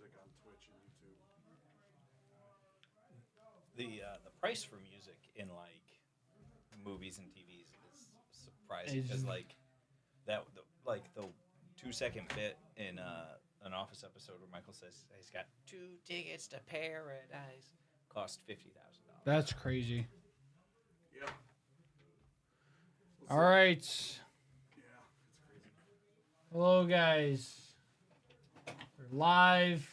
music on Twitch and YouTube. The price for music in like movies and TVs is surprising because like the 2 second bit in an Office episode where Michael says he's got 2 tickets to paradise cost $50,000. That's crazy. Yep. All right. Yeah, it's crazy. Hello, guys. We're live.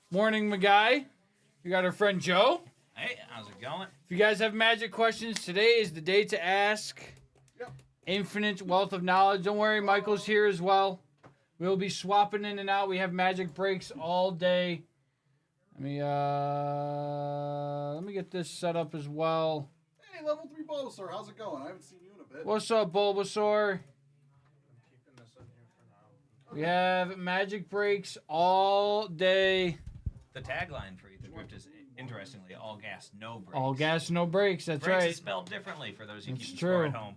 Morning, Magai. We got our friend Joe. Hey, how's it going? If you guys have magic questions, today is the day to ask. Yep. Infinite wealth of knowledge. Don't worry, Michael's here as well. We'll be swapping in and out. We have magic breaks all day. Let me get this set up as well. Hey, level 3 Bulbasaur, how's it going? I haven't seen you in a bit. What's up, Bulbasaur? I'm keeping this in here for now. We have magic breaks all day. The tagline for Ether Drift is interestingly all gas, no brakes. All gas, no brakes. That's Brakes right. is spelled differently for those who That's keep score true. at home.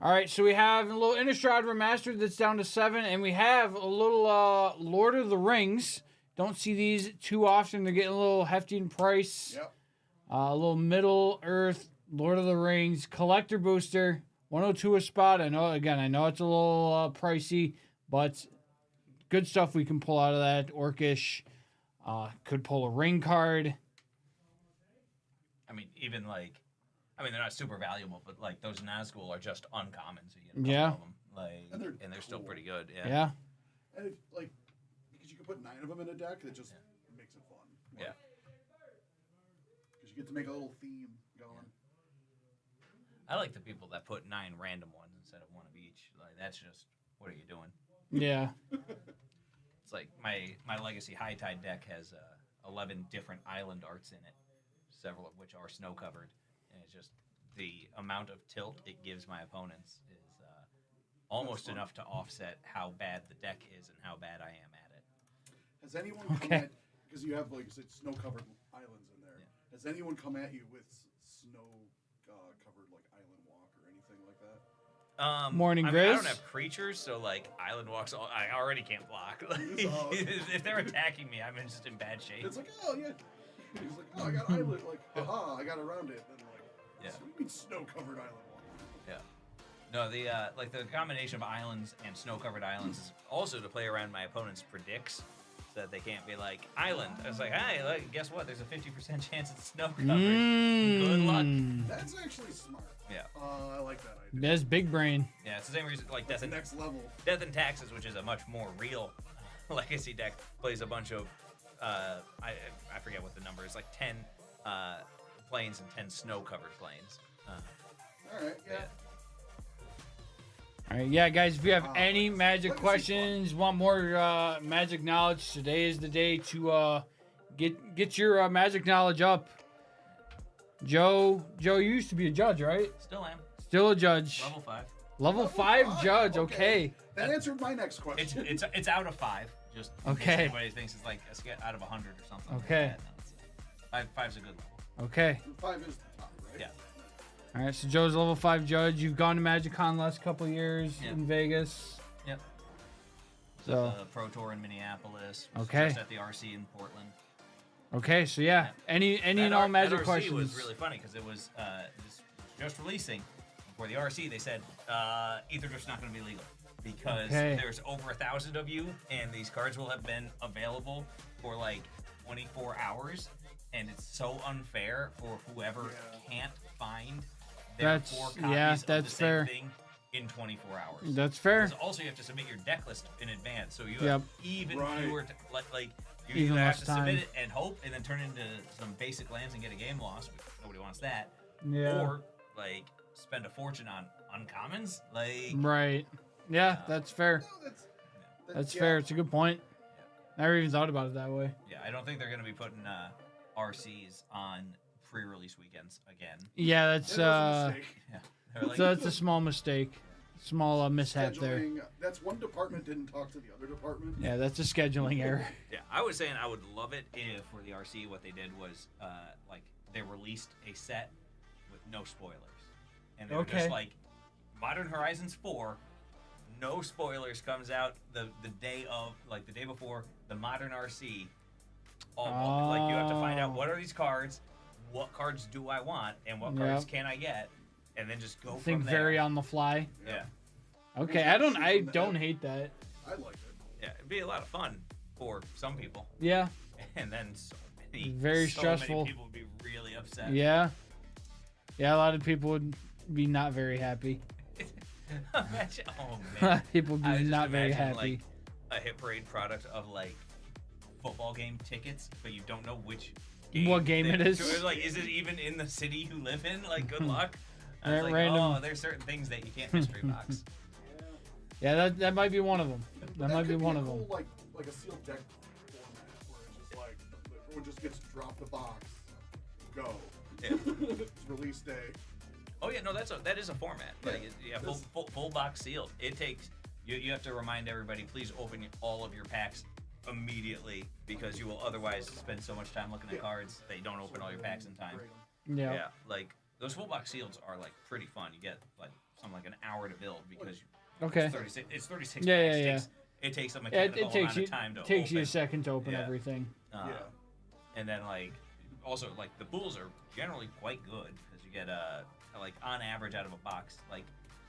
All right, so we have a little Innistrad Remastered that's down to 7, and we have a little Lord of the Rings. Don't see these too often. They're getting a little hefty in price. Yep. A little Middle Earth Lord of the Rings Collector Booster, 102 a spot. I know it's a little pricey, but good stuff we can pull out of that. Orcish. Could pull a ring card. I mean, they're not super valuable, but like those Nazgul are just uncommon, so you get a Yeah. couple of them. And they're still cool. pretty good. Yeah. Yeah. And because you can put 9 of them in a deck, that just makes it fun. Yeah. Because you get to make a little theme going. I like the people that put 9 random ones instead of one of each. Like that's just what are you doing? Yeah. It's like my Legacy High Tide deck has 11 different island arts in it, several of which are snow covered, and it's just the amount of tilt it gives my opponents is almost enough to offset how bad the deck is and how bad I am at it. Has anyone come at, because you have, like you said, snow-covered islands in there, has anyone come at you with snow-covered, like, island walk or anything like that? Morning, I Grizz. don't have creatures, so like island walks, I already can't block. If they're attacking me, I'm just in bad shape. It's like, oh, yeah. He's like, oh, I got island, like, haha, I got around it. And like, Yeah. so what do you mean snow-covered island walk? Yeah. No, the combination of islands and snow-covered islands is also to play around my opponent's predicts, so that they can't be like island. I was like, hey, like, guess what? There's a 50% chance it's snow-covered. Good luck. That's actually smart. Yeah. I like that idea. That's big brain. Yeah, it's the same reason like That's Death the and next level. Death and Taxes, which is a much more real legacy deck, plays a bunch of I forget what the number is, like 10 planes and 10 snow-covered planes. All right, yeah. All right, yeah, guys, if you have any Legacy magic fun. questions, want more magic knowledge, today is the day to get your magic knowledge up. Joe, you used to be a judge, right? Still am. Still a judge. Level 5. Level 5 judge, okay. That answered my next question. It's out of 5. Just in case Okay. anybody thinks it's like out of 100 or something. Okay. Like that. No, it's, 5's a good level. Okay. 5 is the top, right? Yeah. All right, so Joe's a level 5 judge. You've gone to MagicCon the last couple years Yeah. in Vegas. Yep. So, The Pro Tour in Minneapolis. Was Okay. Just at the RC in Portland. okay, so yeah, any That and all R- magic that RC questions. was really funny because it was just releasing before the RC. They said Ether Drift's not going to be legal because Okay. there's over 1,000 of you, and these cards will have been available for like 24 hours, and it's so unfair for whoever can't find their That's- 4 copies yeah, of that's the same fair. thing in 24 hours. That's fair. Because also you have to submit your deck list in advance, so you Yep. have even Right. fewer like you Even either have less to time. submit it and hope, and then turn it into some basic lands and get a game loss. Because nobody wants that. Yeah. Or like spend a fortune on uncommons. Like Right. Yeah, that's fair. No, That's yeah. fair. It's a good point. Never even thought about it that way. yeah, I don't think they're gonna be putting RCs on pre-release weekends again. Yeah, that's It was a mistake. Yeah, they're like, that's a small mistake. Small mishap there. Scheduling, that's one department didn't talk to the other department. Yeah, that's a scheduling error. yeah, I was saying I would love it if for the RC what they did was like they released a set with no spoilers, and they were Okay. just like Modern Horizons 4, no spoilers, comes out the day of, like the day before the Modern RC. Like you have to find out what are these cards, what cards do I want, and what cards Yep. can I get, and then just go Think from there. very on the fly. Yeah. Okay, Well, I don't. shoot I from the don't hip. hate that. I like it. Yeah, it'd be a lot of fun for some people, Yeah. and then so many, Very so stressful. many people would be really upset. Yeah. Yeah, a lot of people would be not very happy. Imagine, oh man, People would I be just not very imagine, happy. like, a Hit Parade product of like football game tickets, but you don't know which What game it is. So it's like, is it even in the city you live in? Like, good luck. I was like, Random. oh, there's certain things that you can't mystery box. Yeah, that might be one of them. That might be could one a of them. cool, like a sealed deck format where it's just like everyone just gets dropped a box, go. Yeah. It's release day. Oh yeah, no, that is a format. Like, yeah, This- full box sealed. It takes you have to remind everybody, please open all of your packs immediately because you will otherwise spend so much time looking at Yeah. cards that you don't open all your packs in time. Yeah. Yeah, like those full box seals are like pretty fun. You get like something like an hour to build because Okay. it's 36. It's 36 Yeah, packs. yeah, yeah. It takes a Yeah, mechanical it takes amount you of time to takes you a open. second to open Yeah. everything. Uh, Yeah. And then like also like the pools are generally quite good because you get like on average out of a box like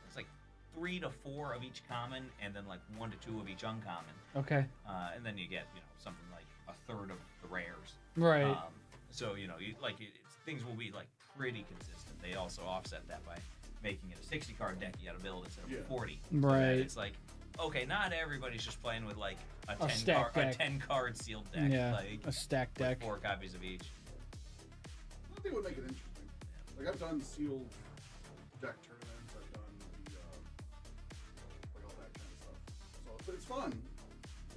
it's like 3 to 4 of each common and then like 1 to 2 of each uncommon. Okay. And then you get something like a third of the rares. Right. So things will be like pretty consistent. They also offset that by making it a 60 card deck you got to build instead of Yeah. 40. So that Right. it's like okay, not everybody's just playing with like a 10 stack card, a deck. 10 card sealed deck. Yeah. Like A stack deck. 4 copies of each. I think it would make it interesting. Like I've done sealed deck tournaments. I've done the like all that kind of stuff. So it's fun.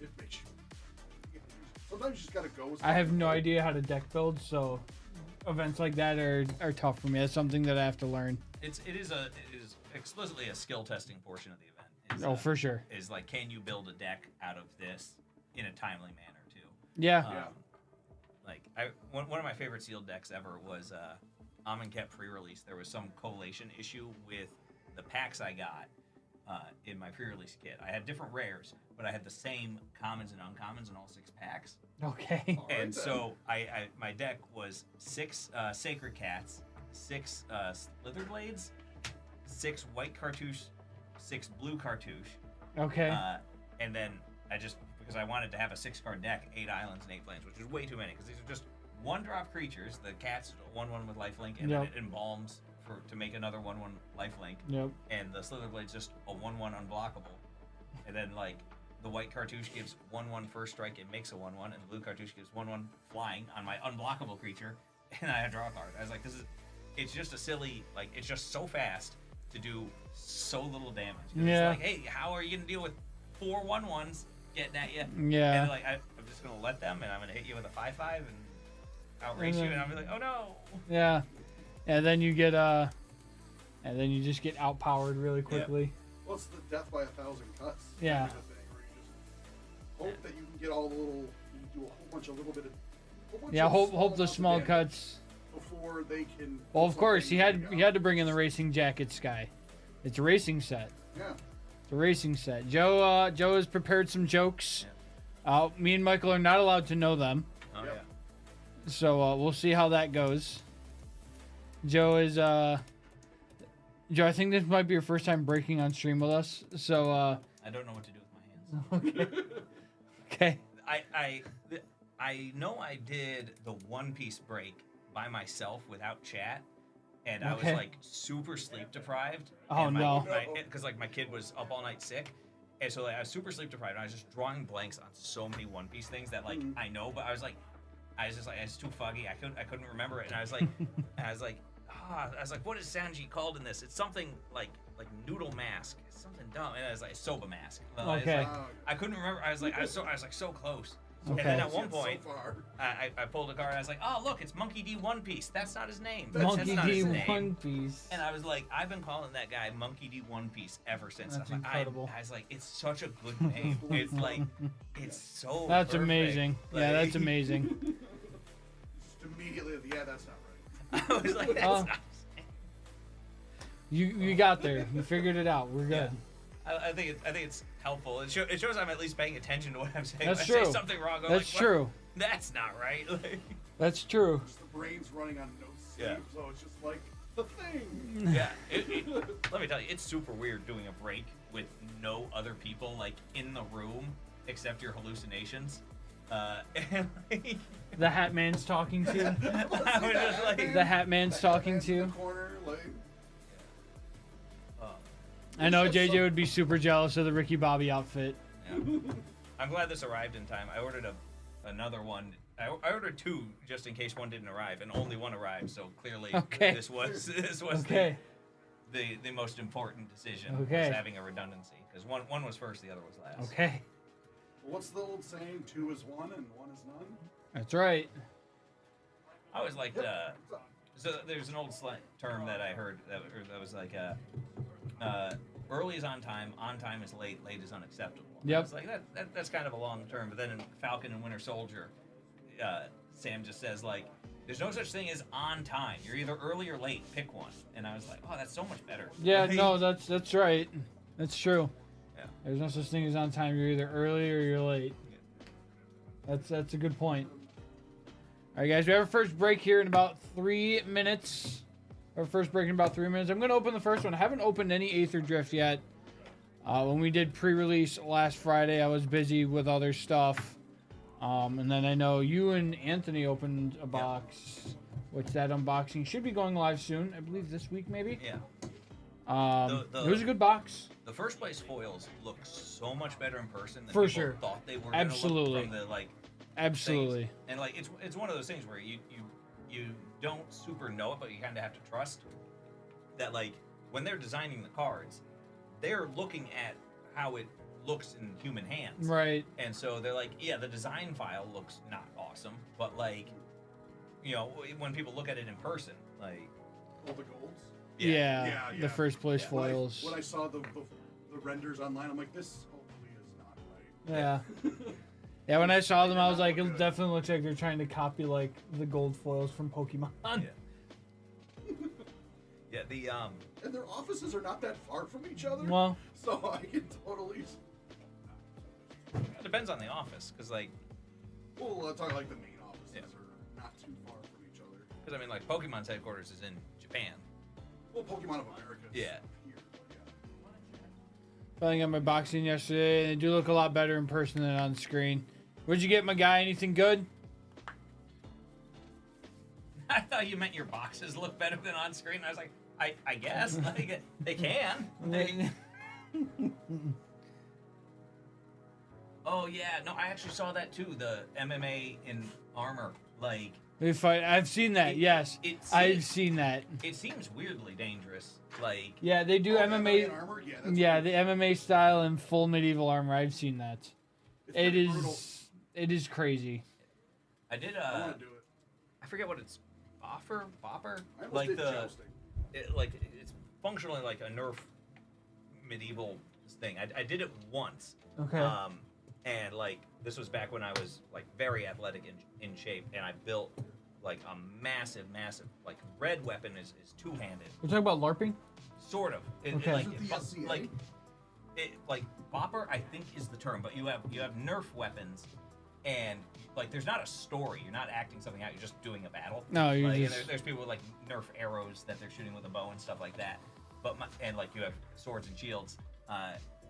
It makes you. Sometimes you just gotta go. With I have no something. idea how to deck build, so events like that are tough for me. That's something that I have to learn. It is explicitly a skill testing portion of the event. Is, Oh, for sure. Is like, can you build a deck out of this in a timely manner too? Yeah. Yeah. Like one of my favorite sealed decks ever was Amonkhet pre-release. There was some collation issue with the packs I got in my pre-release kit. I had different rares, but I had the same commons and uncommons in all 6 packs. Okay. All right, And then. so I my deck was 6 Sacred Cats, 6 Slither Blades, 6 White Cartouche, 6 Blue Cartouche, Okay. and then I just because I wanted to have a 6-card deck, 8 islands and 8 planes, which is way too many because these are just 1-drop creatures. The cat's 1/1 with lifelink, and then Yep. it embalms to make another 1/1 lifelink, Yep. and the Slither Blade's just a 1/1 unblockable, and then like. The white cartouche gives 1/1 first strike, it makes a 1/1, and the blue cartouche gives 1/1 flying on my unblockable creature, and I draw a card. I was like, it's just a silly, like, it's just so fast to do so little damage. 'Cause Yeah. It's like, hey, how are you going to deal with 4 1/1s getting at you? Yeah. And like, I'm just going to let them, and I'm going to hit you with a 5/5 and outrace you, and I'm like, oh no. Yeah. And then you get and then you just get outpowered really quickly. Well, it's the death by 1,000 cuts. Yeah. Kind of thing, where you just hope that you can get all the little. You do a whole bunch of little bit of. whole bunch Yeah. of Hope the amounts of small damage cuts. before they can. Well, do of course something he had big he had to out. bring in the racing jackets guy. It's a racing set. Yeah. It's a racing set. Joe has prepared some jokes. Me and Michael are not allowed to know them, Oh Yep. yeah. so we'll see how that goes. Joe is Joe, I think this might be your first time breaking on stream with us. So I don't know what to do with my hands. okay. I know I did the One Piece break by myself without chat, and I was Okay. like super sleep deprived. Oh, and no. Because like my kid was up all night sick, and so like, I was super sleep deprived. And I was just drawing blanks on so many One Piece things that like I know, but I was just too foggy. I couldn't remember it, and I was like, what is Sanji called in this? It's something like Noodle Mask. It's something dumb, and I was like Soba Mask. Well, I was Okay. like, I couldn't remember. I was so close. Okay. And then at Yet one so point, far. I pulled a card. And I was like, oh look, it's Monkey D One Piece. That's not his name. Monkey That's not D his name. One Piece. And I was like, I've been calling that guy Monkey D One Piece ever since. That's I was like, incredible. I was like, it's such a good name. It's like, it's so. That's perfect. amazing. Yeah, that's Like, amazing. Just immediately, yeah, that's not right. I was like, that's Oh. not. You got there. You figured it out. We're good. I think it's helpful. It shows I'm at least paying attention to what I'm saying. That's If I true. say something wrong, I'm That's like, "What? true. That's not right." Like, That's true. Just the brain's running on no sleep, Yeah. so it's just like the thing. yeah. Let me tell you, it's super weird doing a break with no other people like in the room except your hallucinations. And like, The Hat Man's talking to you. I was just like, The Hat Man's talking to In you. the corner, like, I know JJ would be super jealous of the Ricky Bobby outfit. yeah. I'm glad this arrived in time. I ordered another one. I ordered two just in case one didn't arrive, and only one arrived. So clearly, Okay. this was Okay. the most important decision. Okay. Was having a redundancy because one was first, the other was last. Okay. what's the old saying? 2 is 1 and 1 is none. That's right. I always liked. So there's an old slang term that I heard that was like, early is on time is late, late is unacceptable. Yep. It's like that's kind of a long term. But then in Falcon and Winter Soldier, Sam just says like, there's no such thing as on time. You're either early or late. Pick one. And I was like, oh, that's so much better. Yeah, Like, no, that's right. That's true. Yeah. There's no such thing as on time. You're either early or you're late. That's a good point. All right, guys, we have our first break here in about 3 minutes. Our first break in about 3 minutes. I'm going to open the first one. I haven't opened any Aether Drift yet. When we did pre-release last Friday, I was busy with other stuff. And then I know you and Anthony opened a box, which that unboxing should be going live soon. I believe this week, maybe. Yeah. It was a good box. The first place foils look so much better in person than For people sure. thought they were. Absolutely. Gonna look from the like. Absolutely. Things. And like it's one of those things where you don't super know it, but you kind of have to trust that like when they're designing the cards, they're looking at how it looks in human hands. Right. And so they're like, yeah, the design file looks not awesome, but like, you know, when people look at it in person, like, All the golds. Yeah. Yeah, The first place Yeah. foils. When I saw the renders online, I'm like, this hopefully is not right. Yeah. Yeah, when I saw them, I was like, it definitely looks like they're trying to copy like the gold foils from Pokemon. Yeah. Yeah, the And their offices are not that far from each other. Well, So I can totally. it depends on the office, because like, Well, let's talk like the main offices Yeah. are not too far from each other. because I mean, like Pokemon's headquarters is in Japan. Well, Pokemon of America. Is Yeah. Here, but yeah. finally got my boxing yesterday, and they do look a lot better in person than on screen. What'd you get, my guy? Anything good? I thought you meant your boxes look better than on screen. I was like, I guess like they can. Like, oh yeah, no, I actually saw that too. The MMA in armor, like They fight. I've seen that. Yes, I've seen that. it seems weirdly dangerous. Like Yeah, they do Oh, MMA. in armor? Yeah. That's Yeah, what- the MMA style and full medieval armor. I've seen that. it's It pretty is. brutal. It is crazy. I did. I want to do it. I forget what it's. Bopper, I almost like did the jousting. it's functionally like a Nerf medieval thing. I did it once. Okay. And like this was back when I was like very athletic in shape, and I built like a massive like red weapon is two-handed, We're talking about LARPing. sort of. Okay. Like, Is it the SCA? like bopper, I think is the term, but you have Nerf weapons, and like there's not a story. You're not acting something out. You're just doing a battle. No, you like, and just. there's people with like Nerf arrows that they're shooting with a bow and stuff like that. But and like you have swords and shields.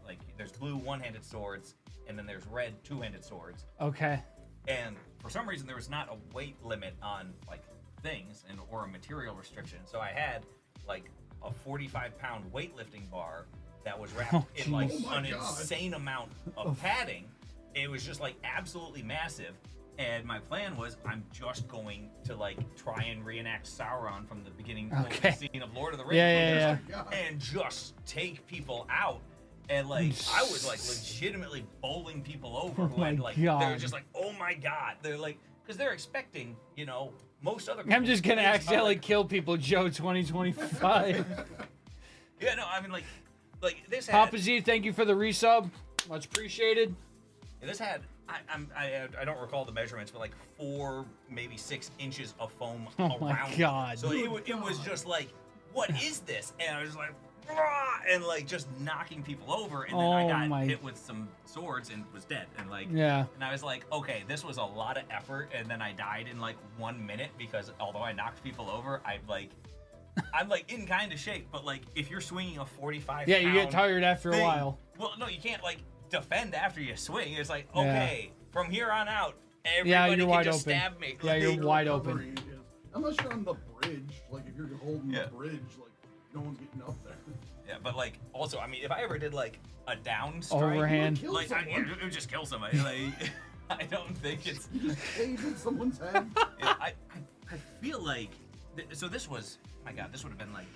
Like there's blue one-handed swords, and then there's red two-handed swords. Okay. And for some reason, there was not a weight limit on like things or a material restriction. So I had like a 45-pound weightlifting bar that was wrapped Oh, in like jeez. Oh my an God. insane amount of padding. It was just like absolutely massive. And my plan was, I'm just going to like try and reenact Sauron from the beginning Okay. scene of Lord of the Rings, Yeah. God. and just take people out. And like I was like legitimately bowling people over. Oh who my had, like, They're God. just like, oh my God. They're like, because they're expecting, you know, most other. I'm just gonna kids are, accidentally like- kill people, Joe. 2025. Yeah, no, I mean like this had. Papa Z, thank you for the resub. Much appreciated. This had. I don't recall the measurements, but like 4, maybe 6 inches of foam Oh my around. God. So it was just like, what is this? And I was just like, "Rah!" and like just knocking people over, and then Oh I got my- hit with some swords and was dead. And like, Yeah. and I was like, okay, this was a lot of effort, and then I died in like 1 minute because although I knocked people over, I'm like in kind of shape, but like if you're swinging a 45 Yeah, you get pound tired after a thing- while. Well, no, you can't like defend after you swing. It's like, Yeah. okay, from here on out, everybody Yeah, you're can wide just open. stab me. Yeah, you're Like, wide Recovery open. is- unless you're on the bridge, like if you're holding Yeah. the bridge, like no one's getting up there. Yeah, but like also, I mean, if I ever did like a down strike, Overhand. Kill like someone. it would just kill somebody. Like I don't think it's. You just cave in someone's head. I feel like so this was, my God, this would have been like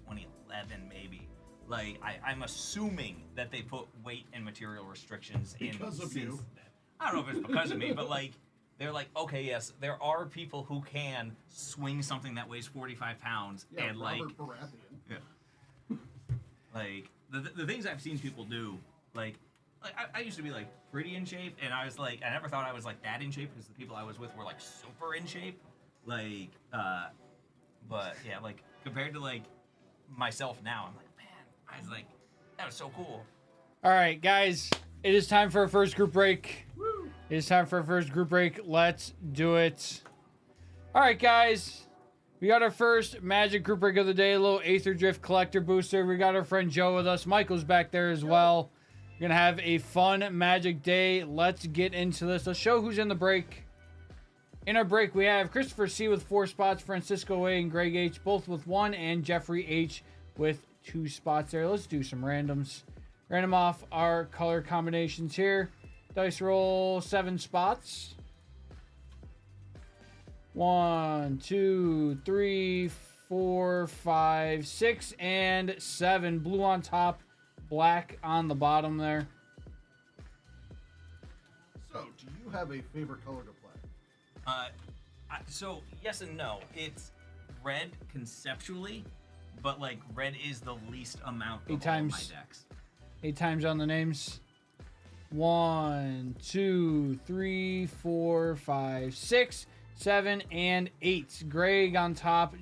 2011 maybe. Like I'm assuming that they put weight and material restrictions in Because of since you. then. I don't know if it's because of me, but like they're like, okay, yes, there are people who can swing something that weighs 45 pounds Yeah, and like Robert Baratheon. yeah. Like the things I've seen people do, like I used to be like pretty in shape, and I was like, I never thought I was like that in shape because the people I was with were like super in shape, like but yeah, like compared to like myself now, I'm like, man, I was like, that was so cool. All right, guys, it is time for our first group break. Woo! It is time for our first group break. Let's do it. All right, guys. We got our first Magic group break of the day, a little Aether Drift Collector Booster. We got our friend Joe with us. Michael's back there as well. We're going to have a fun Magic day. Let's get into this. Let's show who's in the break. In our break, we have Christopher C. with 4 spots, Francisco A. and Greg H. both with 1, and Jeffrey H. with 2 spots there. Let's do some randoms. Random off our color combinations here. Dice roll 7 spots. 1, 2, 3, 4, 5, 6, and 7. Blue on top, black on the bottom there. So, do you have a favorite color to play? So yes and no. It's red conceptually, but like red is the least amount of 8 all times. my decks. 8 times on the names. 1, 2, 3, 4, 5, 6, 7, and 8. Greg on top.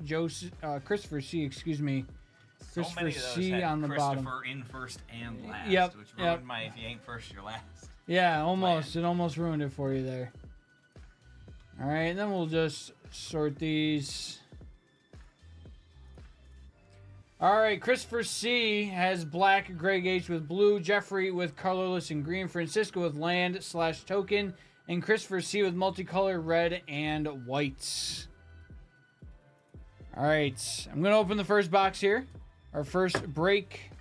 Christopher C. Excuse me. So Christopher many of those C had on the bottom. Christopher in first and last, Yep, which yep. ruined my if you ain't first, you're last. Yeah, almost. It almost ruined it for you there. All right, and then we'll just sort these. All right, Christopher C has black, Greg H with blue, Jeffrey with colorless and green, Francisco with land/token, and Christopher C with multicolor red and whites. All right, I'm going to open the first box here. Our first break.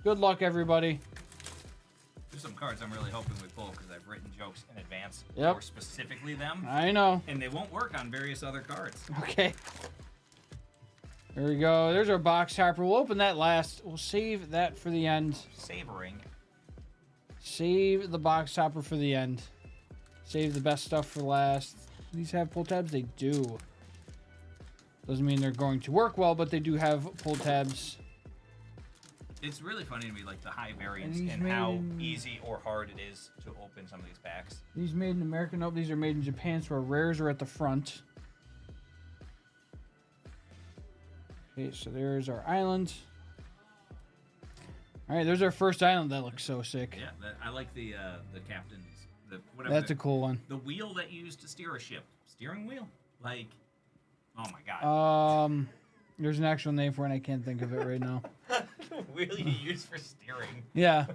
Good luck, everybody. There's some cards I'm really hoping we pull because I've written jokes in advance Yep. for specifically them, I know. and they won't work on various other cards. Okay. There we go. There's our box topper. We'll open that last. We'll save that for the end. Savoring. Save the box topper for the end. Save the best stuff for last. Do these have pull tabs? They do. Doesn't mean they're going to work well, but they do have pull tabs. It's really funny to me, like the high variance these and how made in- easy or hard it is to open some of these packs. These made in America. Nope, these are made in Japan, so our rares are at the front. Okay, so there's our island. All right, there's our first island. That looks so sick. Yeah, I like the captain's whatever. That's a cool one. The wheel that you use to steer a ship, steering wheel. Like, oh my god. There's an actual name for it. And I can't think of it right now. The wheel you use for steering. Yeah,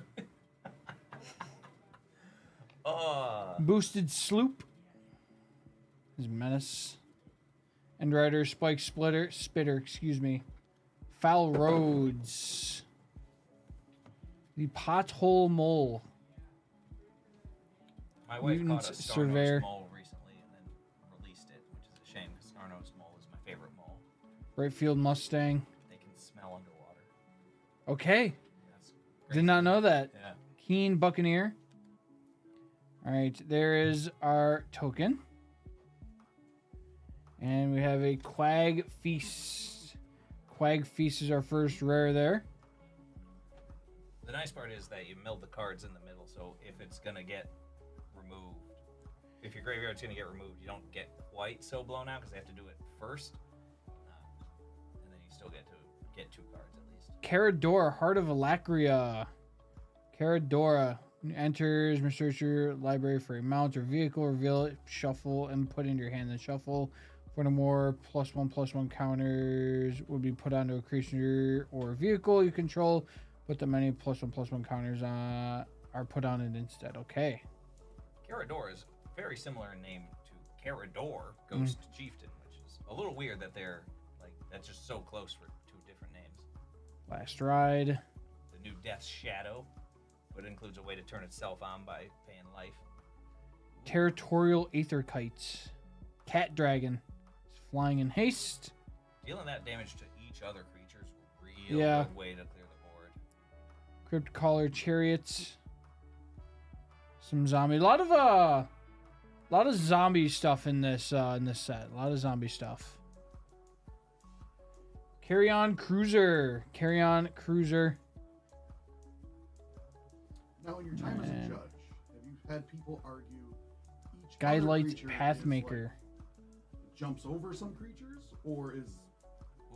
boosted sloop. Is menace. End rider, spike spitter. Excuse me. Foul roads. The pothole mole. My wife Mutants caught a Surveyor. Star-Nosed mole recently and then released it, which is a shame because Star-Nosed mole is my favorite mole. Brightfield Mustang. They can smell underwater. Okay, That's great. did not know that. Yeah. Keen Buccaneer. All right, there is our token. And we have a Quag Feast. Quag Feast is our first rare there. The nice part is that you milled the cards in the middle, so if it's gonna get removed, if your graveyard's gonna get removed, you don't get quite so blown out because they have to do it first, and then you still get to get 2 cards at least. Caradora, Heart of Alacria. Caradora enters, research your library for a mount or vehicle, reveal it, shuffle, and put into your hand and shuffle. For no more +1/+1 counters will be put onto a creature or vehicle you control, but the many +1/+1 counters are put on it instead. Okay. Carador is very similar in name to Carador, Ghost Chieftain, which is a little weird that they're like that's just so close for 2 different names. Last ride. The new Death's Shadow, but it includes a way to turn itself on by paying life. Territorial Aether Kites. Cat Dragon. It's flying in haste. Dealing that damage to each other creature is a real Yeah. good way to clear the board. Crypt Caller Chariots. Some zombie. A lot of zombie stuff in this set. A lot of zombie stuff. Carry On Cruiser. Carry On Cruiser. Now, in your time as a Man. judge, have you had people argue each other Guidelight creature is, Pathmaker. like, jumps over some creatures, or is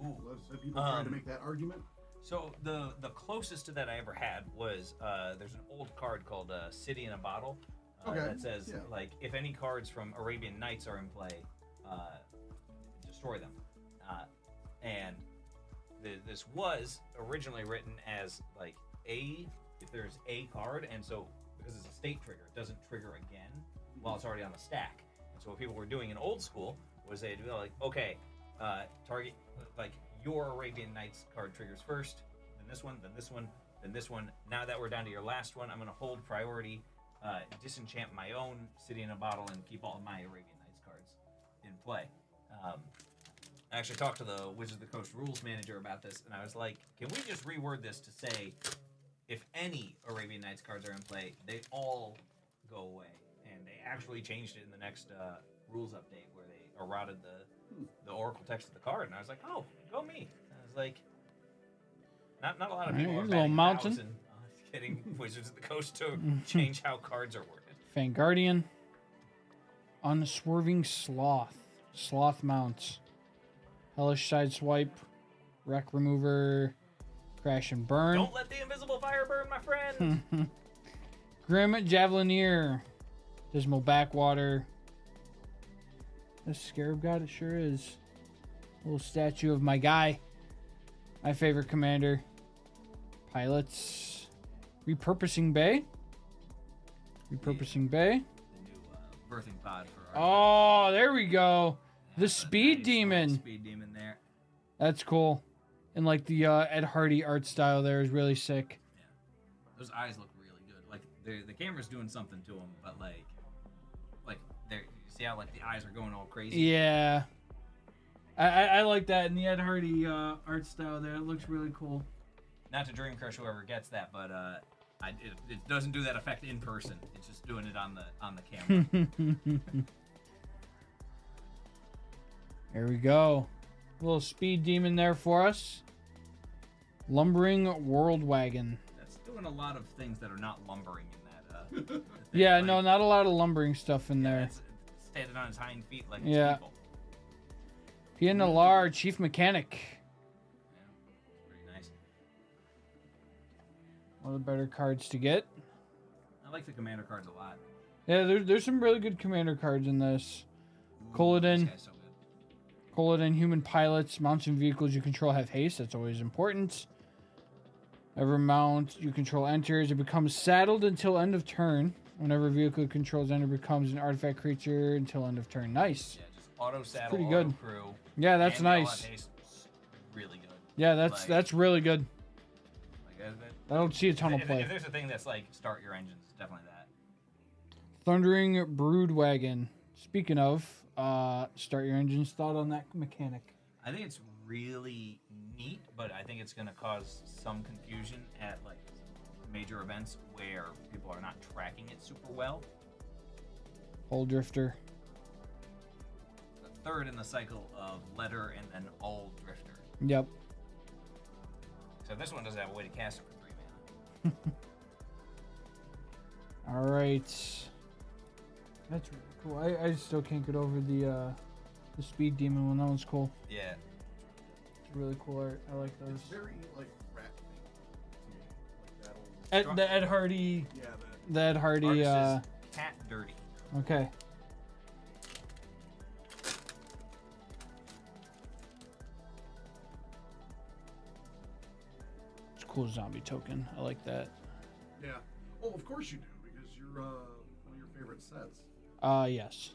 Ooh. have people tried to make that argument? So the closest to that I ever had was there's an old card called City in a Bottle that says yeah. like if any cards from Arabian Nights are in play, destroy them. And this was originally written as like if there's a card, and so because it's a state trigger, it doesn't trigger again while it's already on the stack. And so what people were doing in old school was they'd be like, okay, target like your Arabian Nights card triggers first, then this one, then this one, then this one. Now that we're down to your last one, I'm going to hold priority, disenchant my own City in a Bottle, and keep all of my Arabian Nights cards in play. I actually talked to the Wizards of the Coast rules manager about this, and I was like, can we just reword this to say, if any Arabian Nights cards are in play, they all go away. And they actually changed it in the next rules update where they eroded the oracle text of the card. And I was like, oh, go me. I was like, not a lot of All people right, are here's a little batting mountain. 1,000 getting Wizards of the Coast to change how cards are worded. Fanguardian. Unswerving Sloth. Sloth mounts. Hellish Sideswipe. Wreck Remover. Crash and Burn. Don't let the invisible fire burn, my friend. Grim Javelineer. Dismal Backwater. This Scarab God, it sure is. Little statue of my guy. My favorite commander. Pilots. Repurposing Bay. Repurposing Bay. The new birthing pod for our Oh, there we go. The Speed nice Demon. little Speed Demon there. That's cool. And like the Ed Hardy art style there is really sick. Those eyes look really good. Like the camera's doing something to them, but like they're you see how like the eyes are going all crazy. Yeah. I like that in the Ed Hardy art style there. It looks really cool. Not to dream crush whoever gets that, but it doesn't do that effect in person. It's just doing it on the camera. There we go. A little Speed Demon there for us. Lumbering World Wagon. That's doing a lot of things that are not lumbering in that. Thing. Yeah, Like, no, not a lot of lumbering stuff in there. It's standing on his hind feet like Yeah. people. Pianalar, Chief Mechanic. Yeah, it's pretty nice. One of the better cards to get. I like the commander cards a lot. Yeah, there's some really good commander cards in this. Colodin. This guy's so good. Colodin, human pilots, mounts and vehicles you control have haste. That's always important. Every mount you control enters. It becomes saddled until end of turn. Whenever a vehicle it controls enter becomes an artifact creature until end of turn. Nice. Yeah, just auto saddle, pretty auto good. crew. Yeah, that's and they all nice. have haste. Really good. Yeah, that's really good. Like, I don't see a ton of if play. there's a thing that's like start your engines, it's definitely that. Thundering Brood Wagon. Speaking of, start your engines. Thought on that mechanic. I think it's really neat, but I think it's going to cause some confusion at like major events where people are not tracking it super well. Hole Drifter. The third in the cycle of Letter and then Old Drifter. Yep. So this one doesn't have a way to cast it for 3 mana. All right. That's really cool. I still can't get over the Speed Demon one. That one's cool. Yeah. really cool art. I like those. It's very like rat thing to me. Like that'll. The Ed Hardy. Yeah, The Ed Hardy. Artist is Cat Dirty. Okay. It's a cool zombie token. I like that. yeah. Oh, of course you do because you're one of your favorite sets. Yes.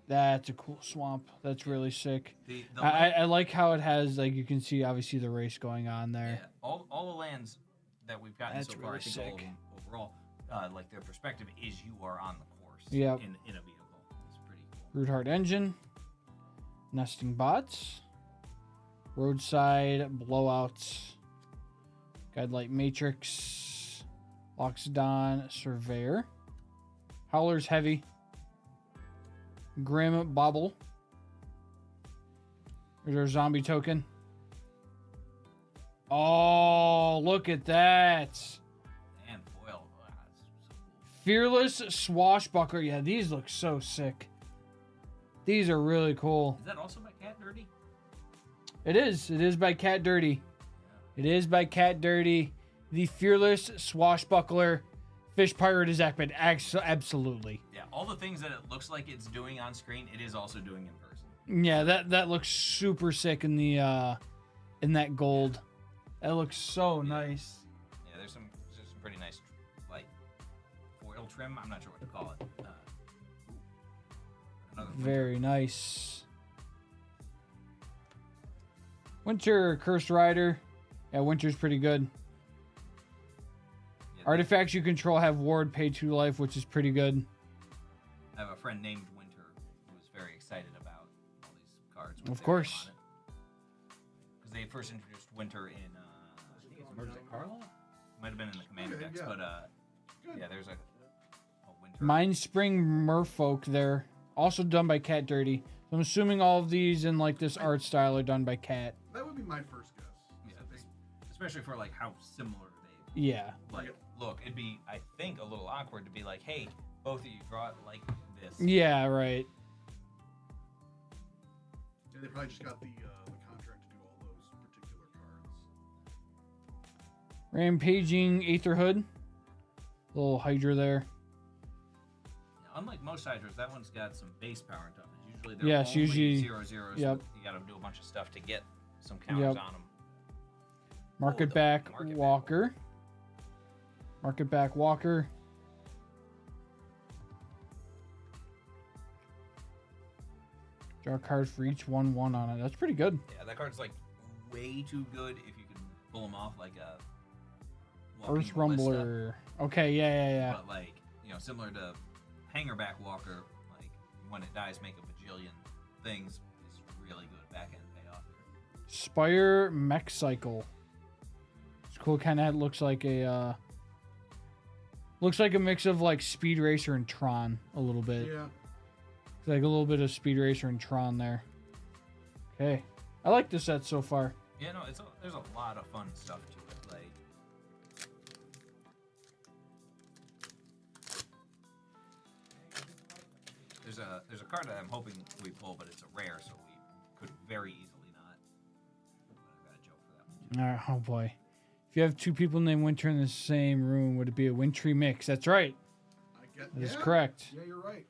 That's a cool swamp. That's really sick. The I like how it has, like, you can see obviously the race going on yeah, there. all the lands that we've gotten That's so far, really I think all of sick. them overall, like their perspective is you are on the course. Yep. In a vehicle. It's pretty cool. Root Heart Engine. Nesting Bots. Roadside Blowouts. Guidelight Matrix. Loxodon Surveyor. Howler's Heavy. Grim Bobble. There's our zombie token. Oh, look at that. And foil. Wow, that's so cool. Fearless Swashbuckler. Yeah, these look so sick. These are really cool. Is that also by Cat Dirty? It is. It is by Cat Dirty. It is by Cat Dirty. The Fearless Swashbuckler. Fish Pirate is accurate. Absolutely. Yeah, all the things that it looks like it's doing on screen, it is also doing in person. Yeah, that looks super sick in the in that gold. That looks so nice. Yeah, there's some pretty nice like foil trim. I'm not sure what to call it. Another Very nice. Winter Cursed Rider. Yeah, Winter's pretty good. Yeah, Artifacts you control have ward pay 2 life, which is pretty good. I have a friend named Winter who was very excited about all these cards. Of course. Because they first introduced Winter in, I think it's Emergent Carla? Might have been in the Commander Okay, decks, yeah. but Good. yeah, there's a Winter. Mindspring Merfolk there. Also done by Cat Dirty. So I'm assuming all of these in like this art style are done by Cat. That would be my first guess. Yeah, I think. especially for like how similar they Yeah. like look. It'd be, I think, a little awkward to be like, hey, both of you draw it like this. Yeah, right. Yeah, they probably just got the contract to do all those particular cards. Rampaging Aetherhood. Little Hydra there. Now, unlike most Hydras, that one's got some base power and toughness. Usually they're Yes, only usually- 0/0s. yep. You got to do a bunch of stuff to get some counters Yep. on them. Market the Back Market Back. Walker. Market Back Walker. Draw a card for each 1/1 on it. That's pretty good. Yeah, that card's like way too good if you can pull them off like a Walking Earth Ballista. Rumbler. Okay, yeah. But like, similar to Hangerback Walker, like when it dies, make a bajillion things is really good back end payoff. Spire Mech Cycle. It's cool. Kind of looks like a mix of like Speed Racer and Tron a little bit. Yeah. It's like a little bit of Speed Racer and Tron there. Okay, I like this set so far. Yeah, no, there's a lot of fun stuff to it. Like, there's a card that I'm hoping we pull, but it's a rare, so we could very easily not. But I got a joke for that one. All right, oh boy. If you have two people named Winter in the same room, would it be a wintry mix? That's right. I get That is yeah. correct. Yeah, you're right.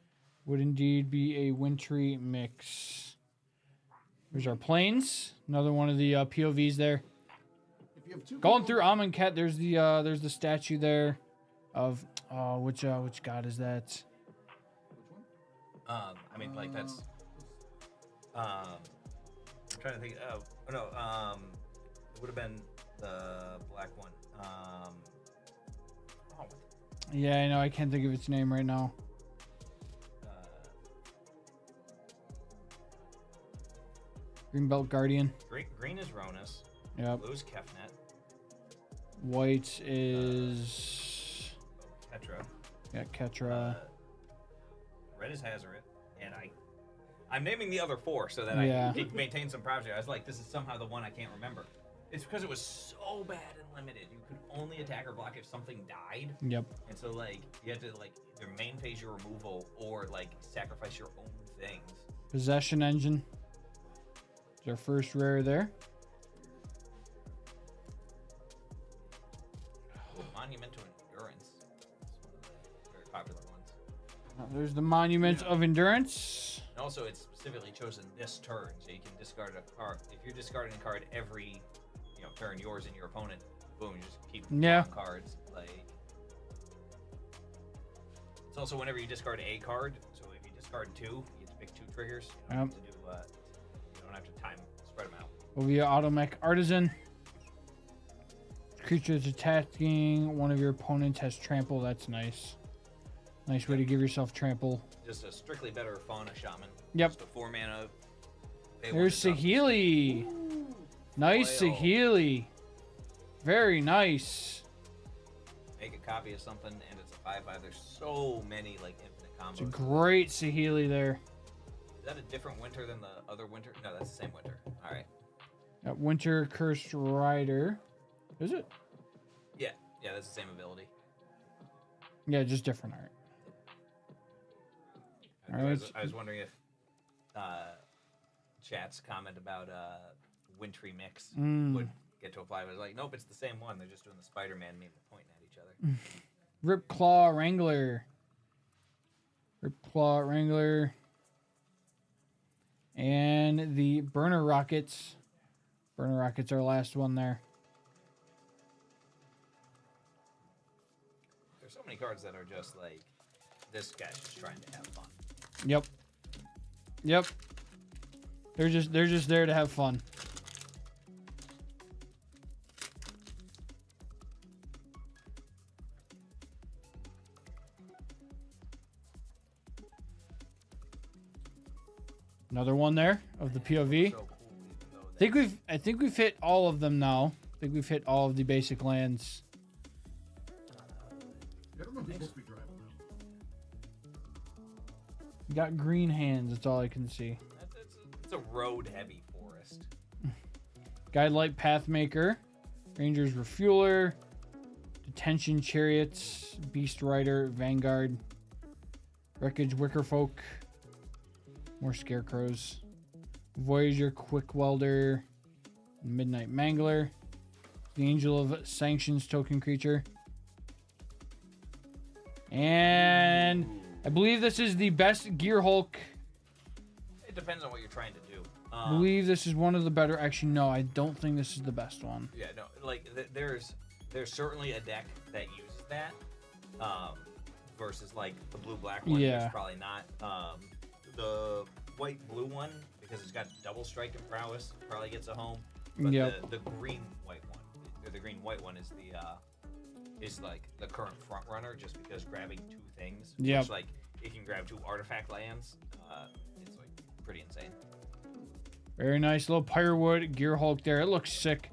Would indeed be a wintry mix. There's our planes. Another one of the POVs there. If you have two Going people- through Amonkhet, there's the statue there of which god is that? Which one? I mean, like that's. I'm trying to think. It would have been the black one. Yeah, I know. I can't think of its name right now. Greenbelt Guardian. Green is Ronus. Yep. Blue's Kefnet. White is Ketra. yeah Ketra. Red is Hazoret. And I'm naming the other four so that Yeah. I can maintain some privacy. I was like, this is somehow the one I can't remember. It's because it was so bad and limited. You could only attack or block if something died. Yep. And so, like, you had to, like, either main phase your removal or, like, sacrifice your own things. Possession Engine. It's our first rare there. popular ones. There's the Monument Yeah. of Endurance. And also, it's specifically chosen this turn, so you can discard a card. If you're discarding a card every, turn, yours and your opponent, boom, you just keep Yeah. drawing cards. Like, it's also whenever you discard a card. So if you discard 2, you get to pick 2 triggers. You don't have to do. You don't have to spread them out. Ovia Automech Artisan. Creatures attacking one of your opponents has trample. That's nice. Nice way to give yourself trample. Just a strictly better Fauna Shaman. Yep. Just a 4 mana. There's Saheeli. Nice Foil. Saheeli. Very nice. Make a copy of something, and it's a 5/5. There's so many like infinite It's a combos. great Saheeli there. Is that a different winter than the other winter? No, that's the same winter. All right. That Winter Cursed Rider. Is it? Yeah, that's the same ability. Yeah, just different art. I was wondering if chat's comment about wintry mix Mm. would get to apply. But I was like, nope, it's the same one. They're just doing the Spider-Man meme pointing at each other. Ripclaw Wrangler. Ripclaw Wrangler. And the Burner Rockets. Burner Rockets, our last one there. There's so many cards that are just like, this guy's just trying to have fun. Yep. Yep. They're just there to have fun. Another one there of the POV. So cool, even though I think we've hit all of them now. I think we've hit all of the basic lands. I don't know who's supposed to be driving now. Got green hands, that's all I can see. it's a road-heavy forest. Guidelight Pathmaker, Rangers Refueler, Detention Chariots, Beast Rider, Vanguard, Wreckage Wickerfolk, more Scarecrows, Voyager Quick Welder, Midnight Mangler, the Angel of Sanctions token creature. And I believe this is the best Gear Hulk. It depends on what you're trying to do. I believe this is one of the better. Actually, no, I don't think this is the best one. Yeah, no, like there's certainly a deck that uses that, versus like the blue-black one. Yeah. There's probably not. The white-blue one, because it's got double strike and prowess, probably gets a home. But Yep. the green-white one, or the green-white one is like the current front runner, just because grabbing 2 things. Yep. Which, like, it can grab 2 artifact lands. It's like pretty insane. Very nice little Pyrewood Gear Hulk there. It looks sick.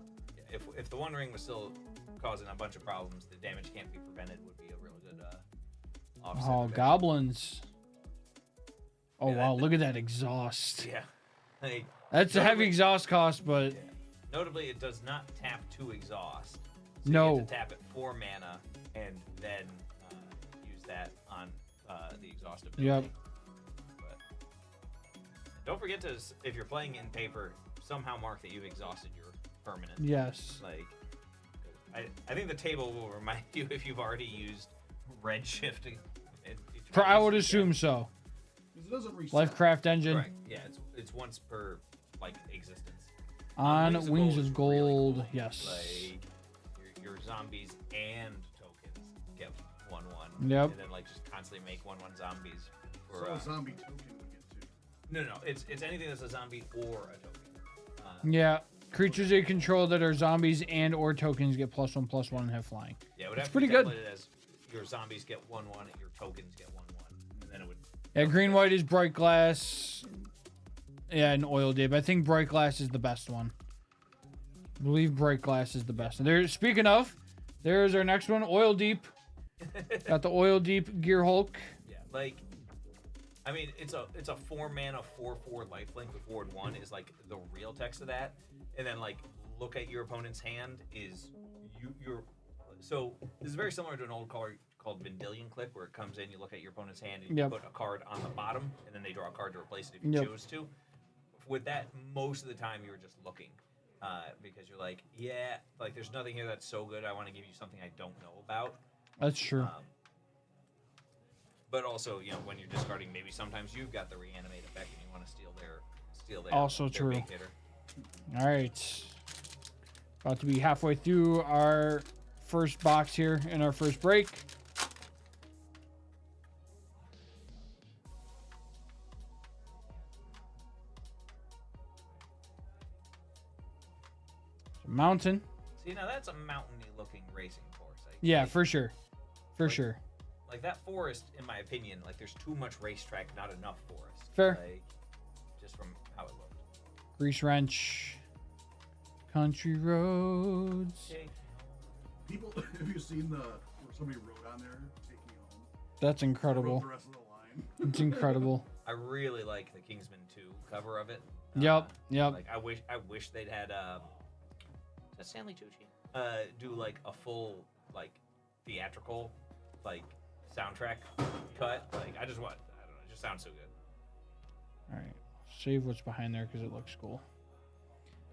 If the One Ring was still causing a bunch of problems, the damage can't be prevented would be a really good offset. Oh, of it. goblins. Oh, Yeah, wow. that- Look at that exhaust. Yeah. Like, That's a heavy notably- exhaust cost, but yeah. Notably, it does not tap to exhaust. So No. You have to tap it 4 mana and then use that on the exhaust ability. Yep. But don't forget to, if you're playing in paper, somehow mark that you've exhausted your permanent. yes. Like, I think the table will remind you if you've already used Redshift. I would assume so. Because it doesn't reset. Lifecraft Engine Correct. Yeah, it's once per like existence. on Wings of Wings Gold of is Gold. really cool. Yes. Like your zombies and tokens get 1/1. Yep. And then like just constantly make 1/1 zombies. So a zombie token would get 2. No, it's anything that's a zombie or a token. Yeah. Creatures you control that are zombies and or tokens get +1/+1 and have flying. Yeah, it would It's have to be pretty good. templated as your zombies get 1/1 and your tokens get 1/1, and then it would. Yeah, green white is Bright Glass. Yeah, and Oil Dip. I think Bright Glass is the best one. I believe Bright Glass is the best. There. Speaking of, there's our next one, Oil Deep. Got the Oil Deep Gear Hulk. Yeah, like, I mean, it's a 4 mana 4/4 lifelink with Ward 1 is like the real text of that, and then like look at your opponent's hand is you're. So this is very similar to an old card called Vendilion Clip, where it comes in, you look at your opponent's hand, and you Yep. put a card on the bottom, and then they draw a card to replace it if you Yep. choose to. With that, most of the time you're just looking, because you're like, yeah, like there's nothing here that's so good. I want to give you something I don't know about. That's true. But also, when you're discarding, maybe sometimes you've got the reanimate effect and you want to steal their Also their true. big hitter. All right. About to be halfway through our first box here in our first break. Mountain. See, now that's a mountainy looking racing course. Yeah, for sure. For Like- sure. Like that forest, in my opinion, like there's too much racetrack, not enough forest. Fair. Like, just from how it looked. Grease Wrench. Country Roads. Okay. People, have you seen where somebody wrote on there, "Take me home"? That's Wrote incredible. the rest of the line. It's incredible. I really like the Kingsman 2 cover of it. Yep. Yep. Like I wish they'd had is that Stanley Tucci? Do like a full like theatrical like soundtrack cut. Like I don't know, it just sounds so good. All right. Save what's behind there because it looks cool.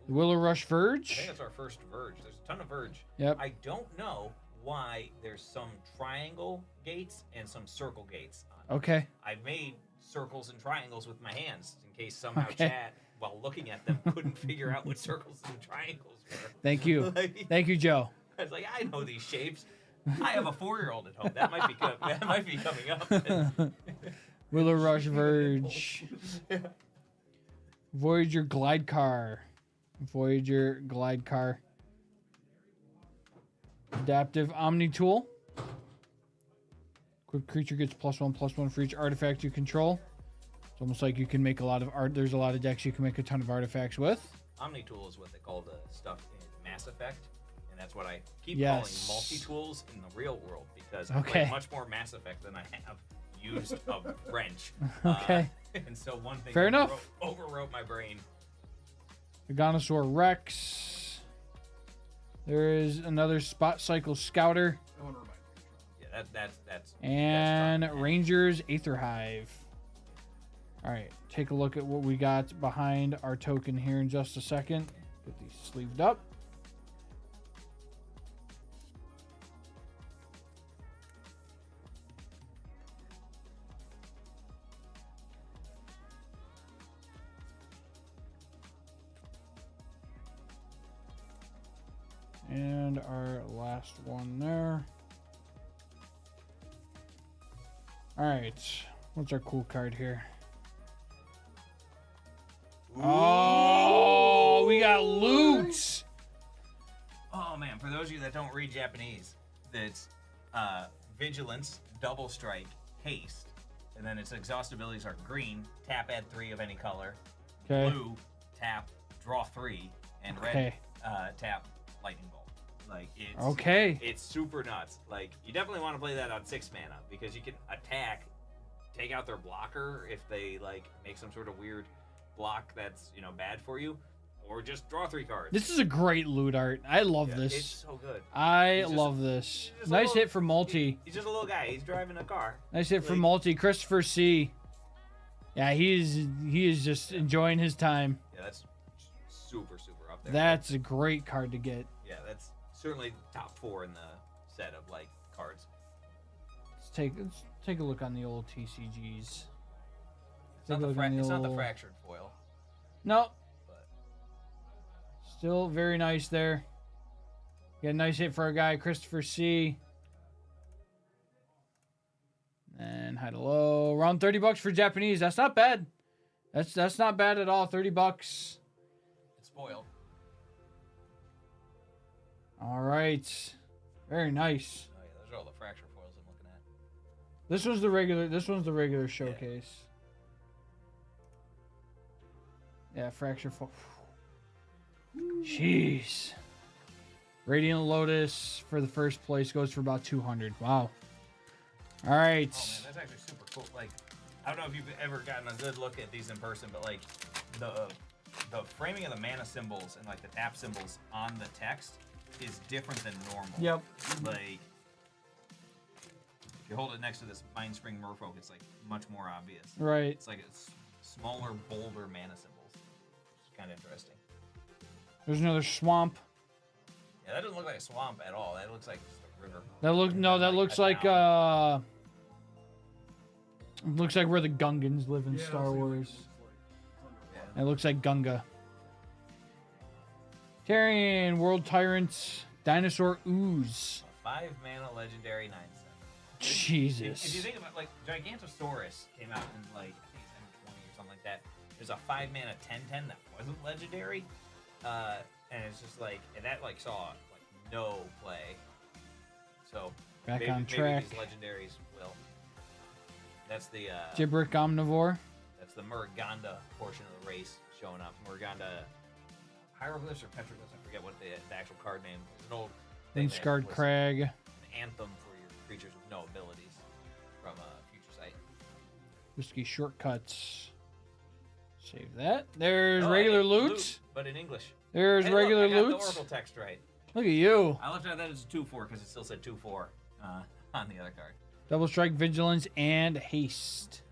The Willow Rush I Verge. think that's our first Verge. There's a ton of Verge. Yep. I don't know why there's some triangle gates and some circle gates on it. Okay. I made circles and triangles with my hands in case somehow Okay. chat, while looking at them, couldn't figure out what circles and triangles were. Thank you. Like, Thank you, Joe. I was like, I know these shapes. I have a 4-year-old at home. That might be coming up. Willow Rush Verge. Voyager Glide Car. Voyager Glide Car. Adaptive Omni Tool. Equipped creature gets +1/+1 for each artifact you control. It's almost like you can make a lot of art. There's a lot of decks you can make a ton of artifacts with. Omni-tool is what they call the stuff in Mass Effect, and that's what I keep Yes. calling multi-tools in the real world because Okay. I play much more Mass Effect than I have used a wrench. Okay. And so one thing Fair enough. overwrote my brain. The Gonosaur Rex. There is another Spot Cycle Scouter. That one reminds me of Tron. Yeah, that's And that's Rangers Aether Hive. All right, take a look at what we got behind our token here in just a second. Get these sleeved up. And our last one there. All right, what's our cool card here? Oh, we got loot. Oh man, for those of you that don't read Japanese, that's vigilance, double strike, haste, and then its exhaust abilities are green, tap, add 3 of any color, Okay. blue, tap, draw 3, and red, Okay. tap, lightning bolt. Like it's Okay. it's super nuts. Like you definitely want to play that on 6 mana because you can attack, take out their blocker if they like make some sort of weird block that's bad for you, or just draw 3 cards. This is a great loot art. I love Yeah, this. It's so good. I He's just- love this. he's just a Nice little- hit for multi. He's just a little guy. He's driving a car. Nice hit for like- multi. Christopher C. Yeah, he is just enjoying his time. Yeah, that's super up there. That's a great card to get. Yeah, that's certainly top 4 in the set of like cards. Let's take a look on the old TCGs. It's not, Take a look on the it's not the old- fractured foil, No, but still very nice there. Got a nice hit for our guy Christopher C. And high to low, around $30 for Japanese. That's not bad. That's not bad at all. $30. it's spoiled. All right, very nice. Oh yeah, those are all the fractured foils I'm looking at. This one's the regular showcase. Yeah, fracture fall. Jeez. Radiant Lotus for the first place goes for about 200. Wow. All right. Oh man, that's actually super cool. Like, I don't know if you've ever gotten a good look at these in person, but like the framing of the mana symbols and like the tap symbols on the text is different than normal. Yep. Like, if you hold it next to this Mind Spring Merfolk, it's like much more obvious. Right. It's like it's smaller, bolder mana symbols. It's kind of interesting. There's another swamp. Yeah, that doesn't look like a swamp at all. That looks like just a river. That looks a like mountain. It looks like where the Gungans live in Yeah, Star it's like- Wars. it's like- Yeah. It looks like Gunga. Tarian, World Tyrants, Dinosaur Ooze. 5-mana legendary 9/7. Jesus. If you think about like Gigantosaurus came out in like I think it's M20 or something like that. There's a 5-mana 10/10 that wasn't legendary, and it's just like and that like saw like no play. So Back maybe, on track. Maybe these legendaries will. That's the Gibrick Omnivore. that's the Muruganda portion of the race showing up. Muruganda hieroglyphs or petroglyphs. I forget what the actual card name. It's an old thing that Winsguard was Crag. an anthem for your creatures with no abilities from Future Sight. Whiskey Shortcuts. Save that. There's Oh, regular hey, loot. but in English. There's Hey, look, regular I got loot. the Oracle text right. Look at you. I left out that as a 2/4 because it still said 2/4 on the other card. Double Strike, Vigilance, and Haste.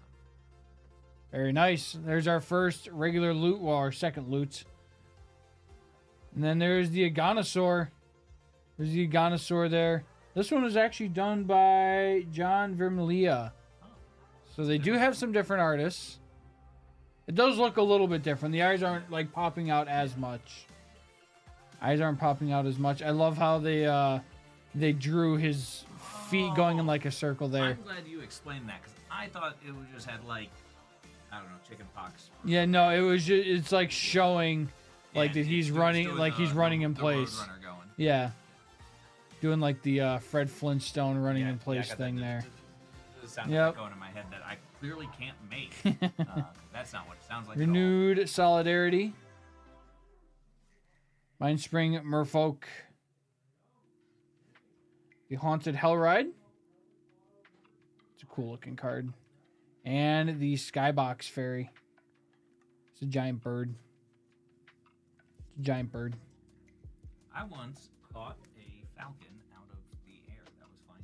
Very nice. There's our first regular loot, well, our second loot. And then there's the Aganosaur. There's the Aganosaur there. This one was actually done by John Vermelia. So they do have some different artists. It does look a little bit different. The eyes aren't like popping out as much. Eyes aren't popping out as much. I love how they drew his feet going in like a circle there. I'm glad you explained that because I thought it would just had like, I don't know, chicken pox. Yeah, no, it was just, it's like showing like Yeah, that he's it's running doing like he's running in the place. Roadrunner going. Yeah. Doing like the Fred Flintstone running Yeah, in yeah, I place got thing that. there. There's a sound Yep. effect going in my head that I clearly can't make. That's not what it sounds like. at all. Renewed Solidarity. Mindspring Merfolk. The Haunted Hellride. It's a cool looking card. And the Skybox Fairy. It's a giant bird. It's a giant bird. I once caught a falcon out of the air that was flying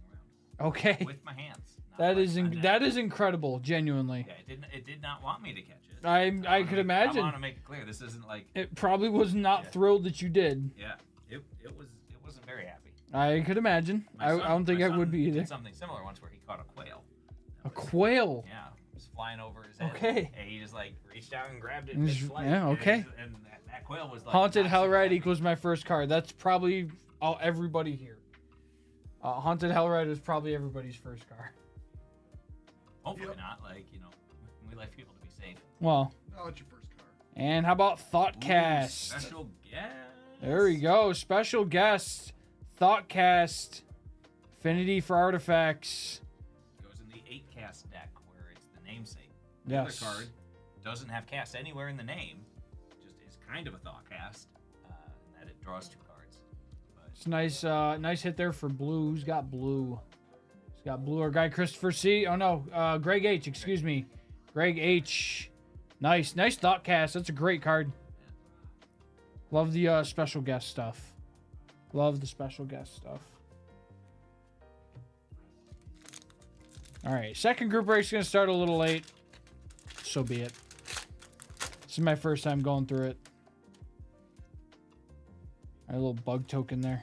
around Okay. with my hands. not That my- is my neck. that is incredible, genuinely. Yeah, it did not want me to catch it. I could imagine. I want to make it clear this isn't like It probably was not Yeah. thrilled that you did. yeah. It wasn't very happy. I could imagine. I don't think my I would son be either. Did something similar once where he caught a quail. A quail. Yeah, it was flying over his head. Okay. And he just like reached out and grabbed it. And just- mid-flight, yeah, and okay. And that quail was like Haunted not super Hellride happy. equals my first card. That's probably everybody here. Haunted Hellride is probably everybody's first card. Hopefully Yep. not. Like we like people to be safe. Well, No, it's your first card. and how about Thoughtcast? Special guest. There we go. Special guest. Thoughtcast. Affinity for artifacts. Goes in the 8-cast deck where it's the namesake. The Yes. other card doesn't have cast anywhere in the name. Just is kind of a thought cast. In that it draws 2 cards. But It's nice, nice hit there for blue. Who's got blue? He's got blue. Our guy Christopher C. Oh no, Greg H. Excuse me, Greg H. Nice Thoughtcast. That's a great card. Love the special guest stuff. Love the special guest stuff. All right, second group break's gonna start a little late. So be it. This is my first time going through it. A little bug token there.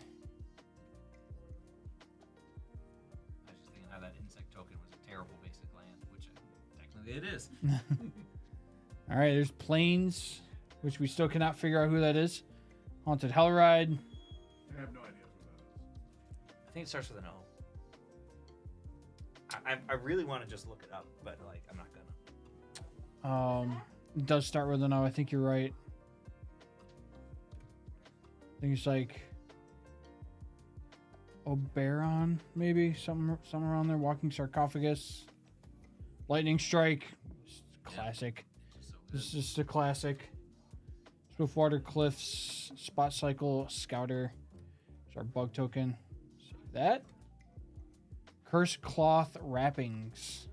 I was just thinking how that insect token was a terrible basic land, which technically it is. All right, there's Plains, which we still cannot figure out who that is. Haunted Hellride. I have no idea who that is. I think it starts with an O. I really want to just look it up, but like I'm not gonna. It does start with an O. I think you're right. I think it's like Oberon, maybe something around there. Walking Sarcophagus, Lightning Strike, classic. Just so good. This is just a classic. Swiftwater Cliffs, Spot Cycle, Scouter. There's our bug token. Save that. Curse Cloth Wrappings.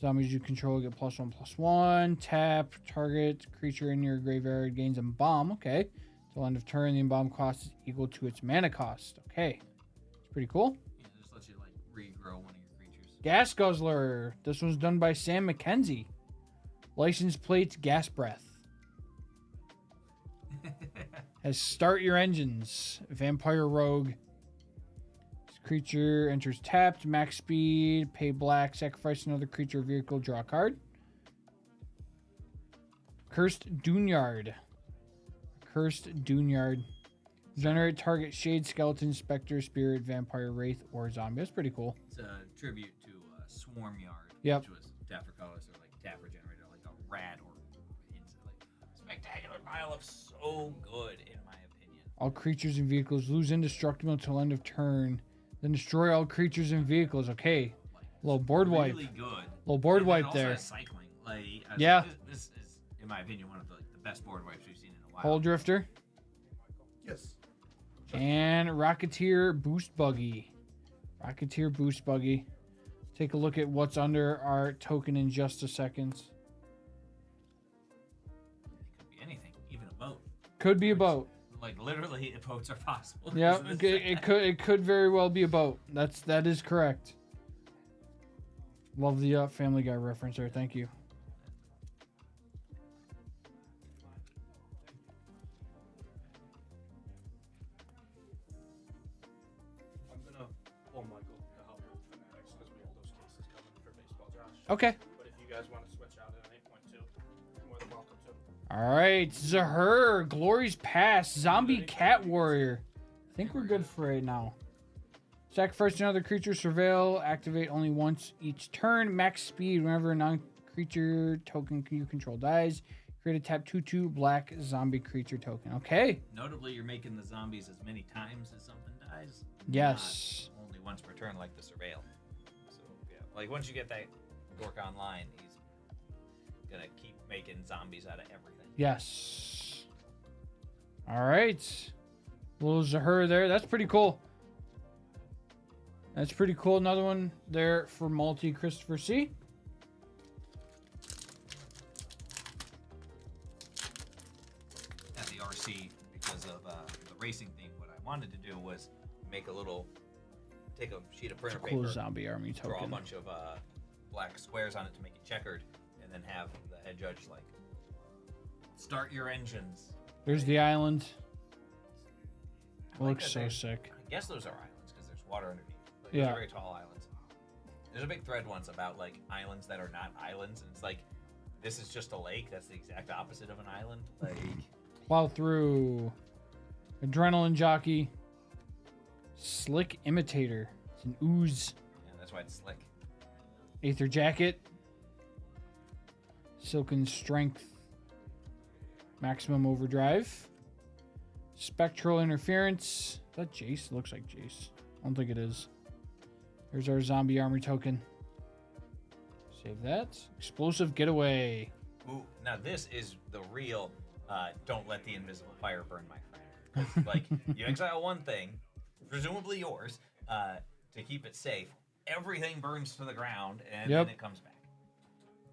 Zombies you control get +1/+1. Tap. Target creature in your graveyard gains Embalm. Okay. Till end of turn, the Embalm cost is equal to its mana cost. Okay. It's pretty cool. Yeah, just lets you like regrow one of your creatures. Gas Guzzler. This was done by Sam McKenzie. License plate Gas Breath. Has Start Your Engines. Vampire Rogue. He's creature enters tapped, max speed, pay black, sacrifice another creature or vehicle, draw a card. Cursed Dunyard. Cursed Dunyard. Generate target shade, skeleton, specter, spirit, vampire, wraith, or zombie. That's pretty cool. It's a tribute to Swarm Yard, Yep. which was tap for colors, or like tap for generator, like a rad or like spectacular pile of so good in my opinion. All creatures and vehicles lose indestructible until end of turn. Then destroy all creatures and vehicles. Okay. Like, Little board wipe. really good. Little board And then wipe also there. has cycling. Like, Yeah. This is, in my opinion, one of the best board wipes we've seen in a while. Hole Drifter. Yes. And Rocketeer Boost Buggy. Rocketeer Boost Buggy. Take a look at what's under our token in just a second. Could be anything, even a boat. Could be a boat. Like literally, boats are possible. Yeah, This is it could very well be a boat. That is correct. Love the Family Guy reference there. Thank you. I'm gonna pull Michael to help with Fanatics because we have those cases coming for baseball, Josh. Okay. But if you guys want to switch out at 8.2, you're more than welcome to. All right, Zahur, Glory's Past, Zombie Cat Warrior. I think we're good for right now. Sacrifice another creature, surveil, activate only once each turn, max speed whenever a non-creature token you control dies. Create a tap 2/2 black zombie creature token. Okay. Notably, you're making the zombies as many times as something dies. Yes. Not only once per turn, like the surveil. So yeah, like once you get that dork online, he's gonna keep making zombies out of everything. Yes. All right. Little Zahur there. That's pretty cool. That's pretty cool. Another one there for Multi Christopher C. At the RC, because of the racing theme, what I wanted to do was make a little, take a sheet of printer Cool paper, zombie army draw a token. bunch of black squares on it to make it checkered, and then have the head judge like start your engines. There's the island. I like Looks that so they- sick. I guess those are islands because there's water underneath. Like, Yeah. those are very tall islands. There's a big thread once about like islands that are not islands, and it's like this is just a lake. That's the exact opposite of an island. Like Plow through. Adrenaline Jockey. Slick Imitator. It's an ooze. yeah, that's why it's slick. Aether Jacket. Silken Strength. Maximum Overdrive. Spectral Interference. Is that Jace? Looks like Jace. I don't think it is. Here's our zombie armor token. Save that. Explosive Getaway. Ooh, now this is the real. Don't let the invisible fire burn my friend. 'Cause, like you exile one thing, presumably yours, to keep it safe. Everything burns to the ground, and Yep. then it comes back.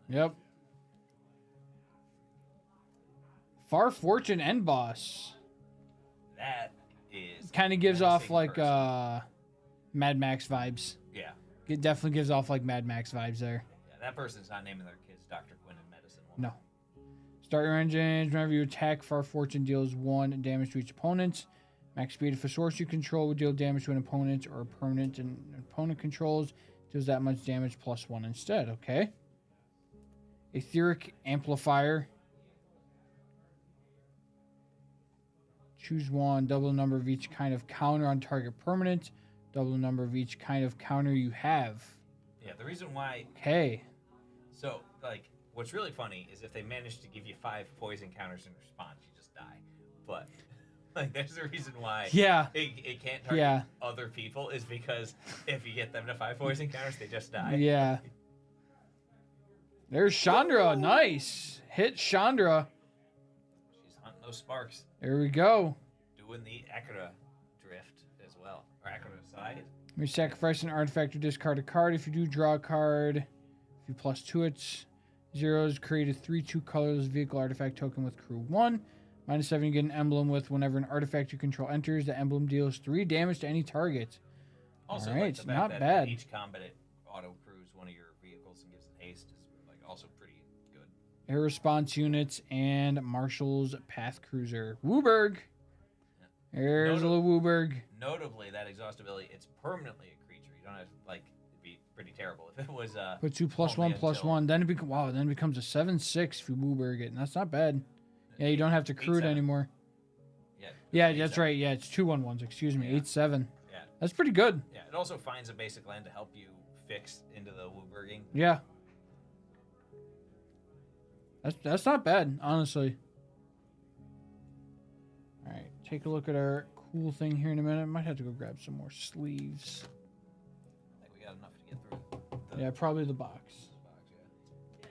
Yep. Far Fortune End Boss. That is Kind of gives off menacing like person. Mad Max vibes. Yeah. It definitely gives off like Mad Max vibes there. Yeah, that person's not naming their kids Dr. Quinn in medicine. No. Start your engines. Whenever you attack, Far Fortune deals 1 damage to each opponent. Max speed. If a source you control would deal damage to an opponent or a permanent an opponent controls, deals that much damage plus 1 instead. Okay. Etheric Amplifier. Choose one. Double the number of each kind of counter on target permanent. Double the number of each kind of counter you have. Yeah, the reason why. Okay. So, like, what's really funny is if they manage to give you 5 poison counters in response, you just die. But, like, there's a reason why Yeah. it can't target Yeah. other people, is because if you get them to 5 poison counters, they just die. Yeah. There's Chandra. Nice. Hit Chandra. She's hunting those sparks, There we go. doing the Akira drift as well. Or Akira side. You sacrifice an artifact or discard a card. If you do, draw a card. If you plus 2 it. Zeros, create a 3/2 colorless vehicle artifact token with crew 1. -7, you get an emblem with whenever an artifact you control enters. The emblem deals 3 damage to any target. Also, Alright, like, the fact not that bad. each combat it auto crews one of your vehicles and gives it haste is like also pretty good. Air response units and Marshall's Path Cruiser. Wooburg. There's a little Wooburg. Notably, that exhaust ability, it's permanently a creature. You don't have to, like, it'd be pretty terrible if it was. Put 2 plus only 1 plus until- 1. Then it becomes a 7/6 if you Wooburg it, and that's not bad. Yeah, you don't have to crew it 8/7. anymore. Yeah, Yeah, 8/7. that's right. Yeah, it's 2/1/1s. Excuse me, Yeah. 8/7. Yeah. That's pretty good. Yeah, it also finds a basic land to help you fix into the Wooburging. Yeah. That's not bad, honestly. All right, take a look at our cool thing here in a minute. Might have to go grab some more sleeves. I think we got enough to get through. Yeah, probably the box. Box, yeah.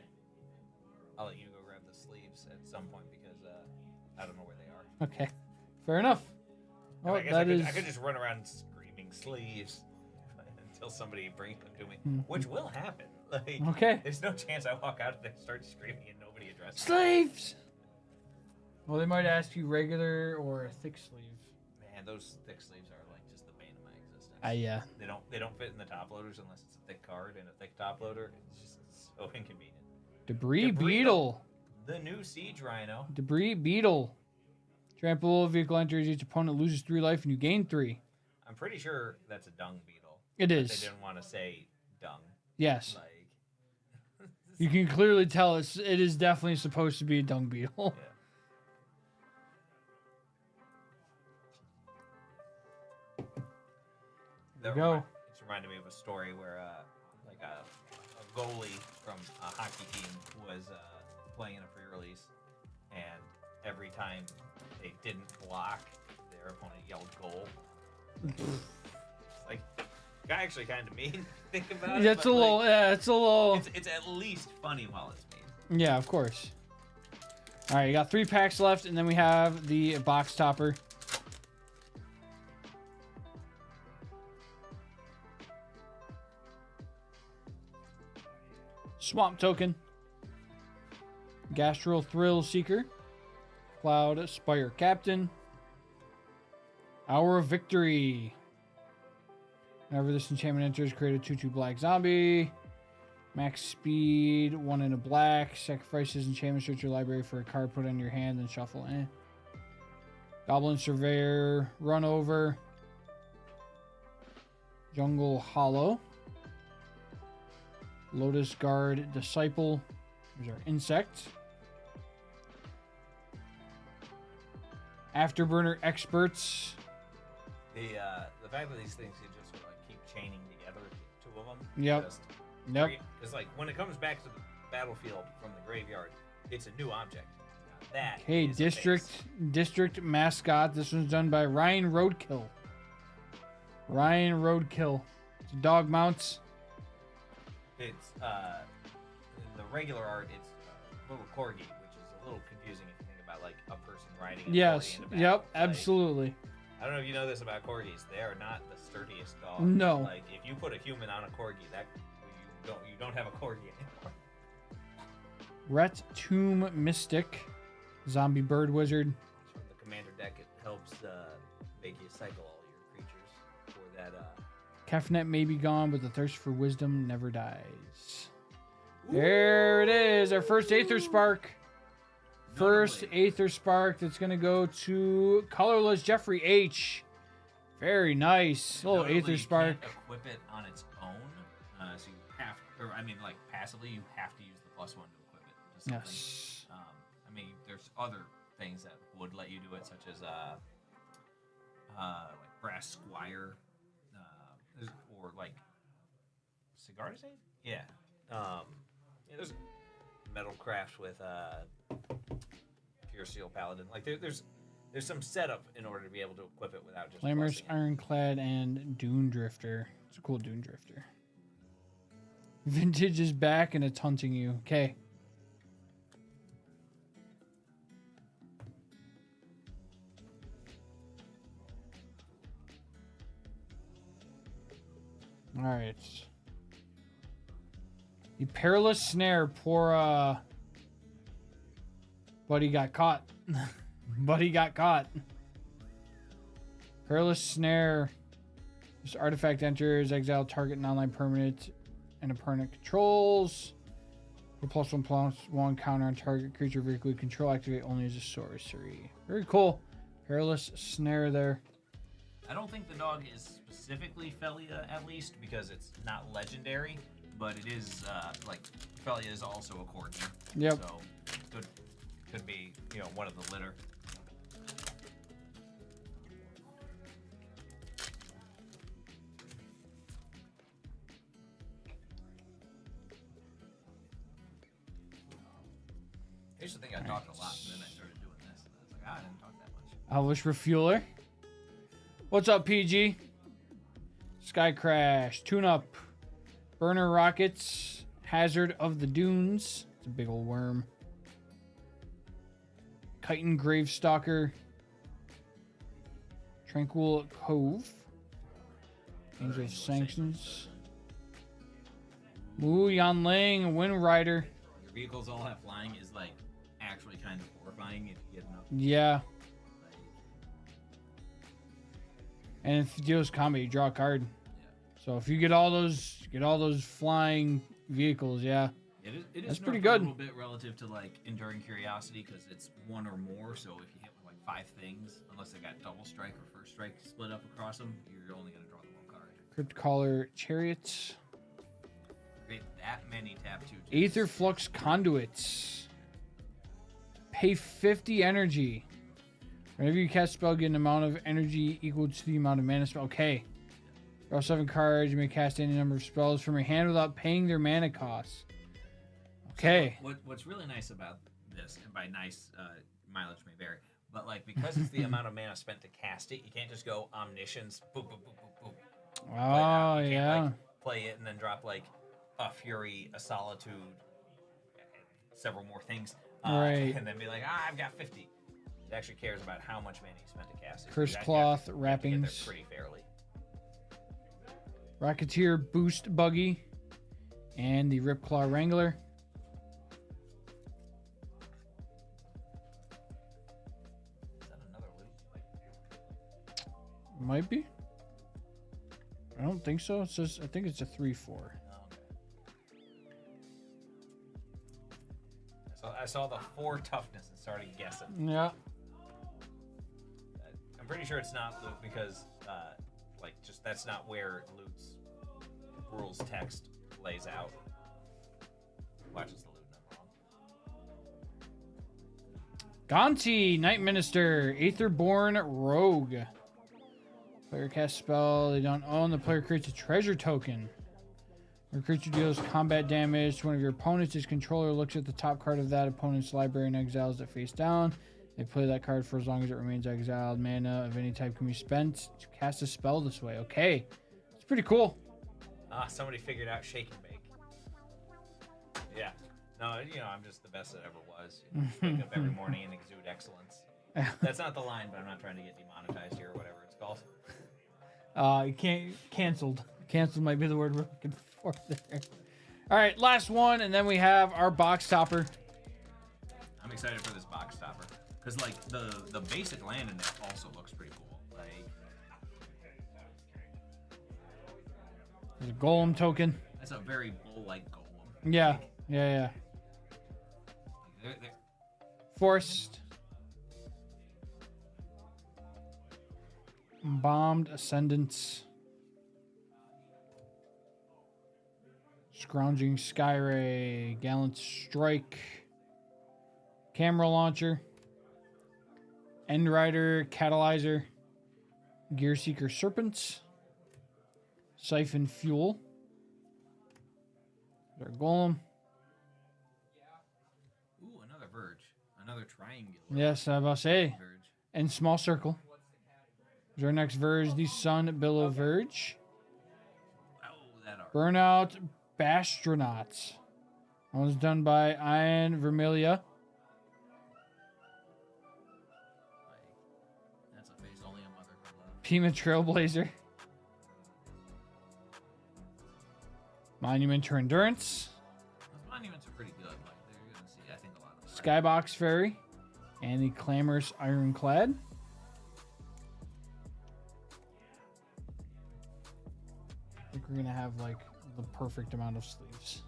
I'll let you go grab the sleeves at some point because I don't know where they are. Okay, fair enough. I Oh, guess that is. I could just run around screaming sleeves until somebody brings them to me, Hmm. which will happen. Like, Okay. there's no chance I walk out there and start screaming and nobody addresses me. Sleeves. Well, they might ask you regular or a thick sleeve. Man, those thick sleeves are like just the bane of my existence. Yeah. They don't fit in the top loaders unless it's a thick card and a thick top loader. It's just so inconvenient. Debris Debris beetle. The new siege rhino. Debris beetle. Trample vehicle enters. Each opponent loses 3 life and you gain 3. I'm pretty sure that's a dung beetle. It But is. They didn't want to say dung. Yes. Like. You can clearly tell it is definitely supposed to be a dung beetle. Yeah. There you go. It's reminded me of a story where, like a goalie from a hockey team was playing in a pre-release, and every time they didn't block, their opponent yelled "goal." It's like, actually kind of mean. Think about it. That's a but, little. like, Yeah, it's a little. It's at least funny while it's mean. Yeah, of course. All right, you got 3 packs left, and then we have the box topper. Swamp Token. Gastral Thrill Seeker. Cloud Spire Captain. Hour of Victory. Whenever this enchantment enters, create a 2/2 black zombie. Max speed, 1 in a black. Sacrifice his enchantment, search your library for a card, put it in your hand, and shuffle. Goblin Surveyor, Run Over. Jungle Hollow. Lotus Guard Disciple. There's our insect. Afterburner Experts. The fact that these things you just sort of like keep chaining together, 2 of them. Yep. Yep. It's like when it comes back to the battlefield from the graveyard, it's a new object. Now that Okay, is a District Mascot. This one's done by Ryan Roadkill. Ryan Roadkill. It's dog mounts. base. It's in the regular art, it's a little corgi, which is a little confusing if you think about like a person riding. A Yes. corgi in a battle. Yep. Like, Absolutely. I don't know if you know this about corgis. They are not the sturdiest dogs. No. Like if you put a human on a corgi, that you don't have a corgi anymore. Ret Tomb Mystic. Zombie Bird Wizard. From the commander deck, it helps make you cycle all your creatures for that. Kefnet may be gone, but the thirst for wisdom never dies. There it is. Our first Aether Spark. First Notably. Aether Spark that's going to go to Colorless Jeffrey H. Very nice. Little Notably, Aether you Spark. can't equip it on its own, so you have, or I mean, like passively, you have to use the +1 to equip it to something. Yes. I mean, there's other things that would let you do it, such as like Brass Squire, or like Cigar Design. Yeah. Yeah. There's Metal Craft with Pure Steel Paladin. Like there's some setup in order to be able to equip it without just. Flamers, plussing it. Ironclad, and Dune Drifter. It's a cool Dune Drifter. Vintage is back and it's hunting you. Okay. All right. The Perilous Snare. Poor, Buddy got caught. Buddy got caught. Perilous Snare. This artifact enters, exile target non-land permanent and opponent controls. The +1/+1 counter on target creature vehicle you control activate only as a sorcery. Very cool. Perilous snare there. I don't think the dog is specifically Felia, at least, because it's not legendary, but it is, like, Felia is also a corgi. Yep. So, could be, one of the litter. I used to think I talked a lot, and then I started doing this. And I was like, I didn't talk that much. Elvish Refueler. What's up, PG? Sky Crash. Tune Up. Burner Rockets. Hazard of the Dunes. It's a big old worm. Chitin Gravestalker. Tranquil Cove. Angel of Sanctions. Wu Yanling. Wind Rider. Your vehicles all have flying is like actually kind of horrifying if you get enough. Yeah. Like, And if it deals combat, you draw a card. yeah. So if you get all those flying vehicles, yeah. It is That's pretty nerfed good. A little bit relative to like Enduring Curiosity because it's one or more. So if you hit with like 5 things, unless they got double strike or first strike split up across them, you're only going to draw the one card. Crypt Caller Chariots. Create that many tap 2. Aether Flux Conduits. Pay 50 energy. Whenever you cast a spell, get an amount of energy equal to the amount of mana spell. Okay. Draw 7 cards. You may cast any number of spells from your hand without paying their mana costs. Okay. What's really nice about this, and by nice, mileage may vary, but like because it's the amount of mana spent to cast it, you can't just go Omniscience, boop, boop, boop, boop, boop. Play it out. Oh, You can't, yeah. like, play it and then drop like a Fury, a Solitude, several more things, Right. and then be like, I've got 50. It actually cares about how much mana you spent to cast it. Curse You got- Cloth, you have to get there Wrappings. pretty fairly. Rocketeer Boost Buggy. And the Ripclaw Wrangler. Is that another loot? Might be. I don't think so. It says, I think it's a 3/4. Oh, okay. I saw the 4 toughness and started guessing. Yeah. I'm pretty sure it's not loot because, like, just that's not where loot's rules text lays out. Watch it's the loot number wrong. Gonti, Night Minister, Aetherborn Rogue. Player casts spell they don't own. The player creates a treasure token. Your creature deals combat damage to one of your opponents. His controller looks at the top card of that opponent's library and exiles it face down. They play that card for as long as it remains exiled. Mana of any type can be spent to cast a spell this way. Okay. It's pretty cool. Somebody figured out shake and bake. Yeah. No, I'm just the best that ever was. Wake up every morning and exude excellence. That's not the line, but I'm not trying to get demonetized here or whatever it's called. You can't canceled. Canceled might be the word we're looking for there. All right, last one, and then we have our box topper. I'm excited for this box topper. Because, like, the basic land in it also looks pretty cool. Like, There's a golem token. that's a very bull-like golem. Yeah. They're- Forced. Bombed Ascendants. Scrounging Skyray. Gallant Strike. Camera Launcher. End Rider Catalyzer. Gear Seeker Serpents. Siphon Fuel. There's our Golem. Ooh, another Verge. Another triangular. Yes, I was about to say. Verge. And Small Circle. Is our next Verge the Sun Billow Verge. Oh, that art. Burnout Bastronauts. That was done by Ian Vermilia. Like, that's a face only a mother could love. Pima Trailblazer. Monument to Endurance. Those monuments are pretty good. Like, they're going to see, I think, a lot of them. Skybox Fairy. And the Clamorous Ironclad. I think we're going to have like the perfect amount of sleeves.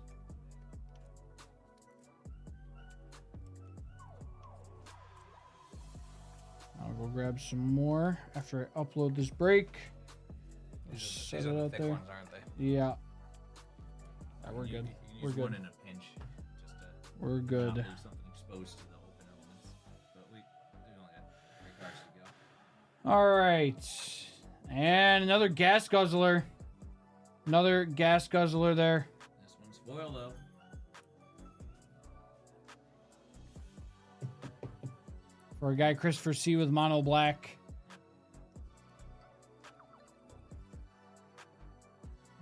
I'll go we'll grab some more after I upload this break. These Set are it the out thick there. ones, aren't they? Yeah. We're You good. can We're use one good. in a pinch, just to We're not good. leave something exposed to the open elements. But we only got 3 cards to go. All right. And another gas guzzler. Another gas guzzler there. This one's foil though. For a guy Christopher C with mono black.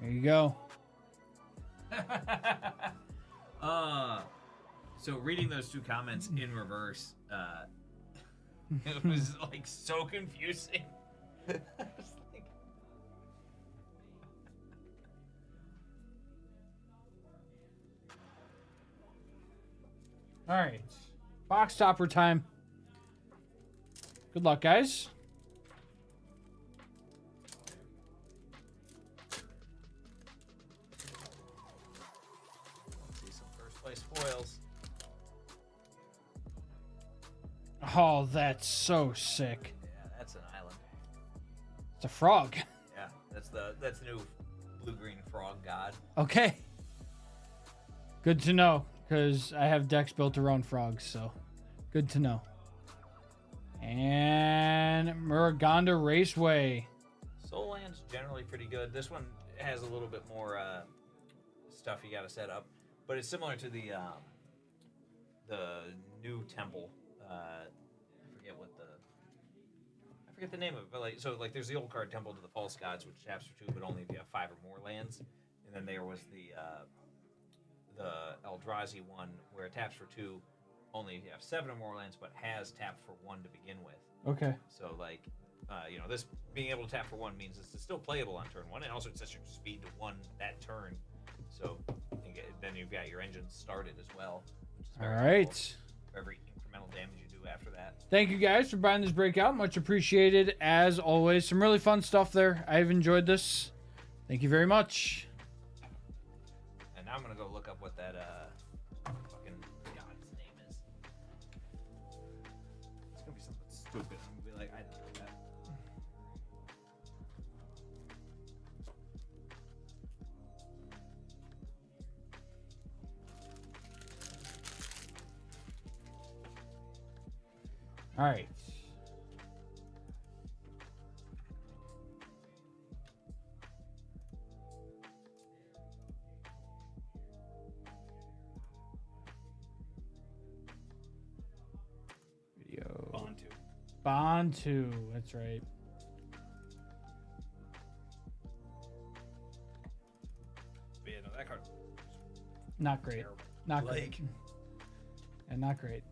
There you go. So reading those 2 comments in reverse, it was like so confusing. I was like, All right. Box topper time. Good luck, guys. see some first place foils. Oh, that's so sick. Yeah, that's an island. It's a frog. Yeah, that's the new blue-green frog god. Okay. Good to know, because I have decks built around frogs, so good to know. And Muruganda Raceway. Soul Land's generally pretty good. This one has a little bit more stuff you got to set up, but it's similar to the new temple. I forget the name of it, but like there's the old card Temple to the False Gods, which taps for 2, but only if you have 5 or more lands. And then there was the Eldrazi one where it taps for 2, only if you have 7 or more lands, but has tap for 1 to begin with. Okay. So this being able to tap for 1 means it's still playable on turn 1, and also it sets your speed to 1 that turn. So then you've got your engine started as well. Which is All very right. helpful for every incremental damage you do after that. Thank you guys for buying this breakout. Much appreciated, as always. Some really fun stuff there. I've enjoyed this. Thank you very much. And now I'm gonna go look up what that fucking god's name is. It's gonna be something stupid. I'm gonna be like, I didn't know that. All right. Video. On to. Bond 2. That's right. But yeah, no, that card. Not great. Terrible. Not great. Like- And not great.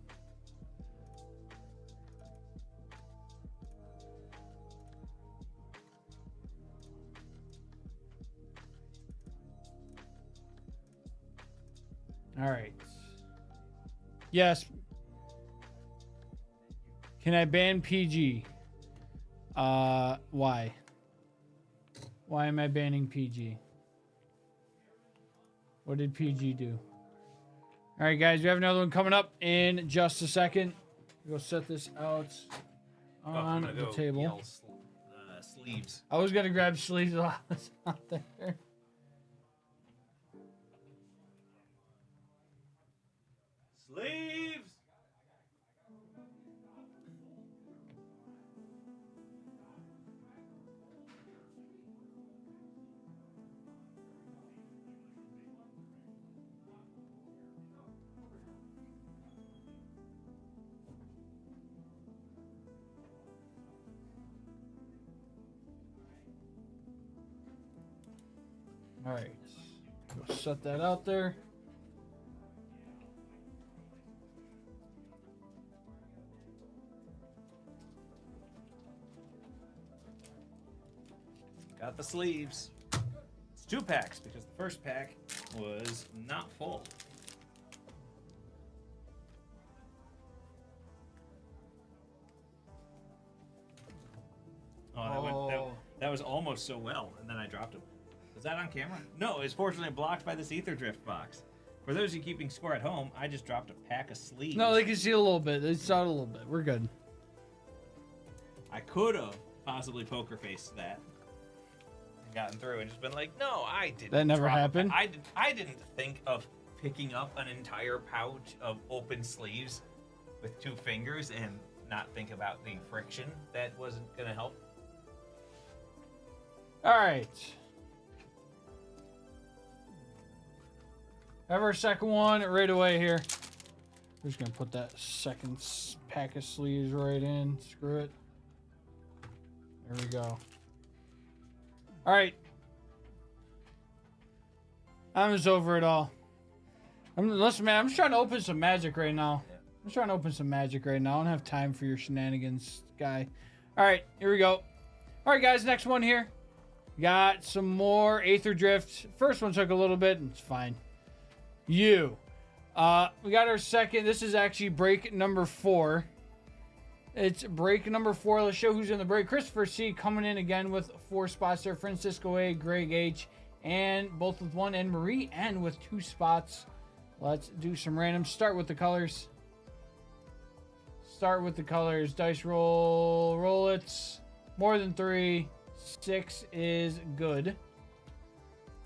All right. Yes. Can I ban PG? Why? Why am I banning PG? What did PG do? All right, guys, we have another one coming up in just a second. We'll set this out I'm on gonna the go table. yell sleeves. I was gonna grab sleeves while I was out there. Sleeves. All right, we'll set that out there. Got the sleeves. It's 2 packs because the first pack was not full. Oh, that was almost so well, and then I dropped him. Was that on camera? No, it's fortunately blocked by this Ether Drift box. For those of you keeping score at home, I just dropped a pack of sleeves. No, they can see a little bit. They saw it a little bit. We're good. I could have possibly poker faced that and gotten through and just been like, no, I didn't. That never drop a happened? I didn't think of picking up an entire pouch of open sleeves with 2 fingers and not think about the friction that wasn't gonna help. All right. Have our second one right away here. We're just gonna put that second pack of sleeves right in. Screw it. There we go. All right. I'm just over it all. Listen, man, I'm just trying to open some magic right now. Yeah. I'm trying to open some magic right now. I don't have time for your shenanigans, guy. All right, here we go. All right, guys, next one here. Got some more Aether Drift. First one took a little bit. It's fine. We got our second. This is actually break number 4. It's break number 4. Let's show who's in the break. Christopher C. coming in again with 4 spots there. Francisco A, Greg H, and both with 1, and Marie N with 2 spots. Let's do some random. Start with the colors. Dice roll. Roll it. More than 3. 6 is good.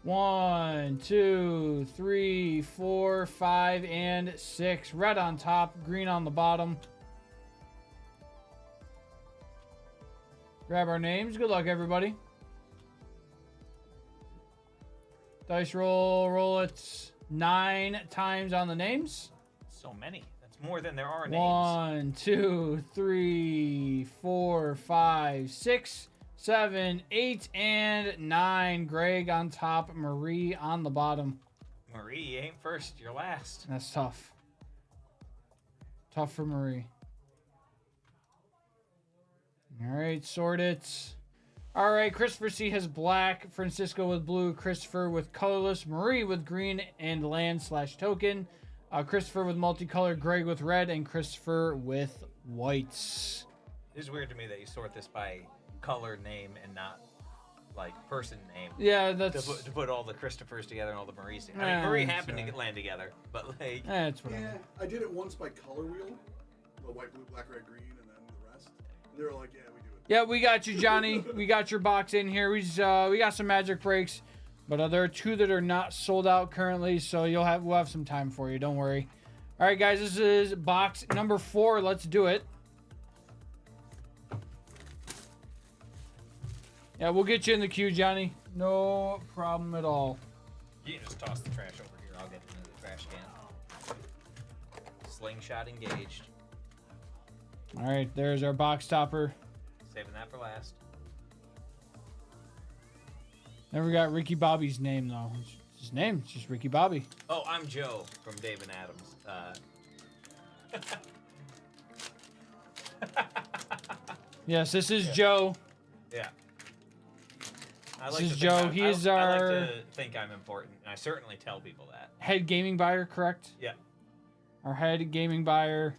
1, 2, 3, 4, 5, and 6. Red on top, green on the bottom. Grab our names. Good luck, everybody. Dice roll. Roll it. 9 times on the names. So many. That's more than there are names. 1, 2, 3, 4, 5, 6, 7, 8, and 9. Greg on top, Marie on the bottom. Marie, you ain't first. You're last. That's tough. Tough for Marie. All right, sort it. All right, Christopher C has black, Francisco with blue, Christopher with colorless, Marie with green and land/token, Christopher with multicolored, Greg with red, and Christopher with whites. It is weird to me that you sort this by color name and not like person name. Yeah, To that's put all the Christophers together and all the Maries together. I Yeah, mean, Marie that's happened to right. land together, but like, that's whatever. Yeah, I did it once by color wheel. The white, blue, black, red, green, and then the rest. And they were like, yeah, we do it. Yeah, we got you, Johnny. We got your box in here. We got some magic breaks, but there are 2 that are not sold out currently, so we'll have some time for you. Don't worry. All right, guys, this is box number 4. Let's do it. Yeah, we'll get you in the queue, Johnny. No problem at all. you can just toss the trash over here. I'll get into the trash can. Slingshot engaged. All right, there's our box topper. Saving that for last. Never got Ricky Bobby's name, though. His name, it's just Ricky Bobby. Oh, I'm Joe from Dave and Adams. Yes, this is Joe. Yeah. I This like is to think Joe. I'm- He's I our- like to think I'm important, and I certainly tell people that. Head gaming buyer, correct? Yeah. Our head gaming buyer,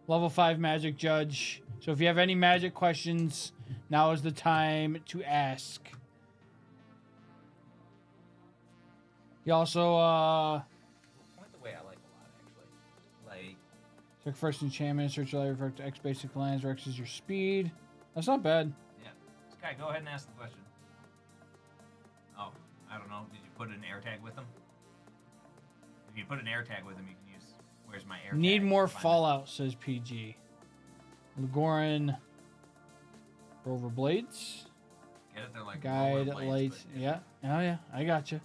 level 5 magic judge. So if you have any magic questions, now is the time to ask. You also Point the way I like a lot, actually. Like, took first enchantment, search library for up to X basic lands, or X is your speed. That's not bad. yeah. Sky, go ahead and ask the question. Oh, I don't know. Did you put an air tag with them? If you put an air tag with them, you can use. Where's my air tag? Need more Find it. Fallout, says PG. Legoran, Rover Blades, Get it? They're like Guide rollerblades, Light. but Yeah. Oh, yeah. I got you.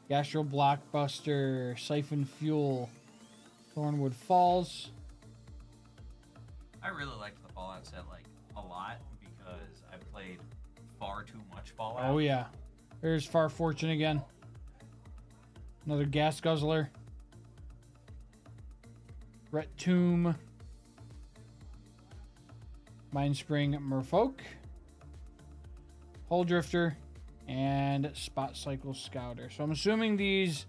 Gastro Blockbuster, Siphon Fuel, Thornwood Falls. I really liked the Fallout set like a lot because I played far too much Fallout. Oh, yeah. There's Far Fortune again. Another Gas Guzzler. Ret Tomb. Mindspring Merfolk. Hull Drifter. And Spot Cycle Scouter. So I'm assuming these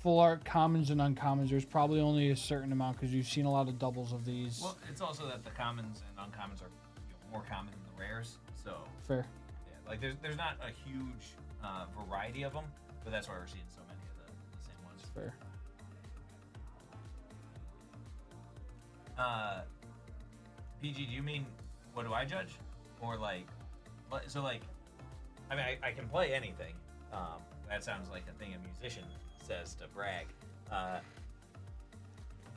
full art commons and uncommons, there's probably only a certain amount because you've seen a lot of doubles of these. Well, it's also that the commons and uncommons are more common than the rares. So Fair. yeah, like there's not a huge variety of them, but that's why we're seeing so many of the same ones. Fair. PG, do you mean what do I judge? or so like, I mean, I can play anything. That sounds like a thing a musician says to brag.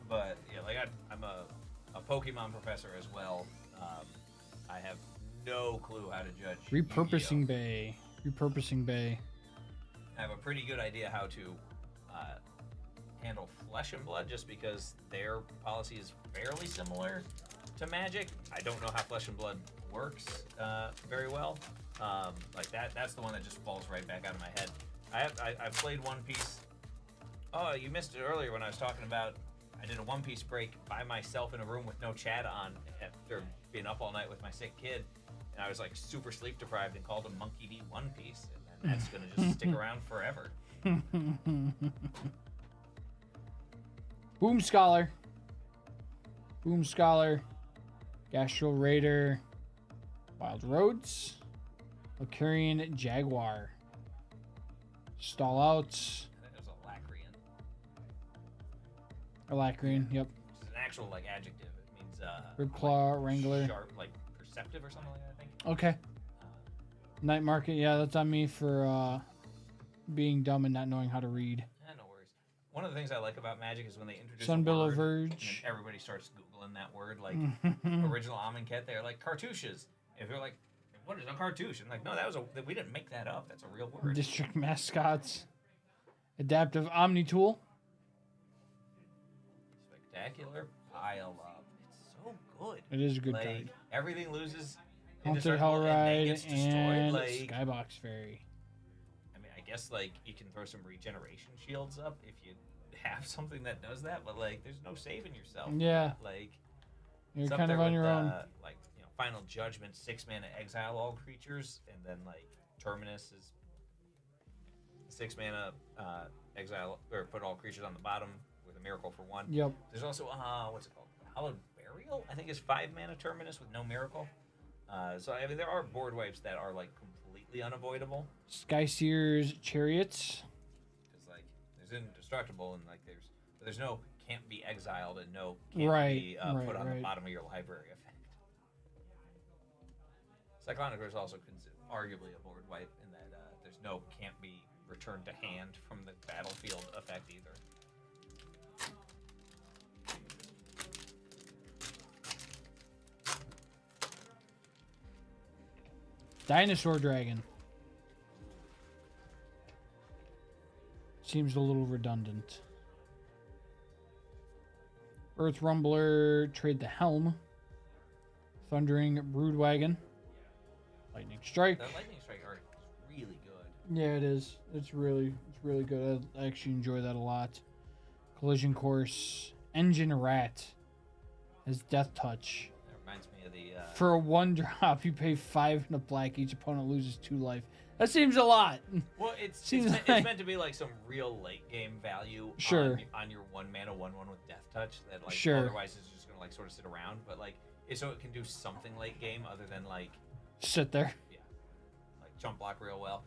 But yeah, like I'm a Pokemon professor as well. I have no clue how to judge Repurposing Yu-Gi-Oh. bay. Repurposing bay. I have a pretty good idea how to handle Flesh and Blood, just because their policy is fairly similar to Magic. I don't know how Flesh and Blood works very well. Like that's the one that just falls right back out of my head. I've played One Piece. Oh, you missed it earlier when I was talking about I did a One Piece break by myself in a room with no chat on after being up all night with my sick kid, and I was like super sleep deprived and called him Monkey D. One Piece, and then that's gonna just stick around forever. Boom Scholar. Boom Scholar. Gastro Raider. Wild Roads. Lucarian Jaguar. Stall Outs. I think there's a Lacrian. Alacrian, yep. Which is an actual like adjective. It means Ribclaw, like, Wrangler. sharp, like perceptive or something like that, I think. Okay. Night Market, yeah, that's on me for being dumb and not knowing how to read. No worries. One of the things I like about Magic is when they introduce Sunbillow a word, Verge. and then everybody starts Googling that word. Like original Amonkhet, they're like cartouches. If you're like, what is a cartouche? And like, no, we didn't make that up. That's a real word. District Mascots. Adaptive Omni Tool. Spectacular pile up. It's so good. It is a good like card. everything loses. Haunted indestructible and then Hellride gets destroyed. and Like, Skybox Fairy. I mean, I guess like you can throw some regeneration shields up if you have something that does that, but like there's no saving yourself. Yeah. Like You're it's up kind of there on with, your own. Like Final Judgment, 6 mana exile all creatures, and then like Terminus is 6 mana exile or put all creatures on the bottom with a miracle for 1. Yep. There's also what's it called? Hallowed Burial, I think is 5 mana Terminus with no miracle. So I mean there are board wipes that are like completely unavoidable. Skyseer's Chariots. Because like there's indestructible and like there's no can't be exiled and no can't Right, be put on the bottom of your library effect. Cyclonic is also arguably a board wipe in that there's no can't be returned to hand from the battlefield effect either. Dinosaur Dragon. Seems a little redundant. Earth Rumbler, trade the Helm. Thundering Broodwagon. Lightning Strike. That Lightning Strike art is really good. Yeah, it is. It's really good. I actually enjoy that a lot. Collision Course. Engine Rat. Has Death Touch. That reminds me of the For a 1-drop, you pay 5 and a black. Each opponent loses 2 life. That seems a lot. well, it's Seems it's like- meant to be like some real late game value Sure. on your 1 mana 1/1 with Death Touch that like Sure. otherwise it's just gonna like sort of sit around, but like so it can do something late game other than like Sit there. jump block real well.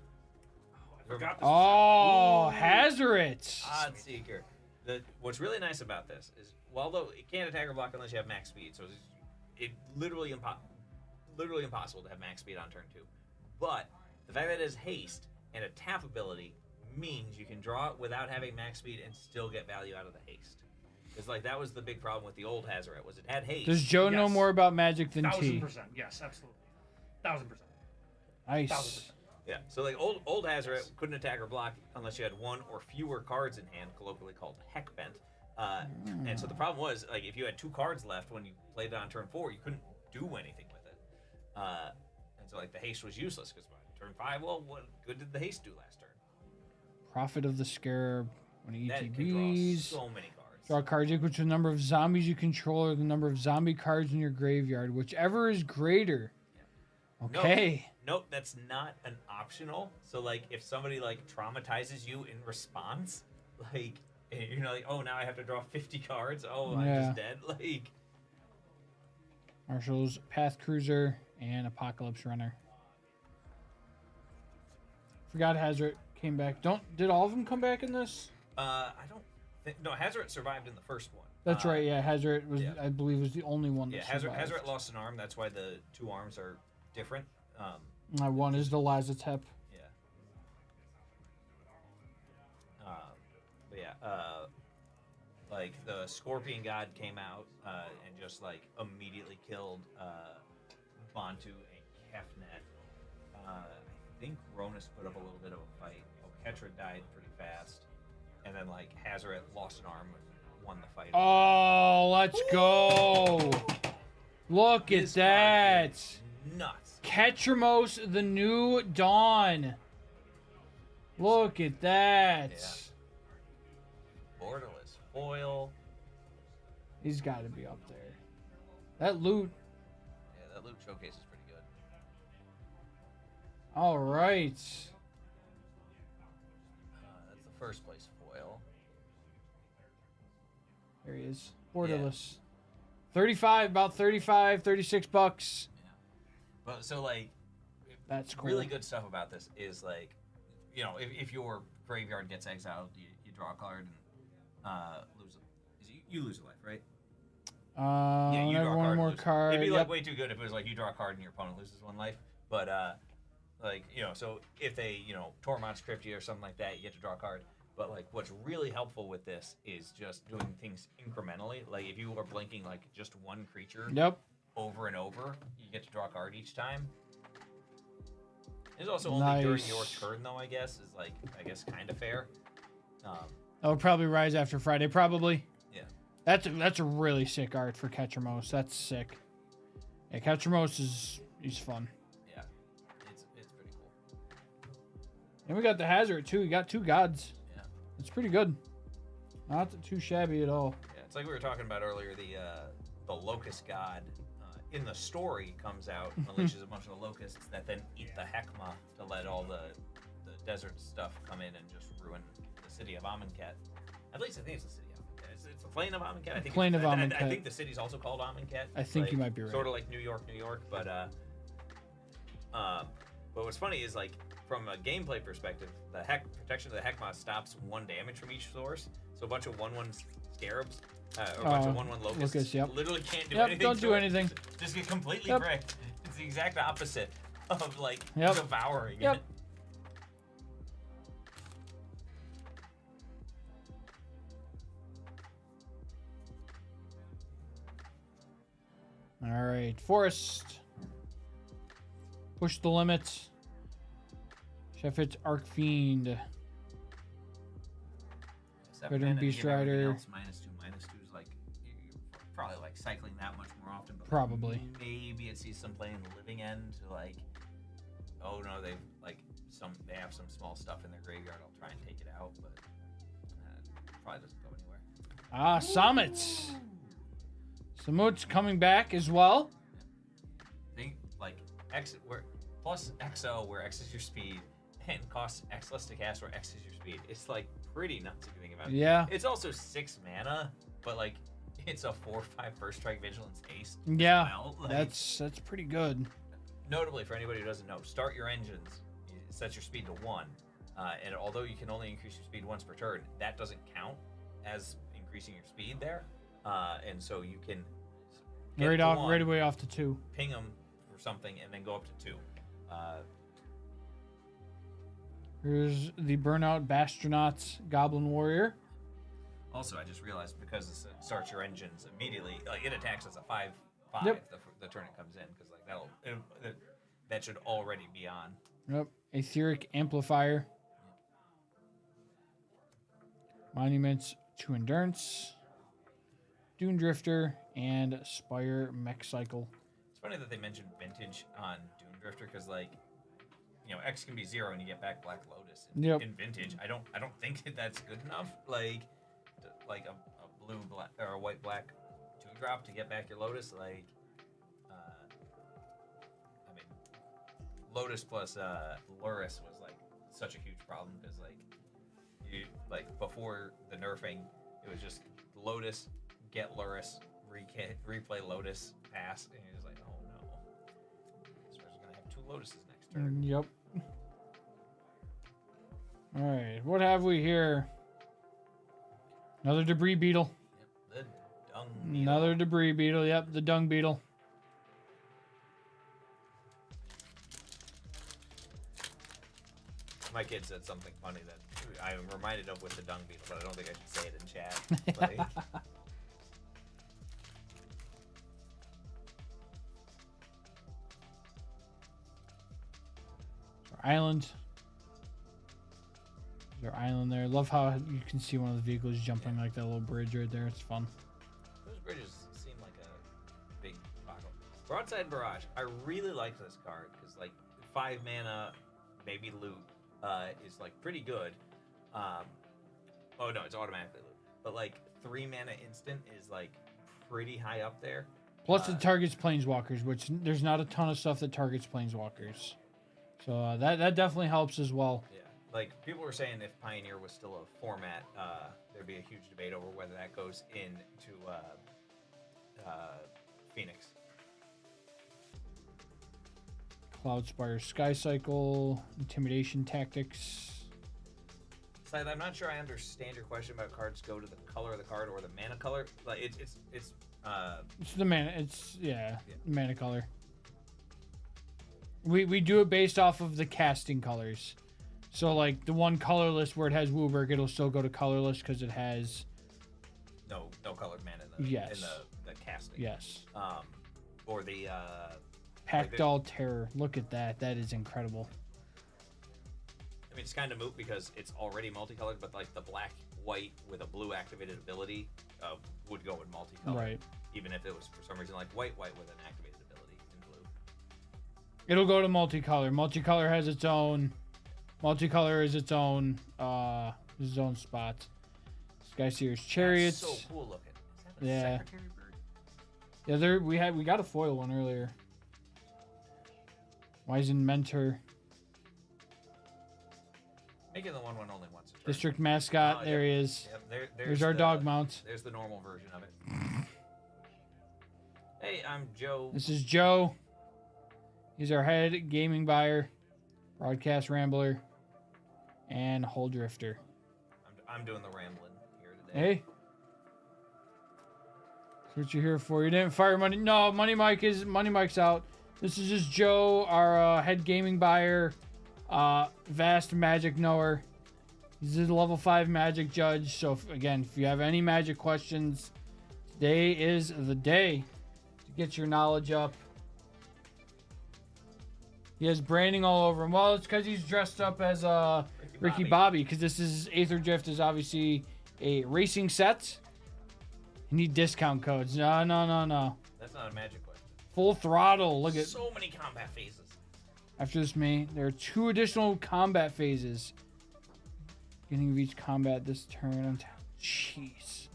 I forgot this. Oh, Ooh. Hazoret. Odd Seeker. What's really nice about this is, well, although it can't attack or block unless you have max speed, so it's literally impossible to have max speed on turn 2. But the fact that it has haste and a tap ability means you can draw it without having max speed and still get value out of the haste. Because like that was the big problem with the old Hazoret was it had haste. Does Joe know Yes. more about Magic than T? 1000%. Yes, absolutely. 1000%. Nice. 1000%. Yeah, so like old Hazoret couldn't attack or block unless you had 1 or fewer cards in hand, colloquially called heck bent. And so the problem was like if you had 2 cards left when you played it on turn 4, you couldn't do anything with it. And so like the haste was useless because by turn 5, well, what good did the haste do last turn? Prophet of the Scarab. When he That can draw ETBs. so many cards. Draw cards equal to the number of zombies you control or the number of zombie cards in your graveyard, whichever is greater. Okay. Nope, that's not an optional. So like if somebody like traumatizes you in response, like and you're like, oh now I have to draw 50 cards. Oh, I'm Yeah. just dead. Like Marshall's Path Cruiser and Apocalypse Runner. Forgot Hazoret came back. Did all of them come back in this? I don't think no Hazoret survived in the first one. That's right. Yeah, Hazoret was yeah. I believe was the only one that Yeah, survived. Hazoret lost an arm. That's why the 2 arms are different. One is the Lazatep. Yeah. But yeah, like the Scorpion God came out and just like immediately killed Bantu and Kefnet. I think Ronus put up a little bit of a fight. Oketra died pretty fast, and then like Hazaret lost an arm and won the fight. Oh, let's go! Look at This card that. is nuts. Ketramos, the new Dawn. Look at that. Yeah. Borderless foil. He's got to be up there. That loot. Yeah, that loot showcase is pretty good. All right. That's the first place foil. There he is. Borderless. 35, about 35, 36 bucks. Yeah. But so like, That's cool. really good stuff about this is like, you know, if your graveyard gets exiled, you draw a card and lose. You lose a life, right? Yeah, you draw a one card. more lose. card. It'd be like Yep. way too good if it was like you draw a card and your opponent loses one life. But like you know, so if they Tormod's Crypty or something like that, you get to draw a card. But like, what's really helpful with this is just doing things incrementally. Like if you are blinking like just one creature Yep. over and over, you get to draw a card each time. It's also only during Nice. your turn, though. I guess is like kind of fair. That'll probably rise after Friday, probably. Yeah. That's a really sick art for Ketramos. That's sick. Yeah, Ketramos he's fun. Yeah, it's pretty cool. And we got the Hazard too. We got two gods. Yeah. It's pretty good. Not too shabby at all. Yeah, it's like we were talking about earlier. The Locust God in the story comes out, unleashes a bunch of the locusts that then eat the Hekma to let all the desert stuff come in and just ruin the city of Amonkhet. At least I think it's the city of Amonkhet. It's the plain of Amonkhet. I think Plain of I Amonkhet. think the city's also called Amonkhet. I think you might be right. Sort of like New York, but what's funny is like from a gameplay perspective, the protection of the Hekma stops 1 damage from each source. So a bunch of 1/1 scarabs or a bunch of 1/1 locusts locusts, yep. literally can't do Yep, anything. don't to do it. anything. Just get completely Yep. bricked. It's the exact opposite of like Yep. devouring Yep. it. All right, Forest. Push the limits. Sheffit's Arcfiend. Seven Veteran mana to Beast give everything Rider. else -2/-2 is like you're probably like cycling that much more often. But Probably. maybe it sees some play in the living end to like, oh no, they have some small stuff in their graveyard. I'll try and take it out, but probably doesn't go anywhere. Ah, Summits. Samut's coming back as well. Think like plus XO where X is your speed and costs X less to cast where X is your speed. It's like pretty nuts if you think about it. Yeah. It's also 6 mana, but like it's a 4/5 first strike vigilance haste. Yeah. As well. Like, That's pretty good. notably for anybody who doesn't know, start your engines. You set your speed to 1, and although you can only increase your speed once per turn, that doesn't count as increasing your speed there. And so you can get Right to off, 1, right away off to 2. ping them for something, and then go up to 2. Here's the Burnout Bastronauts Goblin Warrior. Also, I just realized because this starts your engines immediately, like it attacks as a 5/5 Yep. the turn it comes in, because like that should already be on. Yep. Etheric Amplifier. Monuments to Endurance. Dune Drifter and Spire Mech Cycle. It's funny that they mentioned vintage on Doom Drifter because, like, X can be 0 and you get back Black Lotus Yep. in vintage. I don't think that's good enough. Like a blue black or a white black 2-drop to get back your Lotus. Like, I mean, Lotus plus Luris was like such a huge problem because before the nerfing, it was just Lotus, get Luris, replay Lotus, pass, and you're just like, oh no. This person's gonna have 2 Lotuses next turn. Yep. All right. What have we here? Another Debris Beetle. Yep, the dung beetle. Another Debris Beetle. Yep, the Dung Beetle. My kid said something funny that I'm reminded of with the dung beetle, but I don't think I should say it in chat. Like, Island. Their island there. Love how you can see one of the vehicles jumping like that little bridge right there. It's fun. those bridges seem like a big toggle. Broadside Barrage. I really like this card because like 5 mana, maybe loot, is like pretty good. Oh no, it's automatically loot. But like 3 mana instant is like pretty high up there. Plus it targets planeswalkers, which there's not a ton of stuff that targets planeswalkers. So that definitely helps as well. Yeah, like people were saying if Pioneer was still a format, there'd be a huge debate over whether that goes into Phoenix. Cloudspire Sky Cycle, Intimidation Tactics. Scythe, I'm not sure I understand your question about cards go to the color of the card or the mana color. Like it's It's the mana. It's mana color. We do it based off of the casting colors. So like the one colorless where it has Wooburg, it'll still go to colorless because it has no colored mana in the Yes. in the casting. yes. Or the Packdoll Terror. Look at that. That is incredible. I mean, it's kind of moot because it's already multicolored, but like the black white with a blue activated ability would go with multicolored. Right. Even if it was for some reason like white with an activated ability in blue. It'll go to multicolor. Multicolor has its own. Multicolor is its own spot. Sky Sears Chariots. That's so cool looking. Is that a Yeah. secretary bird? Yeah, we got a foil one earlier. Wizen Mentor. Making the one only once a turn. District Mascot. Oh, there yep. he is. Yep, There's our dog mount. There's the normal version of it. Hey, I'm Joe. This is Joe. He's our head gaming buyer, broadcast rambler, and hull drifter. I'm doing the rambling here today. Hey. That's what you're here for. You didn't fire Money. No, Money Mike's out. This is just Joe, our head gaming buyer, vast magic knower. He's a level 5 magic judge. So if you have any magic questions, today is the day to get your knowledge up. He has branding all over him. Well, it's because he's dressed up as Ricky Bobby, because this is Aether Drift is obviously a racing set. You need discount codes. No. That's not a magic question. Full throttle. Look at So many combat phases. after this May. There are 2 additional combat phases. Beginning of each combat this turn. Jeez.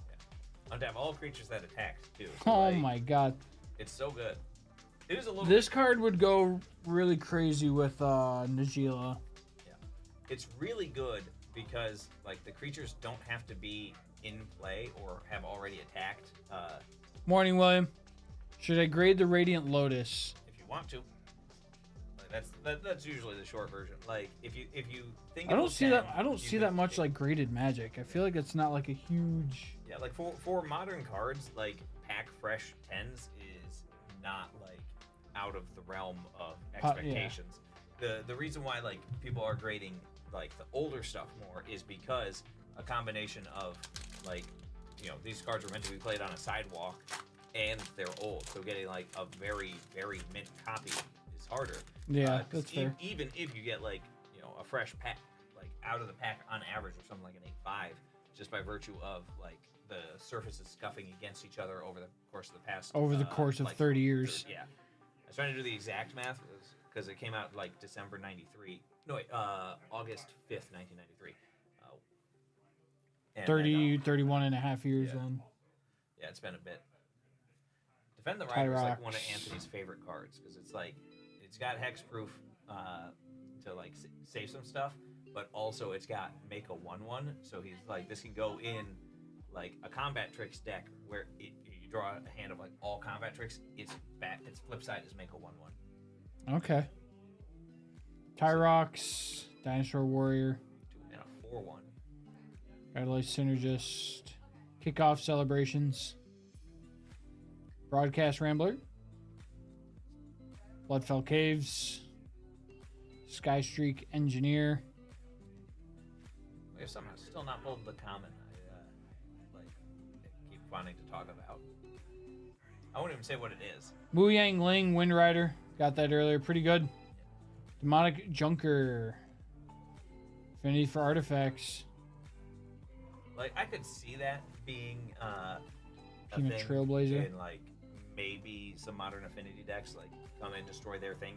On tap all creatures that attack too. So, Oh like, my god. It's so good. It is a little. This card would go really crazy with Najila. It's really good because like the creatures don't have to be in play or have already attacked. Morning, William. Should I grade the Radiant Lotus? If you want to. Like, that's usually the short version. Like if you think I don't it'll see 10, that. I don't you see can- that much like graded Magic. I feel like it's not like a huge. Yeah, like for modern cards, like pack fresh 10s is not like out of the realm of Yeah. expectations. The reason why like people are grading like the older stuff more is because a combination of like these cards are meant to be played on a sidewalk and they're old, so getting like a very very mint copy is harder. Yeah, 'Cause that's fair. Even if you get like a fresh pack like out of the pack on average or something like an 8-5, just by virtue of like the surfaces scuffing against each other over the course of the past Of 30 years. Yeah, I was trying to do the exact math because it came out like December '93. No, wait, August 5th, 1993. And 30, then, 31 and a half years yeah. then. yeah, it's been a bit. Defend the Rider is like one of Tyrox. Anthony's favorite cards because it's like it's got hexproof to like save some stuff, but also it's got make a 1/1, so he's like this can go in like a combat tricks deck where you draw a hand of like all combat tricks. Its flip side is make a 1/1. Okay. Tyrox, Dinosaur Warrior, 2 and a 4/1. Catalyst Synergist, Kickoff Celebrations, Broadcast Rambler, Bloodfell Caves, Skystreak Engineer, If somehow still not pulled the common, I keep wanting to talk about. I won't even say what it is. Wu Yang Ling, Wind Rider. Got that earlier. Pretty good. Demonic Junker. Affinity for artifacts. Like, I could see that being a Team of thing Trailblazer. in, like, maybe some modern affinity decks, like, come and destroy their thing.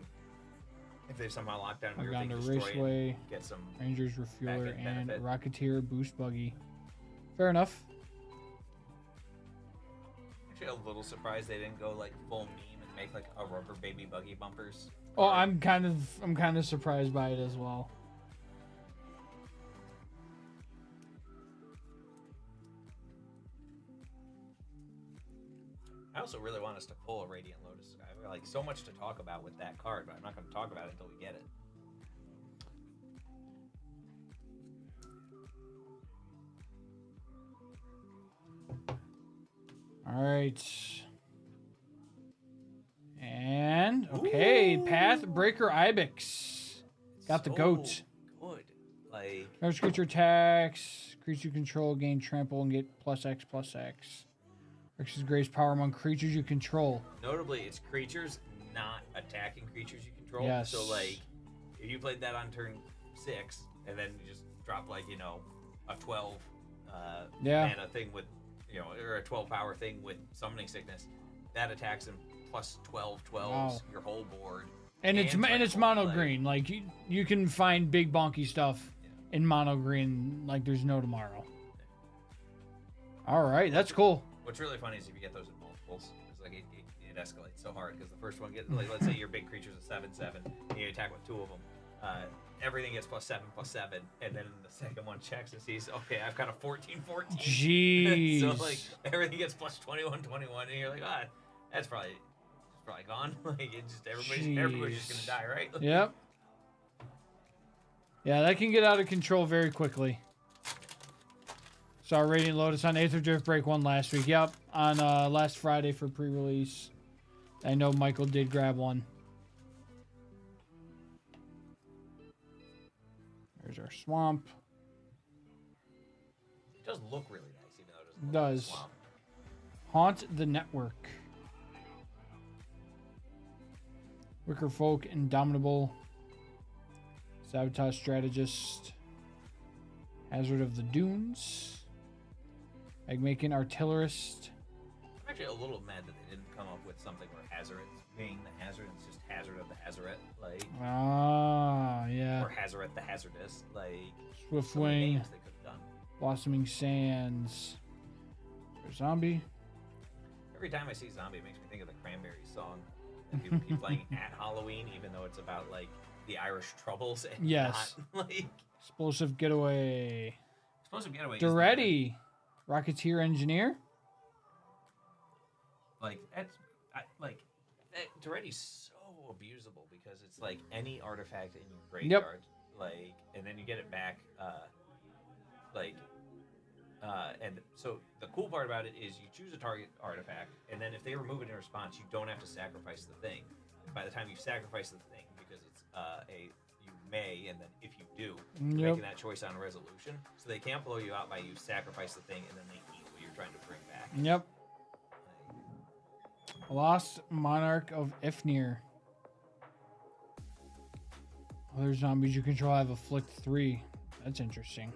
If they somehow lock down your thing, Argonda destroy it, Raceway, get some... Rangers Refueler, back-end and benefit. Rocketeer Boost Buggy. Fair enough. Actually, a little surprised they didn't go, like, full meme and make, like, a rubber baby buggy bumpers. Oh, I'm kind of surprised by it as well. I also really want us to pull a Radiant Lotus. I have, like, so much to talk about with that card, but I'm not going to talk about it until we get it. All right. And okay, Ooh. Pathbreaker Ibex. Got the So goat. Good. Like, Every creature attacks, creature you control gain trample and get +X/+X. X's greatest power among creatures you control. notably, it's creatures, not attacking creatures you control. Yes. So, like, if you played that on turn 6, and then you just drop, like, you know, a 12 Yeah. mana thing with, you know, or a 12 power thing with Summoning Sickness, that attacks him plus 12 12s, Wow. your whole board. And it's mono like, green. Like you can find big bonky stuff in mono green like there's no tomorrow. All right, that's cool. What's really funny is if you get those in multiples, it's like it escalates so hard because the first one gets, like, let's say your big creature's a 7/7, and you attack with 2 of them. Everything gets +7/+7, and then the second one checks and sees, okay, I've got a 14/14. Jeez. So, like, everything gets +21/21, and you're like, ah, that's probably gone. Like, it just everybody's just gonna die, right? Yep. Yeah, that can get out of control very quickly. Saw Radiant Lotus on Aether Drift Break 1 last week. Yep, on last Friday for pre-release. I know Michael did grab one. There's our swamp. It does look really nice, even though it doesn't It look like a does. swamp. Haunt the Network. Wicker Folk, Indomitable. Sabotage Strategist. Hazard of the Dunes. Egg-making Artillerist. I'm actually a little mad that they didn't come up with something where Hazaret's being the hazard, it's just Hazard of the Hazaret, like, Ah, yeah. or Hazaret the Hazardous, like, so many Swiftwing. names they could have done. Blossoming Sands. There's Zombie. Every time I see Zombie, it makes me think of the Cranberries song that people keep playing at Halloween, even though it's about, like, the Irish Troubles and Yes. not, like, Explosive Getaway. Explosive Getaway. is the Duretti. Rocketeer Engineer. Like, Duretti's so abusable because it's like any artifact in your graveyard, like, and then you get it back, and so the cool part about it is you choose a target artifact, and then if they remove it in response, you don't have to sacrifice the thing. By the time you sacrifice the thing, because it's you may, and then if you do, you're making that choice on resolution, so they can't blow you out by you sacrifice the thing, and then they eat what you're trying to bring back. Yep. Lost Monarch of Ifnir. Other zombies you control have Afflict 3. That's interesting.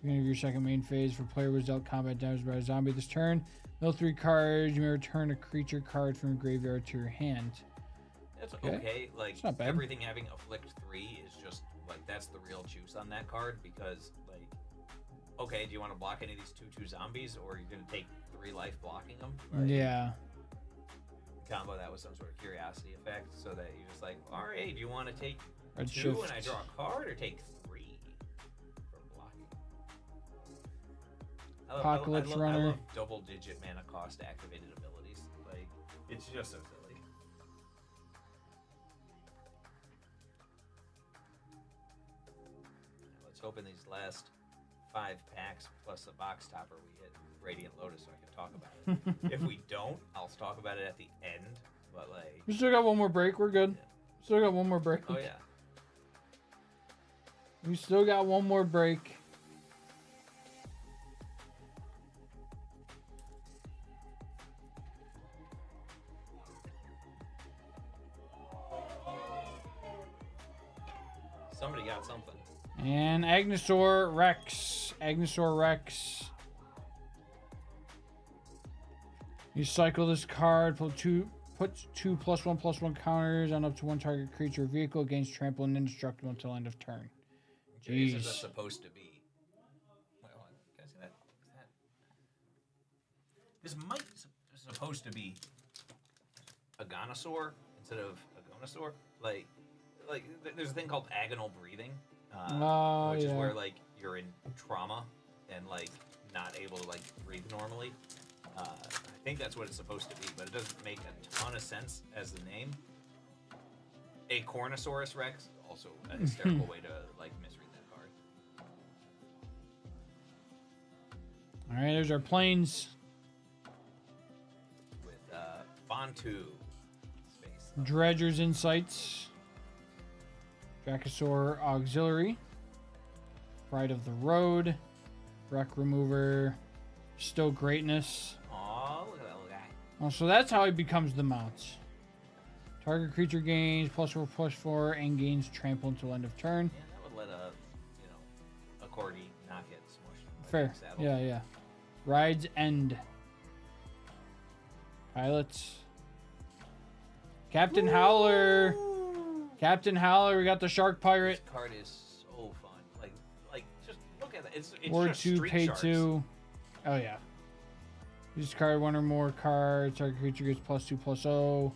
Beginning of your second main phase, for player was dealt combat damage by a zombie this turn. Mill 3 cards. You may return a creature card from your graveyard to your hand. That's okay. Like, It's not bad. everything having Afflict 3 is just, like, that's the real juice on that card because, like, okay, do you want to block any of these 2/2 zombies or are you going to take 3 life blocking them? Like, Yeah. combo that with some sort of curiosity effect so that you're just like, all right, do you want to take Red 2 shift. and I draw a card or take 3 for blocking? Apocalypse I Runner. love double-digit mana cost activated abilities. Like, it's just so silly. Let's hope in these last 5 packs plus a box topper we hit Radiant Lotus so I can talk about it. If we don't, I'll talk about it at the end. But, like, We still got one more break. We're good. Still got one more break. oh yeah. We still got one more break. Somebody got something. And Agnosaur Rex. Agnosaur Rex. You cycle this card, put two +1/+1 counters on up to one target creature or vehicle, gains trample and indestructible until end of turn. Jeez. This is Jeez. supposed to be. Wait, hold on. Can I see that? This might supposed to be a Gonosaur instead of a Gonosaur. Like there's a thing called agonal breathing, which is where like you're in trauma and like not able to like breathe normally. I think that's what it's supposed to be, but it doesn't make a ton of sense as the name. A Cornosaurus Rex, also a hysterical way to like misread that card. All right, there's our planes. With Bantu space. Dredger's Insights. Dracosaur Auxiliary. Pride of the Road. Wreck Remover. Stow Greatness. Oh, look at that little guy. Oh, so that's how he becomes the mounts. Target creature gains +4/+4 and gains trample until end of turn. Yeah, that would let a Corgi not get smushed. by Fair. the saddle. Yeah. Rides End. Pilots. Captain Howler. Captain Howler, we got the Shark Pirate. This card is so fun. Like just look at it. It's Ward just 2, street pay sharks. 2. Oh, yeah. You discard one or more cards. Target creature gets +2/+0.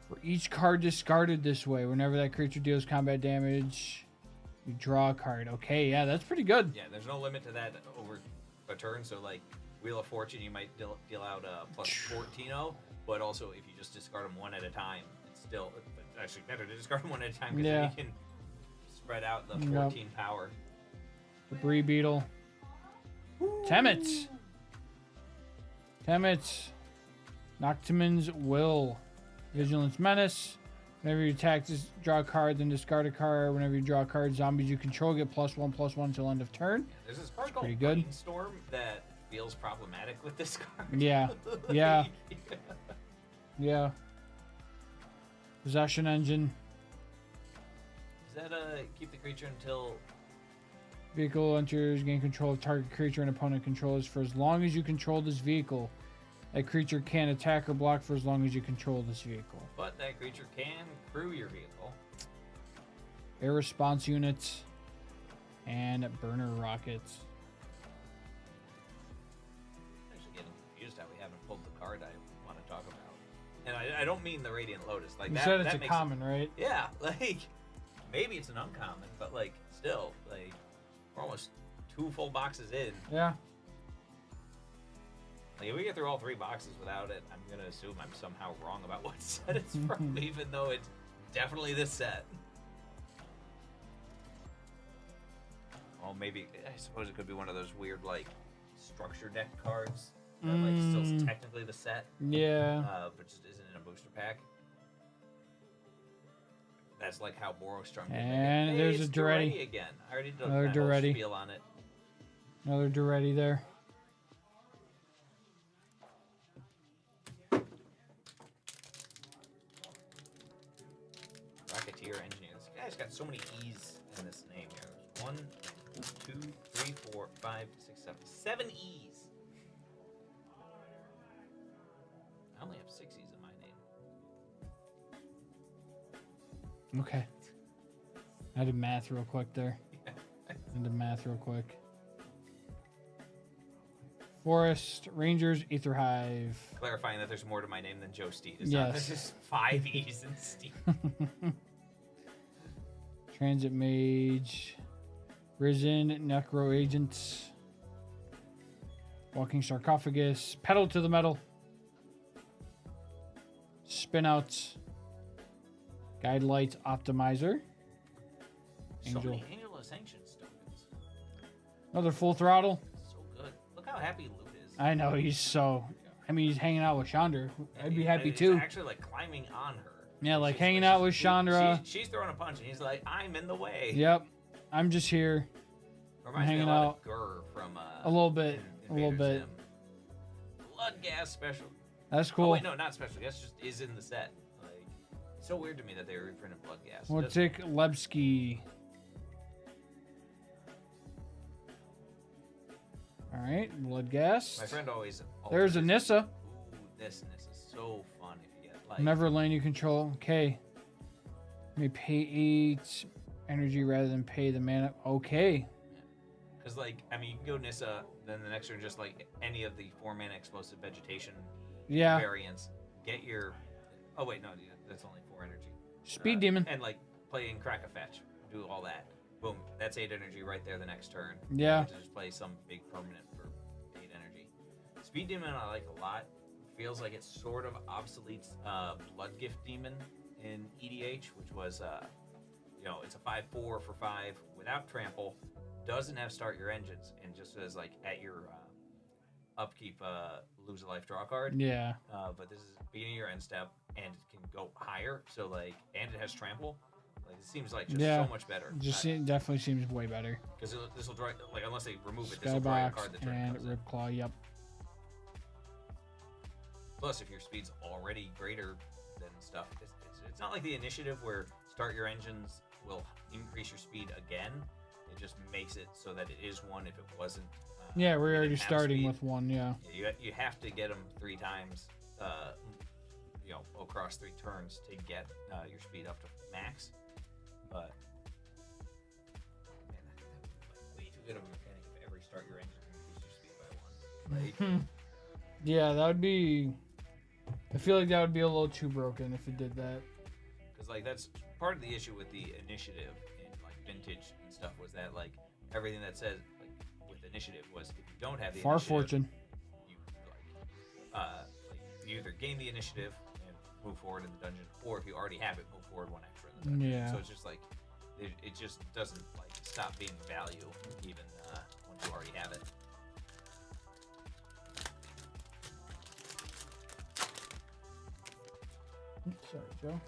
For each card discarded this way, whenever that creature deals combat damage, you draw a card. Okay, yeah, that's pretty good. Yeah, there's no limit to that over a turn. So like Wheel of Fortune, you might deal out a +14/0, but also if you just discard them one at a time, it's still actually better to discard them one at a time because Yeah. then you can spread out the 14 power. Debris Beetle. Temets. Noctimon's Will. Vigilance Menace. Whenever you attack, just draw a card, then discard a card. Whenever you draw a card, zombies you control get +1/+1 until end of turn. Yeah, there's this card called pretty good. Brainstorm that feels problematic with this card. Yeah. Yeah. Possession Engine. Does that keep the creature until Vehicle enters, gain control of target creature and opponent controls for as long as you control this vehicle. That creature can't attack or block for as long as you control this vehicle. but that creature can crew your vehicle? Air response units and burner rockets. I'm actually getting confused how we haven't pulled the card I want to talk about. And I don't mean the Radiant Lotus. Like You that, said it's that a makes common, right? Yeah, like maybe it's an uncommon, but like still, like we're almost 2 full boxes in. Yeah. Like if we get through all 3 boxes without it, I'm gonna assume I'm somehow wrong about what set it's from, even though it's definitely this set. Well, maybe I suppose it could be one of those weird like structure deck cards that like still technically the set, Yeah. but just isn't in a booster pack. That's like how Borostrom did. And there's a it's Duretti. again. I already did Another my whole Duretti. spiel on it. Another Duretti there. Rocketeer engineer. This guy's got so many E's in this name here. There's 1, 2, 3, 4, 5, 6, 7. 7 E's. I only have 6 E's in my name. Okay. I did math real quick there. I did math real quick. Forest, Rangers, Aether Hive. Clarifying that there's more to my name than Joe Steed. It's Yes. not this is 5 E's in Steed. Transit Mage. Risen, Necro Agents. Walking Sarcophagus. Pedal to the Metal. Spinouts. Guide Lights Optimizer. So Angel. many Angel of Sanctions tokens. Another Full Throttle. So good. Look how happy Loot is. I know, he's so... I mean, he's hanging out with Chandra. I'd be He- happy he's too. actually like climbing on her. Yeah, like She's- hanging out with Chandra. She's throwing a punch and he's like, I'm in the way. Yep. I'm just here. Reminds me hanging a lot out. of Gurr from A little bit. in A little Invader bit. Zim. Blood gas special. That's Oh cool. wait, no, not special. Gas just is in the set. Like It's so weird to me that they reprinted Blood Gas. Wojciech Lebski. All right, Blood Gas. My friend always. There's a Nissa. Ooh, this is so fun if you get like. Never lane you control. Okay. May pay 8 energy rather than pay the mana. Okay. Because like, I mean, you can go Nissa, then the next turn just like any of the 4 mana explosive vegetation Yeah. variants. Get your. Oh wait, no, that's only 4 energy. Speed Demon. And like play in Crack a Fetch, do all that. Boom, that's 8 energy right there the next turn. Yeah. You get to just play some big permanent for 8 energy. Speed Demon I like a lot. Feels like it sort of obsoletes Blood Gift Demon in EDH, which was it's a 5/4 for 5 without trample, doesn't have start your engines, and just says like at your upkeep lose a life, draw a card. Yeah. But this is beginning of your end step, and it can go higher. So like, and it has trample. Like it seems like just Yeah. so much better. Definitely seems way better. Because this will draw, like unless they remove it, this will draw a Skybox card that turn and comes in. Ripclaw. Yep. Plus, if your speed's already greater than stuff, it's not like the initiative where start your engines will increase your speed again. It just makes it so that it is 1 if it wasn't. Yeah, if we're it already didn't have starting speed. with 1. Yeah. You have to get them 3 times, across 3 turns to get your speed up to max. But man, that would be like way too good of a mechanic if every start your engine increases your speed by 1. Like, Yeah, that would be. I feel like that would be a little too broken if it did that. because like that's part of the issue with the initiative in like vintage and stuff was that like everything that says like with initiative was if you don't have the Far initiative, Fortune. you you either gain the initiative and move forward in the dungeon, or if you already have it, move forward 1 extra in the dungeon. Yeah. So it's just like it just doesn't like stop being value even once you already have it. Sorry, Joe.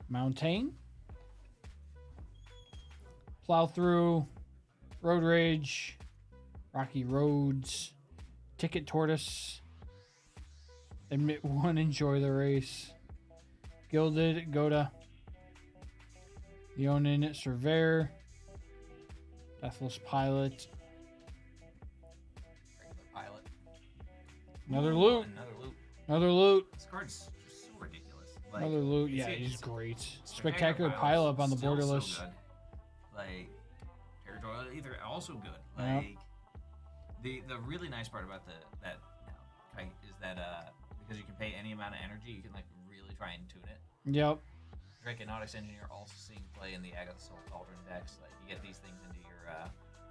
Mountain. Plow through. Road Rage. Rocky Roads. Ticket Tortoise. Admit 1, enjoy the race. Gilded Goda. Leonin Surveyor. Deathless Pilot. Regular pilot. Another Ooh, loot. Another loot. Another loot. This card's just so ridiculous. Like, Another loot. it's- Yeah, he's it's- great. Spectacular Spectacular pile up on the still so borderless. good. Like Territorial Ether also good. Yeah. Like the really nice part about that kite is that because you can pay any amount of energy, you can like really try and tune it. Yep. Draconautics Engineer also seeing play in the Agatha Soul Cauldron decks. Like you get these things into your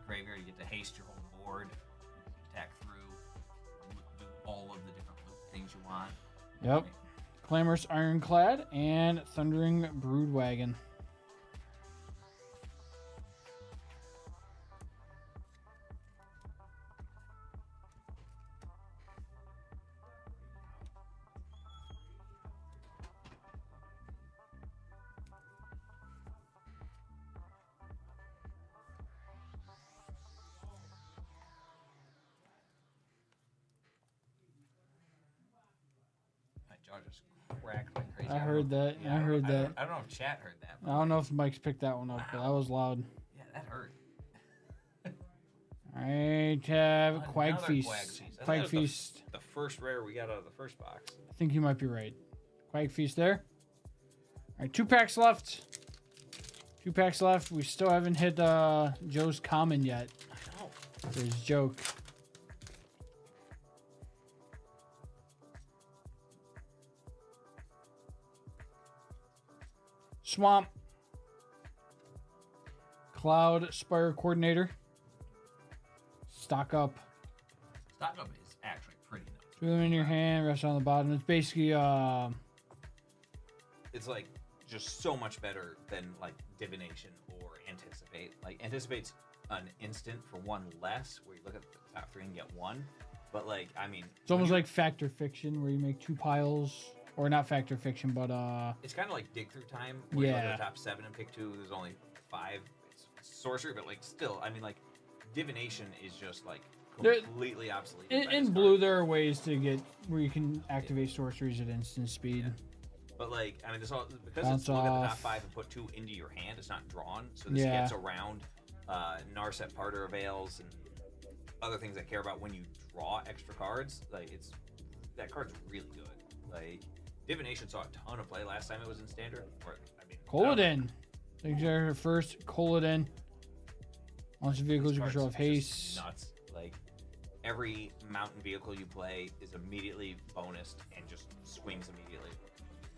graveyard, you get to haste your whole board, attack through, do all of the different loot things you want. Yep. Clamorous Ironclad and Thundering Broodwagon. My jaw just cracked like crazy. I don't heard know- that. yeah, I don't heard know- that. I don't know if chat heard that. I don't know if Mike's picked that one up, but that was loud. Yeah, that hurt. All right, have Quag Another Feast. Quag Feast. I think Quag that was the- Feast. The first rare we got out of the first box. I think you might be right. Quag Feast there. All right, 2 packs left. 2 packs left. We still haven't hit Joe's common yet. I know. For his joke. Swamp. Cloud Spire Coordinator. Stock up. Stock up is actually pretty nice. 2 of them in your hand, rest on the bottom. It's basically It's like just so much better than like divination or anticipate. Like anticipate's an instant for 1 less, where you look at the top 3 and get 1. But like, I mean, it's almost like Fact or Fiction, where you make 2 piles, or not Fact or Fiction, but it's kind of like dig through time. Where you look Yeah. at the top 7 and pick 2. There's only 5. It's sorcery, but like still, I mean, like divination is just like There- completely obsolete. In blue, there are ways to get where you can activate sorceries at instant speed. Yeah. But like, I mean, this all because Bounce it's look at the top off. 5 and put 2 into your hand. It's not drawn, so this Yeah. gets around Narset Parter avails and other things I care about when you draw extra cards. Like that card's really good. Like Divination saw a ton of play last time it was in standard. Or I mean, Colodin. Thanks for first. Colodin. Launch vehicles you This control card's of just haste. Nuts. Like every mountain vehicle you play is immediately bonused and just swings immediately.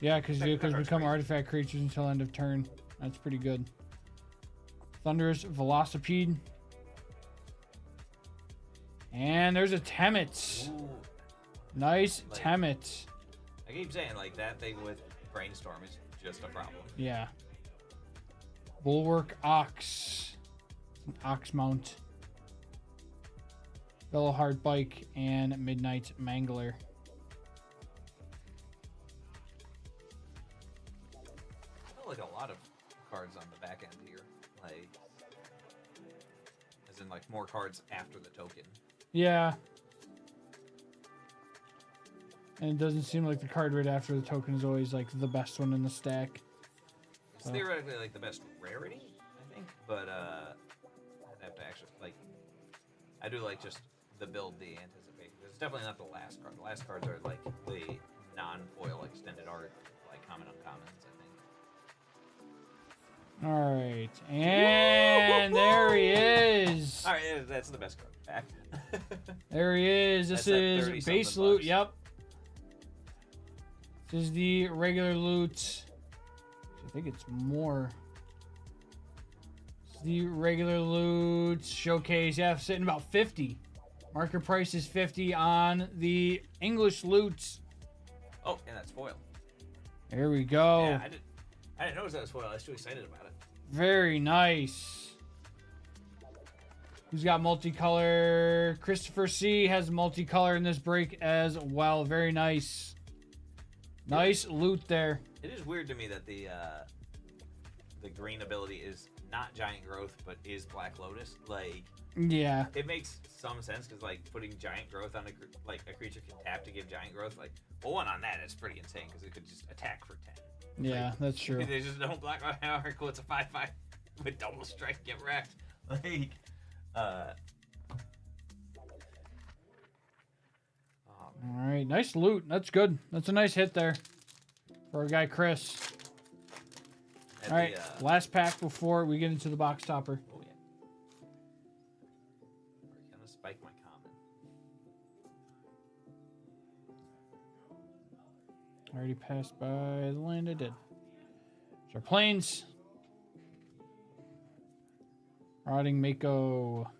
Yeah, because That vehicles card's become crazy. artifact creatures until end of turn. That's pretty good. Thunderous Velocipede. And there's a Temet. Ooh. Nice Like- Temet. I keep saying like that thing with Brainstorm is just a problem. Yeah. Bulwark Ox. It's an Ox mount. Veilheart Bike and Midnight Mangler. I feel like a lot of cards on the back end here, like as in like more cards after the token. Yeah. And it doesn't seem like the card right after the token is always like the best one in the stack. It's Oh. theoretically like the best rarity, I think, but I'd have to actually like. I do like just the build, the anticipation. It's definitely not the last card. The last cards are like the non-foil extended art, like common uncommons, I think. All right. And there he is. All right, yeah, that's the best card back. There he is. This That's that is 30 base something loot. bucks. Yep. This is the regular loot. I think it's more. It's the regular loot showcase. Yeah, sitting about 50. Market price is 50 on the English loot. Oh, and that's foil. There we go. Yeah, I didn't notice that was foil. I was too excited about it. Very nice. Who's got multicolor? Christopher C has multicolor in this break as well. Very nice. Nice loot there. It is weird to me that the green ability is not Giant Growth, but is Black Lotus. Like, Yeah. it makes some sense because like putting Giant Growth on a creature can tap to give Giant Growth. Like, well, one on that is pretty insane because it could just attack for 10. Yeah, that's true. They just don't block. Alright, cool. It's a 5/5 with double strike. Get wrecked. Like, All right, nice loot. That's good. That's a nice hit there for our guy Chris. and All right, the, last pack before we get into the box topper. oh yeah. We're gonna spike my common. Already passed by the land I did. There's our planes. Rotting Mako.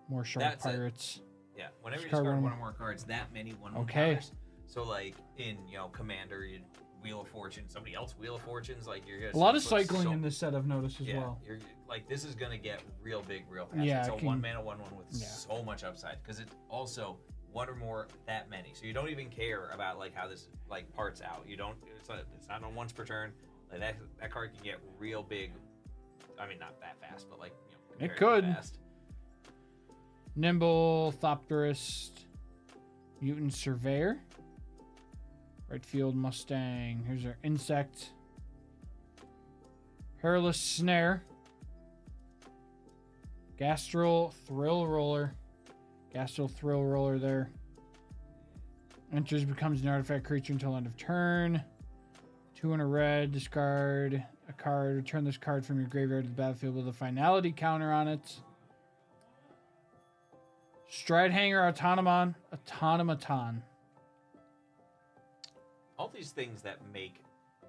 More shark That's it. pirates. Yeah, whenever you Discard discard one one or more cards, that many one Okay. counters. So like in Commander, you Wheel of Fortune, somebody else Wheel of Fortunes, like you're gonna A lot of put cycling so- in this set I've noticed as yeah, well. you're like this is gonna get real big, real fast. Yeah, it's it a can- 1 mana 1/1 with yeah. so much upside because it also one or more that many. So you don't even care about like how this like parts out. You don't. It's not on once per turn. Like that card can get real big. I mean, not that fast, but like It comparatively could. Fast. Nimble, Thopterist, Mutant Surveyor, Right Field Mustang. Here's our Insect, Perilous Snare, Gastral Thrill Roller, Gastral Thrill Roller there. Enters, becomes an artifact creature until end of turn. 2 in a red, discard a card, return this card from your graveyard to the battlefield with a finality counter on it. Stridehanger Automaton. All these things that make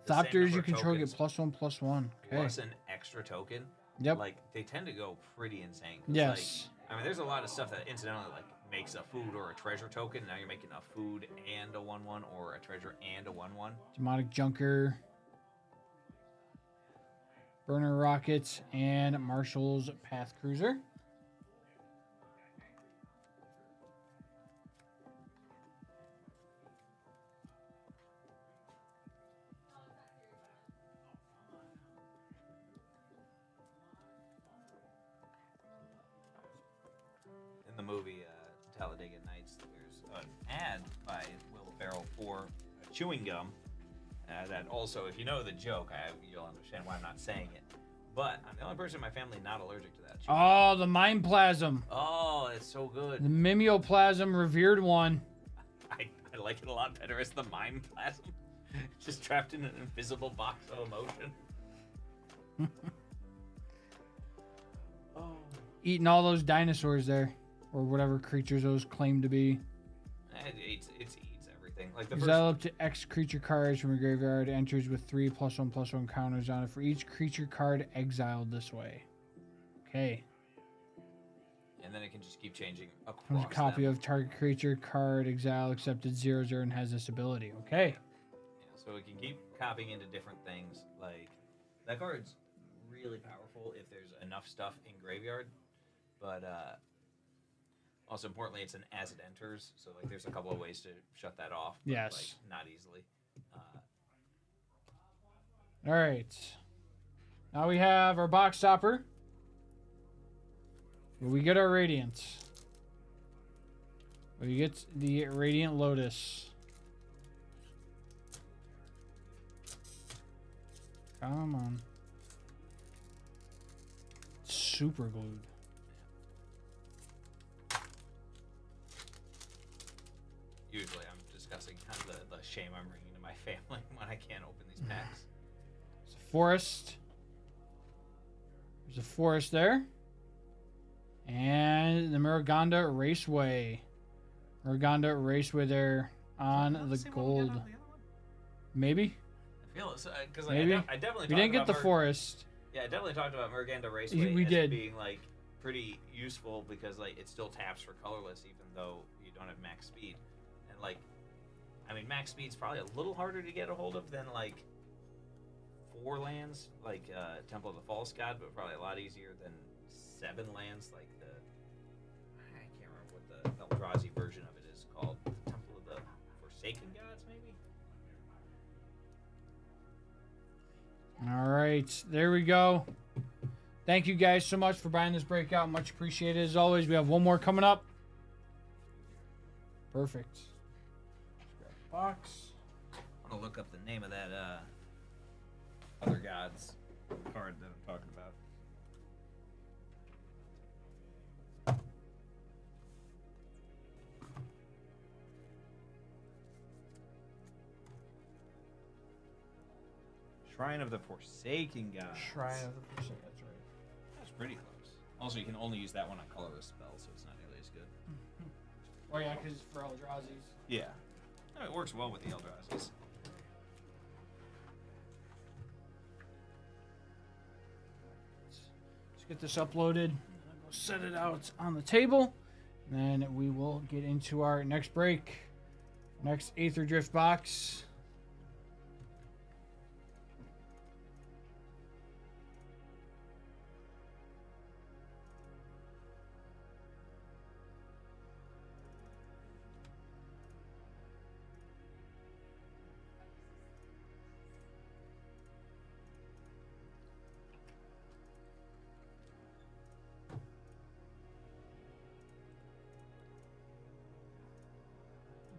the same Thopters number you of control tokens get +1/+1. Okay. plus an extra token. Yep. Like they tend to go pretty insane. 'Cause, Yes. Like, I mean, there's a lot of stuff that incidentally like makes a food or a treasure token. Now you're making a food and a 1/1 or a treasure and a 1/1. Demonic Junker. Burner Rockets and Marshall's Path Cruiser. In the mood movie Talladega Nights, there's an ad by Will Ferrell for a chewing gum. That also, if you know the joke, you'll understand why I'm not saying it. But I'm the only person in my family not allergic to that. Oh, the mind plasm. Oh, it's so good. The mimeoplasm, revered one. I like it a lot better as the mind plasm. Just trapped in an invisible box of emotion. Oh. Eating all those dinosaurs there. Or whatever creatures those claim to be. It eats everything. Like the first. Exile up to X creature cards from a graveyard. Enters with 3+1/+1 counters on it for each creature card exiled this way. Okay. And then it can just keep changing across Comes a copy them. of target creature card exile accepted 0/0 and has this ability. Okay. Yeah, so it can keep copying into different things. Like that card's really powerful if there's enough stuff in graveyard, but also importantly, it's an as it enters. So like, there's a couple of ways to shut that off. But, Yes. Like, not easily. All right. Now we have our box topper. We get our Radiance. We get the Radiant Lotus. Come on. Super glued. Usually, I'm discussing kind of the shame I'm bringing to my family when I can't open these packs. It's a forest. There's a forest there. And the Maragonda Raceway. Maragonda Raceway there on the gold. Maybe? I feel it's because Maybe. I definitely We talked didn't get about the forest. Yeah, I definitely talked about Murganda Raceway We as did. being like pretty useful because like it still taps for colorless even though you don't have max speed. And like, I mean, max speed's probably a little harder to get a hold of than like 4 lands like Temple of the False God, but probably a lot easier than 7 lands like the I can't remember what the Eldrazi version of it is called. Temple of the Forsaken Gods, maybe. All right, there we go. Thank you guys so much for buying this breakout. Much appreciated as always. We have one more coming up. Perfect. Let's grab the box. I'm gonna look up the name of that other gods card that I'm talking about. Shrine of the Forsaken God. Shrine of the Forsaken. That's right. That's pretty close. Also, you can only use that one on colorless spells, so it's not nearly as good. Oh yeah, because it's for Eldrazi's. Yeah. No, it works well with the Eldrazi's. Let's get this uploaded. Go set it out on the table. And then we will get into our next break. Next Aether Drift box.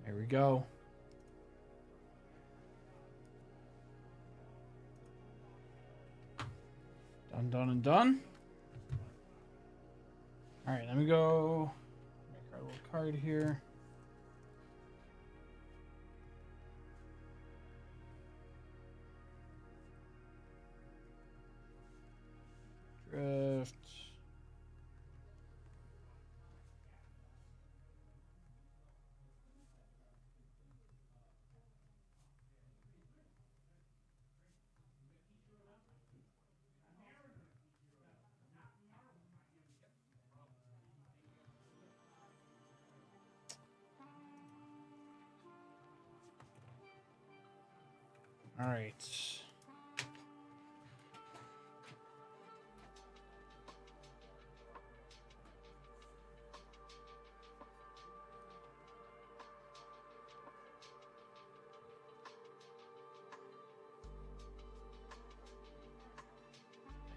There we go. Done and done. All right, let me go make our little card here. Drift. All right. And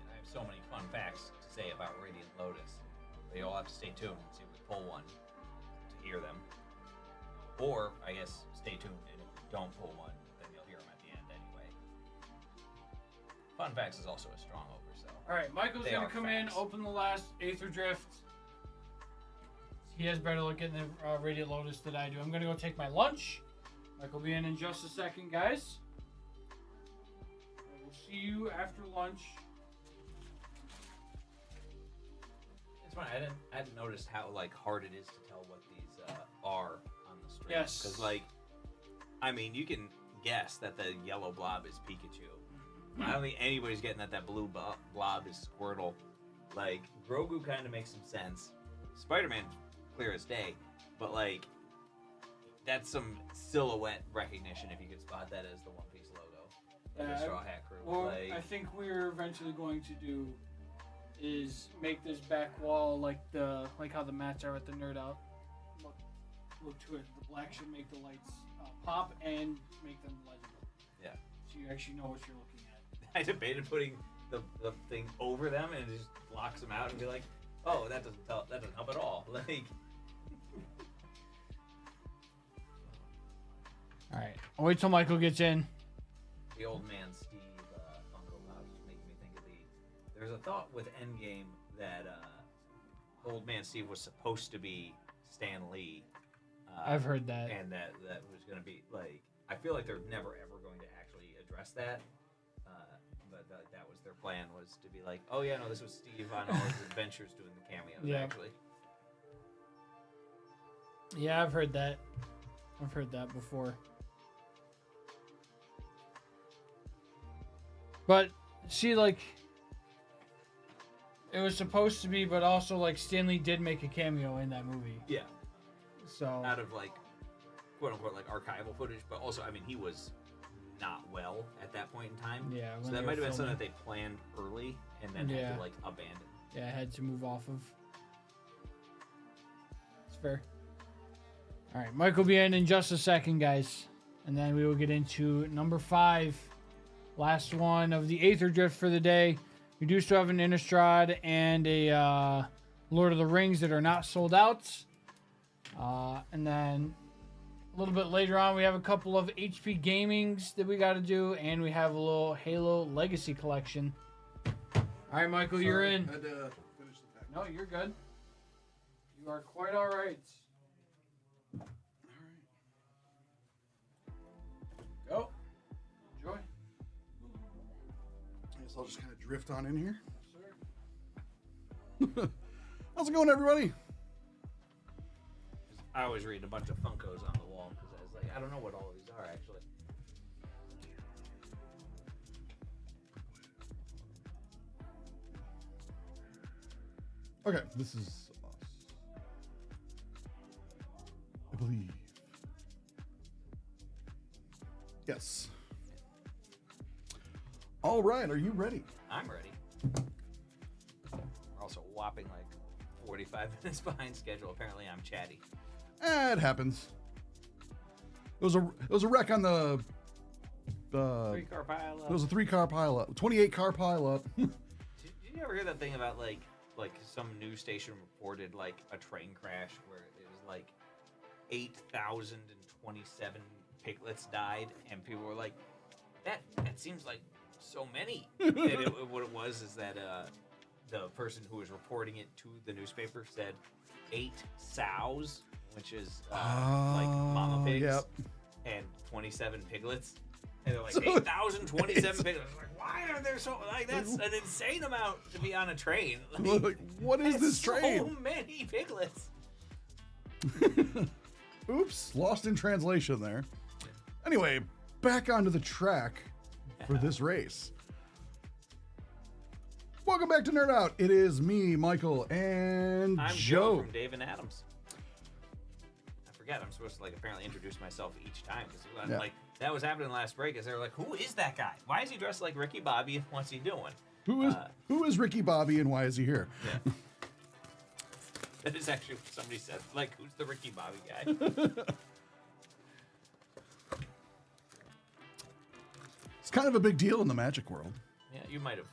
I have so many fun facts to say about Radiant Lotus. But you'll have to stay tuned and see if we pull one to hear them. Or, I guess, stay tuned, and if we don't pull one, then you'll hear them at the end anyway. Fun Facts is also a strong oversell. All right, Michael's They gonna are come facts. in, open the last Aether Drift. He has better look at the Radiant Lotus than I do. I'm gonna go take my lunch. Michael will be in just a second, guys. We'll see you after lunch. It's funny, I hadn't noticed how like hard it is to tell what these are on the stream. Yes. Because like, I mean, you can guess that the yellow blob is Pikachu. I don't think anybody's getting that blue blob is Squirtle. Like, Grogu kind of makes some sense. Spider-Man, clear as day. But, like, that's some silhouette recognition if you could spot that as the One Piece logo. The Straw Hat Crew. What Like, I think we're eventually going to do is make this back wall like how the mats are at the Nerd Out. Look to it. The black should make the lights pop and make them legible. Yeah. So you actually know what you're looking at. I debated putting the thing over them and it just blocks them out and be like, oh, that doesn't help at all. Like, All right. I'll wait till Michael gets in. the old man Steve Funko Pops is making me think of there's a thought with Endgame that old man Steve was supposed to be Stan Lee. I've heard that. And that was going to be like, I feel like they're never ever going to actually address that. But that was their plan, was to be like, oh yeah, no, this was Steve on all his adventures doing the cameos. Yeah. Actually. Yeah, I've heard that. I've heard that before. But see, like, it was supposed to be, but also like Stanley did make a cameo in that movie. Yeah. So Out of like, quote unquote, like archival footage, but also, I mean, he was not well at that point in time. yeah, So when that they might were have been something filming. that they planned early and then had Yeah. to like abandon. Yeah, I had to move off of. It's fair. All right, Mike will be in just a second, guys, and then we will get into number 5, last one of the Aether Drift for the day. We do still have an Innistrad and a Lord of the Rings that are not sold out, and then a little bit later on, we have a couple of HP Gamings that we got to do, and we have a little Halo Legacy collection. All right, Michael, you're Sorry, in. Had to finish the pack. No, you're good. You are quite all right. Go. Enjoy. I guess I'll just kind of drift on in here. Sir. How's it going, everybody? I was reading a bunch of Funkos on the wall because I was like, I don't know what all of these are actually. Okay, this is us. I believe. Yes. All right, are you ready? I'm ready. We're also whopping like 45 minutes behind schedule. Apparently, I'm chatty. It happens. It was a wreck on the. 3-car pile It was a 3-car pileup, 28-car pileup. Did you ever hear that thing about like some news station reported like a train crash where it was like 8,027 piglets died, and people were like, that seems like so many. And what it was is that the person who was reporting it to the newspaper said 8 sows, which is like mama pigs, Yep. and 27 piglets. And they're like, So 8,027 piglets. Like, why are there so, like, that's an insane amount to be on a train. Like, what is that's this train? so many piglets. Oops, lost in translation there. Anyway, back onto the track for this race. Welcome back to Nerd Out. It is me, Michael, and I'm Joe. Joe from Dave and Adams. I forget, I'm supposed to, like, apparently introduce myself each time. Because, Yeah. like, that was happening last break. Is they were like, who is that guy? Why is he dressed like Ricky Bobby? And what's he doing? Who is Ricky Bobby and why is he here? Yeah. That is actually what somebody said. Like, who's the Ricky Bobby guy? It's kind of a big deal in the Magic world. Yeah, you might have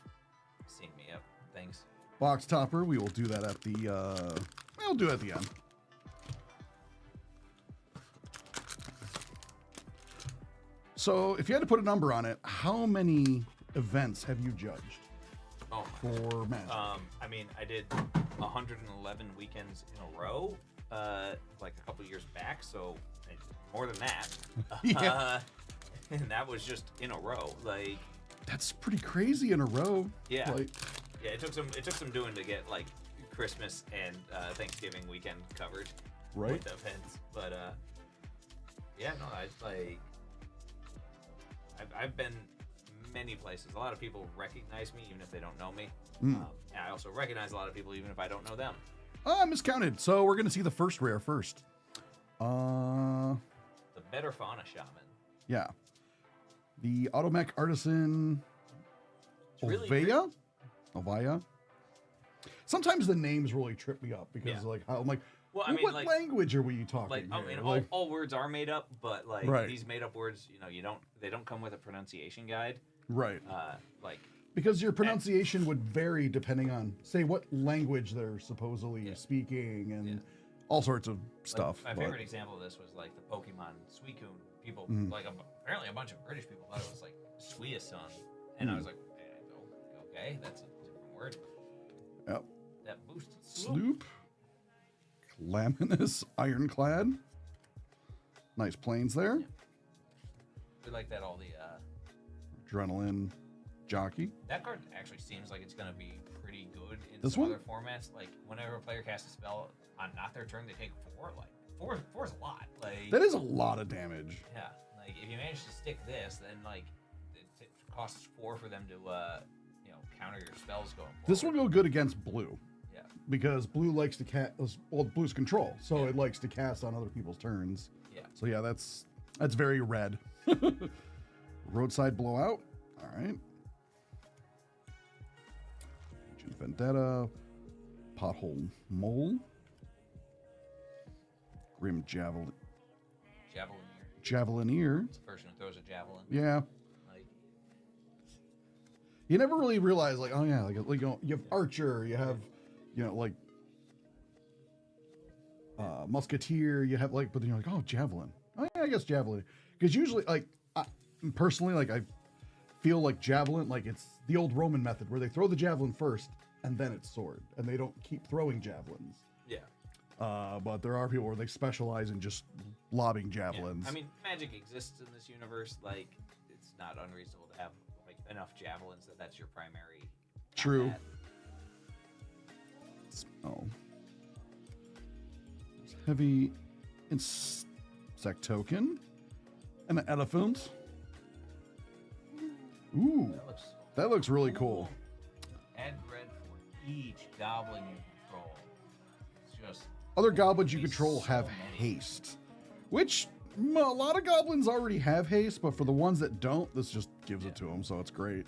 seen me up things. box topper. We will do that at the. We'll do it at the end. So, if you had to put a number on it, how many events have you judged Oh, for Magic? I mean, I did 111 weekends in a row, like a couple years back, so it's more than that. Yeah. And that was just in a row. Like, That's pretty crazy in a row. Yeah. Like, yeah, it took some doing to get like Christmas and Thanksgiving weekend covered Right. with events. But yeah, no, I've been many places. A lot of people recognize me even if they don't know me. And I also recognize a lot of people even if I don't know them. I miscounted. So we're gonna see the first rare first. The Better Fauna Shaman. Yeah. The Automech Artisan It's really Ovea? Ovaya? Sometimes the names really trip me up because Yeah. like how I'm like, Well, I mean, what like- language are we talking? Like, I here? mean, Like, all words are made up, but like Right. these made up words, they don't come with a pronunciation guide. right. Like, Because your pronunciation would vary depending on, say, what language they're supposedly Yeah. speaking and Yeah. all sorts of stuff. my but- favorite example of this was like the Pokemon Suicune. People like apparently a bunch of British people thought it was like Suisun, and I was like, okay, that's a different word. Yep. That boosted Sloop. Laminus Ironclad. Nice planes there. Yeah. We like that all the Adrenaline Jockey. that card actually seems like it's gonna be pretty good in This some one? other formats. Like whenever a player casts a spell on not their turn, they take 4. Like four is a lot. Like That is a lot of damage. yeah, like if you manage to stick this, then like it costs 4 for them to counter your spells going forward. This will go good against blue Yeah. because blue likes to cast. Well, blue's control, so Yeah. it likes to cast on other people's turns. Yeah. So yeah, that's very red. Roadside Blowout. All right. Agent Vendetta. Pothole Mole. Grim Javelineer. It's the person who throws a javelin. Yeah. Like, You never really realize, like, oh yeah, you have Archer, you have, like, Musketeer, you have but then you're like, oh, Javelin. Oh yeah, I guess Javelin. Because usually, like, personally, like, I feel like Javelin, like, it's the old Roman method where they throw the Javelin first and then it's sword, and they don't keep throwing Javelins. yeah. But there are people where they specialize in just lobbing Yeah. Javelins. I mean, magic exists in this universe. Like, it's not unreasonable to have like enough javelins that's your primary. True. combat. Oh. Heavy insect token. And an elephant. Ooh, that looks really cool. Add red for each goblin you control. It's just Other goblins you Be control so have many. haste, which a lot of goblins already have haste, but for the ones that don't, this just gives it to them, so it's great.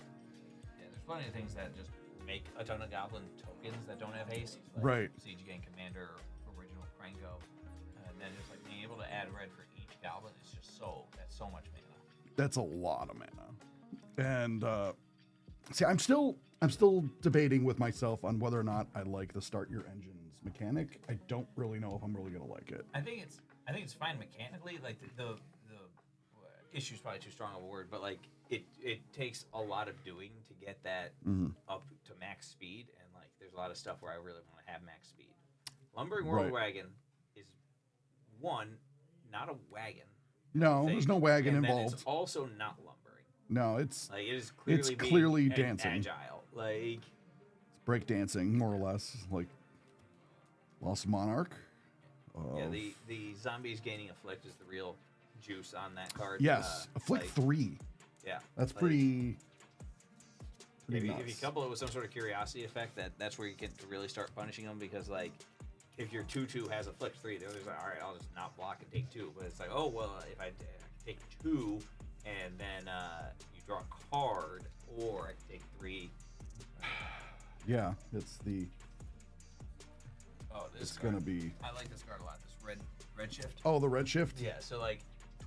yeah, there's plenty of things that just make a ton of goblin tokens that don't have haste. Like Right. Siege Gang Commander, original Krango, and then just like being able to add red for each goblin is just that's so much mana. That's a lot of mana. And see, I'm still debating with myself on whether or not I like the start your engines mechanic. I don't really know if I'm really gonna like it. I think it's fine mechanically. Like the issue's probably too strong of a word, but like it takes a lot of doing to get that up to max speed, and like there's a lot of stuff where I really want to have max speed. Lumbering World Right. Wagon is not a wagon. No, thing, there's no wagon and then involved. it's also not lumbering. No, it's Like it is clearly It's being clearly dancing. agile. Like break dancing, more or less, like Lost Monarch. yeah, the zombies gaining afflict is the real juice on that card. Yes, Afflict 3. Yeah, That's like, pretty If you nuts. couple it with some sort of curiosity effect, that's where you get to really start punishing them, because like if your 2/2 has afflict 3, the other's like, all right, I'll just not block and take 2. But it's like, oh well, if I take 2 and then you draw a card, or I can take 3. Yeah, it's the Oh, this it's card. gonna be I like this card a lot. This red shift. oh the red shift. Yeah, so like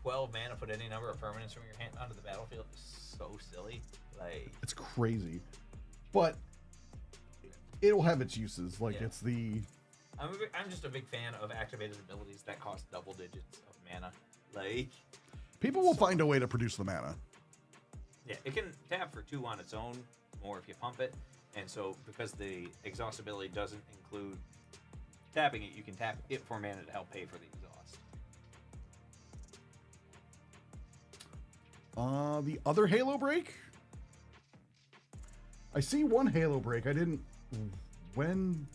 12 mana, put any number of permanents from your hand onto the battlefield is so silly. Like It's crazy, but it'll have its uses. Like Yeah. it's the I'm just a big fan of activated abilities that cost double digits of mana. Like, people will find a way to produce the mana. yeah, it can tap for 2 on its own, or if you pump it. And so, because the exhaust ability doesn't include tapping it, you can tap it for mana to help pay for the exhaust. The other Halo break. I see one Halo break. I didn't. When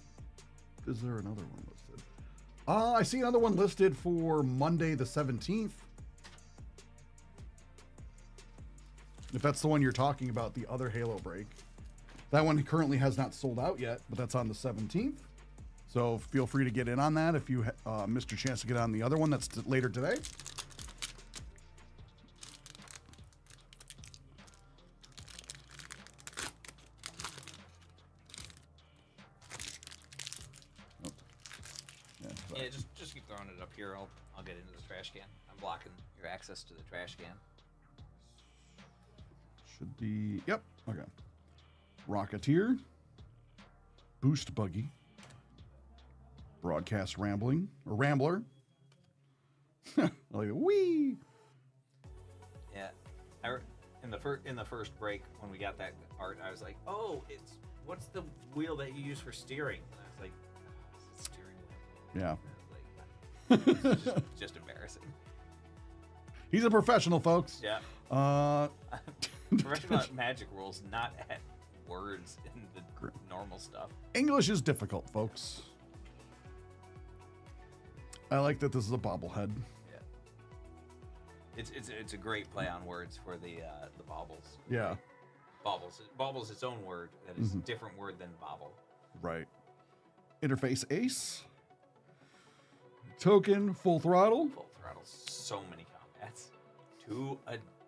is there another one listed? I see another one listed for Monday the 17th. If that's the one you're talking about, the other Halo break. That one currently has not sold out yet, but that's on the 17th. So feel free to get in on that if you missed your chance to get on the other one that's later today. Oh. Yeah, just keep throwing it up here. I'll get into the trash can. I'm blocking your access to the trash can. Should be, yep, okay. Rocketeer, Boost Buggy, Broadcast Rambling, or Rambler. Like, wee! Yeah, in the first break when we got that art, I was like, oh, what's the wheel that you use for steering? And I was like, it's a steering wheel. Yeah. And I was like, it's just embarrassing. He's a professional, folks. Yeah. Professional at magic rules, not at words in the normal stuff. English is difficult, folks. I like that this is a bobblehead. Yeah. It's a great play on words for the baubles. Yeah. Baubles its own word that is a different word than bauble. Right. Interface Ace. Token, Full Throttle. Full throttle, so many combats. 2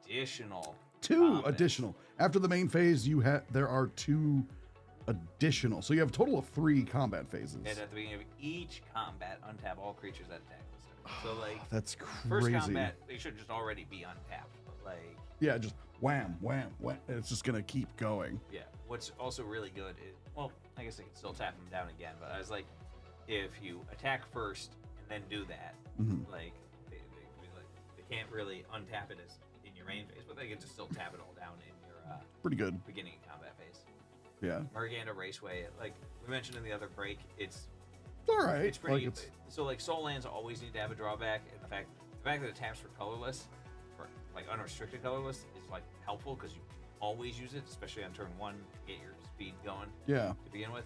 additional. 2 combats. additional. After the main phase, there are 2 additional. So you have a total of 3 combat phases. And at the beginning of each combat, untap all creatures that attack this turn. So like That's first crazy. combat, they should just already be untapped. But like Yeah, just wham, wham, wham. And it's just gonna keep going. yeah. What's also really good is, well, I guess I can still tap them down again, but I was like, if you attack first and then do that, like they can't really untap it as in your main phase, but they can just still tap it all down in your Pretty good. beginning combat phase. Yeah. Morgana Raceway, like we mentioned in the other break, it's All right. it's pretty. Like, so like soul lands always need to have a drawback, and the fact that it taps for colorless, for like unrestricted colorless, is like helpful because you always use it, especially on turn 1 to get your speed going yeah. to begin with.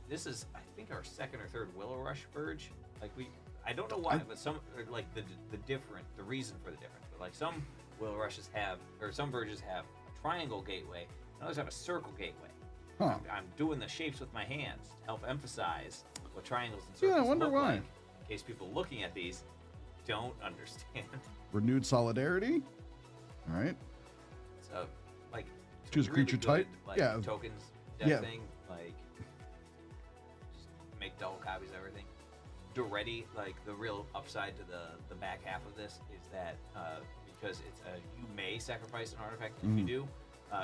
This is, I think, our 2nd or 3rd Willow Rush Verge. Like I don't know why, but some like the reason for the difference. But like some Willow Rushes have, or some Verges have a triangle gateway, and others have a circle gateway. Huh. I'm doing the shapes with my hands to help emphasize what triangles and Yeah, I circles wonder look why. like, in case people looking at these don't understand. Renewed Solidarity. All right. So, like, it's Choose a creature type? like, Yeah. tokens deck Yeah. thing. Like, just make double copies of everything. Duretti, like, the real upside to the back half of this is that because you may sacrifice an artifact if you do.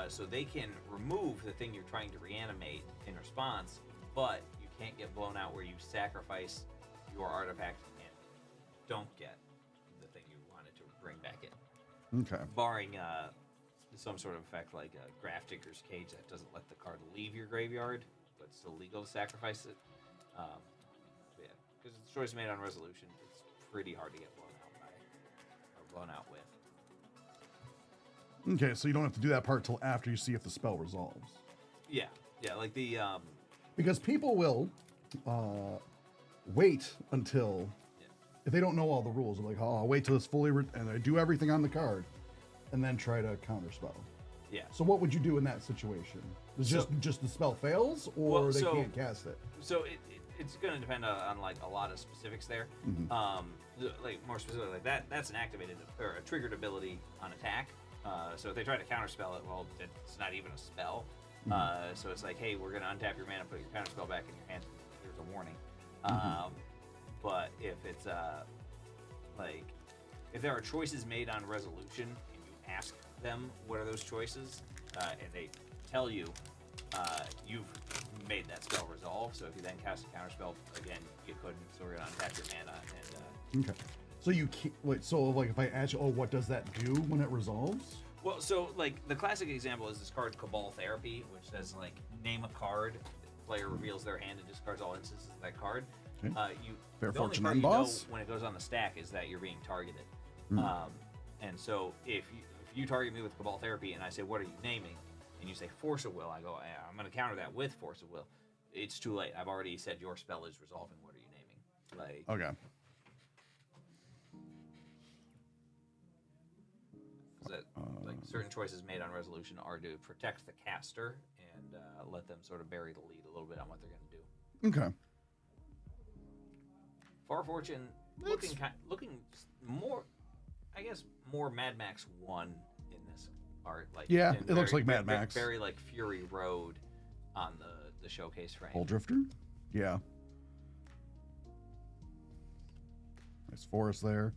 So they can remove the thing you're trying to reanimate in response, but you can't get blown out where you sacrifice your artifact and don't get the thing you wanted to bring back in. Okay. Barring some sort of effect like a Graph Digger's Cage that doesn't let the card leave your graveyard, but it's still legal to sacrifice it. Yeah, because it's choice made on resolution, it's pretty hard to get blown out by, or blown out with. Okay, so you don't have to do that part till after you see if the spell resolves. Yeah, like the Because people will wait until, if they don't know all the rules, they're like, oh, I'll wait till it's fully, and I do everything on the card, and then try to counterspell. yeah. So what would you do in that situation? Is just the spell fails, or Well, they so- can't cast it? So it's going to depend on like a lot of specifics there. Like more specifically, like that's an activated or a triggered ability on attack. So if they try to counterspell it, well, it's not even a spell. So it's like, hey, we're going to untap your mana, put your counterspell back in your hand. There's a warning. But if it's like if there are choices made on resolution and you ask them what are those choices, and they tell you you've made that spell resolve. So if you then cast a counterspell again, you couldn't. So we're gonna untap your mana and. Okay. So you can't wait. So like, if I ask you, oh, what does that do when it resolves? Well, so like the classic example is this card Cabal Therapy, which says like name a card. The player reveals their hand and discards all instances of that card. Okay. You Fair the only Fortune card End you know Boss? when it goes on the stack is that you're being targeted. Mm. And so if you target me with Cabal Therapy and I say, what are you naming? And you say Force of Will, I go, yeah, I'm going to counter that with Force of Will. It's too late. I've already said your spell is resolving. What are you naming? Like, Okay. that, like certain choices made on resolution are to protect the caster and let them sort of bury the lead a little bit on what they're going to do. Okay. Far Fortune looking more, I guess, more Mad Max 1 in this art. Like Yeah, and it looks like Mad Max. Very like Fury Road on the showcase frame. Hull Drifter? Yeah. Nice forest there.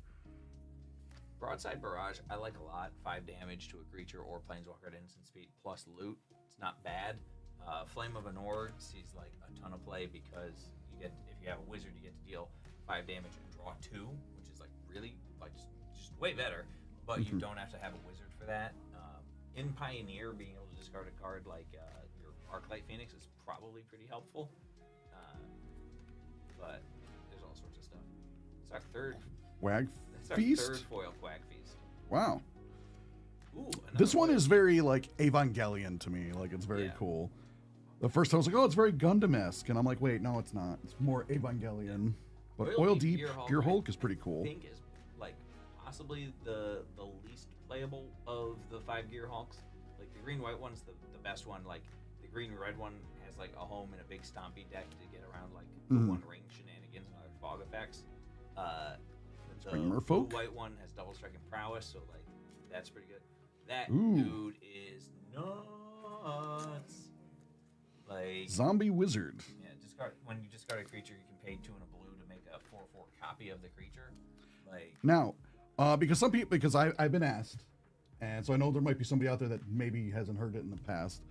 Broadside Barrage, I like a lot. 5 damage to a creature or planeswalker at instant speed plus loot. It's not bad. Flame of Anor sees like a ton of play because you get, if you have a wizard, you get to deal 5 damage and draw 2, which is like really like just way better. But you don't have to have a wizard for that. In Pioneer, being able to discard a card like your Arclight Phoenix is probably pretty helpful. But there's all sorts of stuff. It's our third. Wag It's our Feast? third foil Quack Feast. Wow. Ooh, This another one foil. is very like Evangelion to me. Like it's very Yeah. cool. The first time I was like, oh, it's very Gundam-esque, and I'm like, wait, no, it's not. It's more Evangelion. But Oil Oil Deep Deep Gear Gear Hulk, Hulk is pretty cool. I think is like possibly the least playable of the 5 gear Hulks. Like the green white one's the best one. Like the green red one has like a home in a big stompy deck to get around like the Mhm. one ring shenanigans and other fog effects. The pretty blue merfolk. white one has double strike and prowess, so like that's pretty good. That Ooh. dude is nuts. Like Zombie Wizard. yeah, when you discard a creature, you can pay 2 and a blue to make a 4/4 copy of the creature. Like Now, because some people, because I've been asked, and so I know there might be somebody out there that maybe hasn't heard it in the past.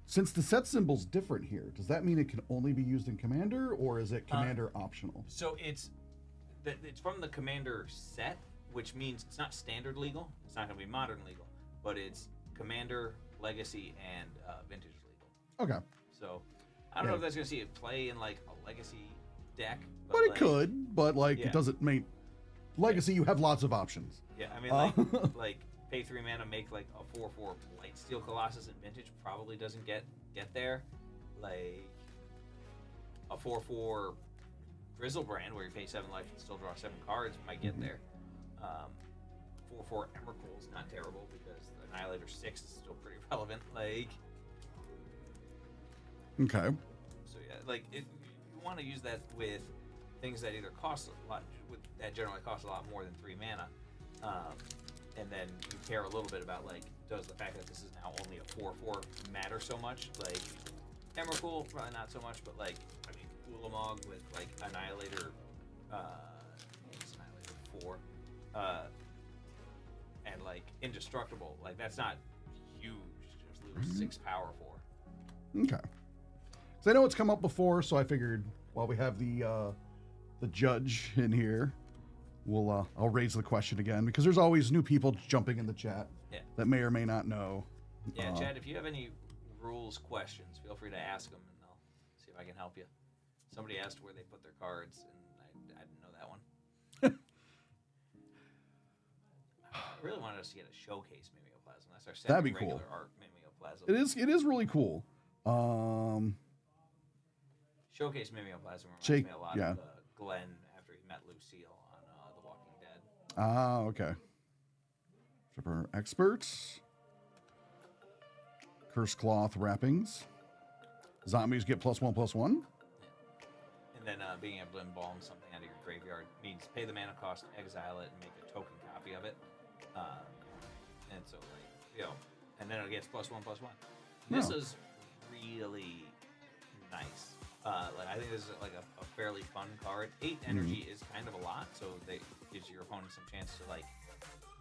Since the set symbol's different here, does that mean it can only be used in Commander, or is it Commander optional? so it's from the Commander set, which means it's not standard legal. It's not going to be modern legal, but it's Commander, Legacy, and Vintage legal. Okay, So I don't know Yeah. if that's going to see it play in like a Legacy deck, but it like, could. But like, yeah. it doesn't make Legacy. You have lots of options. Yeah, I mean, like pay 3 mana, make like a 4/4 Lightsteel Colossus in Vintage probably doesn't get there. Like a 4/4 Grizzlebrand where you pay 7 life and still draw 7 cards might get there. 4/4 Emrakul is not terrible because the Annihilator 6 is still pretty relevant. Like Okay. so, yeah, like you want to use that with things that either cost a lot, that generally cost a lot more than 3 mana. And then you care a little bit about like, does the fact that this is now only a 4/4 matter so much? Like Emrakul, probably not so much, but like I mean Ulamog with like Annihilator, it's Annihilator 4, and like Indestructible, like that's not huge. Just lose 6 power for. Okay. So I know it's come up before, so I figured while we have the judge in here, we'll I'll raise the question again because there's always new people jumping in the chat Yeah. that may or may not know. Yeah, Chad, if you have any rules questions, feel free to ask them, and I'll see if I can help you. Somebody asked where they put their cards, and I didn't know that one. I really wanted us to get a showcase Mimeoplasm. That's our second That'd be cool. regular art Mimeoplasm. It is really cool. Showcase Mimeoplasm reminds Shake- me a lot yeah. of Glenn after he met Lucille on The Walking Dead. Okay. Tripper experts. Curse cloth wrappings. Zombies get +1/+1. And then being able to embalm something out of your graveyard means pay the mana cost, exile it, and make a token copy of it. And so, like, you know, and then it gets +1/+1. This Oh. is really nice. Like, I think this is like a fairly fun card. 8 energy is kind of a lot, so it gives your opponent some chance to like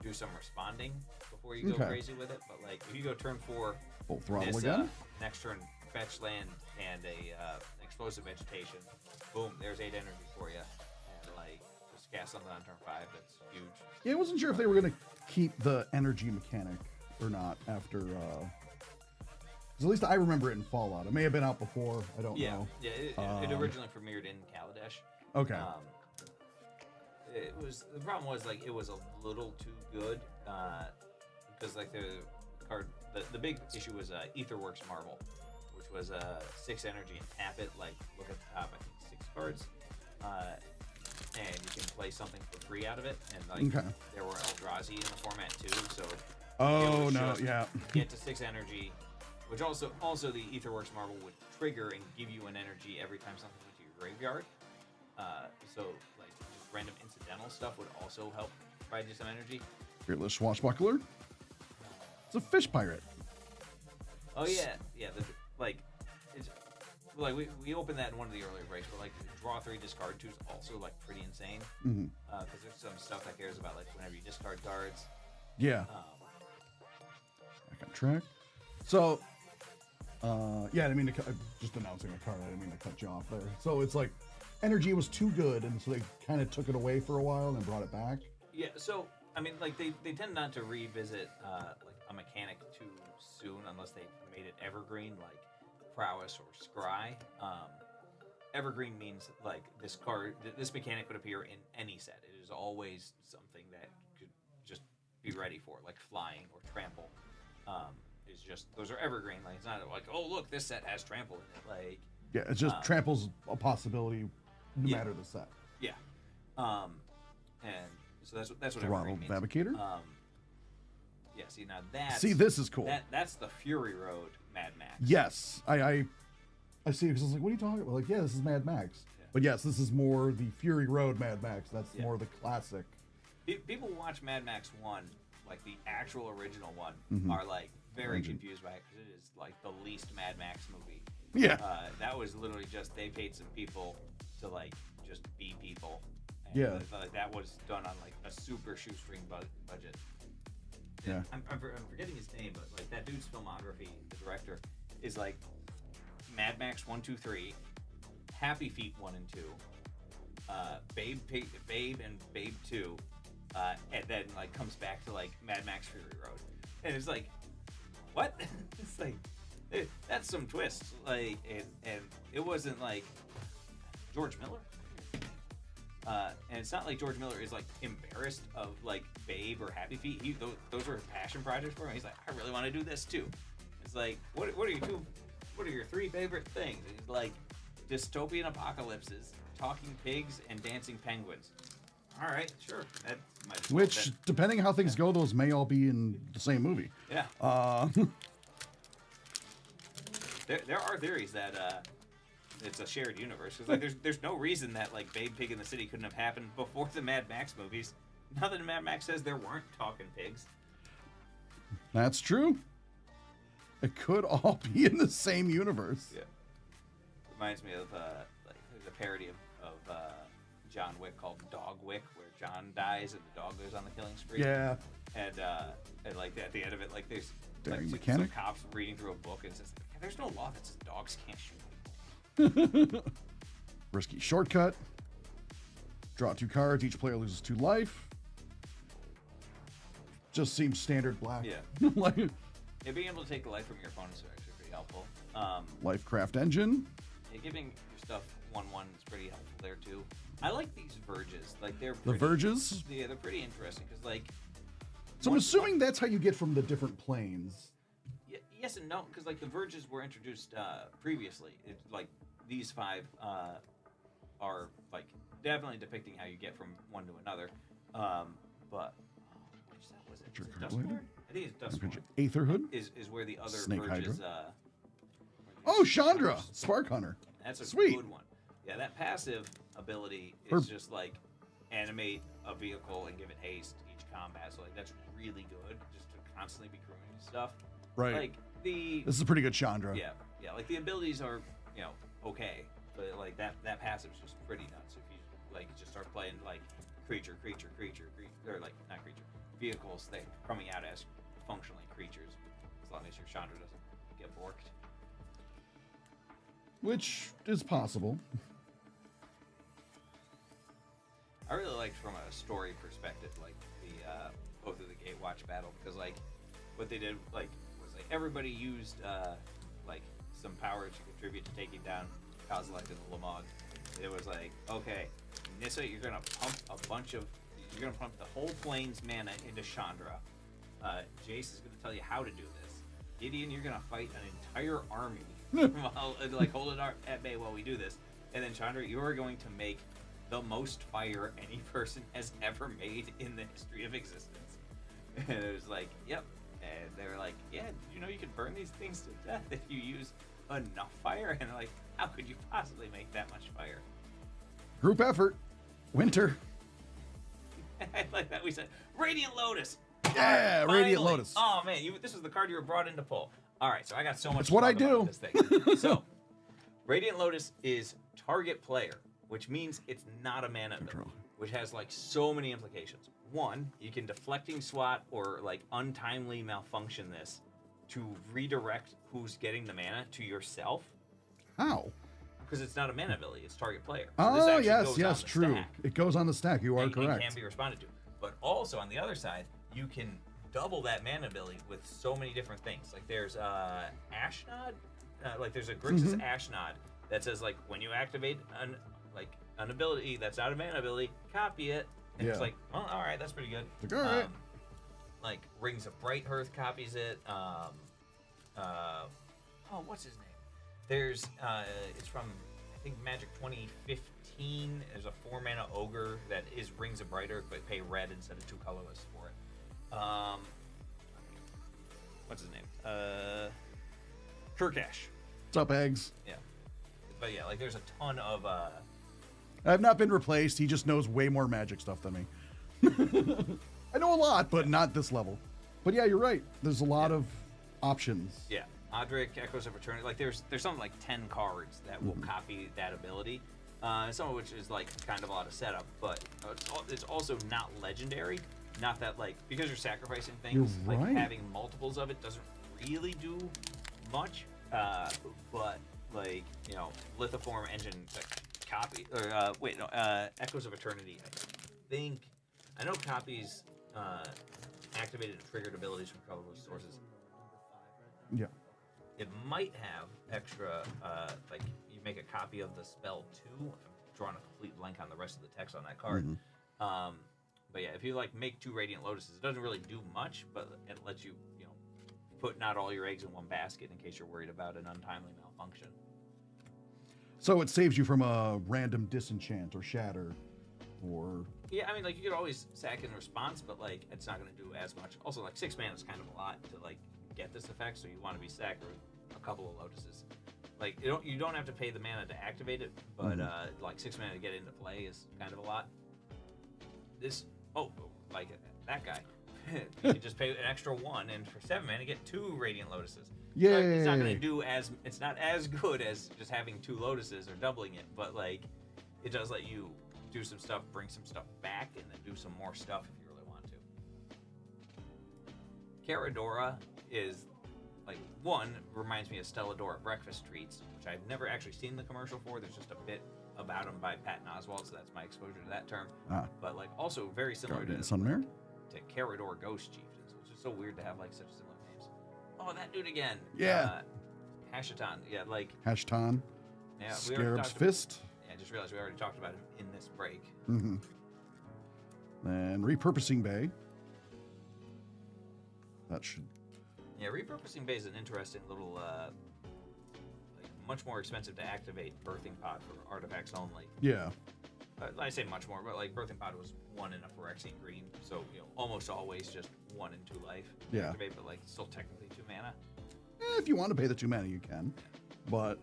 do some responding before you go Okay. crazy with it. But like, if you go turn 4, Full throttle this, again. next turn fetch land and a explosive vegetation. Boom, there's 8 energy for you. And like just cast something on turn 5 that's huge. Yeah, I wasn't sure if they were gonna keep the energy mechanic or not after. 'Cause at least I remember it in Fallout. It may have been out before. I don't know. Yeah, it originally premiered in Kaladesh. Okay. It was the problem was like it was a little too good because like the card the big issue was Aetherworks Marvel, which was 6 energy and tap it. Like look at the top, I think 6 cards, and you can play something for free out of it. And like Okay. there were Eldrazi in the format too, so Oh was no, just yeah. get to 6 energy, which also the Aetherworks Marvel would trigger and give you an energy every time something went to your graveyard. So like just random incidental stuff would also help provide you some energy. Fearless Swashbuckler. It's a fish pirate. Oh yeah, like it's like we opened that in one of the earlier breaks, but like draw 3, discard 2 is also like pretty insane Mm-hmm. because there's some stuff that cares about like whenever you discard cards. Yeah. Back on track. So, yeah, I didn't mean to just announcing a card. I didn't mean to cut you off there. So it's like energy was too good, and so they kind of took it away for a while and then brought it back. Yeah, so I mean, like they tend not to revisit like a mechanic too soon unless they made it evergreen, like prowess or scry. Evergreen means like this card, this mechanic would appear in any set. It is always something that could just be ready for, like flying or trample. Is just those are evergreen. Like it's not like oh look, this set has trample in it. Like Yeah, it's just trample's a possibility no yeah. matter the set. yeah, and so that's what Throttle evergreen means. Fabricator. Yeah, see now that's See, this is cool. That's the Fury Road Mad Max. Yes, I see because I was like, what are you talking about? Like, yeah, this is Mad Max. Yeah. But yes, this is more the Fury Road Mad Max. That's Yeah. more the classic. People watch Mad Max 1, like the actual original one, Mhm. are like very Legend. confused by it because it is like the least Mad Max movie. Yeah. That was literally just they paid some people to like just be people. And Yeah. that was done on like a super shoestring budget. Yeah. I'm forgetting his name, but like that dude's filmography, the director, is like Mad Max 1, 2, 3, Happy Feet 1 and 2, Babe and Babe 2, and then like comes back to like Mad Max Fury Road, and it's like, what? It's like that's some twists, like, and it wasn't like George Miller. And it's not like George Miller is like embarrassed of like Babe or Happy Feet. Those are passion projects for him. He's like, I really want to do this too. It's like, what are your 3 favorite things? It's like dystopian apocalypses, talking pigs, and dancing penguins. All right, sure. That might Which, depending on how things go, those may all be in the same movie. yeah. There are theories that it's a shared universe. 'Cause, like, there's no reason that like Babe Pig in the City couldn't have happened before the Mad Max movies. Now that Mad Max says there weren't talking pigs. That's true. It could all be in the same universe. Yeah. Reminds me of like there's a parody of John Wick called Dog Wick, where John dies and the dog goes on the killing spree. Yeah. And like at the end of it, like there's Daring like mechanic? some cops reading through a book and it says, "There's no law that says dogs can't shoot people." Risky shortcut. Draw 2 cards. Each player loses 2 life. Just seems standard black. Yeah. Like, Yeah, being able to take the life from your opponents is actually pretty helpful. Lifecraft Engine. Yeah, giving your stuff 1/1 is pretty helpful there too. I like these verges. Like they're The pretty, Verges. Yeah, they're pretty interesting because like. So I'm assuming that's how you get from the different planes. Yes and no, because like the verges were introduced previously. Like these 5 are like definitely depicting how you get from one to another. But which set was it? Your Was it card Dustborn? later? I think it's Dustborn. Aetherhood. Is where the other Snake verges. Hydra. Oh, Chandra. Spark Hunter. That's a Sweet. good one. Yeah, that passive ability Or- is just like animate a vehicle and give it haste each combat. So like that's really good, just to constantly be crewing and stuff. Right. Like the This is a pretty good Chandra. yeah, like the abilities are okay, but like that passive is just pretty nuts. If you like just start playing like creature, or like not creature vehicles, they coming out as functionally creatures, as long as your Chandra doesn't get borked. which is possible. I really liked from a story perspective, like the both of the Gatewatch battle, because like what they did like was like everybody used like some power to contribute to taking down Kozilek and the Lamog. It was like, okay, Nissa, you're gonna pump the whole plane's mana into Chandra. Jace is gonna tell you how to do this. Gideon, you're gonna fight an entire army while like hold it at bay while we do this. And then Chandra, you are going to make the most fire any person has ever made in the history of existence. And it was like, yep. And they were like, yeah, you know you can burn these things to death if you use enough fire. And they're like, how could you possibly make that much fire? Group effort. Winter. I like that we said Radiant Lotus. Yeah, Finally. Radiant Lotus. Oh man, this was the card you were brought in to pull. All right, so I got so much. That's to what talk I about do. with This thing. So, Radiant Lotus is target player, which means it's not a mana ability, which has like so many implications. One, you can deflecting swat or like untimely malfunction this to redirect who's getting the mana to yourself, How? because it's not a mana ability; it's target player. So this Oh, actually yes, goes on yes, the true. stack. It goes on the stack. You are and correct. can be responded to. But also on the other side, you can double that mana ability with so many different things. Like there's Ashnod, like there's a Grixis Ashnod that says like when you activate an ability that's not a mana ability, copy it. And it's Yeah. like, well, all right, that's pretty good. Like, all right. Like Rings of Bright Hearth copies it. What's his name? There's it's from I think Magic 2015. There's a 4-mana ogre that is Rings of Bright Earth, but pay red instead of 2 colorless for it. What's his name? Kurkash. What's up, eggs? Yeah. But yeah, like there's a ton of I've not been replaced. He just knows way more magic stuff than me. I know a lot, but not this level. But yeah, you're right. There's a lot of options. yeah, Odric, Echoes of Eternity. Like there's something like 10 cards that will copy that ability. Some of which is like kind of a lot of setup, but it's also not legendary. Not that like because you're sacrificing things, You're like right. having multiples of it doesn't really do much. But like Lithoform Engine copy or Echoes of Eternity. I know copies activated and triggered abilities from colorless sources. Yeah. It might have extra, like you make a copy of the spell too. I'm drawing a complete blank on the rest of the text on that card. But yeah, if you like make 2 Radiant Lotuses, it doesn't really do much, but it lets you, put not all your eggs in one basket in case you're worried about an untimely malfunction. So it saves you from a random disenchant or shatter or Yeah, I mean, like you could always sack in response, but like it's not going to do as much. Also, like 6 mana is kind of a lot to like get this effect, so you want to be sacked with a couple of Lotuses. Like you don't have to pay the mana to activate it, but like 6 mana to get into play is kind of a lot. Like that guy, you can just pay an extra 1, and for 7 mana get 2 Radiant Lotuses. Yay. Like, it's not going to do it's not as good as just having 2 Lotuses or doubling it, but like it does let you do some stuff, bring some stuff back, and then do some more stuff if you really want to. Caradora is like reminds me of Stelladora breakfast treats, which I've never actually seen the commercial for. There's just a bit about them by Patton Oswalt, so that's my exposure to that term. But like also very similar Guardian to Sunmare. Carador Ghost Chieftains, which is so weird to have like such similar names. Oh, that dude again. Yeah. Hashatan. Yeah, like Hashtan. yeah. We already Scarab's talked Fist. I just realized we already talked about him in this break. Mm-hmm. And Repurposing Bay. That should. Yeah, Repurposing Bay is an interesting little, like much more expensive to activate Birthing Pod for artifacts only. Yeah. I say much more, but like Birthing Pod was 1 in a Phyrexian green, so almost always just 1 and 2 life to Yeah. activate, but like still technically 2 mana. If you want to pay the 2 mana, you can. But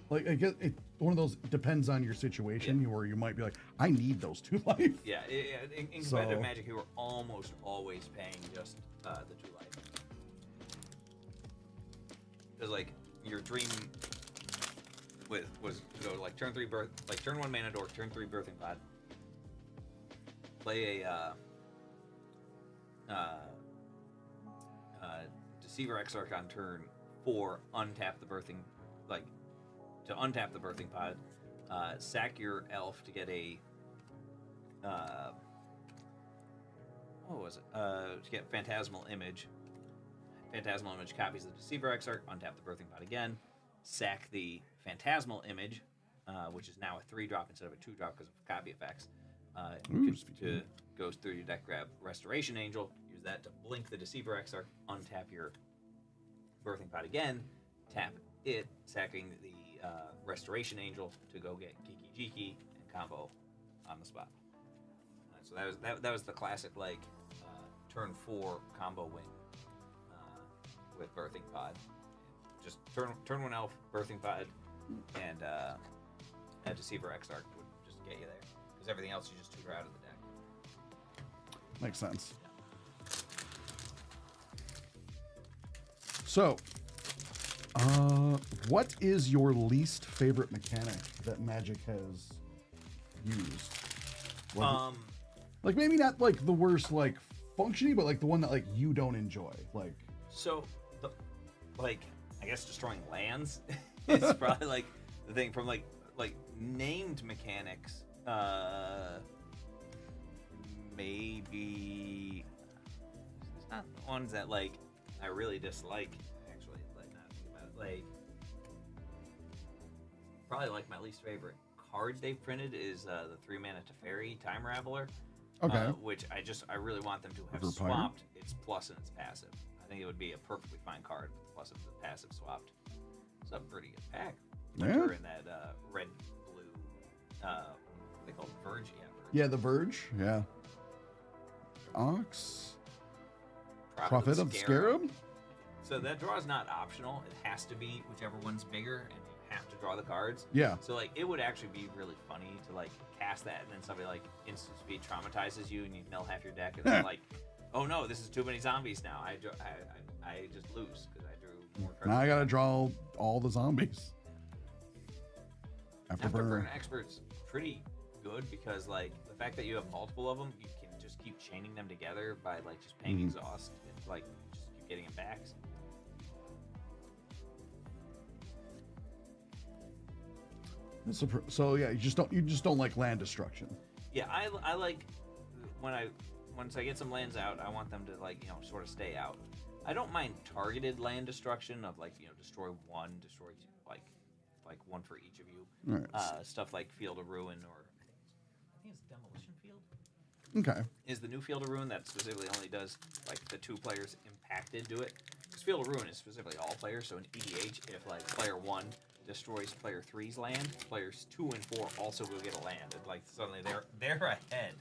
like I guess one of those depends on your situation, where you might be like, I need those 2 life. Yeah, in competitive So- Magic, you were almost always paying just the 2 life. Because like your dream was to go like turn 1 Mana Dork, turn 3 Birthing Pod, play a Deceiver Exarch on turn 4, untap the Birthing, like to untap the birthing pod, sack your elf to get a what was it? To get Phantasmal Image. Phantasmal Image copies the Deceiver Exarch, untap the birthing pod again, sack the Phantasmal Image, which is now a 3-drop instead of a 2-drop because of copy effects. Goes through your deck, grab Restoration Angel, use that to blink the Deceiver Exarch, untap your birthing pod again, tap it, sacking the Restoration Angel to go get Kiki Jiki and combo on the spot. So that was the classic like turn 4 combo win with birthing pod. Just turn 1 elf, birthing pod, and a Deceiver Exarch would just get you there because everything else you just tutor out of the deck. Makes sense. So, what is your least favorite mechanic that Magic has used? Like maybe not like the worst like functioning, but like the one that like you don't enjoy. Like so, I guess destroying lands is probably like the thing from like named mechanics. Maybe it's not the ones that like I really dislike. Actually, like not think about it. Like probably like my least favorite card they've printed is the 3-mana Teferi Time Raveler. okay, Which I really want them to have Overpowered? swapped its plus and its passive. I think it would be a perfectly fine card with the plus and the passive swapped. It's a pretty good pack. Yeah. Winter in that red blue. What they call it Verge. Yeah, Verge. yeah, the Verge, yeah, Ox, Prophet of Scarab. So that draw is not optional. It has to be whichever one's bigger, and you have to draw the cards. Yeah, So like it would actually be really funny to like cast that, and then somebody like instant speed traumatizes you, and you mill half your deck, and then like, oh no, this is too many zombies now. I just lose because I drew more cards. now I gotta draw all the zombies. Afterburn Expert's pretty good because like the fact that you have multiple of them, you can just keep chaining them together by like just paying exhaust and like just keep getting them back. So yeah, you just don't like land destruction. Yeah, I like once I get some lands out, I want them to like sort of stay out. I don't mind targeted land destruction of like destroy 1, destroy 2, like 1 for each of you. All right. Stuff like Field of Ruin or I think it's Demolition Field. Okay. Is the new Field of Ruin that specifically only does like the 2 players impacted do it? Because Field of Ruin is specifically all players. So in EDH, if like player 1 destroys player 3's land, players 2 and 4 also will get a land, and like suddenly they're ahead,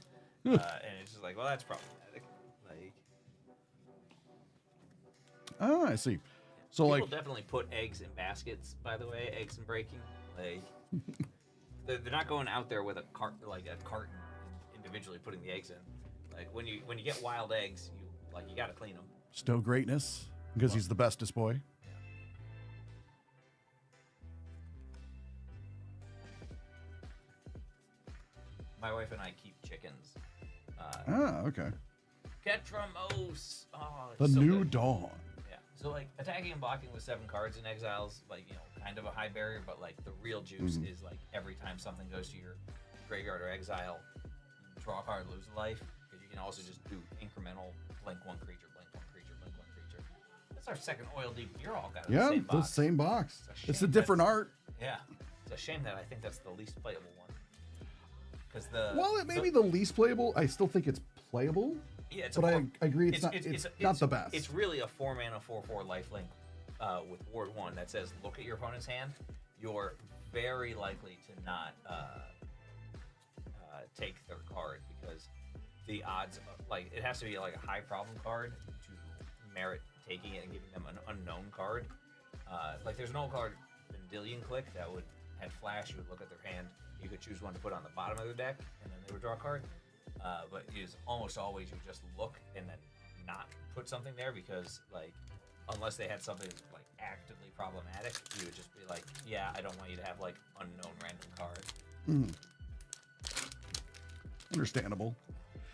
and it's just like, well, that's problematic. Like, Oh, I see. So people like, definitely put eggs in baskets. By the way, eggs in breaking, like they're not going out there with a carton individually putting the eggs in. Like when you get wild eggs, you got to clean them. Stow greatness because he's the bestest boy. My wife and I keep chickens. Okay. Ketramos. Oh, it's The so New good. Dawn. Yeah. So like attacking and blocking with 7 cards in exiles, like kind of a high barrier, but like the real juice is like every time something goes to your graveyard or exile, you draw a card, lose a life. Because you can also just do incremental blink 1 creature, blink 1 creature, blink 1 creature. That's our second oil deep. You're all got it in Yeah, the same the box. same box. It's a It's a shame different art. Yeah. It's a shame that I think that's the least playable one. Because the While it may be the least playable, I still think it's playable. yeah, it's But a I agree, it's not the best. It's really a 4-mana 4/4 lifelink with Ward 1 that says look at your opponent's hand. You're very likely to not take their card because the odds like it has to be like a high problem card to merit taking it and giving them an unknown card. Like there's an old card, Vendilion Click, that would had flash. You would look at their hand. You could choose one to put on the bottom of their deck, and then they would draw a card. But it is almost always you just look and then not put something there because like unless they had something that's like actively problematic, you would just be like, yeah, I don't want you to have like unknown random card. Understandable.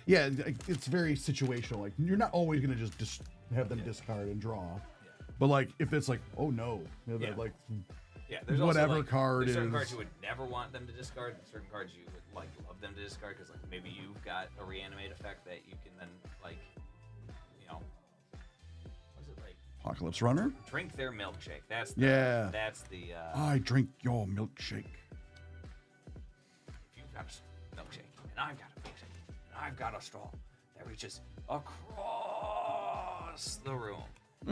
Yeah, it's very situational. Like you're not always gonna just have them discard and draw. But like if it's like, oh no, Yeah. like Yeah, there's whatever also, like, card there's certain is. cards you would never want them to discard, and certain cards you would like love them to discard because like maybe you've got a reanimate effect that you can then like, you know, what is it like? Apocalypse Runner. Drink their milkshake. That's the, Yeah. That's the. I drink your milkshake. If you've got a milkshake, and I've got a milkshake, and I've got a straw that reaches across the room.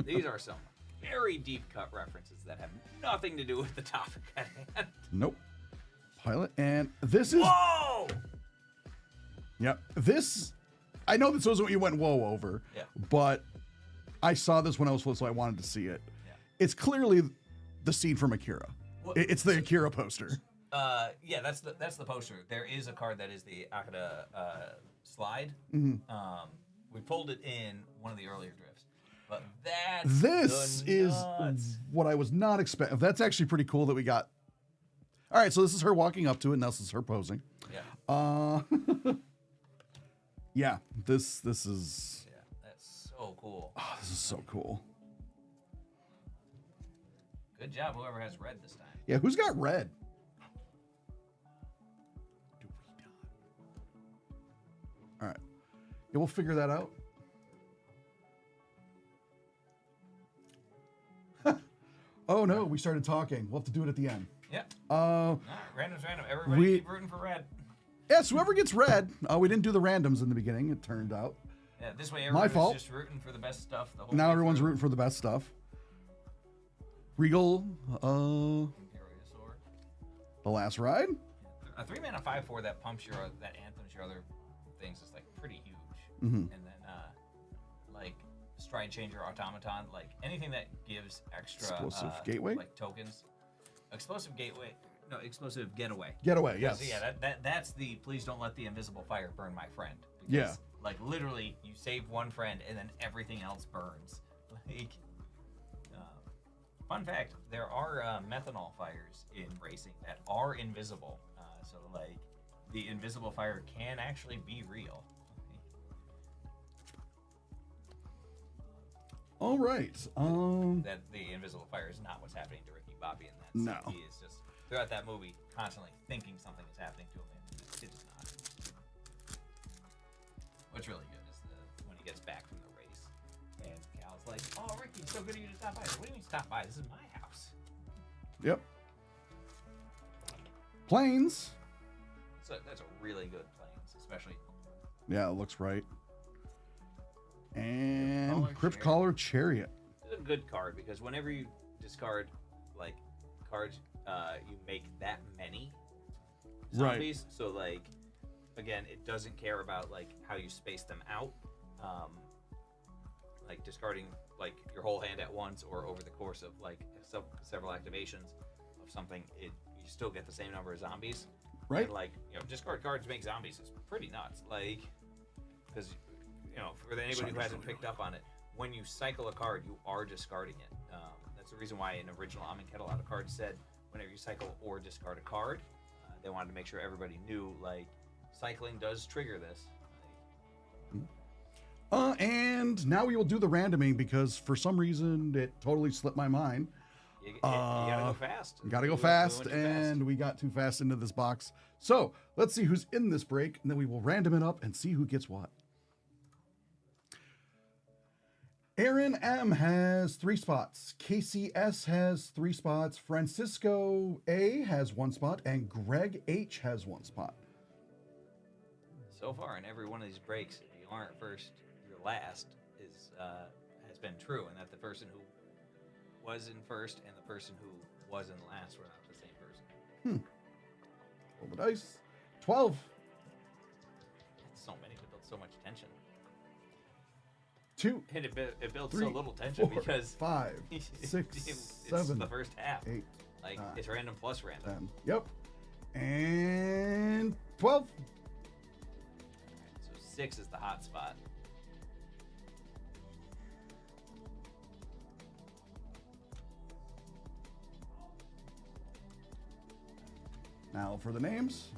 These are some very deep cut references that have nothing to do with the topic at hand. Nope. Pilot, and this is. Whoa! Yep. This. I know this wasn't what you went whoa over. Yeah. But I saw this when I was little, so I wanted to see it. Yeah. It's clearly the scene from Akira. What- It's the Akira poster. Yeah, that's the poster. There is a card that is the Akira slide. We pulled it in one of the earlier drifts, but that's This the is nuts. what I was not expecting. That's actually pretty cool that we got. All right, so this is her walking up to it, and this is her posing. Yeah, Yeah, this is yeah, that's so cool. this is so cool. Good job, whoever has red this time. Yeah, who's got red? All right, yeah, we'll figure that out. Oh no, we started talking. We'll have to do it at the end. Yeah. Uh, All right, random's random. Everybody We- keep rooting for red. yes, whoever gets red. We didn't do the randoms in the beginning. It turned out. Yeah, this way My everybody's fault. just rooting for the best stuff the whole Now way everyone's through. rooting for the best stuff. Regal, Heroisaur. the last ride. A 3-mana 5/4 that pumps your that anthems your other things is like pretty huge. Mhm. And then like Stride Changer Automaton, like anything that gives extra Explosive Gateway? like tokens. Explosive Gateway. No, Explosive Getaway. Getaway, Because, yes. Yeah, that's the please don't let the invisible fire burn my friend. Because, Yeah. Like literally, you save one friend and then everything else burns. Like, fun fact: there are methanol fires in racing that are invisible. So like, the invisible fire can actually be real. All right. That the invisible fire is not what's happening to Ricky Bobby in that. No. Scene. He is just throughout that movie constantly thinking something is happening to him, and it is not. What's really good is when he gets back from the race, and Cal's like, "Oh, Ricky, so good of you to stop by." What do you mean stop by? This is my house. Yep. Planes. So that's a really good planes, especially. Yeah, it looks right. And Collar Crypt Chariot. Collar Chariot. It's a good card because whenever you discard like cards, you make that many Right. zombies. So like, again, it doesn't care about like how you space them out. Like discarding like your whole hand at once or over the course of like several activations of something, you still get the same number of zombies. Right. And like, discard cards make zombies is pretty nuts. Like, because for anybody Sorry, who hasn't sorry. picked up on it, when you cycle a card, you are discarding it. That's the reason why in original Amonkhet a lot of cards said whenever you cycle or discard a card, they wanted to make sure everybody knew like cycling does trigger this. And now we will do the randoming because for some reason it totally slipped my mind. You gotta go fast. Gotta go We went fast, too and we got too fast into this box. So let's see who's in this break, and then we will random it up and see who gets what. Aaron M has 3 spots. Casey S has 3 spots. Francisco A has 1 spot, and Greg H has 1 spot. So far in every one of these breaks, if you aren't first, you're last has been true, and that the person who was in first and the person who was in last were not the same person. Roll the dice. 12. It's so many to build so much tension. 2, And it builds 3, so little tension 4, because 5, 6, it's 7, the first half. 8, Like 9, it's random plus random. 10. Yep. And 12. So 6 is the hot spot. Now for the names.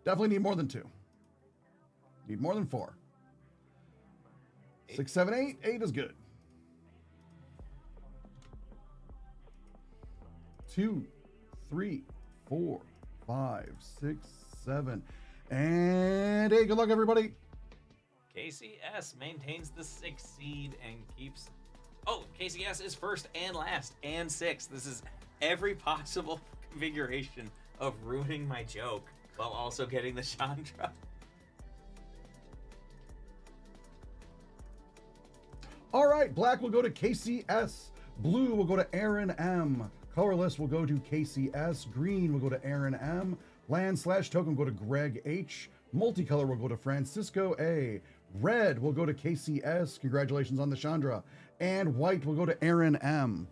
Definitely need more than 2. Need more than 4. 6, 7, 8. 8 is good. 2, 3, 4, 5, 6, 7, and 8. Good luck, everybody. KCS maintains the 6th seed and keeps. Oh, KCS is first and last and 6th. This is every possible configuration of ruining my joke while also getting the Chandra. All right, black will go to KCS. Blue will go to Aaron M. Colorless will go to KCS. Green will go to Aaron M. Land/token will go to Greg H. Multicolor will go to Francisco A. Red will go to KCS. Congratulations on the Chandra. And white will go to Aaron M.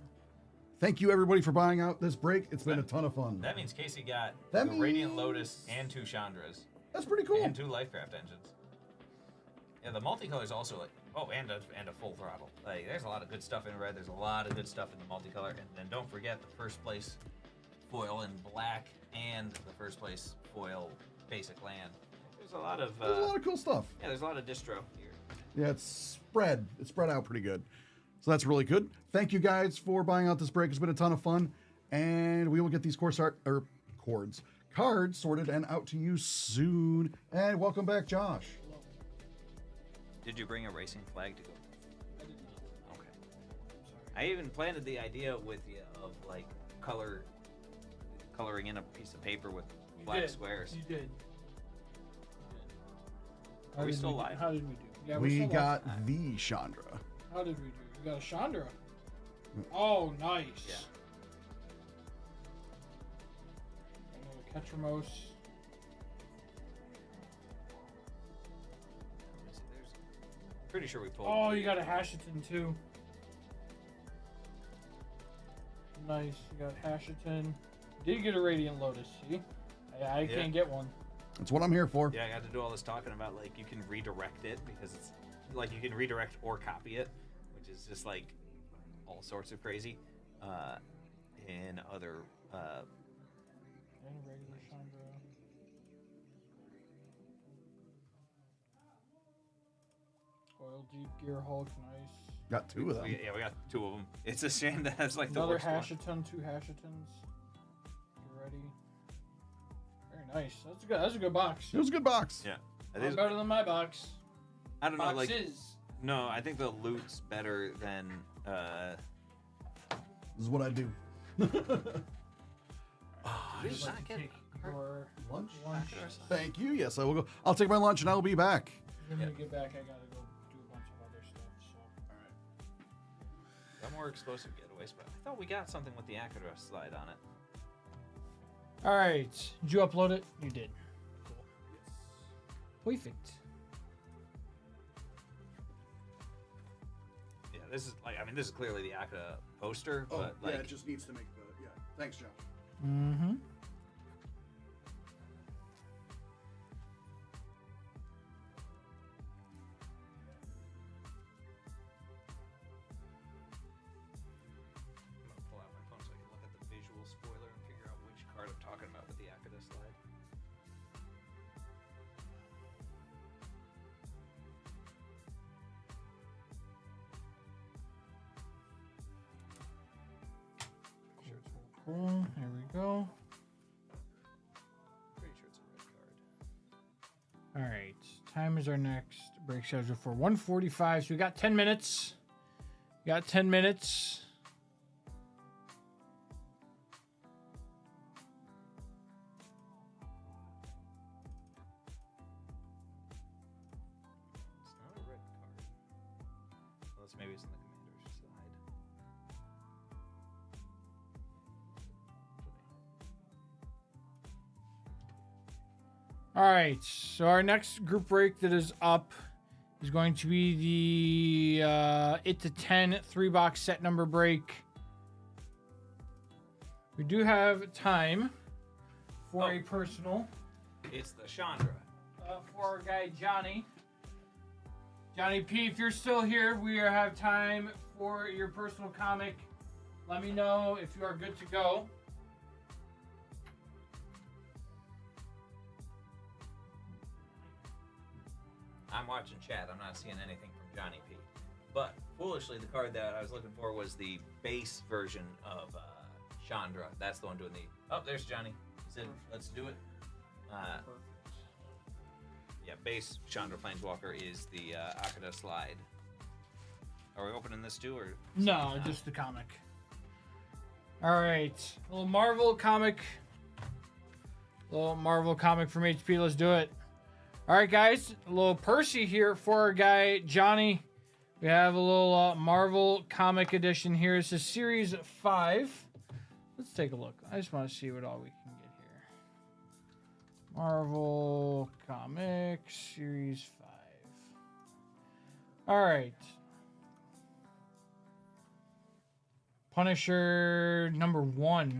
Thank you, everybody, for buying out this break. It's been a ton of fun. That means Casey got That the Radiant means- Lotus and 2 Chandras That's pretty cool. and 2 Lifecraft engines. Yeah, the multicolor is also like and a full throttle. Like there's a lot of good stuff in red. There's a lot of good stuff in the multicolor, and then don't forget the first place foil in black and the first place foil basic land. There's a lot of There's a lot of cool stuff. yeah. There's a lot of distro here. Yeah, it's spread out pretty good. So that's really good. Thank you guys for buying out this break. It's been a ton of fun. And we will get these cards sorted and out to you soon. And welcome back, Josh. Did you bring a racing flag to go? I did not. Okay. I even planted the idea with you of like coloring in a piece of paper with You black did. squares. You did. Are we still live? How did we do? Yeah, we're We still live. got the Chandra. How did we do? We got a Chandra. Oh, nice. Yeah. Another Ketramos. Pretty sure we pulled. Oh, you got a Hashiton too. Nice. You got Hashiton. Did get a Radiant Lotus. See, I Yeah. can't get one. That's what I'm here for. Yeah, I got to do all this talking about like you can redirect it because it's like you can redirect or copy it, which is just like all sorts of crazy. In other And a regular Chandra. Oil Deep Gear Hulk. Nice. Got 2 of them. we got 2 of them. It's a shame that that's like the Another worst one. Hashiton. 2 Hashitons. You ready? Very nice. That's a good. That's a good box. It was a good box. Yeah, A lot better than my box. I don't know. Like Boxes. no, I think the loot's better than. This is what I do. Would you like to take your Lunch? lunch? Thank you. Yes, I will go. I'll take my lunch and I will be back. When we get back, I gotta go do a bunch of other stuff. So. Got more explosive getaways, but I thought we got something with the Akira slide on it. All right. Did you upload it? You did. Cool. Perfect. Yeah, this is like this is clearly the Akira poster, Oh, but yeah, like it just needs to make the. Yeah. Thanks, Josh. Mm-hmm. I'm gonna pull out my phone so I can look at the visual spoiler and figure out which card I'm talking about with the Akira slide. Sure it's red. Cool. Here we go. Pretty sure it's a red card. All right. Time is our next break schedule for 1:45. So we got 10 minutes. We got 10 minutes. It's not a red card. Unless maybe it's on the commander's side. All right. So our next group break that is up is going to be the It to 10 3-box set number break. We do have time for a personal It's the Chandra. for our guy Johnny. Johnny P, if you're still here, we have time for your personal comic. Let me know if you are good to go. I'm watching chat. I'm not seeing anything from Johnny P. But foolishly, the card that I was looking for was the base version of Chandra. That's the one doing the. Oh, there's Johnny. Said, let's do it. Yeah, base Chandra Planeswalker is the Akata slide. Are we opening this too, or? No, just the comic. All right, a little Marvel comic. Little Marvel comic from HP. Let's do it. All right, guys. A little Percy here for our guy Johnny. We have a little Marvel comic edition here. This is Series 5. Let's take a look. I just want to see what all we can get here. Marvel Comics Series 5. All right. Punisher number 1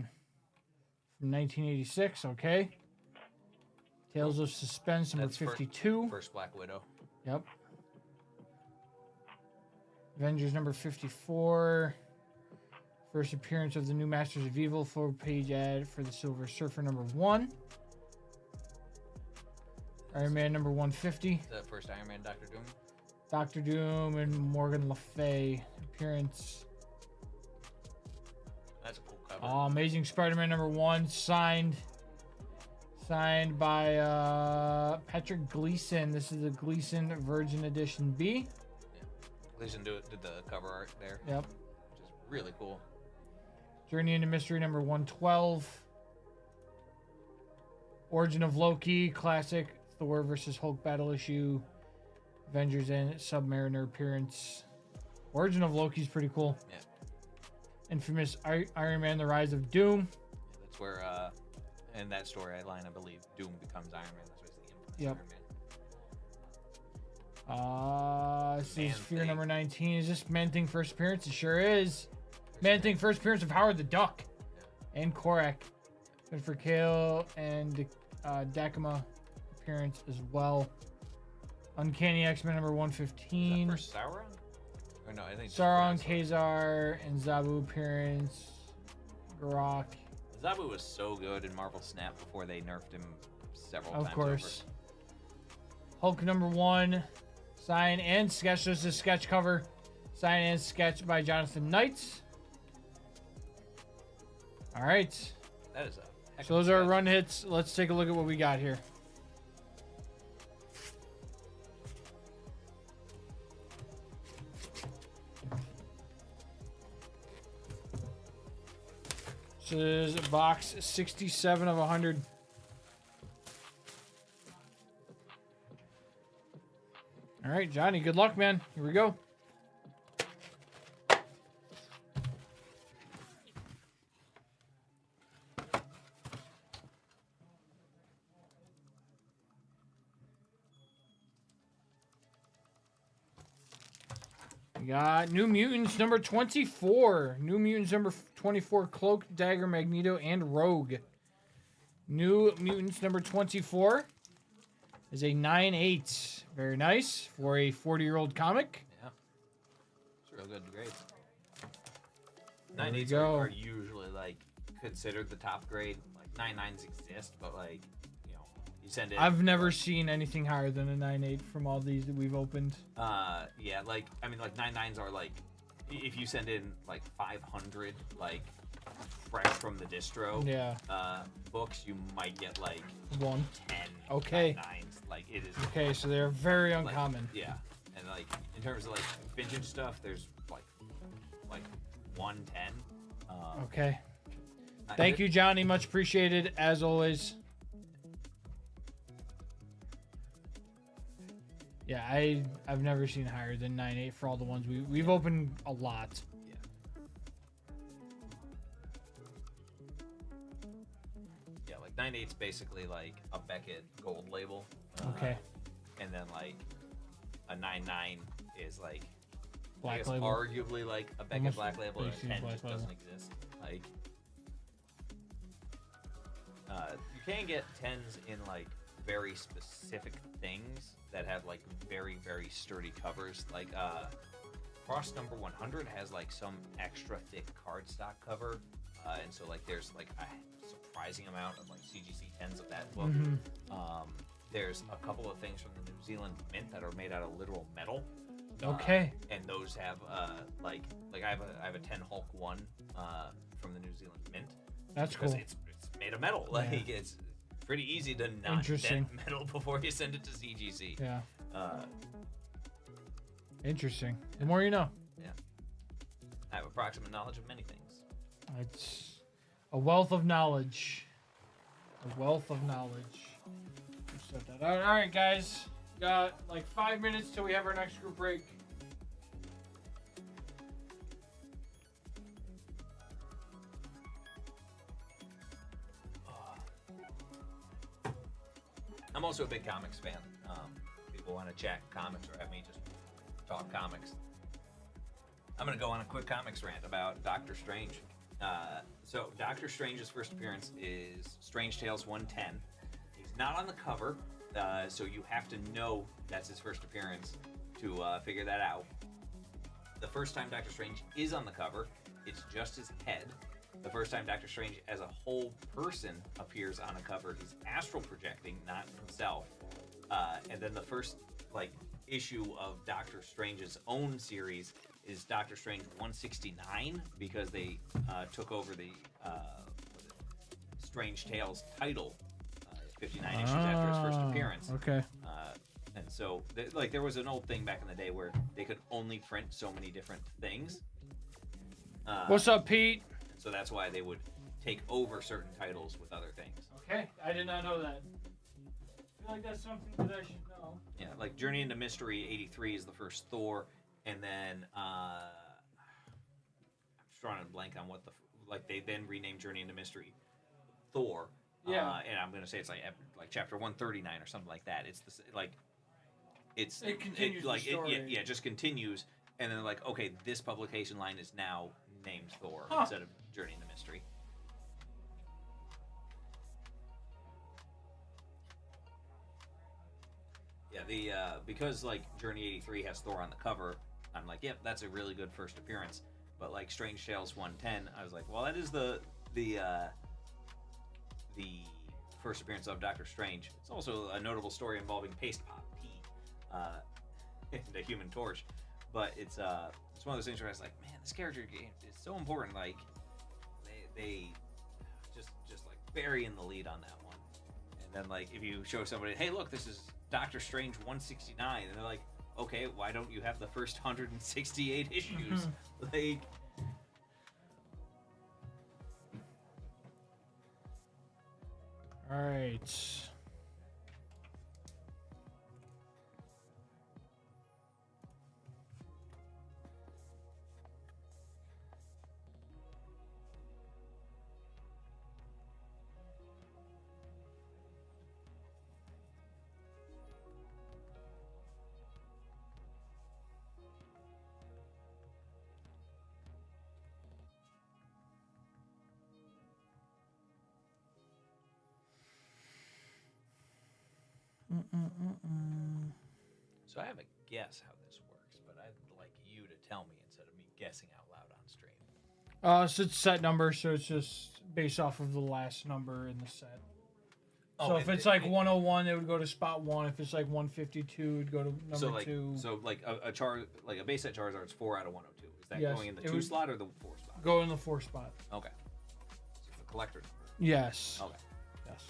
from 1986. Okay. Tales of Suspense number That's 52. First Black Widow. Yep. Avengers number 54. First appearance of the new Masters of Evil. 4-page ad for the Silver Surfer number 1. Iron Man number 150. The first Iron Man, Doctor Doom. Doctor Doom and Morgan Le Fay appearance. That's a cool cover. Amazing Spider-Man number 1 signed by Patrick Gleason. This is the Gleason Virgin Edition B. Gleason did the cover art there, Yep. which is really cool. Journey into Mystery number 112. Origin of Loki, classic. Thor versus Hulk battle issue. Avengers and Submariner appearance. Origin of Loki's pretty cool. Yeah. Infamous Iron Man, The Rise of Doom. Yeah, that's where, in that storyline, I believe Doom becomes Iron Man. That's why it's the infamous Yep. Iron Man. This is Man Fear Thing. number 19. Is this Man Thing first appearance? It sure is. Man Thing first appearance of Howard the Duck. And Korak. Good for Kale and Dakima appearance as well. Uncanny X-Men number Is 115. that for Sauron? Or no, I think it's Sauron, for Kazar, and Zabu appearance. Garok. Zabu was so good in Marvel Snap before they nerfed him several Of times course. Hulk number 1. Sign and sketch. This is a sketch cover. Sign and sketch by Jonathan Knight. All right. over. That is a heck So of a those are our sketch. run hits. Let's take a look at what we got here. This is box 67 of 100. All right, Johnny, good luck, man. Here we go. We got New Mutants number 24. New Mutants number 24, Cloak, Dagger, Magneto, and Rogue. New Mutants number 24 is a 9/8. Very nice for a 40-year-old comic. Yeah. It's real good grades. There we 9/8s go. are usually like considered the top grade. Like 9/9s exist, but like, you know, you send it. I've never seen anything higher than a 9/8 from all these that we've opened. Yeah, like I mean, like 9/9s are like if you send in like 500 like fresh from the distro Yeah, books, you might get like 1. 10 Okay. 9/9s. Like it is. Okay, so they're very like, uncommon. Yeah, and like in terms of like vintage stuff, there's like 110. Okay. Thank you, Johnny. Much appreciated, as always. Yeah, I've never seen higher than 9/8 for all the ones we've opened a lot. Yeah. Yeah, like 9/8's basically like a Beckett gold label. Okay. And then like a 9/9 is like I Black guess label. arguably like a Beckett Almost black label. And a basically 10 black just label. doesn't exist. Like you can get 10s in like very specific things that have like very very sturdy covers. Like Cross number 100 has like some extra thick cardstock cover, and so like there's like a surprising amount of like CGC 10s of that book. Mhm. There's a couple of things from the New Zealand Mint that are made out of literal metal. Okay. And those have like I have a 10 Hulk 1 from the New Zealand Mint. That's Because cool. it's made of metal. Like it's pretty easy to not Interesting. dent metal before you send it to CGC. Yeah. Uh, Interesting. The more you know. I have approximate knowledge of many things. It's a wealth of knowledge. A wealth of knowledge. Said that. All right, guys. Got like 5 minutes till we have our next group break. I'm also a big comics fan. People want to chat comics or have me just talk comics. I'm going to go on a quick comics rant about Doctor Strange. So Doctor Strange's first appearance is Strange Tales 110. He's not on the cover, so you have to know that's his first appearance to figure that out. The first time Doctor Strange is on the cover, it's just his head. The first time Doctor Strange as a whole person appears on a cover, he's astral projecting, not himself. And then the first issue of Doctor Strange's own series is Doctor Strange 169 because they took over the Strange Tales title 59 issues after his first appearance. Okay. And so, there was an old thing back in the day where they could only print so many different things. What's up, Pete? So that's why they would take over certain titles with other things. Okay, I did not know that. I feel like that's something that I should know. Yeah, like Journey into Mystery 83 is the first Thor, and then I'm just drawing a blank on what they then renamed Journey into Mystery Thor. Yeah. And I'm gonna say it's like chapter 139 or something like that. It's It continues the story. It just continues, and then okay, this publication line is now named Thor Huh. instead of Journey into Mystery. Yeah, because Journey 83 has Thor on the cover, I'm like, yep, that's a really good first appearance. But Strange Tales 110, I was like, well, that is the first appearance of Doctor Strange. It's also a notable story involving Paste Pot P, and the Human Torch. But it's one of those things where I was like, man, this character is so important. They just bury in the lead on that one. And then if you show somebody, hey, look, this is Doctor Strange 169, and they're like, okay, why don't you have the first 168 issues? All right. So I have a guess how this works, but I'd like you to tell me instead of me guessing out loud on stream. So it's set number, so it's just based off of the last number in the set. So if it's 101, it would go to spot 1. If it's 152, it would go to number 2. So a base set Charizard's 4 out of 102. Is that Yes, going in the it 2 would- slot or the 4 spot? Go in the 4 spot. Okay. So it's a collector number. Yes. Okay. Yes.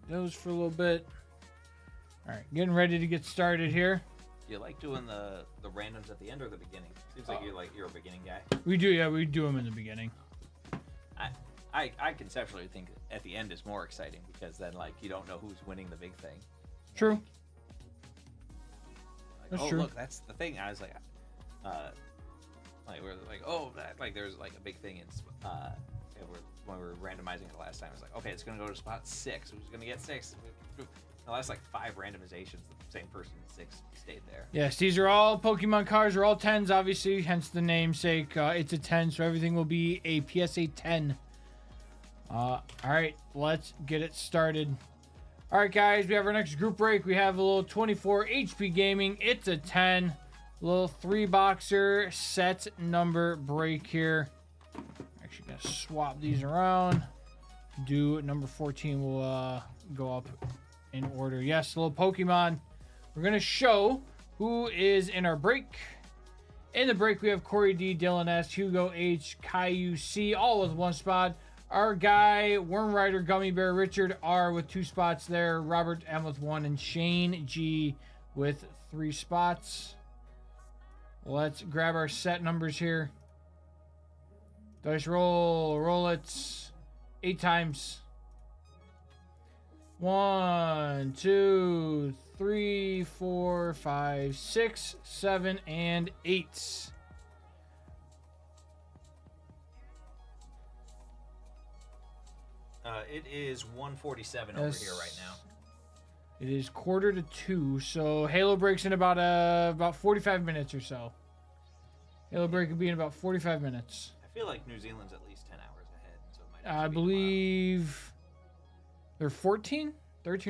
Those for a little bit. All right, getting ready to get started here. Do you like doing the randoms at the end or the beginning? Seems like you're a beginning guy. We do them in the beginning. I conceptually think at the end is more exciting because then you don't know who's winning the big thing. True. That's oh true. look, that's the thing. I was like, we're like, oh, that there's a big thing in when we were randomizing it last time. I was like, okay, it's gonna go to spot 6. Who's gonna get 6? The last 5 randomizations, the same person 6 stayed there. Yes, these are all Pokemon cards. They're all 10s, obviously, hence the namesake. It's a 10, so everything will be a PSA 10. All right, let's get it started. All right, guys, we have our next group break. We have a little 24 HP Gaming. It's a 10. Little 3-boxer set number break here. Actually, gonna swap these around. do number 14. We'll go up in order. Yes, little Pokemon. We're going to show who is in our break. In the break, we have Corey D, Dylan S, Hugo H, Caillou C, all with 1 spot. Our guy, Worm Rider, Gummy Bear, Richard R with 2 spots there. Robert M with 1, and Shane G with 3 spots. Let's grab our set numbers here. Dice roll. Roll it 8 times. 1, 2, 3, 4, 5, 6, 7, and 8. It is 147 over here right now. It is 1:45, so Halo breaks in about 45 minutes or so. Halo break will be in about 45 minutes. I feel like New Zealand's at least 10 hours ahead, so it might I actually be a while. believe they're 13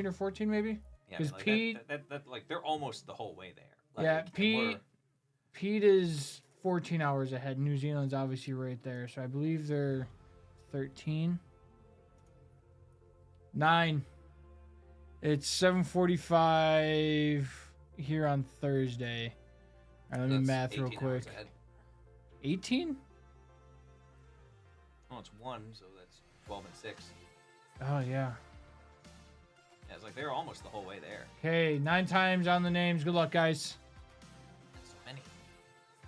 or 14 maybe. Yeah, because like Pete- that, like they're almost the whole way there. Like, Yeah, and Pete is 14 hours ahead. New Zealand's obviously right there, so I believe they're 13. 9. It's 7:45 here on Thursday. All right, let me that's math real 18 hours quick. ahead. 18? Oh, it's 1, so that's 12 and 6. Oh, yeah. Yeah, it's like they're almost the whole way there. Okay, 9 times on the names. Good luck, guys. That's so many.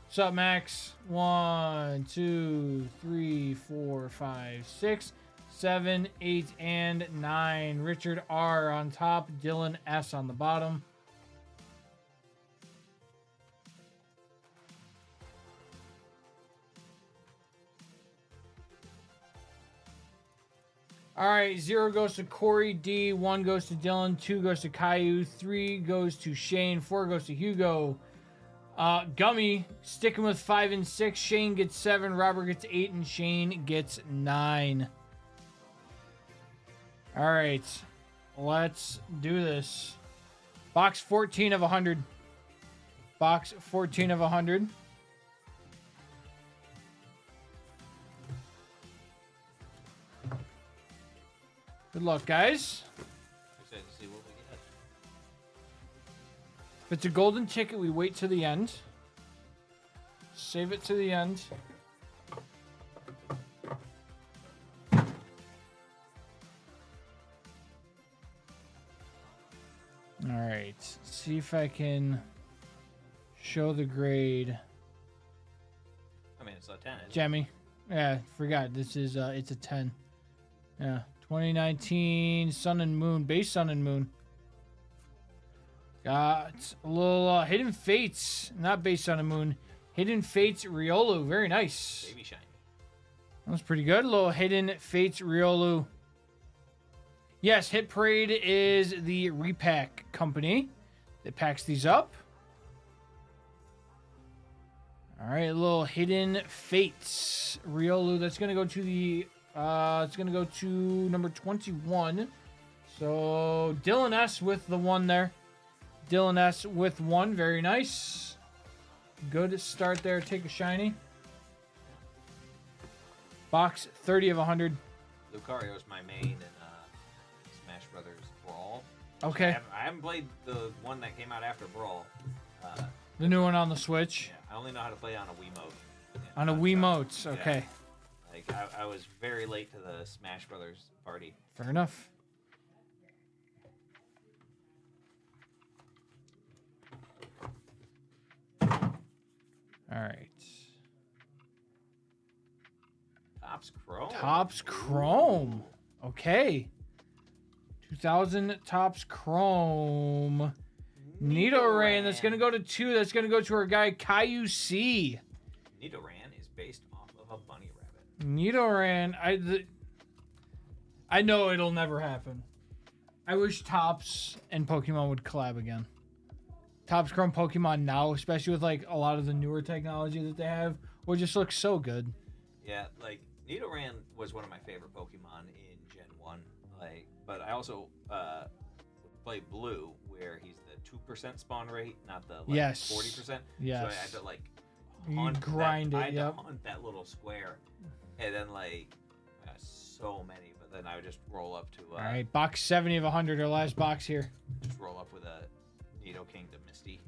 What's up, Max? 1, 2, 3, 4, 5, 6, 7, 8, and 9. Richard R on top. Dylan S on the bottom. All right, 0 goes to Corey D, 1 goes to Dylan, 2 goes to Caillou, 3 goes to Shane, 4 goes to Hugo. Gummy sticking with 5 and 6. Shane gets 7, Robert gets 8, and Shane gets 9. All right, let's do this. Box 14 of 100. Box 14 of 100. Good luck, guys. Excited to see what we get. If it's a golden ticket, we wait to the end. Save it to the end. All right. See if I can show the grade. I mean, it's a 10. Isn't it? Jemmy. Yeah, forgot. This is it's a 10. Yeah. 2019 Sun and Moon, base Sun and Moon. Got a little Hidden Fates, not base Sun and Moon. Hidden Fates Riolu, very nice. Baby shiny. That was pretty good. A little Hidden Fates Riolu. Yes, Hit Parade is the repack company that packs these up. All right, a little Hidden Fates Riolu. That's gonna go to the. It's gonna go to number 21. So Dylan S with the 1 there. Dylan S with 1. Very nice. Good start there. Take a shiny. Box 30 of 100. Lucario's my main in Smash Brothers Brawl. Okay. I haven't played the one that came out after Brawl. The new one on the Switch. Yeah, I only know how to play on a Wiimote. On a Wiimote. Okay. Like I was very late to the Smash Brothers party. Fair enough. All right. Topps Chrome. Topps Chrome. Okay. 2000 Topps Chrome. Nidoran. That's going to go to 2. That's going to go to our guy, Caillou C. Nidoran is based off of a bunny rabbit. Nidoran. I know it'll never happen. I wish Topps and Pokemon would collab again. Topps Chrome Pokemon now, especially with like a lot of the newer technology that they have, will just look so good. Yeah, like Nidoran was one of my favorite Pokemon in Gen 1. Like, but I also play Blue, where he's the 2% spawn rate, not the Yes. 40%. Yes. So I had to like You hunt grind that, it, I had yep. to hunt that little square, and then like I got so many. But then I would just roll up to All right, box 70 of 100, our last box here. just roll up with a Nidoking to Misty.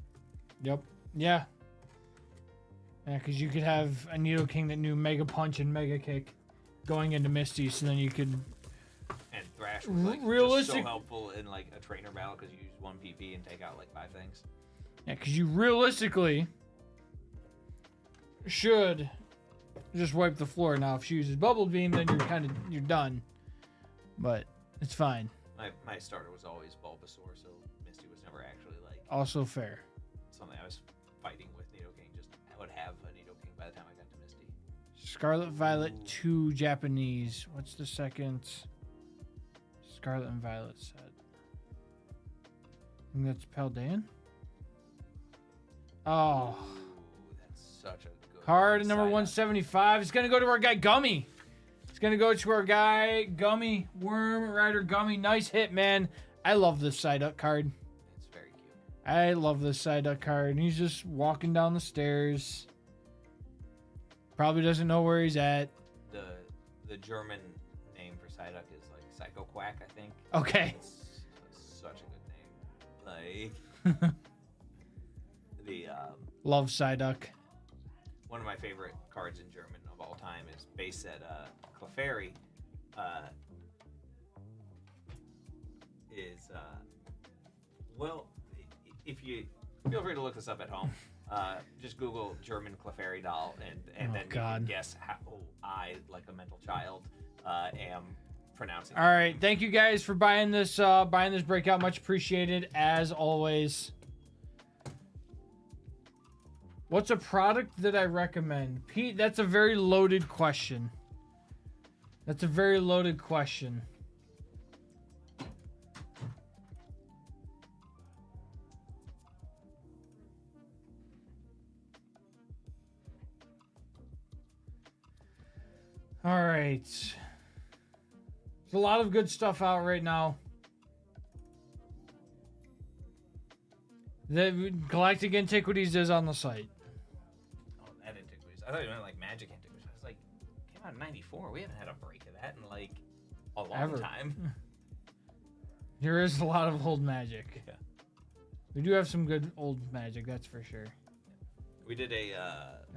Yep. Yeah. Yeah, because you could have a Nidoking that knew Mega Punch and Mega Kick going into Misty, so then you could. And Thrash was like Realistic- just so helpful in like a trainer battle because you use 1 PP and take out like 5 things. Yeah, because you realistically should just wipe the floor. Now, if she uses Bubble Beam, then you're done. But it's fine. My starter was always Bulbasaur, so Misty was never actually like Also fair. something I was fighting with Nidoking. Just I would have a Nidoking by the time I got to Misty. Scarlet Violet 2 Japanese. What's the second? Scarlet and Violet set. I think that's Paldean. Oh. Ooh, that's such a good Card number side-up. 175 is going to go to our guy Gummy. It's going to go to our guy Gummy. Worm Rider Gummy. Nice hit, man. I love this side up card. It's very cute. I love this side up card. And he's just walking down the stairs. Probably doesn't know where he's at. The German name for Psyduck is like Psycho Quack, I think. Okay. It's such a good name. Like the Love Psyduck. one of my favorite cards in German of all time is base set Clefairy. Well, if you feel free to look this up at home. Just Google German Clefairy doll, and Oh, then you God. can guess how I, like a mental child, am pronouncing. All right. Thank you guys for buying this breakout. Much appreciated, as always. What's a product that I recommend? Pete, that's a very loaded question. That's a very loaded question. All right. There's a lot of good stuff out right now. The Galactic Antiquities is on the site. Oh, that Antiquities. I thought you meant like Magic Antiquities. I was like, came out in '94. We haven't had a break of that in like a long Ever. time. There is a lot of old Magic. Yeah. We do have some good old Magic, that's for sure. We did a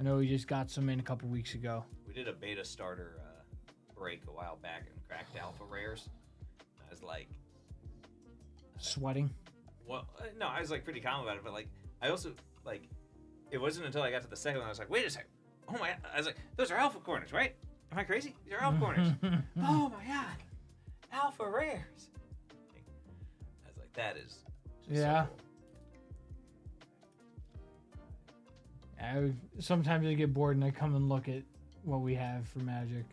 I know we just got some in a couple weeks ago. beta starter break a while back and cracked alpha rares. I was like, Sweating. well, no, I was like pretty calm about it, but like I also like it wasn't until I got to the second one I was like, wait a second. Oh my! I was like, those are alpha corners, right? Am I crazy? These are alpha corners. Oh my god, alpha rares. I was like, that is. Just Yeah. So cool. Sometimes I get bored and I come and look at what we have for Magic.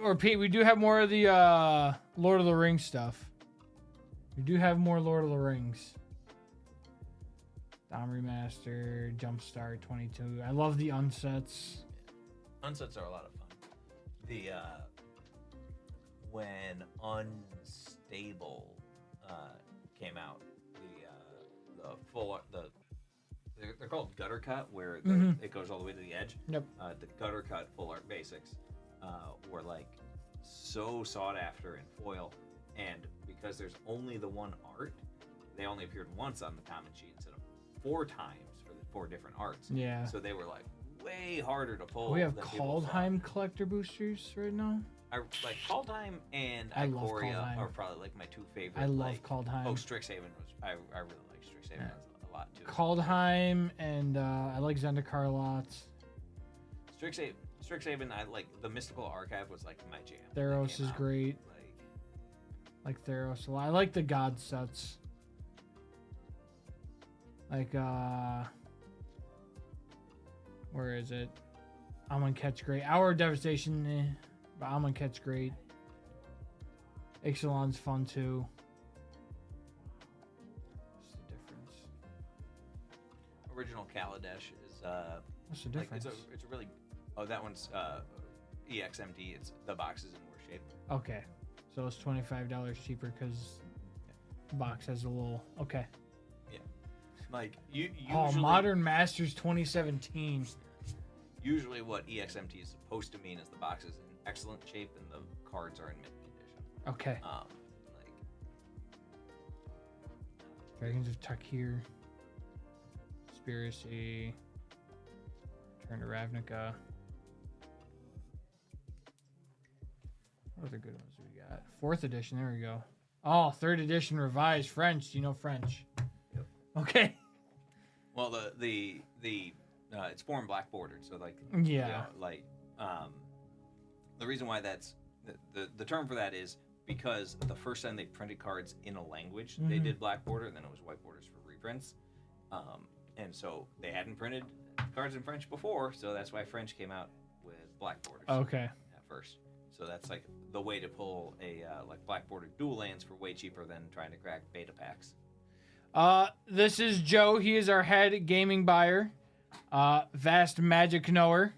Or Pete, we do have more of the Lord of the Rings stuff. We do have more Lord of the Rings. Dom Remaster, Jumpstart 22. I love the unsets. Unsets are a lot of fun. The when Unstable came out, the full they're called gutter cut, where it goes all the way to the edge. Yep. The gutter cut full art basics were like so sought after in foil, and because there's only the one art, they only appeared once on the common sheet instead of 4 times for the 4 different arts. Yeah. So they were like way harder to pull. We have than people thought. Kaldheim collector boosters right now. I like Kaldheim and I love Ikoria Kaldheim. are probably like my 2 favorite. I love like, Kaldheim. Oh, Strixhaven was. I really like Strixhaven a lot too. Kaldheim and I like Zendikar a lot. Strixhaven, I like the Mystical Archive was like my jam. when that Theros came is out. great. Like Theros a lot. I like the God sets. Like where is it? Amonkhet's great. Hour of Devastation, but Amonkhet's great. Ixalan's fun too. What's the difference? Original Kaladesh is What's the like difference? it's a really. Oh, that one's EXMD. It's the box is in worse shape. Okay, so it's $25 cheaper because the box has a little. Okay. Like you Oh, usually Modern Masters 2017. Usually what EXMT is supposed to mean is the box is in excellent shape and the cards are in mint condition. Okay. Like Dragons of Takir. Conspiracy. Return to Ravnica. What other good ones do we got? 4th edition. There we go. Oh, 3rd edition revised French. Do you know French? Yep. Okay. well, the it's foreign black bordered, so like Yeah. the reason why that's the term for that is because the first time they printed cards in a language, they did black border, and then it was white borders for reprints, and so they hadn't printed cards in French before, so that's why French came out with black borders Okay. at first. So that's like the way to pull a like black bordered dual lands for way cheaper than trying to crack beta packs. This is Joe. He is our head gaming buyer. Vast magic knower.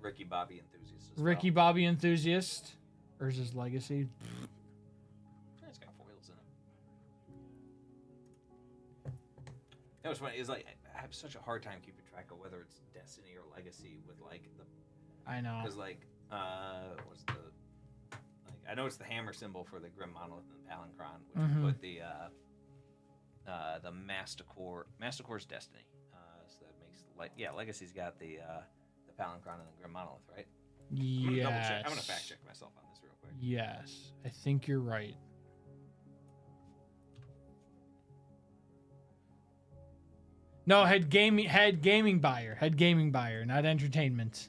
Ricky Bobby enthusiast. As Ricky well. Bobby enthusiast. Urza's Legacy. It's got foils in it. You know what's funny is like I have such a hard time keeping track of whether it's Destiny or Legacy with like the I know. because like what's the like I know it's the hammer symbol for the Grim Monolith and the Palancron, which Mhm. would put the Masticore's Destiny. So that makes Legacy's got the Palancron and the Grim Monolith, right? I'm gonna double check. I'm gonna fact check myself on this real quick. Yes, I think you're right. No, head gaming buyer, not entertainment.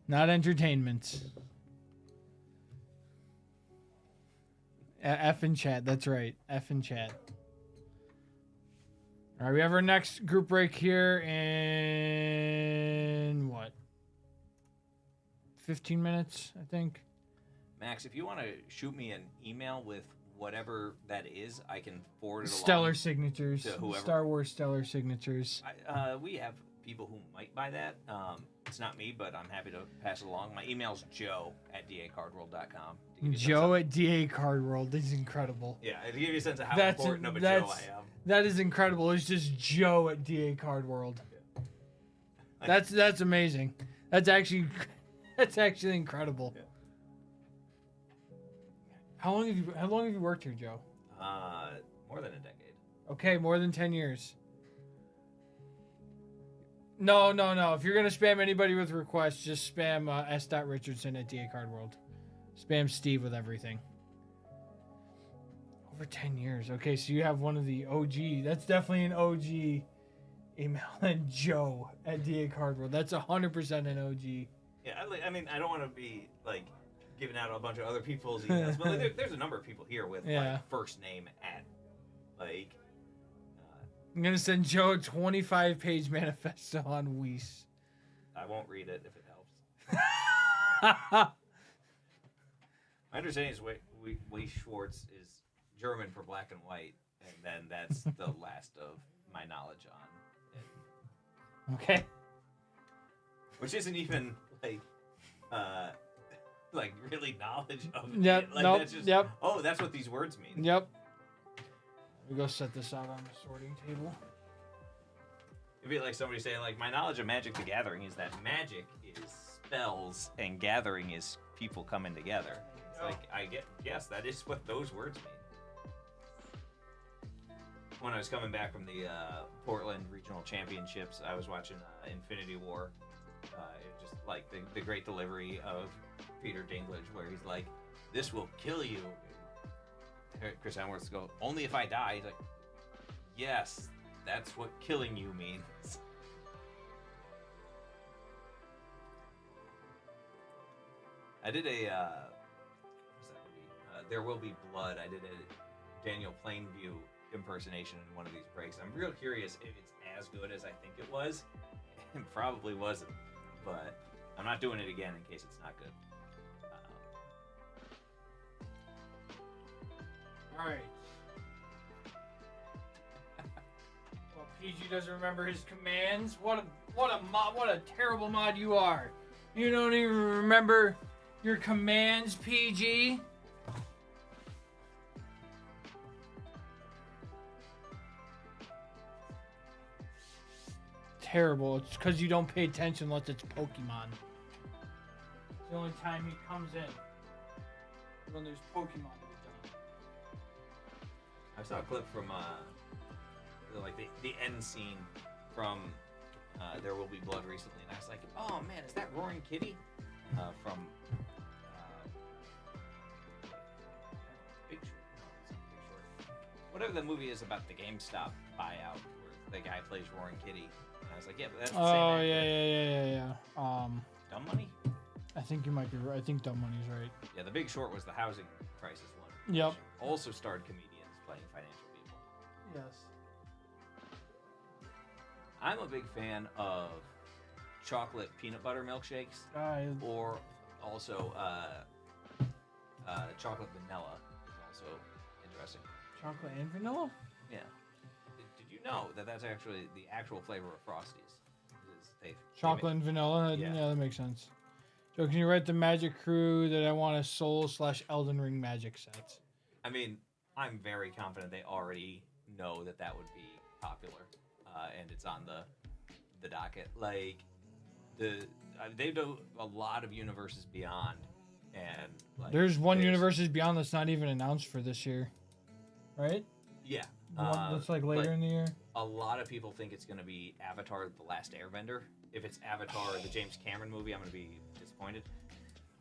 Not entertainment. F in chat, that's right. F in chat. All right, we have our next group break here in what? 15 minutes, I think. Max, if you want to shoot me an email with whatever that is, I can forward it Stellar along signatures. to whoever. Star Wars stellar signatures. We have people who might buy that. It's not me, but I'm happy to pass it along. My email's joe@dacardworld.com. Joe at DA Card World. This is incredible. Yeah, to give you a sense of how That's- important of a that's- Joe I am. That is incredible. It's just Joe at DA Card World. That's amazing. That's actually incredible. Yeah. How long have you worked here, Joe? More than a decade. Okay, more than 10 years. No. If you're gonna spam anybody with requests, just spam s.richardson at DA Card World. Spam Steve with everything. Over 10 years. Okay, so you have one of the OG. That's definitely an OG email. And Joe at DA Card World. That's 100% an OG. Yeah, I mean, I don't want to be like giving out a bunch of other people's emails, but like, there's a number of people here with Yeah. like first name at like. I'm gonna send Joe a 25-page manifesto on Weiss. I won't read it if it helps. My understanding is Weiss Schwartz is German for black and white, and then that's the last of my knowledge on it. Okay. Which isn't even like really knowledge of Yep. it. Like, Nope. that's just, Yep. oh, that's what these words mean. Yep. We go set this out on the sorting table. It'd be like somebody saying, like, my knowledge of Magic the Gathering is that magic is spells and gathering is people coming together. It's like, yes, that is what those words mean. When I was coming back from the Portland Regional Championships, I was watching Infinity War. It just like the great delivery of Peter Dinklage, where he's like, "This will kill you." Chris Hemsworth goes, "Only if I die." He's like, "Yes, that's what killing you means." I did a what's that movie? There Will Be Blood. I did a Daniel Plainview impersonation in one of these breaks. I'm real curious if it's as good as I think it was. It probably wasn't, but I'm not doing it again in case it's not good. All right. Well, PG doesn't remember his commands. What a terrible mod you are. You don't even remember your commands, PG. terrible. It's because you don't pay attention unless it's Pokemon. It's the only time he comes in. When there's Pokemon to be done. I saw a clip from like the end scene from There Will Be Blood recently, and I was like, oh man, is that Roaring Kitty from Big Short? No, it's not Big Short. Whatever the movie is about the GameStop buyout, where the guy plays Roaring Kitty. And I was like, yeah, but that's the same Oh actor. yeah. Dumb Money? I think you might be right. I think Dumb Money's right. Yeah, The Big Short was the housing crisis one. Yep. which also starred comedians playing financial people. Yes. I'm a big fan of chocolate peanut butter milkshakes, or also chocolate vanilla is also interesting. Chocolate and vanilla? Yeah. Did you know that that's actually the actual flavor of Frosties? Is they Chocolate and vanilla? Yeah. Yeah, that makes sense. So can you write the Magic Crew that I want a Soul/Elden Ring Magic set? I mean, I'm very confident they already know that that would be popular, and it's on the docket. Like they do a lot of Universes Beyond, and like There's one Universes Beyond that's not even announced for this year. Right? Yeah. The one that's like later in the year? A lot of people think it's going to be Avatar: The Last Airbender. If it's Avatar, the James Cameron movie, I'm going to be disappointed.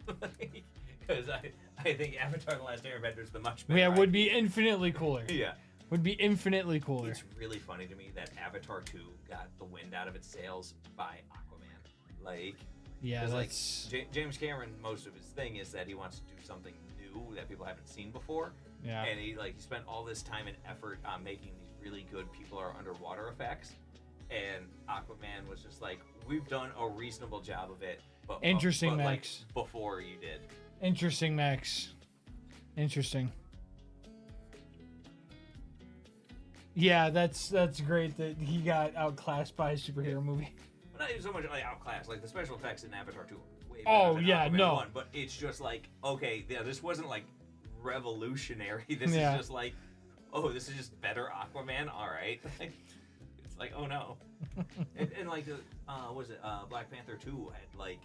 Because I think Avatar: The Last Airbender is the much better. Yeah, would IP. be infinitely cooler. Yeah. Would be infinitely cooler. It's really funny to me that Avatar 2 got the wind out of its sails by Aquaman. Like, Yeah, 'cause, like that's... James Cameron, most of his thing is that he wants to do something new that people haven't seen before. Yeah. And he spent all this time and effort on making these really good people are underwater effects. And Aquaman was just like, we've done a reasonable job of it, but Interesting, but, Max. Like, before you did. Interesting, Max. Interesting. Yeah, that's great that he got outclassed by a superhero movie. But not even so much like outclassed. Like the special effects in Avatar 2 are way better Oh, than yeah, Aquaman no. 1, but it's just like, okay, yeah, this wasn't like revolutionary. This Yeah. is just like, oh, this is just better Aquaman. All right. It's like, oh no. and like the what was it? Black Panther 2 had like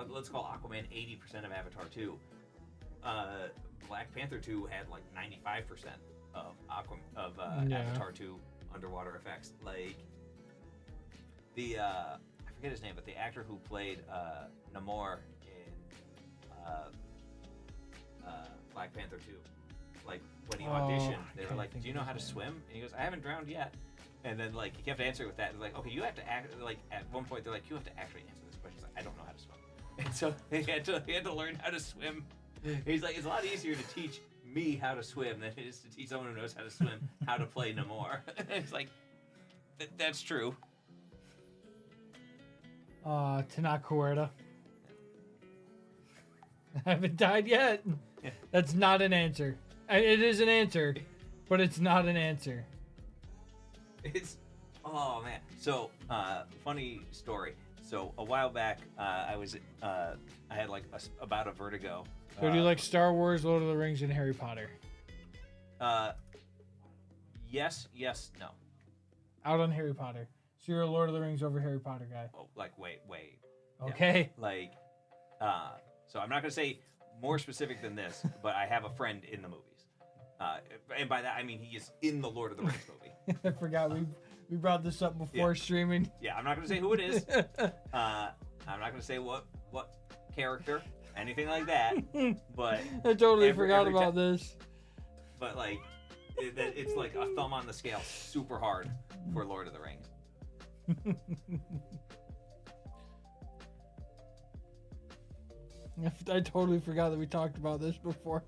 let's call Aquaman 80% of Avatar 2. Black Panther 2 had like 95% of Yeah. Avatar 2 underwater effects. Like the I forget his name, but the actor who played Namor in Black Panther 2, like when he auditioned, they were can't like, think "Do you of know his how to name. swim?" And he goes, "I haven't drowned yet." And then like he kept answering with that. They're like, "Okay, you have to act." Like at one point, they're like, "You have to actually answer this question." He's like, "I don't know how to swim." And so he had to learn how to swim. He's like, it's a lot easier to teach me how to swim than it is to teach someone who knows how to swim how to play Namor. It's like, that's true. Tanaka Huerta. I haven't died yet. Yeah. That's not an answer. It is an answer, but it's not an answer. It's, oh man. So, funny story. So a while back, I had like a bout of vertigo. So do you like Star Wars, Lord of the Rings, and Harry Potter? Yes, no. Out on Harry Potter. So you're a Lord of the Rings over Harry Potter guy. Oh, like wait. Yeah. Okay. Like, so I'm not gonna say more specific than this, but I have a friend in the movies, and by that I mean he is in the Lord of the Rings movie. I forgot we brought this up before streaming. Yeah, I'm not gonna say who it is. I'm not gonna say what character, anything like that. But I totally every forgot about ti- this. But like, it's like a thumb on the scale, super hard for Lord of the Rings. I totally forgot that we talked about this before.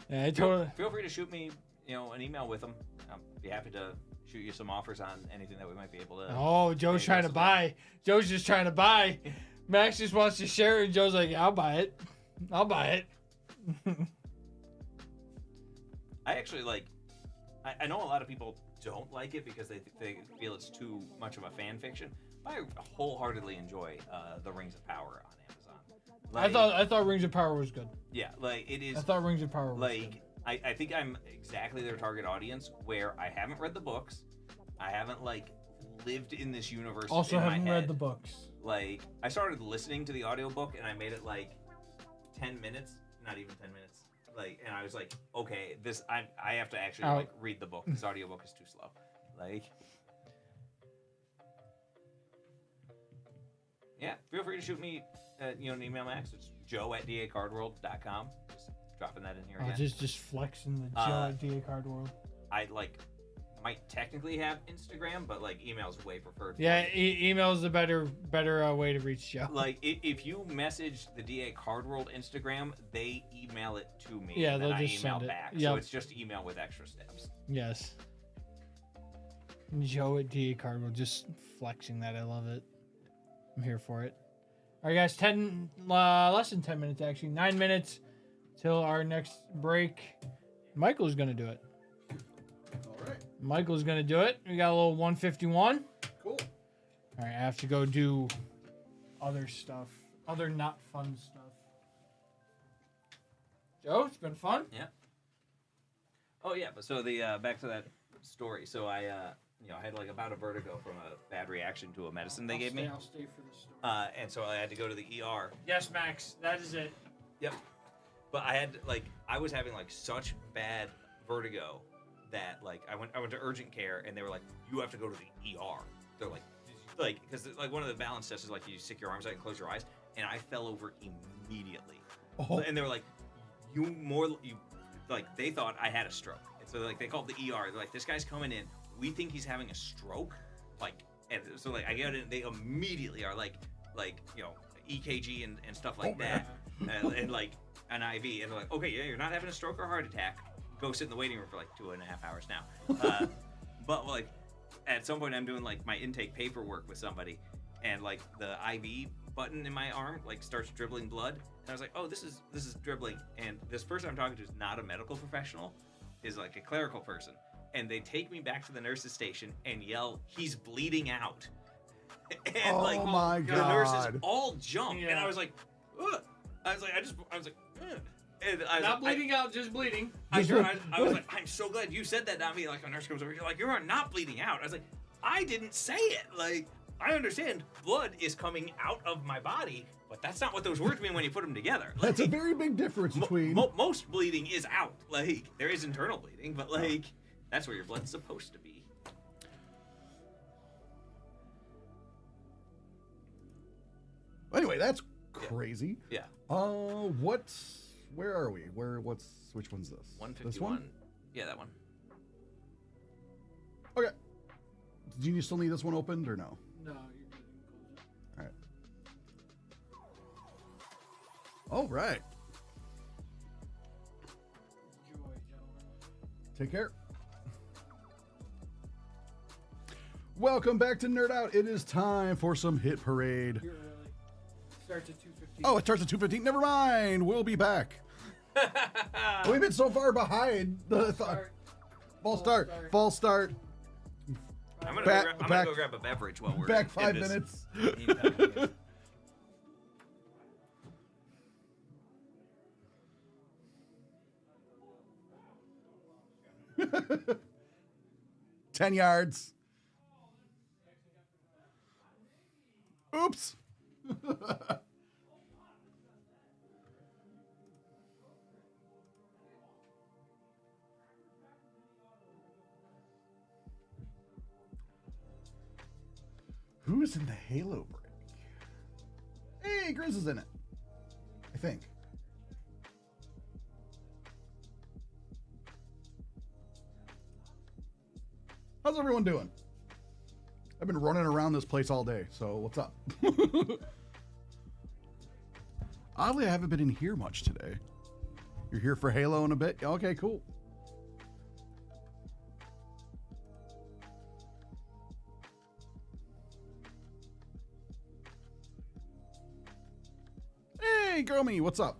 Yeah, I totally. Feel free to shoot me, an email with them. I'll be happy to shoot you some offers on anything that we might be able to. Oh, Joe's trying to buy. Joe's just trying to buy. Max just wants to share it, and Joe's like, I'll buy it. I'll buy it. I actually like. I know a lot of people don't like it because they feel it's too much of a fan fiction. But I wholeheartedly enjoy the Rings of Power on Amazon. Like, I thought Rings of Power was good. Yeah, like it is. I thought Rings of Power was like I think I'm exactly their target audience where I haven't read the books. I haven't like lived in this universe. Also in my haven't head. read the books. Like I started listening to the audiobook and I made it like 10 minutes, not even 10 minutes. Like, and I was like, okay, this I have to actually like read the book. This audiobook is too slow. Like, yeah, feel free to shoot me, an email, Max. It's joe@dacardworld.com. Just dropping that in here Oh, again. just flexing the DA Card World. I like might technically have Instagram, but like email's way preferred. for Yeah, me. email is the better way to reach Joe. Like if you message the DA Card World Instagram, they email it to me. Yeah, and then they'll I just email send it. back. So Yep. it's just email with extra steps. Yes. Joe at DA Card World, just flexing that. I love it. I'm here for it. All right, guys. Less than 10 minutes actually. 9 minutes till our next break. Michael's gonna do it. All right. Michael's gonna do it. We got a little 151. Cool. All right, I have to go do other stuff, other not fun stuff. Joe, it's been fun. Oh yeah, but so the back to that story. So I had like about a vertigo from a bad reaction to a medicine they gave me. I'll stay for the story. And so I had to go to the ER. Yes, Max, that is it. Yep. But I was having like such bad vertigo that like I went to urgent care and they were like, you have to go to the ER. They're like because like one of the balance tests is like you stick your arms out and close your eyes, and I fell over immediately. Oh. And they were like, they thought I had a stroke, and so like they called the ER. They're like, this guy's coming in. We think he's having a stroke. And so like I get it. They immediately are like EKG and stuff like that, and like an IV, and they're like, okay, yeah, you're not having a stroke or a heart attack. Go sit in the waiting room for like 2.5 hours now. But like at some point I'm doing like my intake paperwork with somebody, and like the IV button in my arm like starts dribbling blood, and I was like, oh, this is dribbling, and this person I'm talking to is not a medical professional, is like a clerical person, and they take me back to the nurse's station and yell, he's bleeding out. And Oh like my the nurses God. all jump, and Yeah. I was like, ugh. I was like, ugh. And I was Not like, bleeding out, just bleeding. I was like, I'm so glad you said that, not me. Like, a nurse comes over, you're like, you are not bleeding out. I was like, I didn't say it. Like, I understand blood is coming out of my body, but that's not what those words mean when you put them together. Like, That's a very big difference between. most bleeding is out. Like, there is internal bleeding, but like, that's where your blood's supposed to be. Anyway, that's crazy. Yeah. Where are we? Which one's this? 151. This one? Yeah, that one. Okay. Do you still need this one opened or no? No, you're good. All right. All right. Joy, gentlemen. Take care. Welcome back to Nerd Out. It is time for some Hit Parade. You're early. Starts at 2:15. Oh, it starts at 2:15. Never mind. We'll be back. We've been so far behind. False start. False start. I'm gonna, Back- go, back- go grab a beverage while we're Back in 5 this. minutes. Ten yards. Oops. Who's in the Halo break? Hey, Grizz is in it. I think. How's everyone doing? I've been running around this place all day, so what's up? Oddly, I haven't been in here much today. You're here for Halo in a bit? Okay, cool. Hey, Gromy, what's up?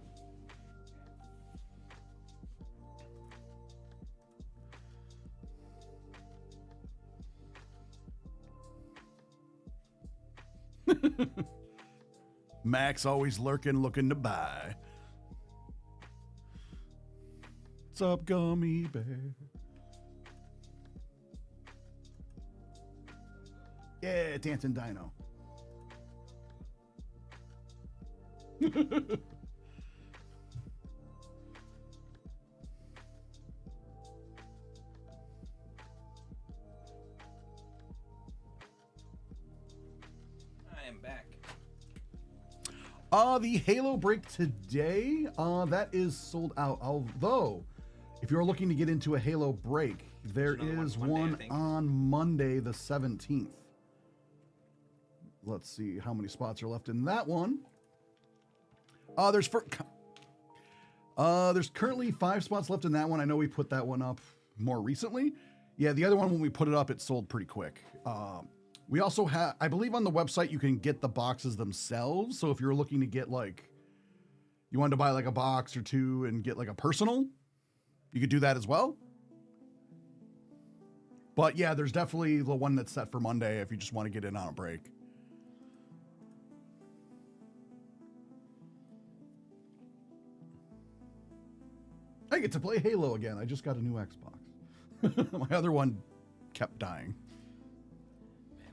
Max always lurking, looking to buy. What's up, gummy bear? Yeah, dancing dino. I am back. The Halo break today, that is sold out. Although, if you're looking to get into a Halo break, there There's is another one Monday, I one think. on Monday, the 17th. Let's see how many spots are left in that one. There's currently 5 spots left in that one. I know we put that one up more recently. Yeah, the other one, when we put it up, it sold pretty quick. We also have, I believe on the website, you can get the boxes themselves. So if you're looking to get like, you wanted to buy like a box or two and get like a personal, you could do that as well. But yeah, there's definitely the one that's set for Monday if you just want to get in on a break. I get to play Halo again. I just got a new Xbox. My other one kept dying.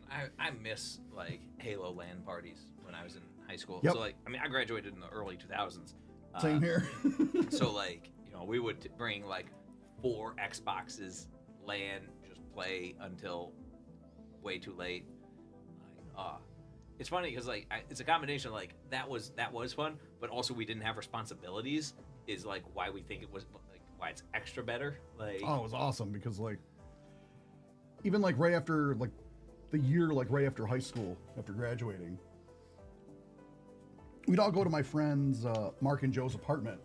Man, I miss like Halo LAN parties when I was in high school. Yep. So like, I mean, I graduated in the early 2000s. Same here. So like, you know, we would bring like 4 Xboxes, LAN, just play until way too late. Like, it's funny because like it's a combination of like that was fun, but also we didn't have responsibilities. Is like why we think it was like why it's extra better. Like, Oh, it was awesome because like even like right after like the year, like right after high school, after graduating, we'd all go to my friend's Mark and Joe's apartment,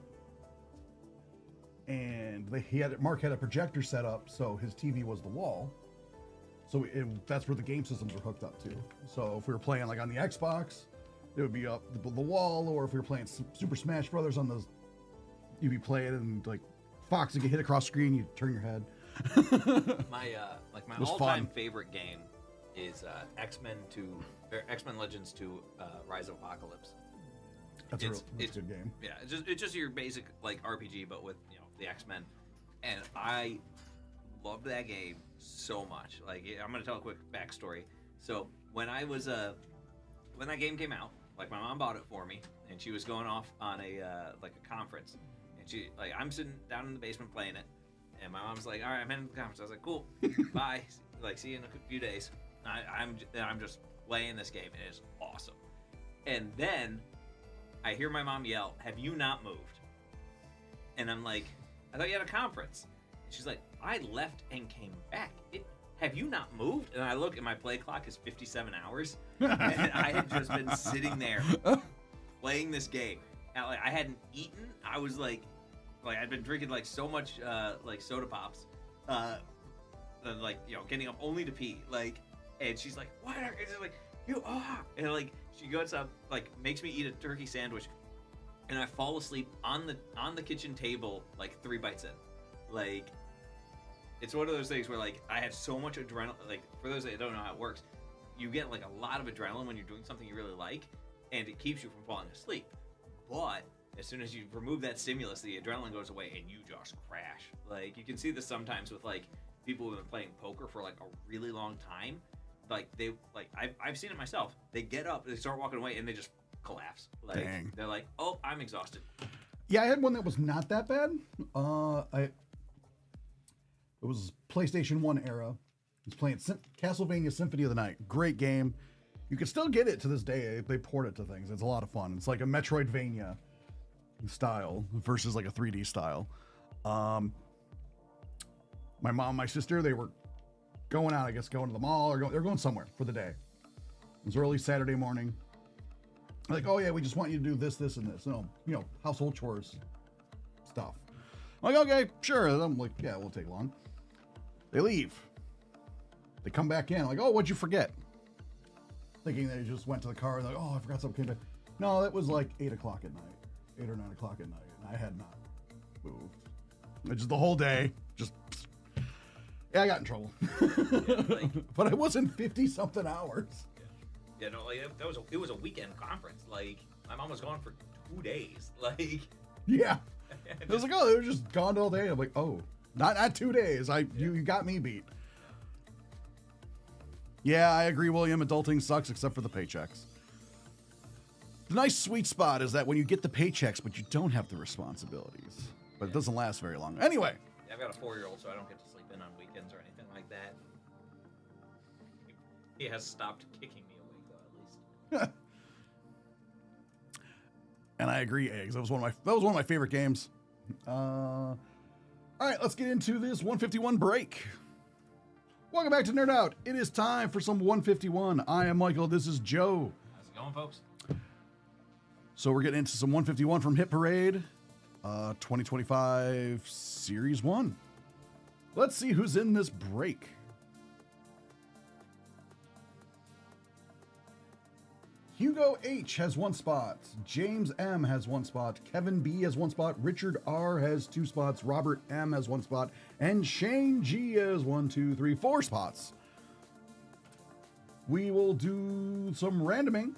and Mark had a projector set up, so his TV was the wall. So that's where the game systems were hooked up to. So if we were playing like on the Xbox, it would be up the wall, or if we were playing Super Smash Brothers on the, you'd be playing and like Fox would get hit across screen, you'd turn your head. my It was all-time fun. favorite game is X-Men Legends 2 Rise of Apocalypse. That's a It's- good game. Yeah, it's just your basic like RPG, but with the X-Men, and I loved that game so much. Like, I'm gonna tell a quick backstory. So when I was when that game came out, like my mom bought it for me, and she was going off on a like a conference, and she like I'm sitting down in the basement playing it, and my mom's like, "All right, I'm in the conference." I was like, "Cool, bye. Like, see you in a few days." I'm just playing this game, and it's awesome. And then I hear my mom yell, "Have you not moved?" And I'm like, "I thought you had a conference." And she's like, "I left and came back. Have you not moved?" And I look, and my play clock is 57 hours. And I had just been sitting there playing this game. And, like, I hadn't eaten. I was like I'd been drinking like so much like soda pops, and, like, getting up only to pee. Like, and she's like, "What?" And she's like, "You are." And like she goes up, like makes me eat a turkey sandwich, and I fall asleep on the kitchen table like 3 bites in. Like, it's one of those things where like I have so much adrenaline. Like, for those that don't know how it works, you get like a lot of adrenaline when you're doing something you really like, and it keeps you from falling asleep. But as soon as you remove that stimulus, the adrenaline goes away and you just crash. Like, you can see this sometimes with like people who've been playing poker for like a really long time. Like, I've seen it myself. They get up, they start walking away, and they just collapse. Like, Dang. They're like, "Oh, I'm exhausted." Yeah, I had one that was not that bad. It was PlayStation 1 era. I was playing Castlevania Symphony of the Night. Great game. You can still get it to this day. They port it to things. It's a lot of fun. It's like a Metroidvania style versus like a 3D style. My mom, my sister, they were going out, I guess, going to the mall or they're going somewhere for the day. It was early Saturday morning. Like, "Oh yeah, we just want you to do this, this, and this. Household chores stuff." I'm like, "Okay, sure." I'm like, "Yeah, it won't take long." They leave. They come back in. I'm like, "Oh, what'd you forget?" Thinking they just went to the car and like, "Oh, I forgot something." No, that was like 8 o'clock at night, 8 or 9 o'clock at night, and I had not moved. Just the whole day, just. Yeah, I got in trouble. But I was in 50-something hours. Yeah, no, like it was a weekend conference. Like, my mom was gone for 2 days. Like, Yeah. It was like, oh, they were just gone all day. I'm like, oh, not 2 days. You got me beat. Yeah, I agree, William. Adulting sucks except for the paychecks. The nice sweet spot is that when you get the paychecks, but you don't have the responsibilities. But it doesn't last very long. Anyway. Yeah, I've got a 4-year-old, so I don't get to sleep in on weekends or anything like that. He has stopped kicking me awake, though, at least. And I agree, eggs. That was one of my favorite games. All right, let's get into this 151 break. Welcome back to Nerd Out. It is time for some 151. I am Michael. This is Joe. How's it going, folks? So we're getting into some 151 from Hit Parade, 2025 Series 1. Let's see who's in this break. Hugo H has 1 spot. James M has 1 spot. Kevin B has 1 spot. Richard R has 2 spots. Robert M has 1 spot. And Shane G has 4 spots. We will do some randoming.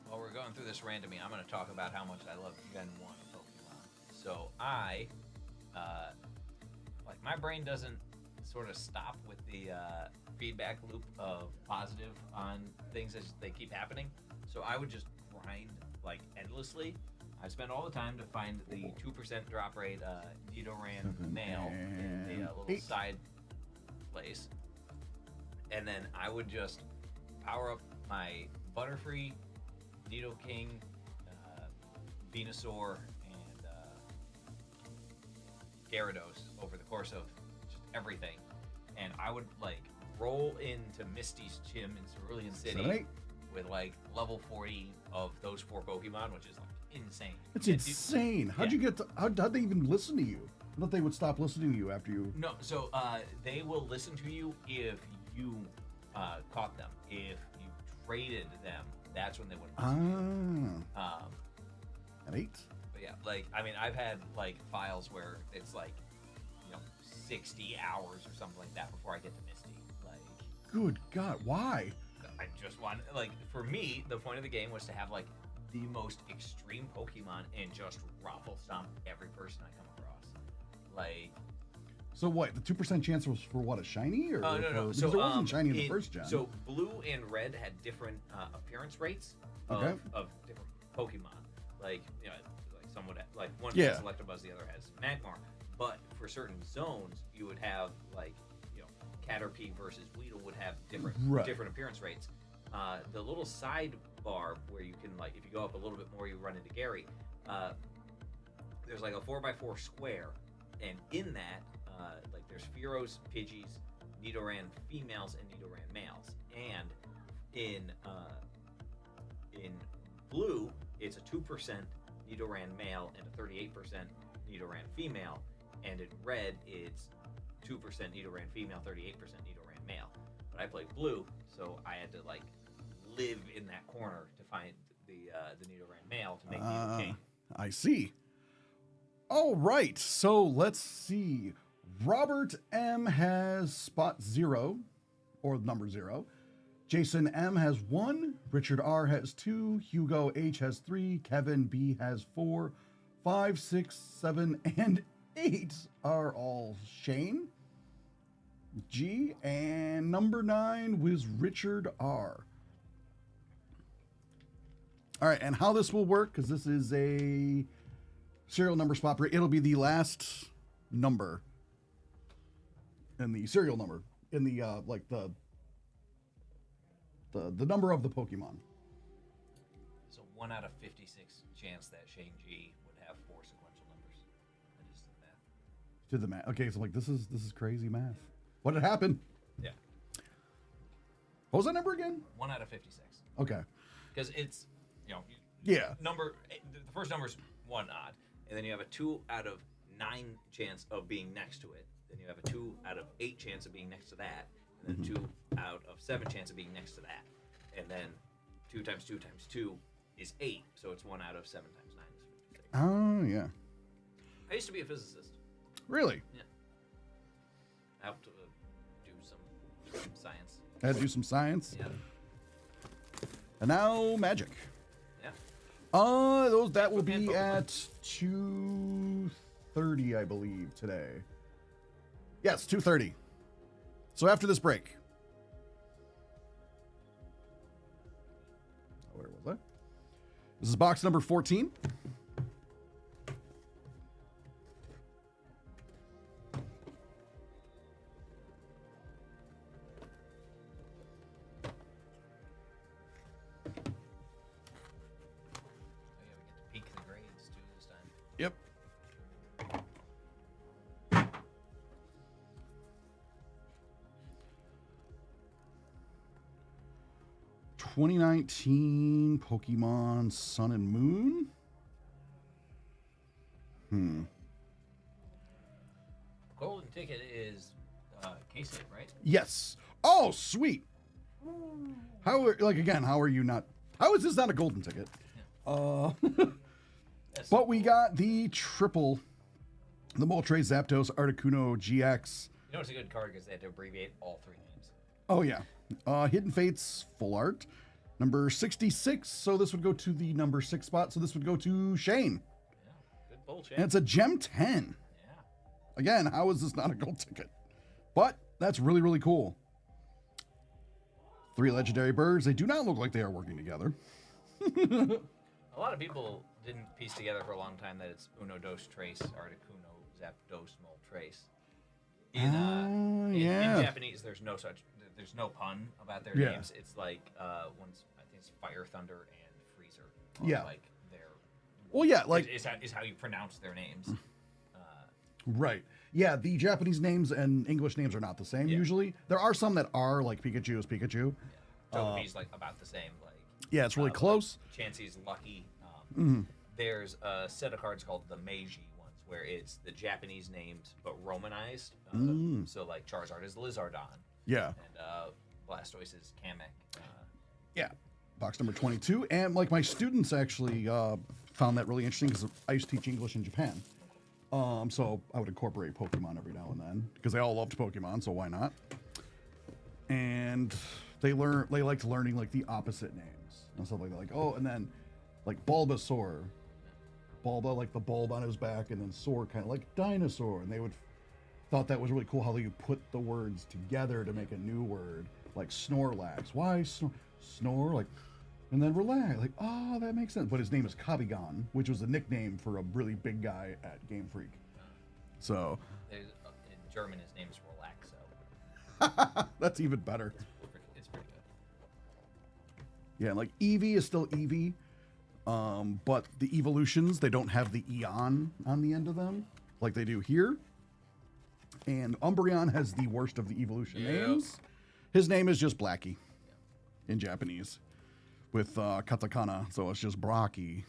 While we're going through this randomly, I'm going to talk about how much I love Gen 1 Pokemon. So my brain doesn't sort of stop with the feedback loop of positive on things as they keep happening. So I would just grind like endlessly. I spend all the time to find the 2% drop rate Nidoran male in the little side place. And then I would just power up my Butterfree, Nidoking, Venusaur, and Gyarados over the course of just everything. And I would like roll into Misty's gym in Cerulean City with like level 40 of those 4 Pokemon, which is like insane. It's insane. How'd you get to, how'd they even listen to you? I thought they would stop listening to you after you. No, so they will listen to you if you caught them. If you traded them, that's when they would listen to you. At 8? But yeah, like, I mean, I've had like files where it's like, 60 hours or something like that before I get to Misty. Like, good God, why? I just want, like, for me, the point of the game was to have like the most extreme Pokemon and just raffle stomp every person I come across. Like, so what? The 2% chance was for what, a shiny? Or no. Because So it wasn't shiny in the first gen. So blue and red had different appearance rates of different Pokemon. Like, like some would have, like one has Electabuzz, the other has Magmar. But for certain zones, you would have like, Caterpie versus Weedle would have different appearance rates. The little sidebar where you can, like, if you go up a little bit more, you run into Gary. There's like a 4x4 square, and in that, like, there's Fearos, Pidgeys, Nidoran females, and Nidoran males. And in blue, it's a 2% Nidoran male and a 38% Nidoran female. And in red, it's 2% Nidoran female, 38% Nidoran male. But I played blue, so I had to like live in that corner to find the Nidoran male to make Nidoking. I see. All right, so let's see. Robert M has spot 0, or number 0. Jason M has 1. Richard R has 2. Hugo H has 3. Kevin B has 4. 5, 6, 7, and 8 are all Shane G, and number 9 was Richard R. All right, and how this will work, because this is a serial number spot break, it'll be the last number in the serial number in the like the number of the Pokemon. So 1 out of 56 chance that Shane G would have 4 sequential numbers. I just did the math. Did the math? Okay, so like this is crazy math. What had happened? Yeah. What was that number again? 1 out of 56. Okay. Because it's, number, the first number is 1 odd, and then you have a 2 out of 9 chance of being next to it. Then you have a 2 out of 8 chance of being next to that, and then 2 out of 7 chance of being next to that. And then 2 times 2 times 2 is 8, so it's 1 out of 7 times 9 is 56. Oh, yeah. I used to be a physicist. Really? Yeah. I have to do some science. I had to do some science. Yeah. And now magic. Yeah. That will be at 2:30, I believe, today. Yes, 2:30. So after this break. Where was I? This is box number 14. Oh, yeah, we get to peek the grades too this time. Yep. "2019 Pokemon Sun and Moon." Golden ticket is case hit, right? Yes. Oh, sweet. How are you not? How is this not a golden ticket? That's But we got the triple, the Moltres, Zapdos, Articuno, GX. You know it's a good card because they had to abbreviate all three names. Oh yeah. Hidden Fates full art. Number 66. So this would go to the number 6 spot. So this would go to Shane. Yeah, good bullshit. And it's a Gem 10. Yeah. Again, how is this not a gold ticket? But that's really, really cool. 3 legendary birds. They do not look like they are working together. A lot of people didn't piece together for a long time that it's Uno Dos Trace, Articuno, Zapdos, Moltres. In yeah. Japanese, there's no pun about their Yeah. names. It's like I think it's Fire, Thunder, and Freezer. Are Yeah. like their Well, yeah, like is how you pronounce their names. right. Yeah, the Japanese names and English names are not the same Yeah. usually. There are some that are, like Pikachu is Pikachu. Togepi's like about the same. Like Yeah, it's really close. Chansey's Lucky. There's a set of cards called the Meiji ones, where it's the Japanese names but romanized. So like Charizard is Lizardon, Yeah. and Blastoise is Kamek. Yeah. Box number 22. And like my students actually found that really interesting because I used to teach English in Japan. So I would incorporate Pokemon every now and then because they all loved Pokemon, so why not? And they liked learning like the opposite names and stuff like that. Like, oh, and then like Bulbasaur. Bulba, like the bulb on his back, and then Saur kind of like dinosaur. And they thought that was really cool how you put the words together to make a new word, like Snorlax. Why snore? Like, and then relax. Like, oh, that makes sense. But his name is Kabigon, which was a nickname for a really big guy at Game Freak. So There's, in German, his name is Relaxo. that's even better. It's pretty good. Yeah, and like Eevee is still Eevee, but the evolutions, they don't have the Eon on the end of them like they do here. And Umbreon has the worst of the evolution names. His name is just Blackie in Japanese with katakana, so it's just Brocky.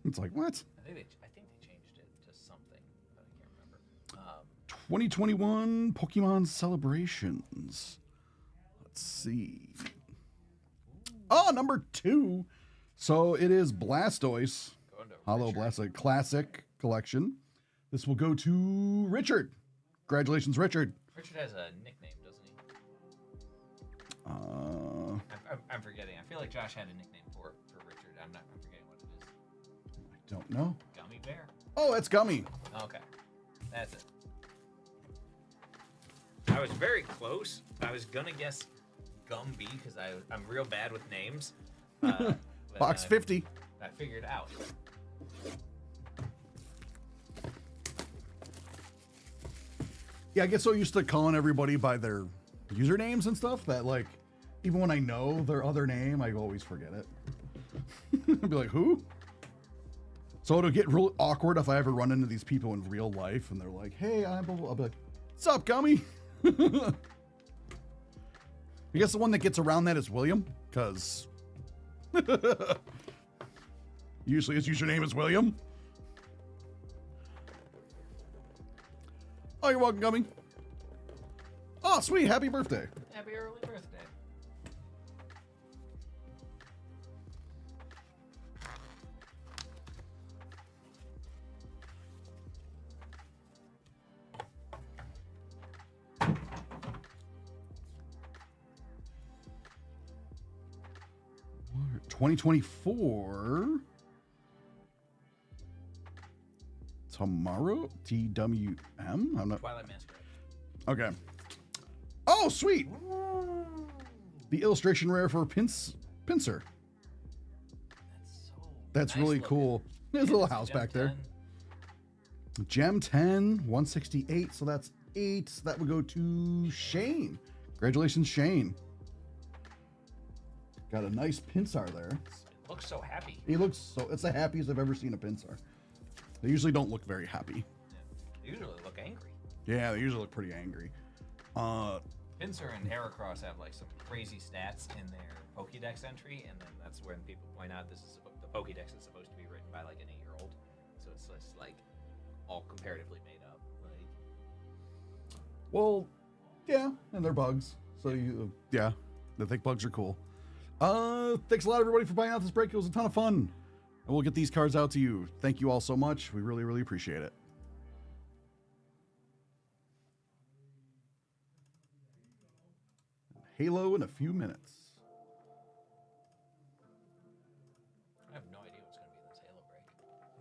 It's like, what? I think they changed it to something, but I can't remember. 2021 Pokemon Celebrations. Let's see. Oh, number 2. So it is Blastoise. Going to Hollow Richard. Blastoise Classic Collection. This will go to Richard. Congratulations, Richard. Richard has a nickname, doesn't he? I'm forgetting. I feel like Josh had a nickname for Richard. I'm forgetting what it is. I don't know. Gummy Bear? Oh, it's Gummy. Okay. That's it. I was very close. I was going to guess Gumby because I'm real bad with names. But Box 50. I figured out. Yeah, I get so used to calling everybody by their usernames and stuff that, like, even when I know their other name, I always forget it. I'd be like, who? So it'll get real awkward if I ever run into these people in real life and they're like, hey, I'll be like, what's up, Gummy? I guess the one that gets around that is William, because usually his username is William. Oh, you're welcome, Gummy. Oh, sweet. Happy birthday. Happy early birthday. What? 2024 Tomorrow? TWM? I'm not. Twilight Masquerade. Okay. Oh, sweet. The illustration rare for Pincer. That's so. That's nice really looking. cool. There's a little It's house Gem back there. 10. Gem 10, 168. So that's 8. That would go to Shane. Congratulations, Shane. Got a nice Pinsar there. It looks so happy. He looks so. It's the happiest I've ever seen a Pinsar. They usually don't look very happy. They usually look angry. Yeah, they usually look pretty angry. Pinsir and Heracross have like some crazy stats in their Pokédex entry, and then that's when people point out this is the Pokédex is supposed to be written by like an 8-year-old, so it's just like all comparatively made up. Like, Well, yeah, and they're bugs. So you, yeah, I think bugs are cool. Thanks a lot, everybody, for buying out this break. It was a ton of fun. And we'll get these cards out to you. Thank you all so much. We really, really appreciate it. Halo in a few minutes. I have no idea what's going to be in this Halo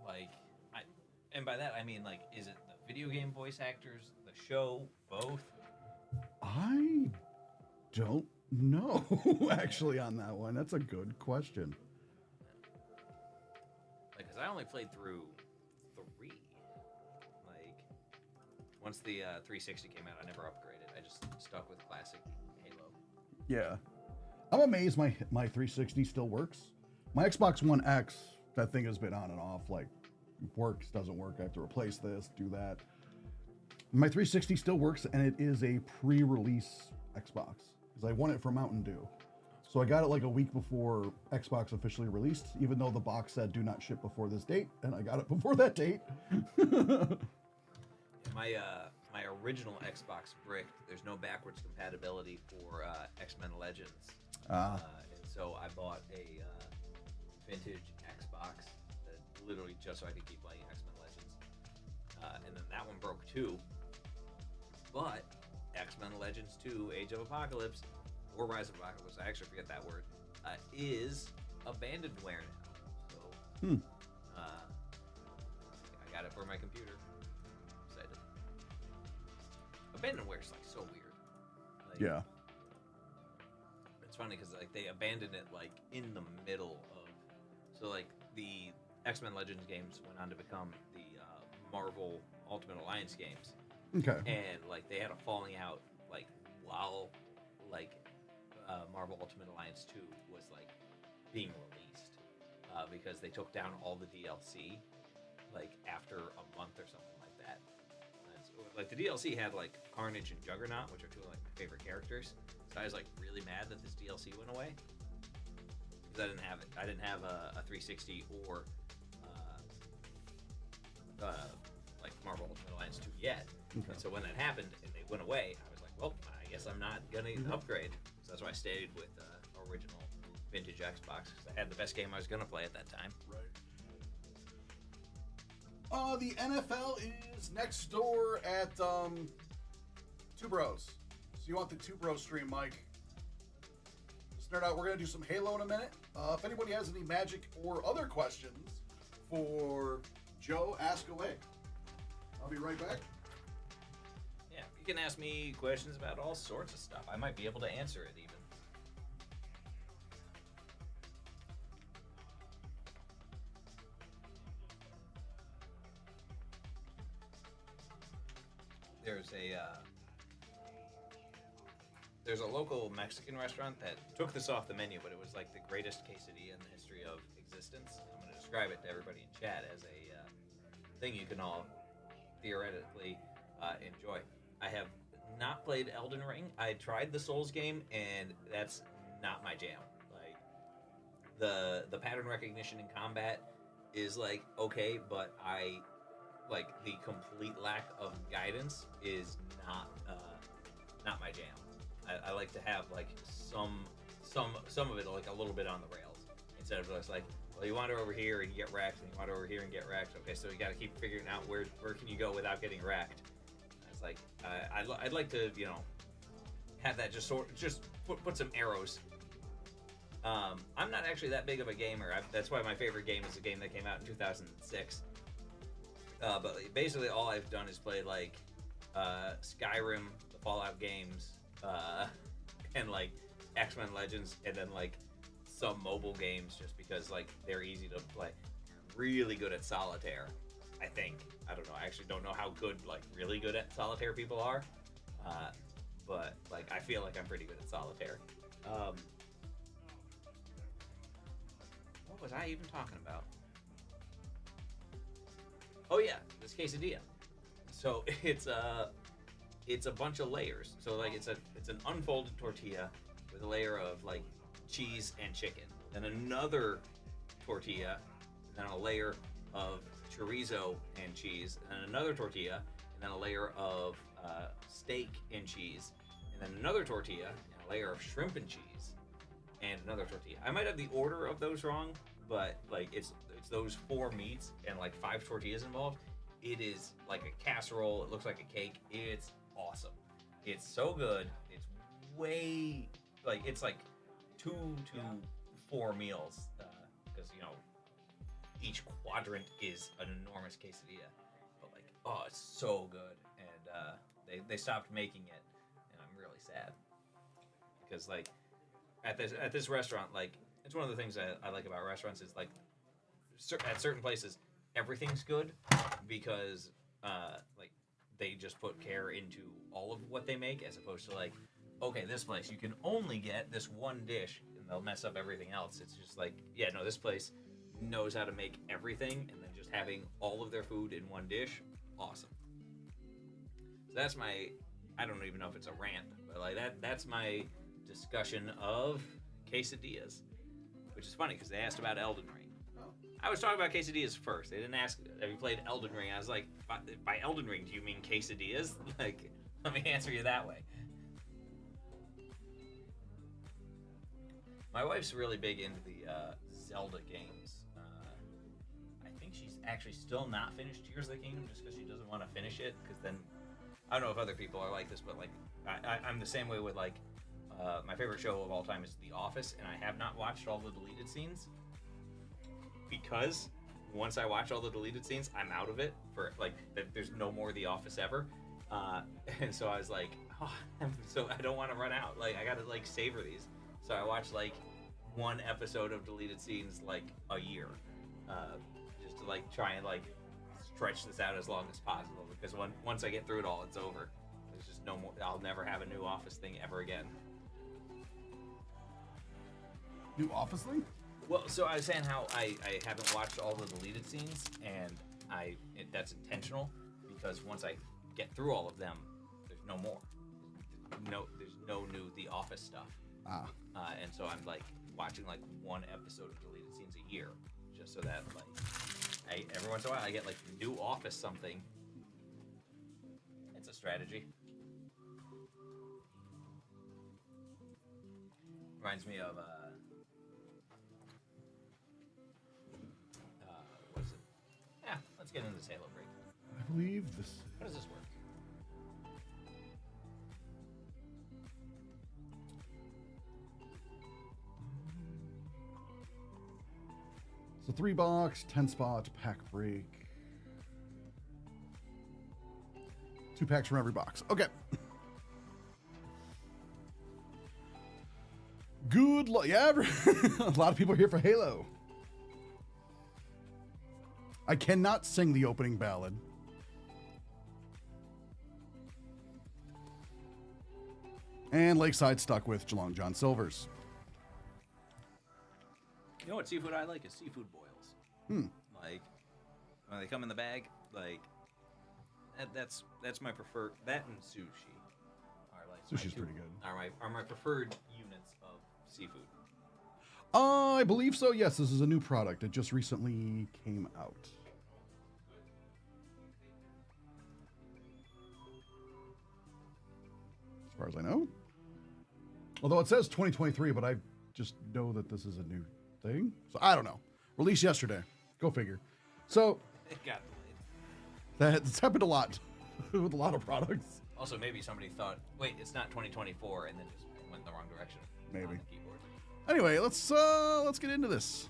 break. Like, and by that I mean like, is it the video game voice actors, the show, both? I don't know, actually, on that one. That's a good question. Like, cause I only played through 3. Like, once the 360 came out, I never upgraded. I just stuck with classic Halo. Yeah. I'm amazed my 360 still works. My Xbox One X, that thing has been on and off, like, works, doesn't work, I have to replace this, do that. My 360 still works, and it is a pre-release Xbox, because I won it from Mountain Dew. So I got it like a week before Xbox officially released, even though the box said do not ship before this date, and I got it before that date. My original Xbox bricked. There's no backwards compatibility for X-Men Legends. And so I bought a vintage Xbox that literally just so I could keep playing X-Men Legends. And then that one broke too. But X-Men Legends 2 Age of Apocalypse, or Rise of Apocalypse, I actually forget that word, is abandonware now. So I got it for my computer. Excited. Abandonware is like so weird. Like, Yeah. it's funny because like they abandoned it like in the middle of, so like the X-Men Legends games went on to become the Marvel Ultimate Alliance games, Okay. and like they had a falling out like while like Marvel Ultimate Alliance 2 was like being released because they took down all the DLC like after a month or something like that. And so, like the DLC had like Carnage and Juggernaut, which are two of like my favorite characters. So I was like really mad that this DLC went away because I didn't have it. I didn't have a 360 or like Marvel Ultimate Alliance 2 yet. Okay. And so when that happened and they went away, I was like, well, I guess I'm not gonna upgrade. So that's why I stayed with original vintage Xbox because I had the best game I was gonna play at that time. Right. The NFL is next door at Two Bros. So you want the Two Bros stream, Mike? Just nerd out. We're gonna do some Halo in a minute. If anybody has any Magic or other questions for Joe, ask away. I'll be right back. Yeah, you can ask me questions about all sorts of stuff. I might be able to answer it even. There's a local Mexican restaurant that took this off the menu, but it was like the greatest quesadilla in the history of existence. I'm going to describe it to everybody in chat as a thing you can all theoretically enjoy. I have not played Elden Ring. I tried the Souls game, and that's not my jam. Like the pattern recognition in combat is like okay, but I like the complete lack of guidance is not my jam. I like to have like some of it like a little bit on the rails instead of just like, well, you wander over here and you get wrecked, and you wander over here and get wrecked. Okay, so you got to keep figuring out where can you go without getting wrecked. And it's like I'd like to have that just put some arrows. I'm not actually that big of a gamer. That's why my favorite game is a game that came out in 2006. But basically, all I've done is play like Skyrim, the Fallout games, and like X-Men Legends, and then like some mobile games, just because like they're easy to play. Really good at solitaire, I think. I don't know. I actually don't know how good like really good at solitaire people are, but like I feel like I'm pretty good at solitaire. What was I even talking about? Oh yeah, this quesadilla. So it's a bunch of layers. So like it's an unfolded tortilla with a layer of like cheese and chicken, then another tortilla, then a layer of chorizo and cheese, and another tortilla, and then a layer of steak and cheese, and then another tortilla, and a layer of shrimp and cheese, and another tortilla. I might have the order of those wrong, but like it's those 4 meats and like 5 tortillas involved. It is like a casserole. It looks like a cake. It's awesome. It's so good. It's way like it's like 2 to 4 meals because you know each quadrant is an enormous quesadilla. But like, oh, it's so good, and they stopped making it, and I'm really sad because like at this restaurant, like it's one of the things I like about restaurants is like at certain places everything's good because like they just put care into all of what they make, as opposed to like, okay, this place you can only get this one dish and they'll mess up everything else. It's just like, yeah, no, this place knows how to make everything, and then just having all of their food in one dish, awesome. So that's my, I don't even know if it's a rant, but like that's my discussion of quesadillas, which is funny because they asked about Elden Ring. I was talking about quesadillas first. They didn't ask, have you played Elden Ring? I was like, by Elden Ring, do you mean quesadillas? Like, let me answer you that way. My wife's really big into the Zelda games. I think she's actually still not finished Tears of the Kingdom just because she doesn't want to finish it. Because then, I don't know if other people are like this, but like, I'm the same way with like, my favorite show of all time is The Office, and I have not watched all the deleted scenes. Because once I watch all the deleted scenes, I'm out of it for like there's no more The Office ever, and so I was like, oh, so I don't want to run out. Like I gotta like savor these. So I watched like 1 episode of deleted scenes like a year, just to like try and like stretch this out as long as possible. Because once I get through it all, it's over. There's just no more. I'll never have a new Office thing ever again. New Office thing? Well, so I was saying how I haven't watched all the deleted scenes, and that's intentional because once I get through all of them, there's no more. There's no new The Office stuff. And so I'm like watching like 1 episode of deleted scenes a year, just so that like every once in a while I get like new Office something. It's a strategy. Reminds me of what is it? Yeah, let's get into this Halo break. I believe this. How does this work? It's a 3-box, 10-spot pack break. 2 packs from every box. Okay. Good luck. Yeah, a lot of people are here for Halo. I cannot sing the opening ballad. And Lakeside stuck with Geelong John Silvers. You know what seafood I like is seafood boils. Like when they come in the bag, like that's my preferred. That and sushi are like Sushi's pretty good. Are my preferred units of seafood. I believe so. Yes, this is a new product. It just recently came out. As far as I know. Although it says 2023, but I just know that this is a new thing. So I don't know. Released yesterday. Go figure. So It got delayed. that's happened a lot with a lot of products. Also, maybe somebody thought, wait, it's not 2024, and then just went in the wrong direction. Maybe. On the keyboard. Anyway, let's get into this.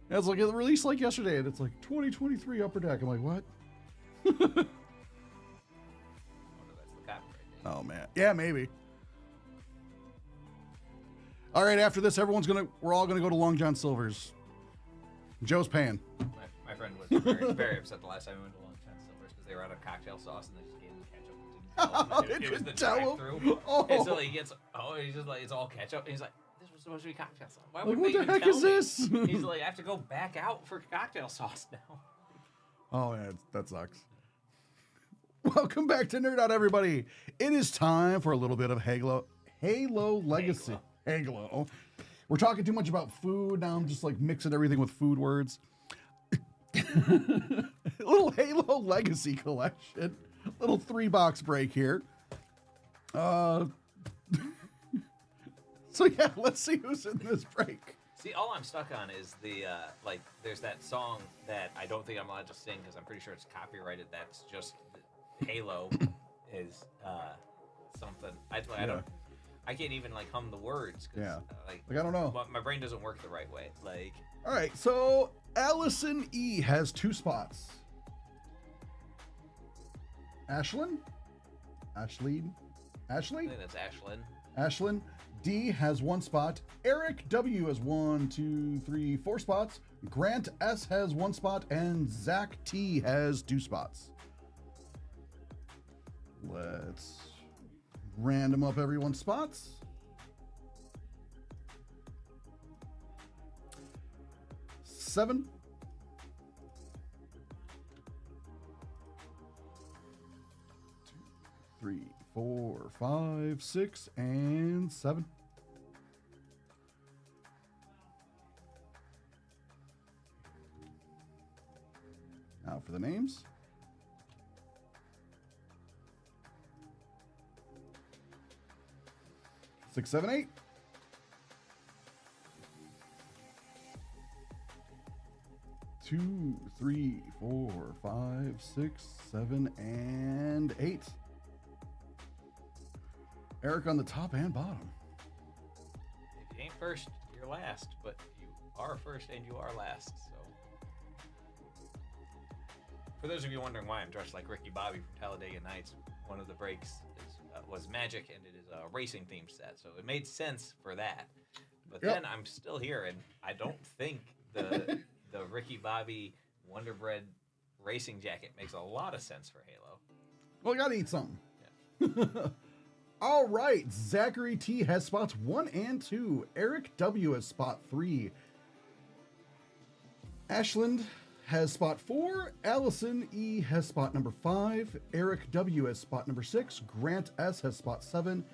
And it's like it released like yesterday, and it's like 2023 Upper Deck. I'm like, what? I wonder if that's the copyright date. Oh man, yeah, maybe. All right, after this, we're all gonna go to Long John Silver's. Joe's paying. My friend was very, very upset the last time we went to Long John Silver's because they were out of cocktail sauce and they just gave him ketchup and didn't tell him. It was the Didn't tell him? drive-through. Oh. And so he gets, he's just like, it's all ketchup. And he's like, this was supposed to be cocktail sauce. Why Like, would what they the even heck tell is me? this? He's like, I have to go back out for cocktail sauce now. Oh yeah, that sucks. Welcome back to Nerd Out, everybody. It is time for a little bit of Halo Legacy. Halo. We're talking too much about food now. I'm just like mixing everything with food words. Little Halo Legacy collection. Little 3-box break here. So yeah, let's see who's in this break. See, all I'm stuck on is the, there's that song that I don't think I'm allowed to sing because I'm pretty sure it's copyrighted. That's just Halo is something. I don't. I can't even like hum the words. 'Cause, Yeah. like I don't know. my brain doesn't work the right way. Like, All right, so Allison E has 2 spots. Ashlyn? Ashley? I Ashley? think that's Ashlyn. Ashlyn. D has 1 spot. Eric W has 1, 2, 3, 4 spots. Grant S has 1 spot. And Zach T has 2 spots. Let's random up everyone's spots. Seven. 2, 3, 4, 5, 6, and 7. Now for the names. Six, 7, 8. Two, 3, 4, 5, 6, 7, and 8. Eric on the top and bottom. If you ain't first, you're last. But you are first and you are last. So, for those of you wondering why I'm dressed like Ricky Bobby from Talladega Nights, one of the breaks was Magic, and it is a racing themed set. So it made sense for that. But Yep. then I'm still here, and I don't think the Ricky Bobby Wonder Bread racing jacket makes a lot of sense for Halo. Well, I gotta eat something. All right, Zachary T has spots 1 and 2. Eric W has spot 3. Ashland has spot 4. Allison E has spot number 5. Eric W has spot number 6. Grant S has spot 7.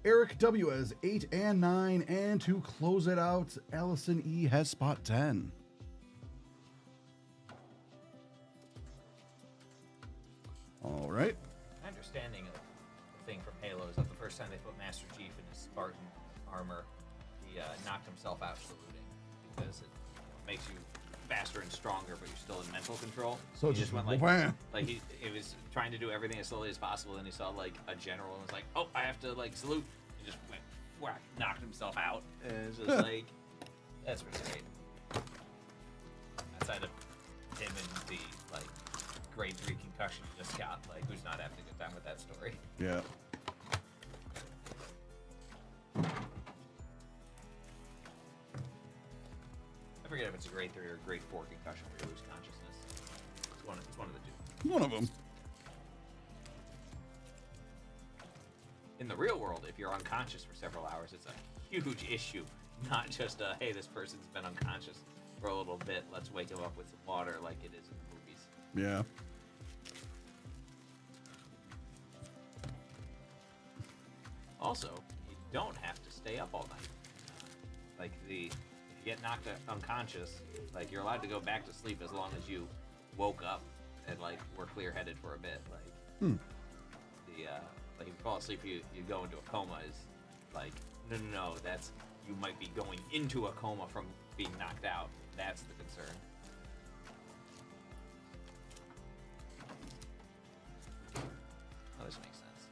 Eric W has 8 and 9. And to close it out, Allison E has spot 10. All right. My understanding of the thing from Halo is that the first time they put Master Chief in his Spartan armor, he knocked himself out saluting because it makes you faster and stronger, but you're still in mental control. So he just went like, wham. he was trying to do everything as slowly as possible, and he saw like a general and was like, "Oh, I have to like salute." He just went whack, knocked himself out, and it's just like that's pretty great. Outside of him and the like grade 3 concussion he just got, like who's not having a good time with that story? Yeah. I forget if it's a grade 3 or grade 4 concussion where you lose consciousness. It's one of the two. One of them. In the real world, if you're unconscious for several hours, it's a huge issue. Not just a, hey, this person's been unconscious for a little bit, let's wake him up with some water like it is in the movies. Yeah. Also, you don't have to stay up all night. Like if you get knocked unconscious, like you're allowed to go back to sleep as long as you woke up and like were clear-headed for a bit. Like like if you fall asleep, you go into a coma is like no, that's you might be going into a coma from being knocked out. That's the concern. Oh, this makes sense.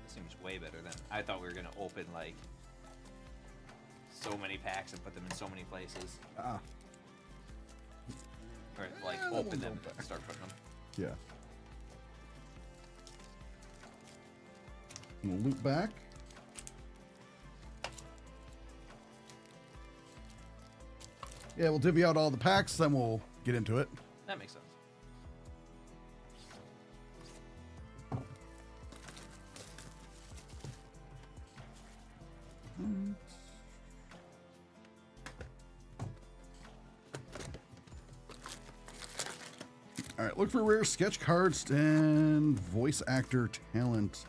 This seems way better than I thought we were gonna open like so many packs and put them in so many places. Ah. Or like Yeah, open we'll them go and back. start putting them. Yeah. We'll loop back. Yeah, we'll divvy out all the packs, then we'll get into it. That makes sense. All right, look for rare sketch cards and voice actor talent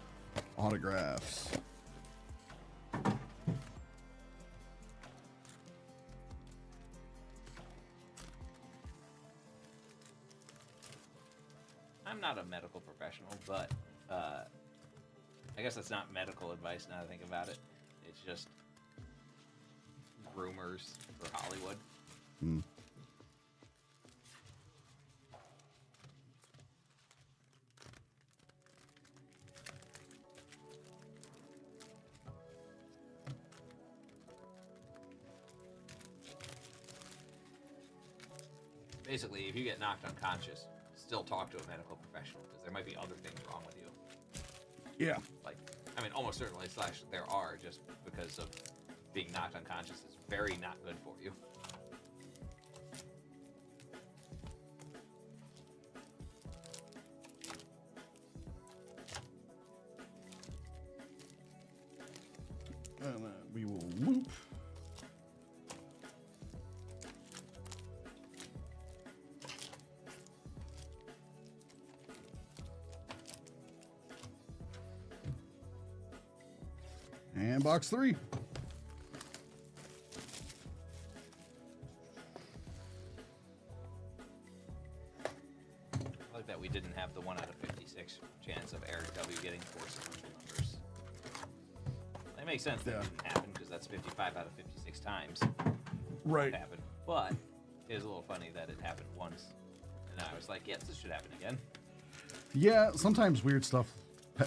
autographs. I'm not a medical professional, but I guess that's not medical advice now that I think about it. It's just rumors for Hollywood. Hmm. Basically, if you get knocked unconscious, still talk to a medical professional because there might be other things wrong with you. Yeah. Like, I mean, almost certainly slash there are, just because of being knocked unconscious is very not good for you. And then we will loop. And box 3. I like that we didn't have the 1 out of 56 chance of Eric W getting 4 sequential numbers. That makes sense that Yeah. it didn't happen because that's 55 out of 56 times Right. it happened. But it was a little funny that it happened once. And I was like, yes, this should happen again. Yeah, sometimes weird stuff.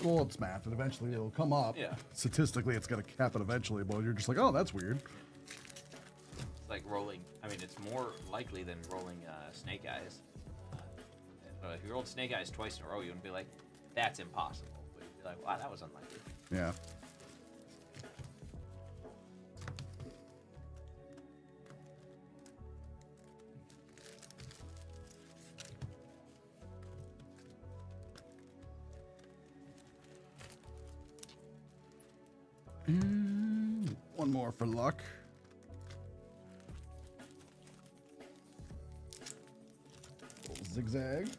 Well, it's math, and eventually it'll come up. Yeah. Statistically, it's going to happen eventually, but you're just like, oh, that's weird. It's like rolling. I mean, it's more likely than rolling Snake Eyes. If you rolled Snake Eyes twice in a row, you wouldn't be like, that's impossible. But you'd be like, wow, that was unlikely. Yeah. And one more for luck. Little zigzag.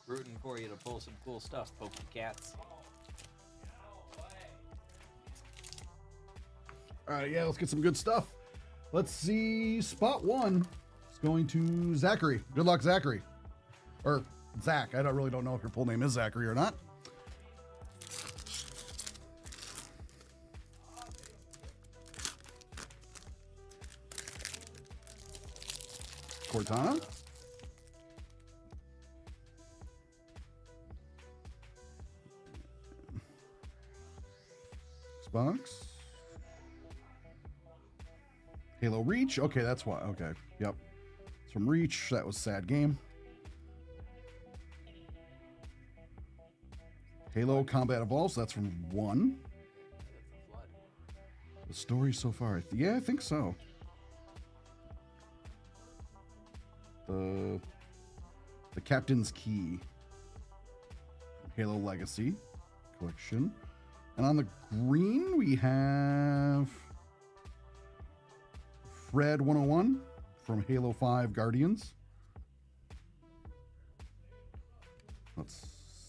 Rooting for you to pull some cool stuff, Pokey Cats. All right, yeah, let's get some good stuff. Let's see. Spot 1 is going to Zachary. Good luck, Zachary. Or Zach. I really don't know if your full name is Zachary or not. Cortana. Xbox. Halo Reach. Okay, that's why. Okay, yep. It's from Reach. That was Sad Game. Halo Combat Evolved. So that's from 1. The story so far. Yeah, I think so. The Captain's Key. Halo Legacy Collection. And on the green, we have Fred 101 from Halo 5 Guardians. Let's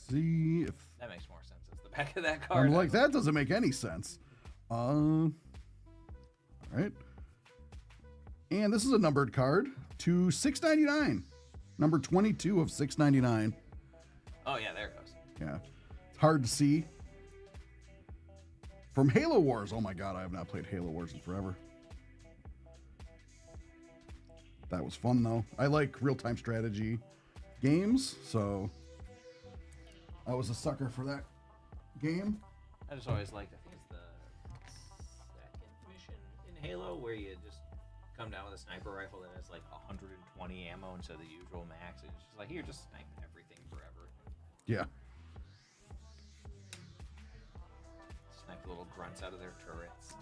see if... That makes more sense. It's the back of that card. I'm like, that doesn't make any sense. All right. And this is a numbered card to $6.99. Number 22 of $6.99. Oh, yeah, there it goes. Yeah. It's hard to see. from Halo Wars. Oh my god, I have not played Halo Wars in forever. That was fun though. I like real-time strategy games, so I was a sucker for that game. I just always liked, I think it's the second mission in Halo where you just come down with a sniper rifle that has like 120 ammo instead of the usual max. It's just like, here, just snipe everything forever. Yeah. Snipe the little grunts out of their turrets.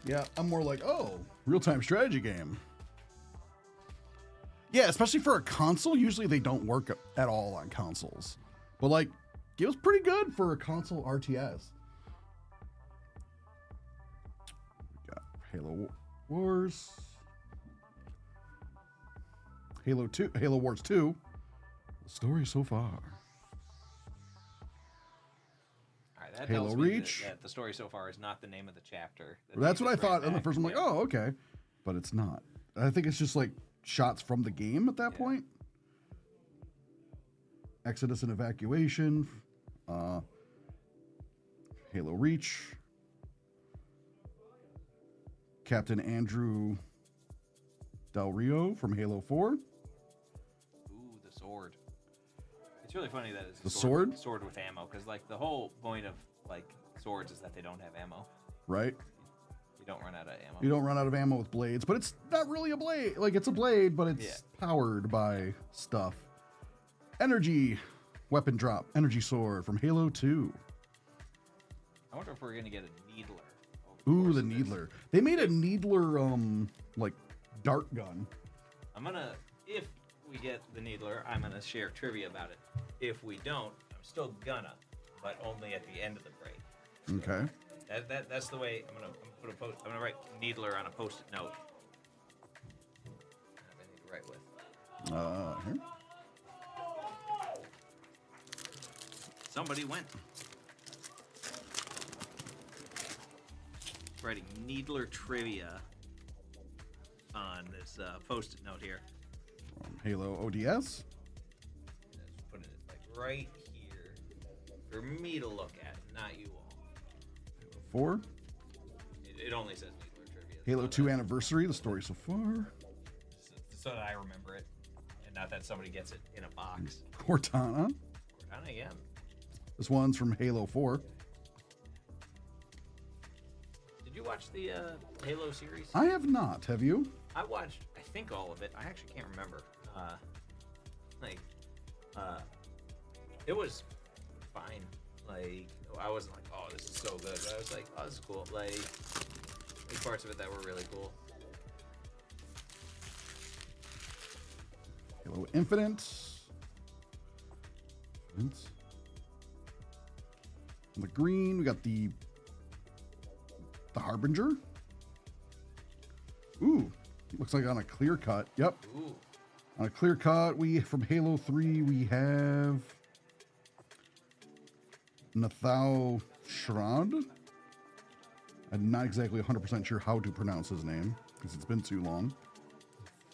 Yeah, I'm more like, oh, real-time strategy game. Yeah, especially for a console. Usually they don't work at all on consoles. But like, it was pretty good for a console RTS. We got Halo Wars. Halo Wars 2. The story so far. All right, that Halo tells me Reach. that the story so far is not the name of the chapter. That's they what I just ran thought on the back. first one. I'm like, Yeah. oh, okay. But it's not. I think it's just like shots from the game at that Yeah. point. Exodus and Evacuation. Halo Reach. Captain Andrew Del Rio from Halo 4. Ooh, the sword. It's really funny that it's a The sword? sword with ammo, because like the whole point of like swords is that they don't have ammo. Right? You don't run out of ammo. You don't run out of ammo with blades, but it's not really a blade. Like, it's a blade, but it's powered by stuff. Energy weapon drop. Energy sword from Halo 2. I wonder if we're gonna get a needler. over Ooh, course the of this. Needler. They made a Needler, like, dart gun. I'm gonna, if we get the needler, I'm gonna share trivia about it. If we don't, I'm still gonna, but only at the end of the break. Okay. That's the way I'm gonna write needler on a post-it note. I need to write with. Here. Somebody went. Writing needler trivia on this post-it note here. From Halo ODS. Just putting it like right here for me to look at, not you all. 4. It only says needler trivia. Halo so 2 that- Anniversary, the story so far. so that I remember it, and not that somebody gets it in a box. Cortana. Cortana again. This one's from Halo 4. Did you watch the Halo series? I have not. Have you? I watched, I think, all of it. I actually can't remember. It was fine. Like, I wasn't like, oh, this is so good. But I was like, oh, this is cool. Like, there's parts of it that were really cool. Halo Infinite. On the green, we got the Harbinger. Ooh, looks like on a clear cut. Yep, Ooh. on a clear cut. We from Halo 3, we have Nathal Shrad. I'm not exactly 100% sure how to pronounce his name because it's been too long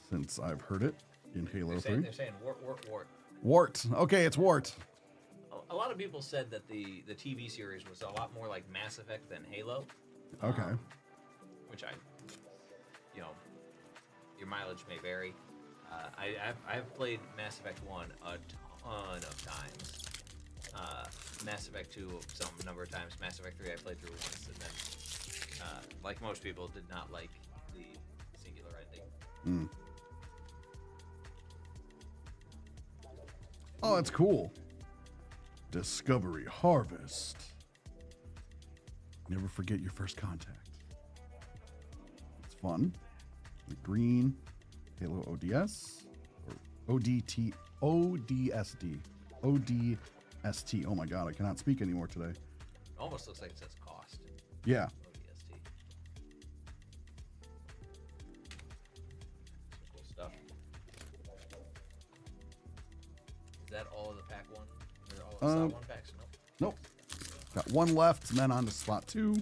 since I've heard it in Halo 3. They're saying wart. Wart. Okay, it's Wart. A lot of people said that the TV series was a lot more like Mass Effect than Halo. Okay. Which your mileage may vary. I've played Mass Effect 1 a ton of times. Mass Effect 2 some number of times. Mass Effect 3 I played through once, and then, like most people, did not like the singular ending. Oh, that's cool. Discovery Harvest. Never forget your first contact. It's fun. The green Halo ODS or ODSD. ODST. Oh my god, I cannot speak anymore today. It almost looks like it says cost. Yeah. ODST. Some cool stuff. Is that all of the pack one? Or all of slot one packs? Nope. Nope. Got one left and then on to slot 2.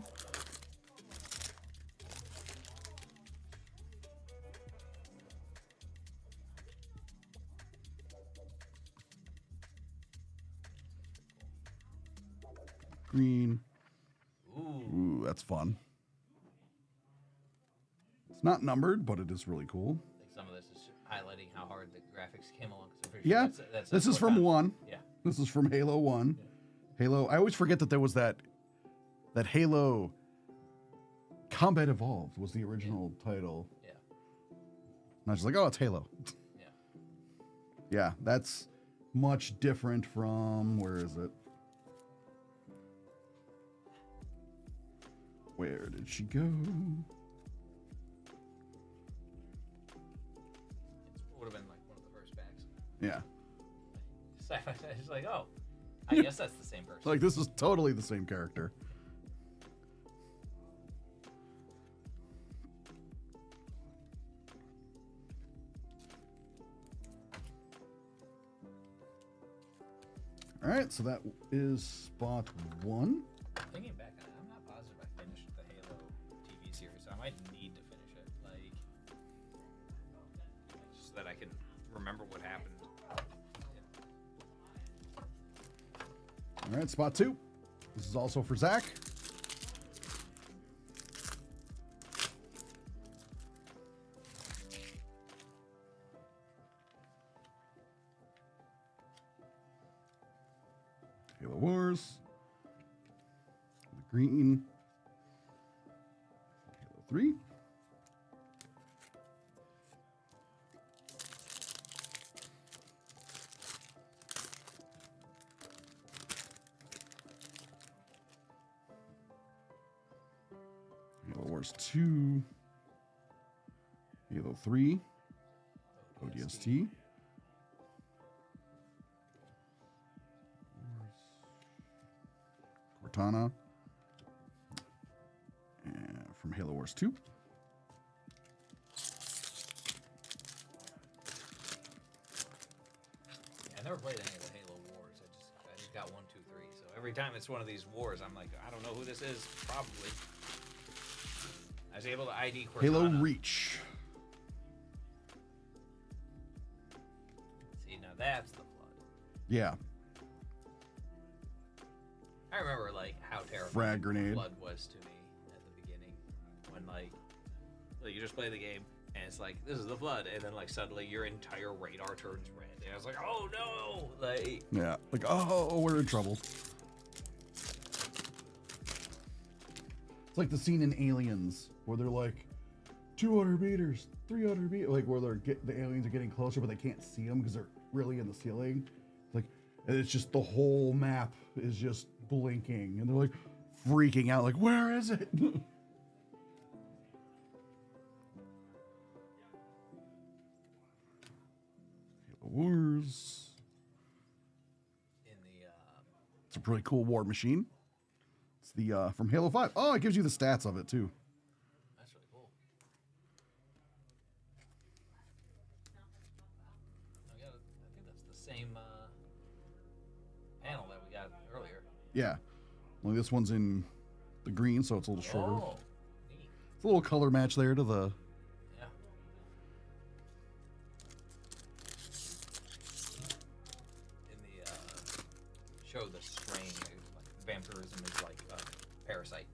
green. Ooh. Ooh, that's fun. It's not numbered, but it is really cool. I think some of this is highlighting how hard the graphics came along. 'Cause I'm pretty sure Yeah, that's this is from Cortana. 1. Yeah. This is from Halo 1. Halo, I always forget that there was that Halo Combat Evolved was the original title. Yeah. And I was just like, oh, it's Halo. Yeah. Yeah, that's much different from, where is it? Where did she go? It would have been like one of the first packs. Yeah. It's like, oh, I guess that's the same person. Like, this is totally the same character. All right, so that is spot 1. Thinking back on it, I'm not positive I finished the Halo TV series. I might need to finish it, like, just so that I can remember what happened. All right, spot 2. This is also for Zach. Halo Wars. The green. Halo 3. Halo Wars 2. Halo 3. ODST. Cortana. And from Halo Wars 2. I never played any of the Halo Wars. I just got 1, 2, 3. So every time it's one of these wars, I'm like, I don't know who this is. Probably. I was able to ID Cortana. Halo Reach. See, now that's the flood. Yeah. I remember like how terrifying Frag grenade. flood was to me at the beginning, when like you just play the game and it's like, this is the flood, and then like suddenly your entire radar turns red, and I was like, oh no, like Yeah. Like, oh, we're in trouble. It's like the scene in Aliens where they're like 200 meters, 300 meters, like where the aliens are getting closer, but they can't see them because they're really in the ceiling. Like, and it's just the whole map is just blinking, and they're like freaking out, like, where is it? Halo Wars. in the It's a pretty cool war machine. It's the from Halo 5. Oh, it gives you the stats of it too. that's really cool. I think that's the same panel that we got earlier. Yeah. Only this one's in the green, so it's a little shorter. Oh, neat. It's a little color match there to the. Yeah. In the show, the strain, like vampirism is like a parasite,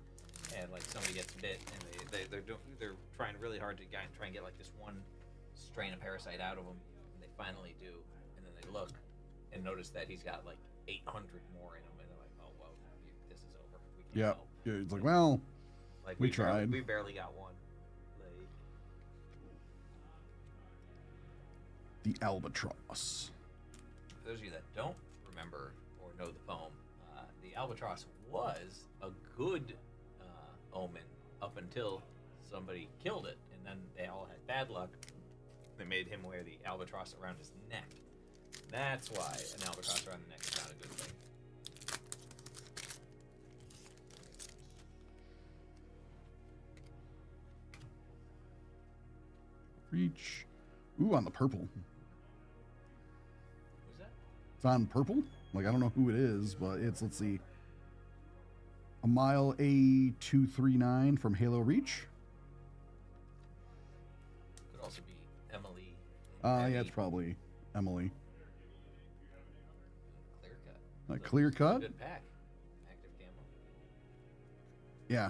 and like somebody gets bit, and they're trying really hard to try and get like this one strain of parasite out of him, and they finally do, and then they look and notice that he's got like 800 more in him, and they're like, oh well, this is over. We can't Yeah. help. Yeah. It's like, well, Like We barely- tried. we barely got one. Like, the Albatross. for those of you that don't remember or know the poem, the albatross was a good omen up until somebody killed it, and then they all had bad luck. They made him wear the albatross around his neck. That's why an albatross around the neck is not a good thing. Reach. Ooh, on the purple. Who's that? It's on purple. Like, I don't know who it is, but it's, let's see, a Mile A239 from Halo Reach. Could also be Emily. Yeah, Emmy, it's probably Emily. Clear cut. A clear cut. Good pack. Active camo. Yeah.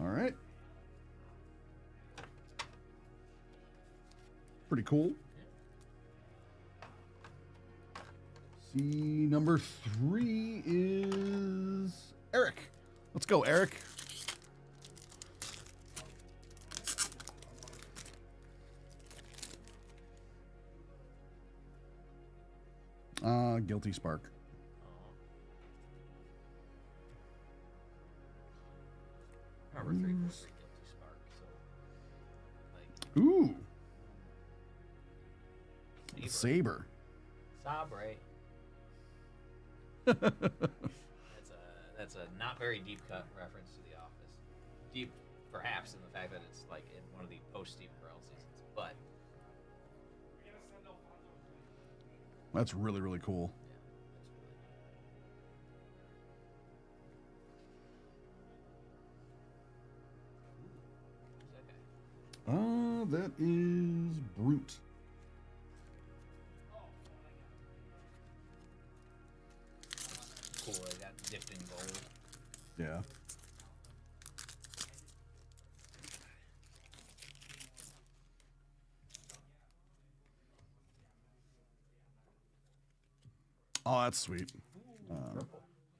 All right. Pretty cool. See, number 3 is Eric. Let's go, Eric. Guilty Spark. Number 3 was the Guilty Spark. So, like, Ooh, Saber. Saber. Sabre. That's a not very deep cut reference to The Office. Deep, perhaps, in the fact that it's like in one of the post Steve Carell seasons, but That's really, really cool. yeah, that's really. That is Brute. Cool. They got dipped in gold. Yeah. Oh, that's sweet.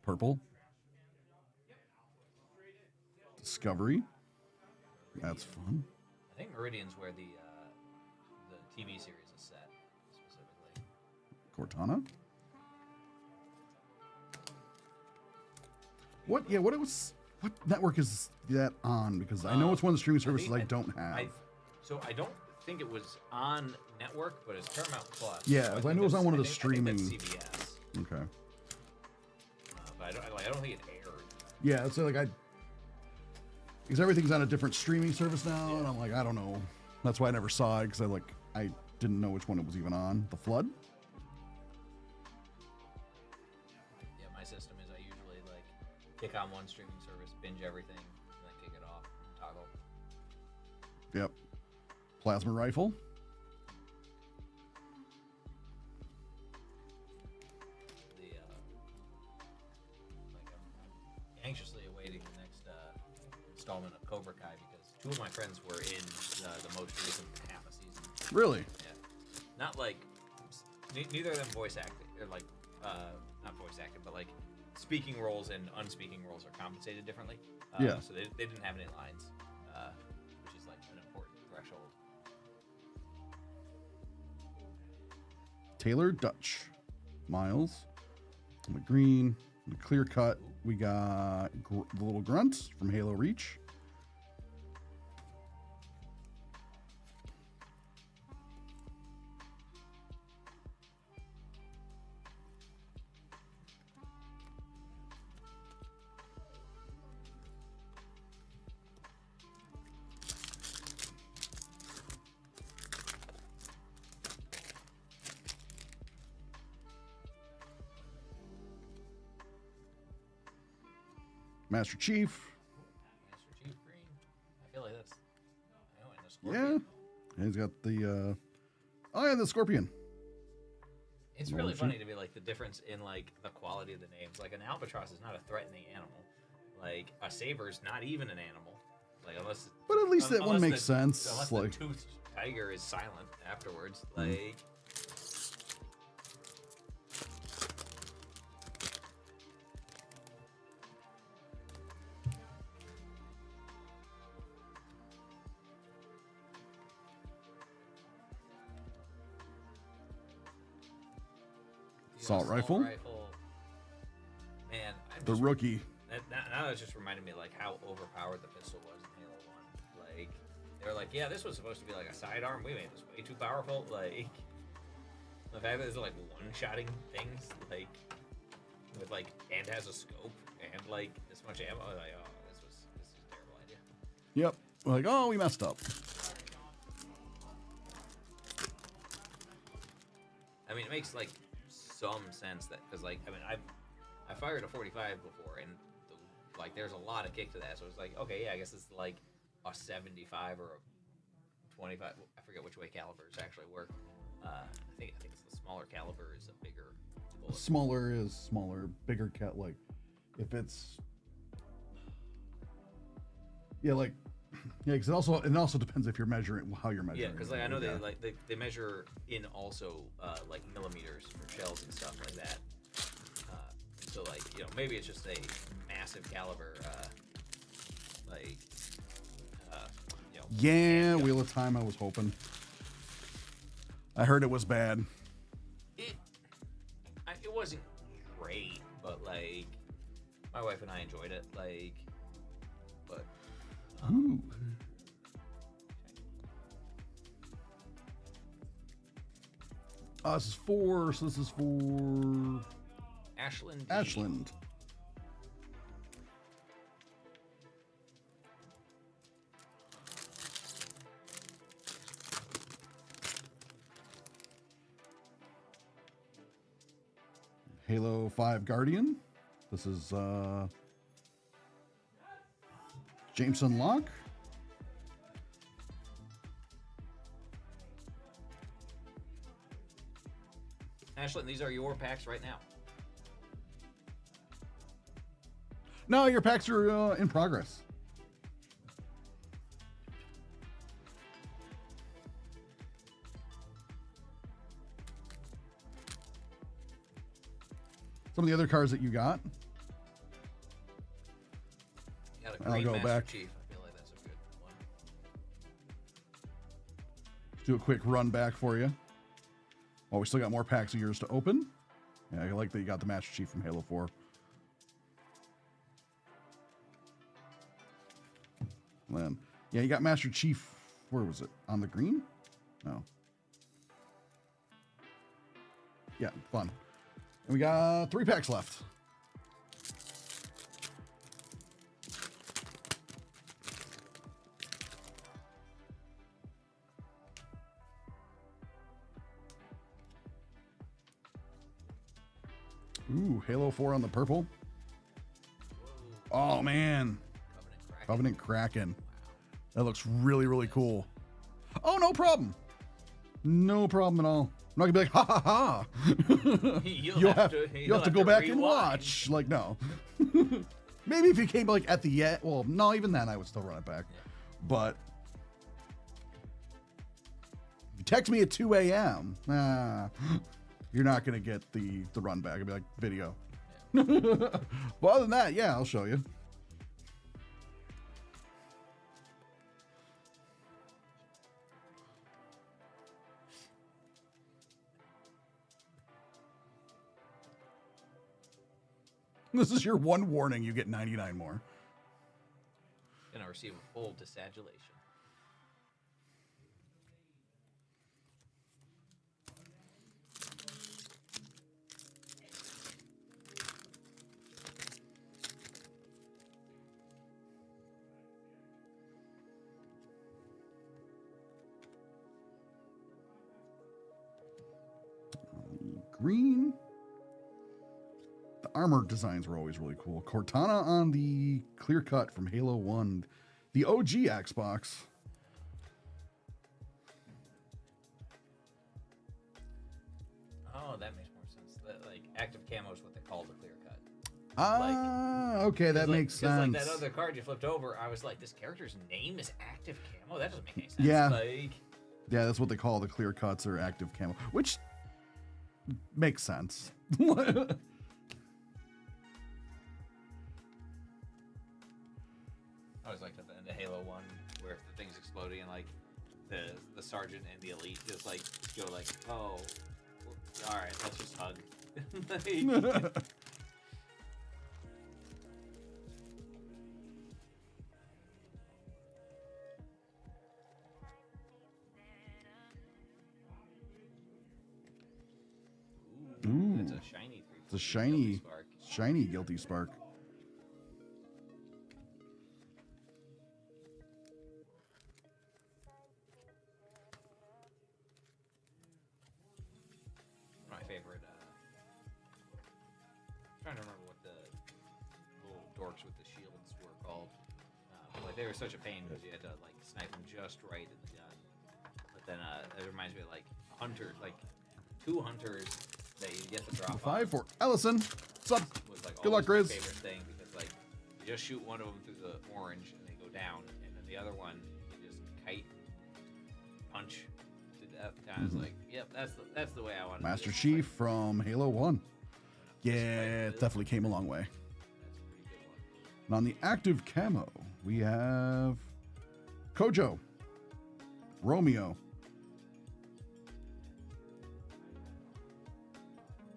Purple. Discovery. That's fun. I think Meridian's where the TV series is set specifically. Cortana. What? Yeah. What network is that on? Because I know it's one of the streaming services I don't have. So I don't think it was on network, but it's Paramount Plus. Yeah, So I think know it was on that's- one of the I think streaming- that's CBS. Okay. But I don't think it aired. Yeah, it's like because everything's on a different streaming service now, and I'm like, I don't know. That's why I never saw it, because I didn't know which one it was even on. The Flood. Yeah, my system is I usually like kick on one streaming service, binge everything, and then kick it off, toggle. Yep. Plasma Rifle. The like I'm anxiously awaiting the next installment of Cobra Kai because two of my friends were in the most recent half a season. Really? Yeah, not like neither of them voice acting or like not voice acting, but like speaking roles and unspeaking roles are compensated differently. Yeah. So they didn't have any lines, which is like an important threshold. Taylor Dutch. Miles. McGreen. The Clear Cut. We got the Little Grunt from Halo Reach. Master Chief. Master Chief Green. I feel like that's. I know, and the Yeah. Scorpion. And he's got the oh yeah, the Scorpion. It's really funny to me, like the difference in like the quality of the names. Like an albatross is not a threatening animal. Like a saber's not even an animal. Like unless. But at least that one unless makes sense. Unless Like the toothed tiger is silent afterwards. Like. Assault rifle. Man, I'm The just, rookie. now it's just reminded me like how overpowered the pistol was in Halo 1. Like they were like, yeah, this was supposed to be like a sidearm. We made this way too powerful. Like the fact that there's like one-shotting things, like with like and has a scope and like this much ammo. I was like, oh, this is a terrible idea. Yep. We're like, oh, we messed up. I mean, it makes like some sense that because like I mean I fired a 45 before and like there's a lot of kick to that, so it's like okay, yeah, I guess it's like a 75 or a 25. I forget which way calibers actually work. I think it's the smaller caliber is a bigger bullet. Smaller is smaller. Bigger cat, like, if it's. Yeah, like. Yeah, because it also depends if you're measuring how you're measuring. Yeah, because like I know Yeah. they measure in also like millimeters for shells and stuff like that. So like maybe it's just a massive caliber Yeah, Wheel of Time. I was hoping. I heard it was bad. It wasn't great, but like my wife and I enjoyed it. Like, but Ooh. This is 4, so this is for Ashland. G. Ashland. Halo 5 Guardian. This is Jameson Locke. Ashland, these are your packs right now. No, your packs are in progress. Some of the other cards that you got. You got a I'll great go Master back. Chief. I feel like that's a good one. Do a quick run back for you. Oh, we still got more packs of yours to open. Yeah, I like that you got the Master Chief from Halo 4. Then, yeah, you got Master Chief. Where was it? On the green? No. Yeah, fun. And we got 3 packs left. Ooh, Halo 4 on the purple. Oh, man. Covenant Kraken. Covenant Kraken. That looks really, really cool. Oh, no problem. No problem at all. I'm not gonna be like, ha ha ha. You'll have to go back and rewind. watch. Like, no. Maybe if you came like at the end. Well, no, even then I would still run it back. Yeah. But if you text me at 2 a.m. You're not gonna get the run back. I'd be like, video. Yeah. But other than that, yeah, I'll show you. This is your one warning. You get 99 more. Gonna receive a full desagulation. Green. The armor designs were always really cool. Cortana on the clear cut from Halo 1. The OG Xbox. Oh, that makes more sense. Like active camo is what they call the clear cut. Okay, that 'Cause, makes sense. Like that other card you flipped over, I was like, this character's name is active camo. That doesn't make any sense. Yeah. Like, Yeah, that's what they call the clear cuts or active camo, which makes sense. I always liked at the end of Halo 1 where the thing's exploding and like the sergeant and the elite just like go like, oh, all right, let's just hug. Like, Ooh. it's a shiny 3. It's a shiny, Spark. shiny Guilty Spark. My favorite. I'm trying to remember what the little dorks with the shields were called. But, like they were such a pain because you had to like snipe them just right in the gun. then it reminds me of like hunter, like 2 hunters that you get the drop 5 on. for Ellison. What's up? Was like Good luck, always Grizz. my favorite thing because like you just shoot one of them through the orange and they go down, and then the other one you just kite punch to death. Kind of like, yep, that's the way I want to. Master Chief from Halo 1. Yeah, it definitely came a long way. That's a pretty good one. And on the active camo, we have Kojo, Romeo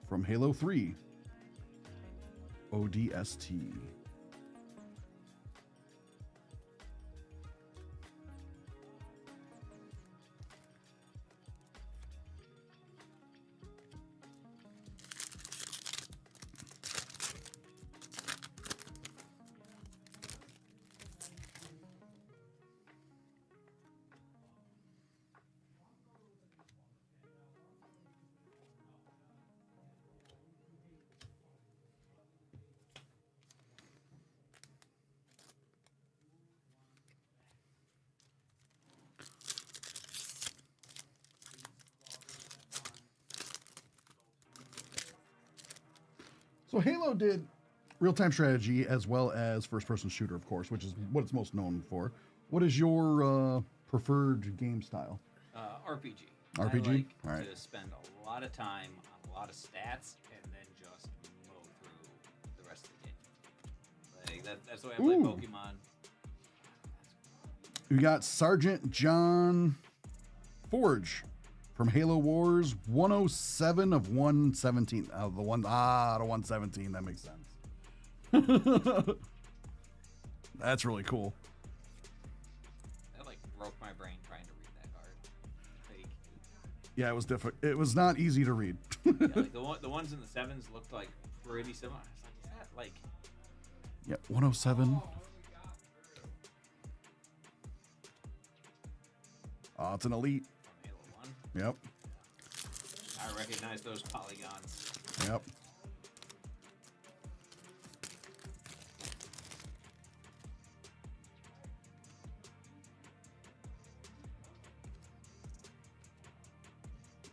from Halo 3, ODST. So Halo did real-time strategy as well as first-person shooter, of course, which is what it's most known for. What is your preferred game style? RPG. RPG? I like All right. to spend a lot of time on a lot of stats and then just mow through the rest of the game. Like that's the way I play Ooh. Pokemon. We got Sergeant John Forge from Halo Wars 107 of 117. The 117. That makes sense. That's really cool. That like broke my brain trying to read that card. Like, Yeah, it was difficult. It was not easy to read. yeah, like the ones in the sevens looked like pretty similar. I was like, is that like? Yeah, 107. Oh, it's an elite. From Halo 1. Yep. I recognize those polygons. Yep.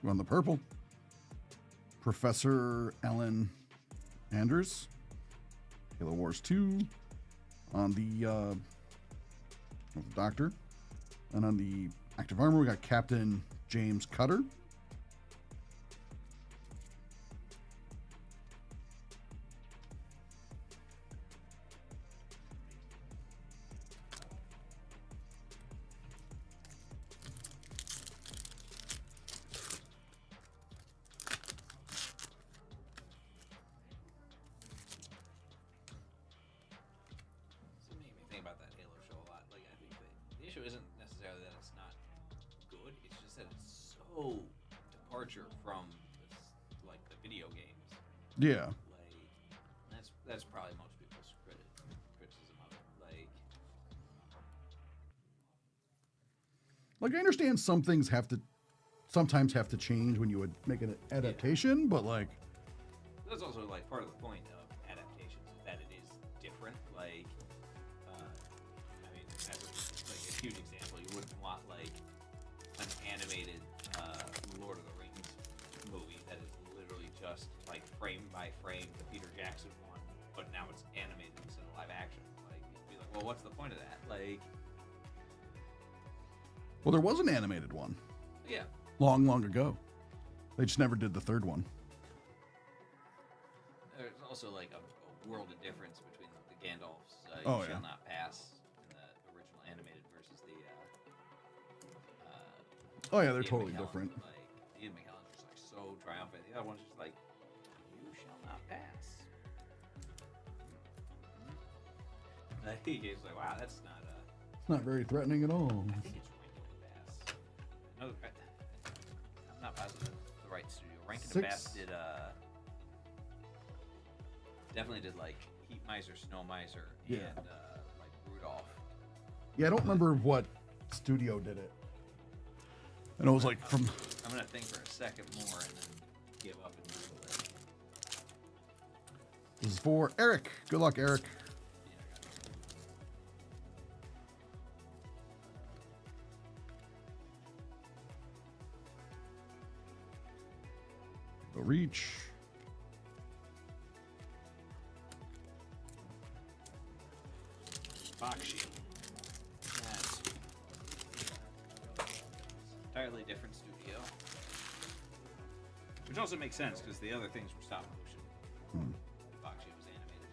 On the purple, Professor Ellen Anders, Halo Wars 2. On the Doctor. And on the active armor, we got Captain James Cutter. So it made me think about that Halo show a lot. Like I think the issue isn't necessarily that it's not good. It's just that it's so departure from like the video games. Yeah. Like that's probably most people's criticism of it. Like I understand some things sometimes have to change when you would make an adaptation, but like That's also like part of the point of adaptations is that it is different. Like, I mean, as like a huge example, you wouldn't want like an animated Lord of the Rings movie that is literally just like frame by frame the Peter Jackson one, but now it's animated instead of live action. Like, you'd be like, well, what's the point of that? Like, well, there was an animated one yeah, long ago. They just never did the third one. there's also like a world of difference between the Gandalf's Oh, "You yeah. Shall Not Pass" in the original animated versus the. Oh yeah, they're Ian totally McKellen, different. Like Ian McKellen's just like so triumphant. The other one's just like, "You shall not pass." Like, he's like, "Wow, that's not It's not very threatening at all. I think it's Rankin and Bass. No, I'm not positive it's the right studio. Rankin and Bass 6. did definitely did like Heat Miser, Snow Miser, Yeah. and like Rudolph. Yeah, I don't remember what studio did it. And it was like from I'm gonna think for a second more and then give up and Google it. this is for Eric. Good luck, Eric. Yeah, I got it. Reach. Bakshi. Yes. Entirely different studio. Which also makes sense because the other things were stop motion. Bakshi was animated.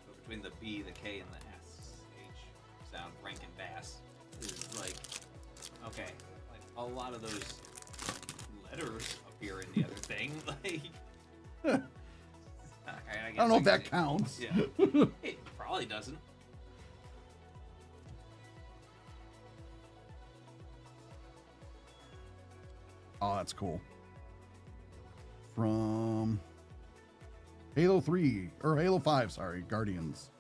So between the B, the K, and the S, H sound, Rankin Bass is like, okay, like a lot of those letters appear in the other thing. Like, I I don't know if that can counts. see- Yeah, it probably doesn't. Oh, that's cool. From Halo 3, or Halo 5, sorry, Guardians.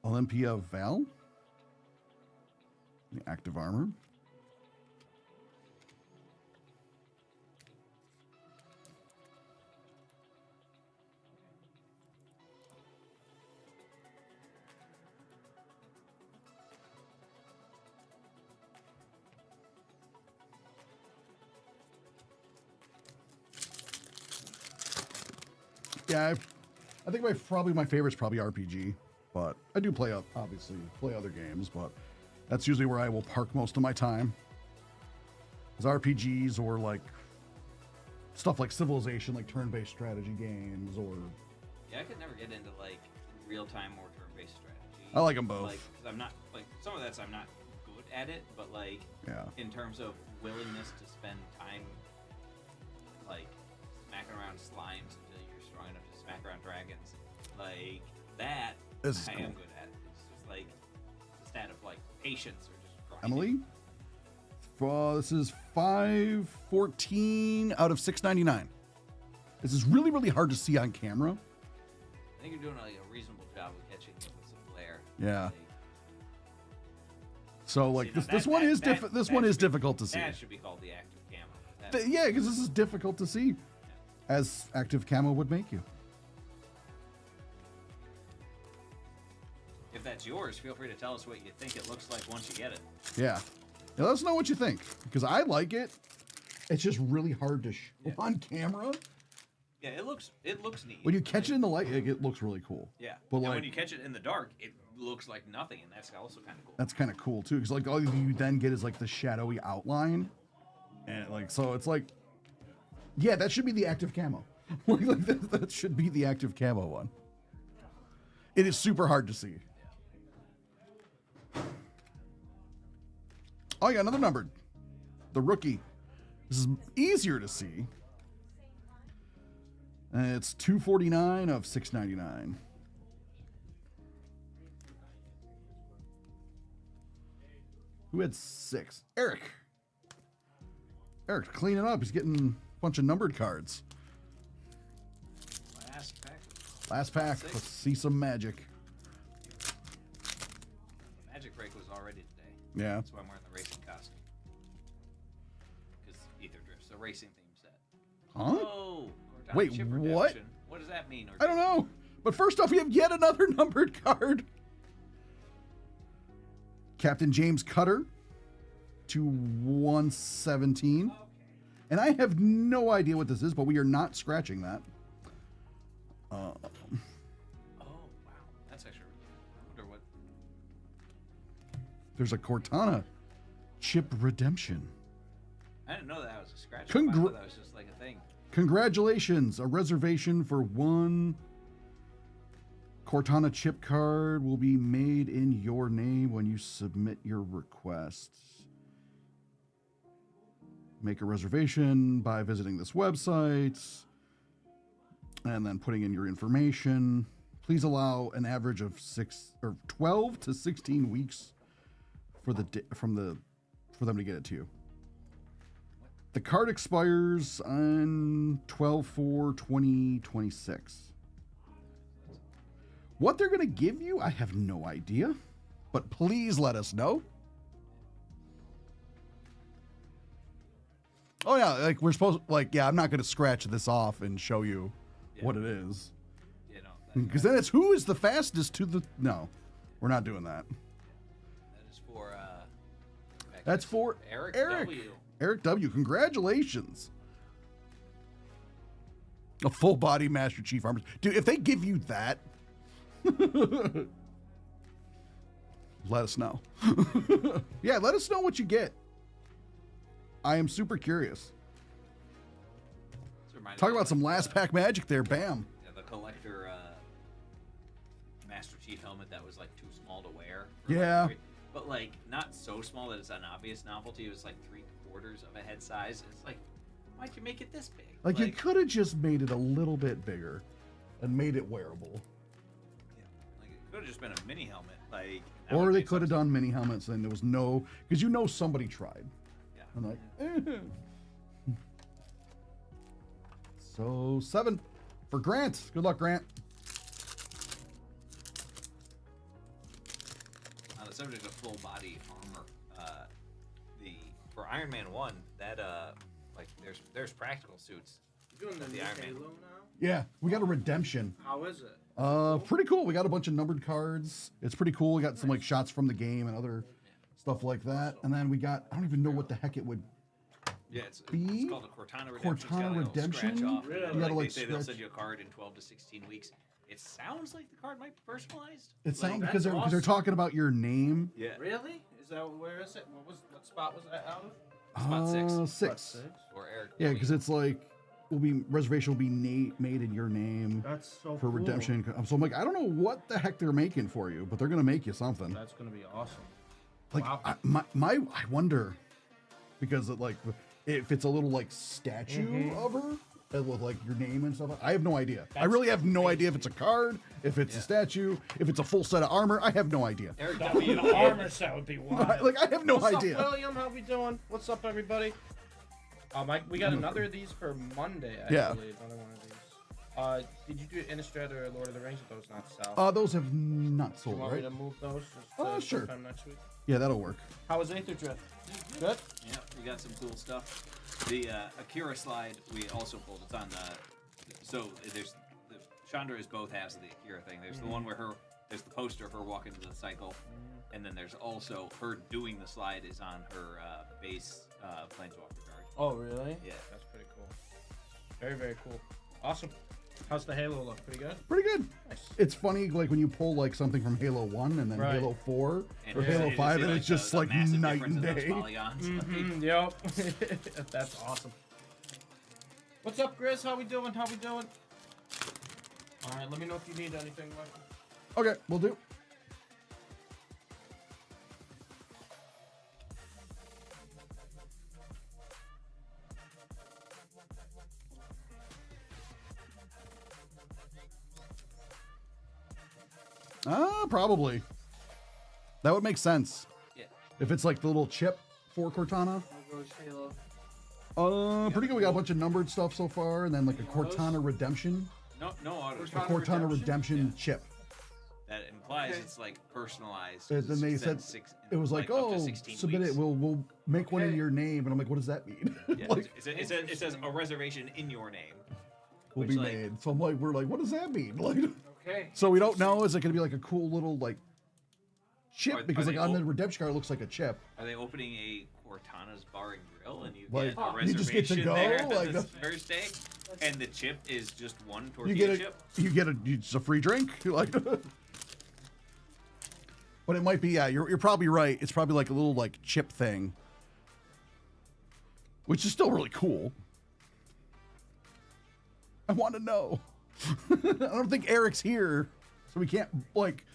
Olympia Val. The active armor. Yeah, I think probably my favorite is probably RPG, but I do play obviously play other games, but that's usually where I will park most of my time. Is RPGs or like stuff like Civilization, like turn-based strategy games, or Yeah, I could never get into like real-time or turn-based strategy. I like 'em both. Like, because I'm not like some of that's I'm not good at it, but like yeah, in terms of willingness to spend time like smacking around slimes until you're strong enough to smack around dragons, like that This is I cool. am good at. It's just like a stat of like patience or just grinding. Emily. This is 514 out of 699. This is really, really hard to see on camera. I think you're doing like a reasonable job of catching it with some glare. Yeah. Like, So like see, this, now this that- one that- is that- this that one is should be- difficult to see. That should be called the active camo. That- Yeah, because this is difficult to see, as active camo would make you. If that's yours, feel free to tell us what you think it looks like once you get it. Yeah. Let us know what you think, because I like it. It's just really hard to show Yeah. on camera. Yeah, it looks neat. When you catch it in the light, it looks really cool. Yeah, But and like when you catch it in the dark, it looks like nothing, and that's also kind of cool. that's kind of cool too, because like all you then get is like the shadowy outline, and like so it's like, yeah, that should be the active camo. like that should be the active camo one. It is super hard to see. Oh, I got another numbered. The rookie. This is easier to see. And it's 249 of 699. Who had 6? Eric. Eric's cleaning up. He's getting a bunch of numbered cards. Last pack. Last pack. 6. Let's see some magic. The magic break was already today. Yeah. That's why I'm wearing the racing costume. Because Ether Drift's a racing theme set. Huh? Oh, Cortana Wait, Chip what? Redemption. What does that mean? I don't know. But first off, we have yet another numbered card. Captain James Cutter to 117. And I have no idea what this is, but we are not scratching that. Oh, wow. That's actually. I wonder what. There's a Cortana Chip Redemption. I didn't know that was a scratch. I Congr- thought that was just like a thing. Congratulations. A reservation for one Cortana chip card will be made in your name when you submit your request. Make a reservation by visiting this website and then putting in your information. Please allow an average of 12 to 16 weeks for them to get it to you. The card expires on 12/4/2026. What they're going to give you, I have no idea, but please let us know. Oh yeah, like we're supposed yeah, I'm not going to scratch this off and show you what it is. You know, Because then it's who is the fastest to the no. We're not doing that. that is for That's for Eric Eric. W. Eric W. Congratulations. A full body Master Chief armor. Dude, if they give you that, let us know. Yeah, let us know what you get. I am super curious. This reminded Talk me about of, some last pack magic there. Bam. yeah, the collector Master Chief helmet that was like too small to wear. for, Yeah. Like, but like not so small that it's an obvious novelty. It was like 3/4 of a head size. It's like, why'd you make it this big? Like, you could have just made it a little bit bigger and made it wearable. Yeah, like it could have just been a mini helmet. Like, that Or would they make could have some done mini helmets and there was no, because you know somebody tried. sense. I'm Yeah. like, So 7 for Grant. Good luck, Grant. On the subject of full body armor, for Iron Man 1, that like there's practical suits. You're doing the The new Iron Man. Halo now? Yeah, we got a redemption. How is it? Pretty cool. We got a bunch of numbered cards. It's pretty cool. We got some like shots from the game and other stuff like that. And then we got, I don't even know what the heck it would. Yeah, it's B? called a Cortana Redemption. It's got Cortana a little Redemption? scratch off. Really? Like, You gotta, they like, say they'll scratch- send you a card in 12 to 16 weeks. It sounds like the card might be personalized. It sounds Like, because they're awesome. talking about your name. yeah. Really? Is that where is it? What spot was that out of? Spot 6. Six. Spot 6? Or Eric. Yeah, W. because it's like reservation will be made in your name That's so for redemption. So I'm like, I don't know what the heck they're making for you, but they're gonna make you something. That's gonna be awesome. Like Wow. I wonder because it, like if it's a little like statue of her and with like your name and stuff. I have no idea. I really have no idea if it's a card, if it's a statue, if it's a full set of armor. I have no idea. Eric W. The armor set would be wild. Like I have no What's idea. up, William? How we doing? What's up, everybody? We got another of these for Monday. Actually, Yeah. another one of these. Did you do Innistrad or Lord of the Rings? Or those not south? Those have not you sold, want me right? to move those? Just, Sure. sometime next week. Yeah, that'll work. How was Aether Drift? Good. Yeah, we got some cool stuff. The Akira slide we also pulled. It's on so there's the Chandra is both halves of the Akira thing. There's the one where there's the poster of her walking to the cycle, and then there's also her doing the slide is on her base Planeswalker card. Oh, really? Yeah. That's pretty cool. Very, very cool. Awesome. How's the Halo look? Pretty good? Pretty good. Nice. It's funny, like when you pull like something from Halo 1 and then Right. Halo 4 And or you Halo see 5, and like it's just the like massive night difference and in those day. polygons. Mm-hmm, yep. That's awesome. What's up, Grizz? How we doing? How we doing? All right, let me know if you need anything, Michael. Okay, we'll do. Probably. That would make sense. Yeah. If it's like the little chip for Cortana. How goes Halo? Pretty good. We got a bunch of numbered stuff so far, and then like a Cortana Redemption. No autos. A Cortana Redemption chip. That implies Okay. it's like personalized. And then they said it was like, up to oh, 16 submit weeks. it. We'll make one in Okay. your name, and I'm like, what does that mean? Yeah, Like, it says a reservation in your name. will which, be like- made. So I'm like, we're like, what does that mean? Like, Okay. so we don't know. Is it going to be like a cool little like chip? Are Because they like on the old? redemption card, it looks like a chip. Are they opening a Cortana's Bar and Grill and you Like, get a you just get to reservation go? there Like, this Thursday? And the chip is just one You tortilla get a chip? it's a free drink. Like, but it might be. Yeah, you're probably right. It's probably like a little like chip thing, which is still really cool. I want to know. I don't think Eric's here, so we can't like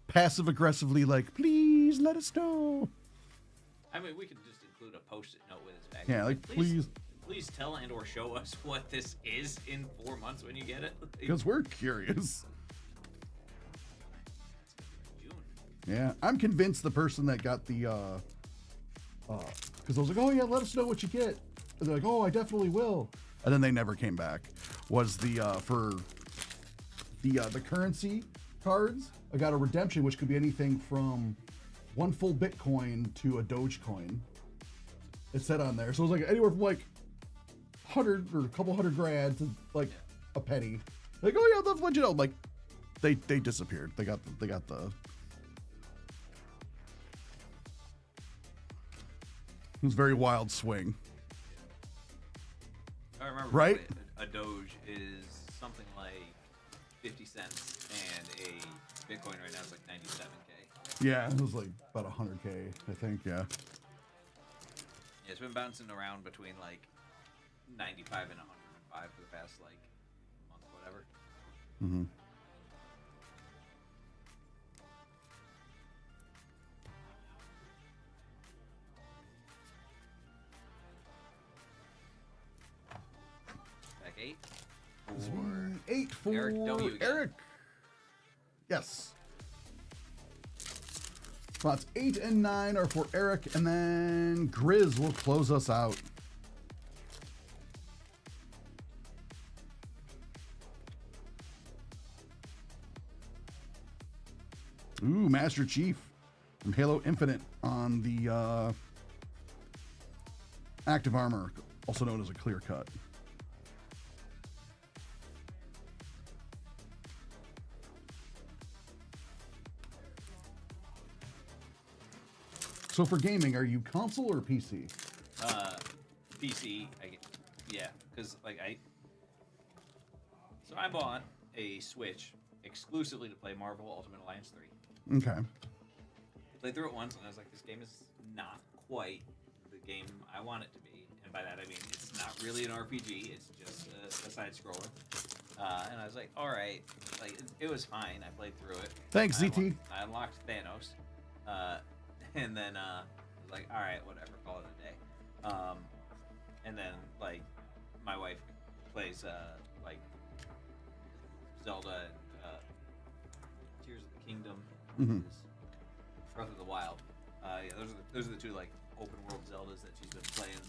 passive aggressively like, please let us know. I mean, we could just include a post-it note with his bag. Yeah, like, please. Please tell and or show us what this is in 4 months when you get it. Because we're curious. June. Yeah, I'm convinced the person that got the, because I was like, oh yeah, let us know what you get. And they're like, oh, I definitely will. And then they never came back. Was the for the currency cards? I got a redemption, which could be anything from 1 full Bitcoin to a Dogecoin. It said on there, so it was like anywhere from like 100 or a couple hundred grand to like a penny. Like, oh yeah, that's what you know. Like, they disappeared. They got the. It was very wild swing. I remember Right? a Doge is something like 50 cents, and a Bitcoin right now is like 97K. Yeah, it was like about 100K, I think. Yeah. Yeah, it's been bouncing around between like 95 and 105 for the past like month, whatever. Mm-hmm. Back 8. Sweet. 8 for Eric W. again. Eric. Yes. Spots 8 and 9 are for Eric, and then Grizz will close us out. Ooh, Master Chief from Halo Infinite on the active armor, also known as a clear cut. So for gaming, are you console or PC? PC, yeah, because like so I bought a Switch exclusively to play Marvel Ultimate Alliance 3. Okay. Played through it once, and I was like, this game is not quite the game I want it to be. And by that I mean it's not really an RPG; it's just a side scroller. And I was like, all right, like it was fine. I played through it. Thanks, ZT. I unlocked Thanos, and then I was like, all right, whatever, call it a day. And then like my wife plays like Zelda and Tears of the Kingdom, Mhm. Breath of the Wild. Yeah, those are the two like open world Zeldas that she's been playing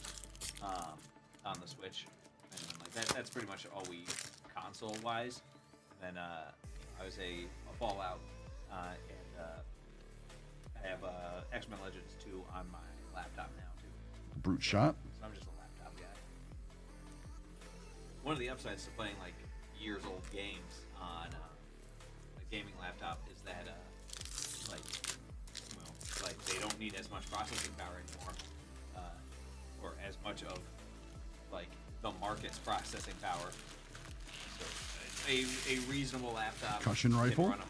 on the Switch, and then, like that's pretty much all we console wise. And then I was a Fallout, and I have X-Men Legends 2 on my laptop now too. Brute shot. So I'm just a laptop guy. One of the upsides to playing like years old games on a gaming laptop is that like they don't need as much processing power anymore, or as much of like the market's processing power. So a reasonable laptop Concussion can rifle? run 'em.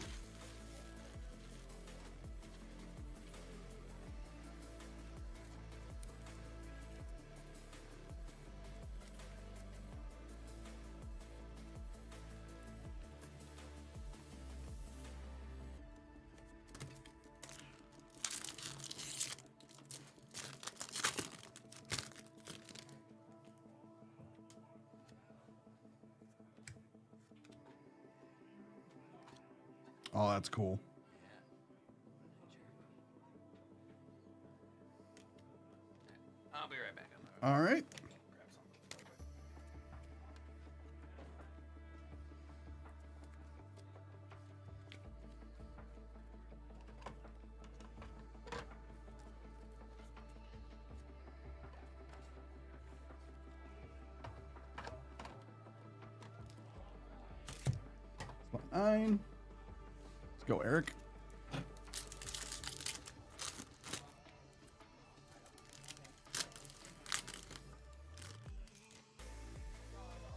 Oh, that's cool. I'll be right back. I'm All right. grab something. Spot 9. Let's go, Eric.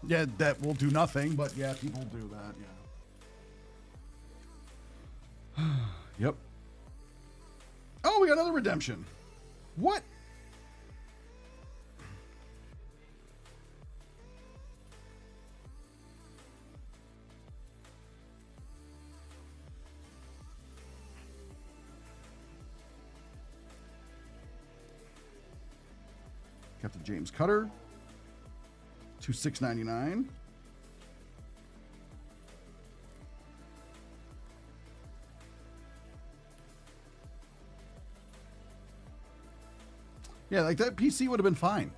Yeah, that will do nothing, but yeah, people do that, yeah. Yep. Oh, we got another redemption. What? Captain James Cutter. 2699. Yeah, like that PC would have been fine.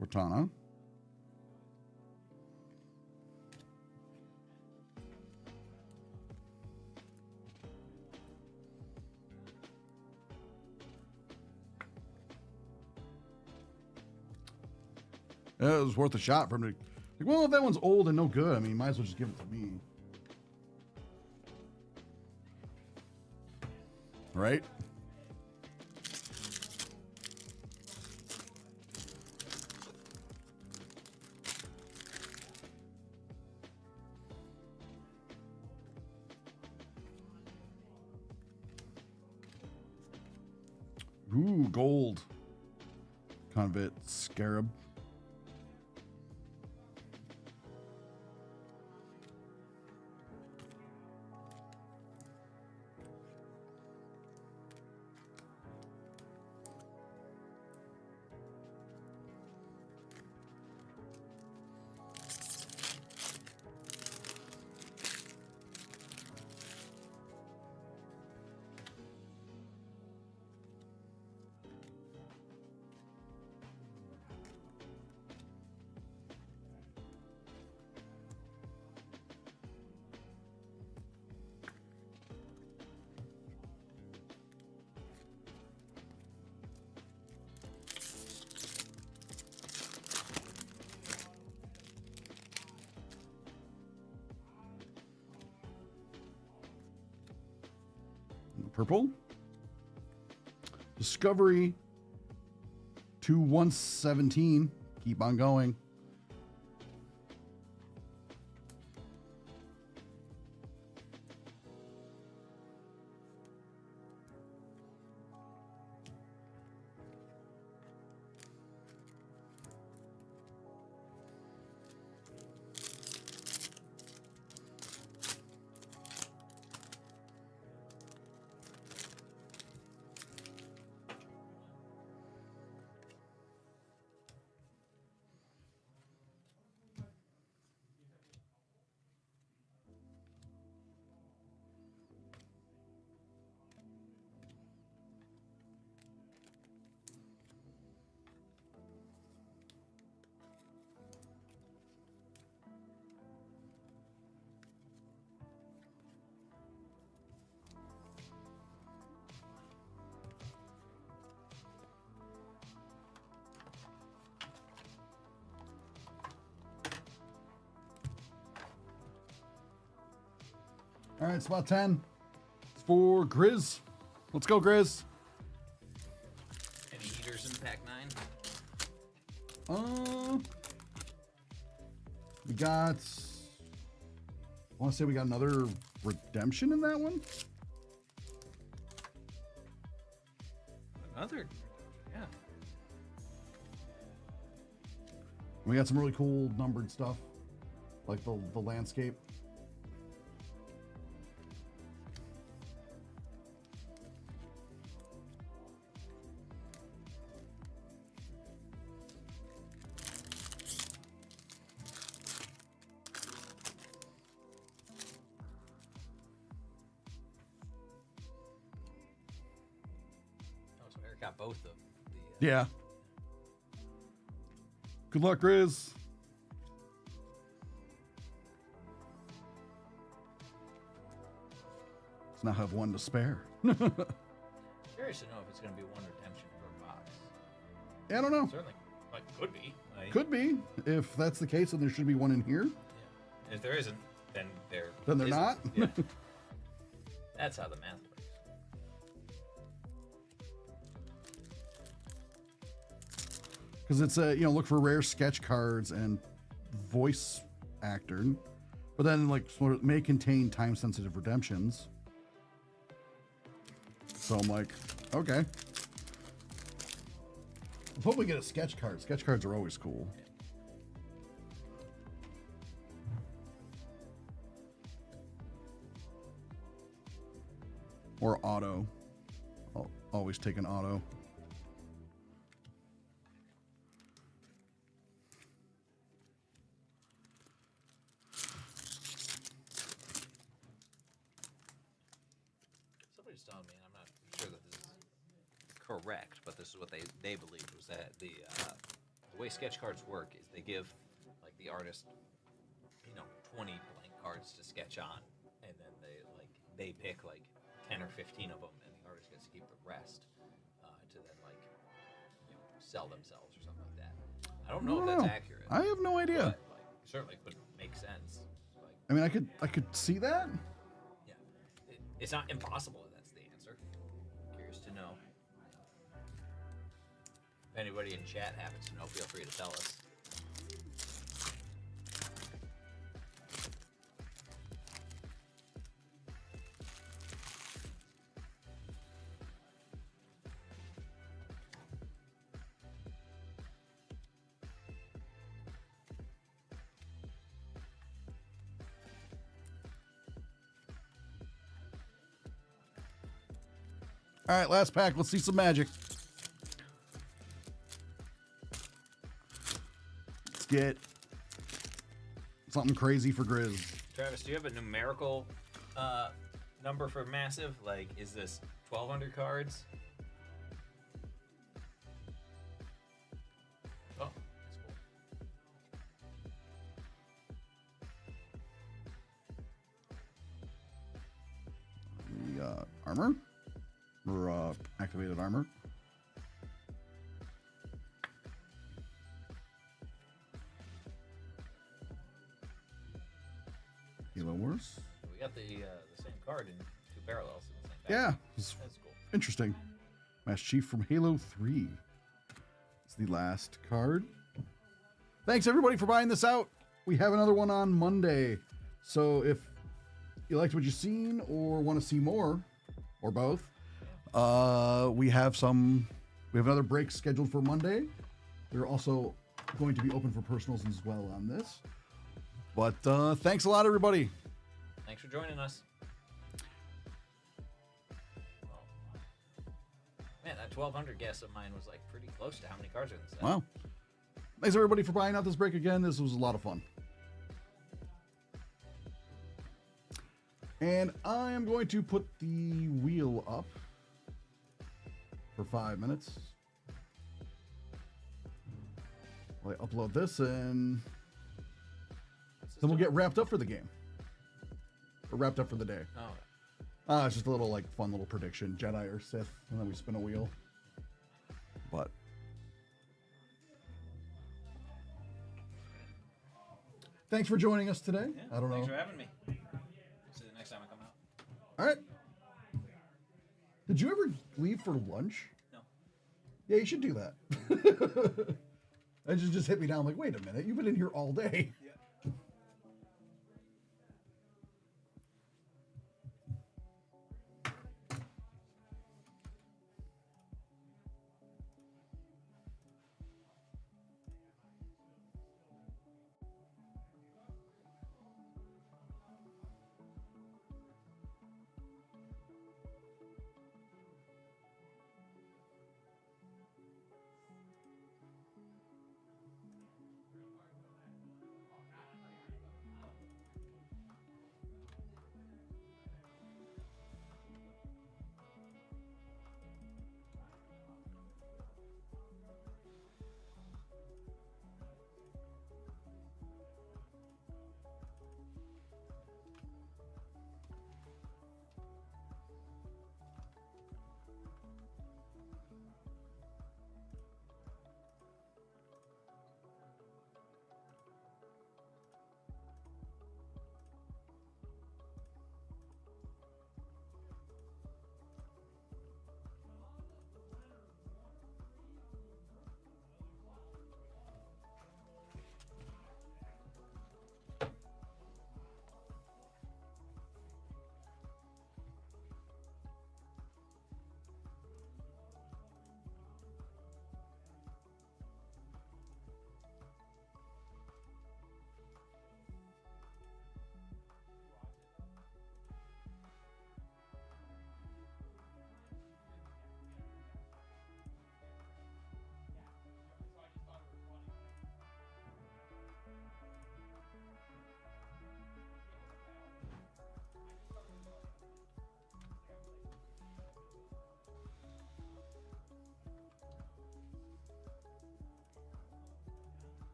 Cortana. It was worth a shot for him to. Like, well, if that one's old and no good, I mean, might as well just give it to me. Right? Ooh, gold. Convit Scarab. Purple. Discovery to 117. Keep on going. All right, spot 10. It's for Grizz. Let's go, Grizz. Any eaters in pack 9? We got. I want to say we got another redemption in that one. Another? Yeah. We got some really cool numbered stuff, like the landscape. Oh, so Eric got both of the. Yeah. Good luck, Grizz. Let's now have one to spare. Curious to know if it's going to be one redemption per box. Yeah, I don't know. Certainly, like could be. Like, Could be. If that's the case, then there should be one in here. yeah. If there isn't, then there. Then they're isn't. not? Yeah. That's how the math works. Because it's look for rare sketch cards and voice actor, but then like sort of may contain time sensitive redemptions. So I'm like, okay. I hope we get a sketch card. Sketch cards are always cool. Or auto. I'll always take an auto. Somebody's telling me, and I'm not sure that this is correct, but this is what they believed was that the the way sketch cards work is they give like the artist, 20 blank cards to sketch on, and then they pick like 10 or 15 of them, and the artist gets to keep the rest to then sell themselves or something like that. I don't know if that's accurate. I have no idea. But, certainly could make sense. I mean, I could see that. Yeah, it's not impossible that that's the answer. Curious to know. If anybody in chat happens to know, feel free to tell us. All right, last pack. Let's see some magic. Let's get something crazy for Grizz. Travis, do you have a numerical number for massive? Like, is this 1,200 cards? Oh, that's cool. We got armor. Or activated armor. Halo Wars. We got the same card in two parallels in the same pack. Yeah, it's That's cool. interesting. Master Chief from Halo 3. It's the last card. Thanks everybody for buying this out. We have another one on Monday. So if you liked what you've seen or want to see more, or both, we have another break scheduled for Monday. We're also going to be open for personals as well on this. But thanks a lot, everybody. Thanks for joining us. Well, man, that 1,200 guess of mine was like pretty close to how many cards are in the set. Wow. Thanks everybody for buying out this break again. This was a lot of fun. And I am going to put the wheel up for 5 minutes. I'll upload this and then we'll get wrapped up for the game. Or wrapped up for the day. Oh, It's just a little fun little prediction. Jedi or Sith, and then we spin a wheel. But thanks for joining us today. yeah, I don't know. Thanks for having me. See you the next time I come out. All right. Did you ever leave for lunch? No. Yeah, you should do that. That just hit me down. Like, wait a minute, you've been in here all day.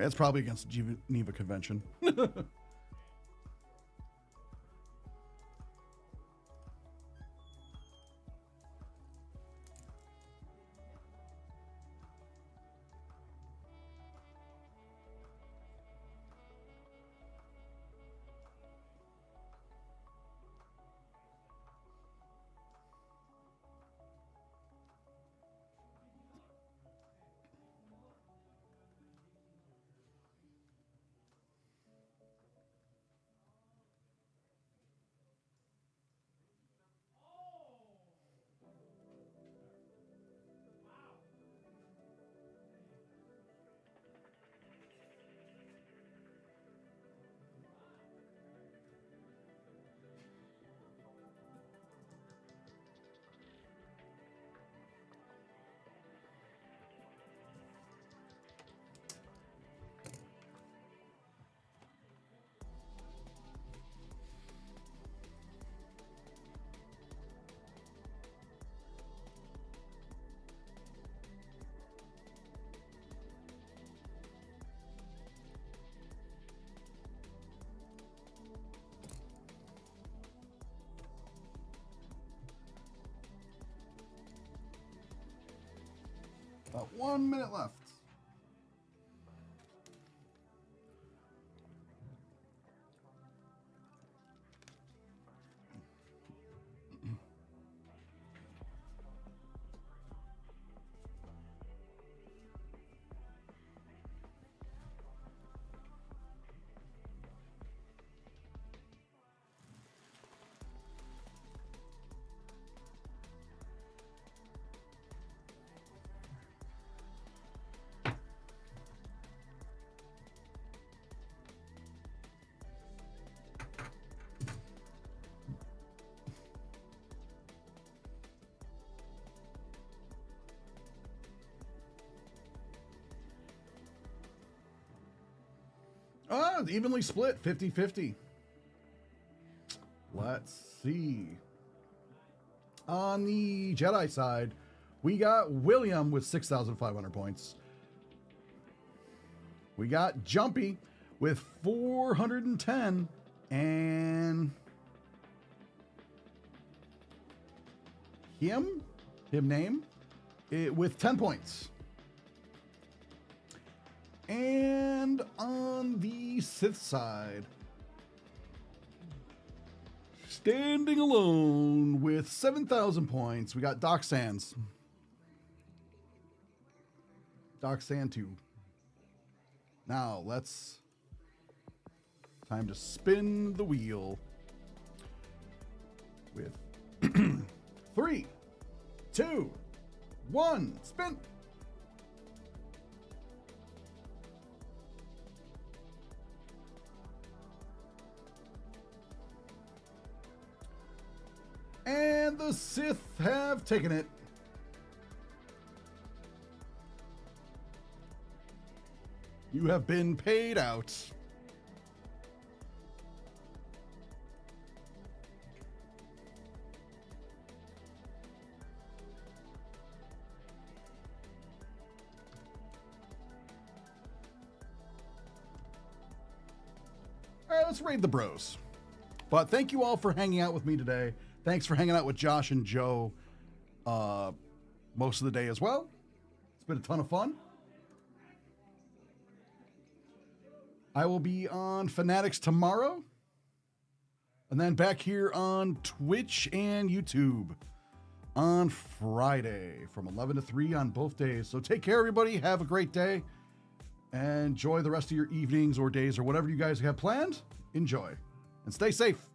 It's probably against the Geneva Convention. About 1 minute left. Evenly split, 50-50. Let's see. On the Jedi side, we got William with 6,500 points. We got Jumpy with 410. And him name, with 10 points. And on the Sith side, standing alone with 7,000 points, we got Doc Sands. Doc Sand 2. Now, time to spin the wheel with 3, 2, 1, spin. And the Sith have taken it. You have been paid out. All right, let's raid the bros. But thank you all for hanging out with me today. Thanks for hanging out with Josh and Joe most of the day as well. It's been a ton of fun. I will be on Fanatics tomorrow. And then back here on Twitch and YouTube on Friday from 11 to 3 on both days. So take care, everybody. Have a great day. And enjoy the rest of your evenings or days or whatever you guys have planned. Enjoy. And stay safe.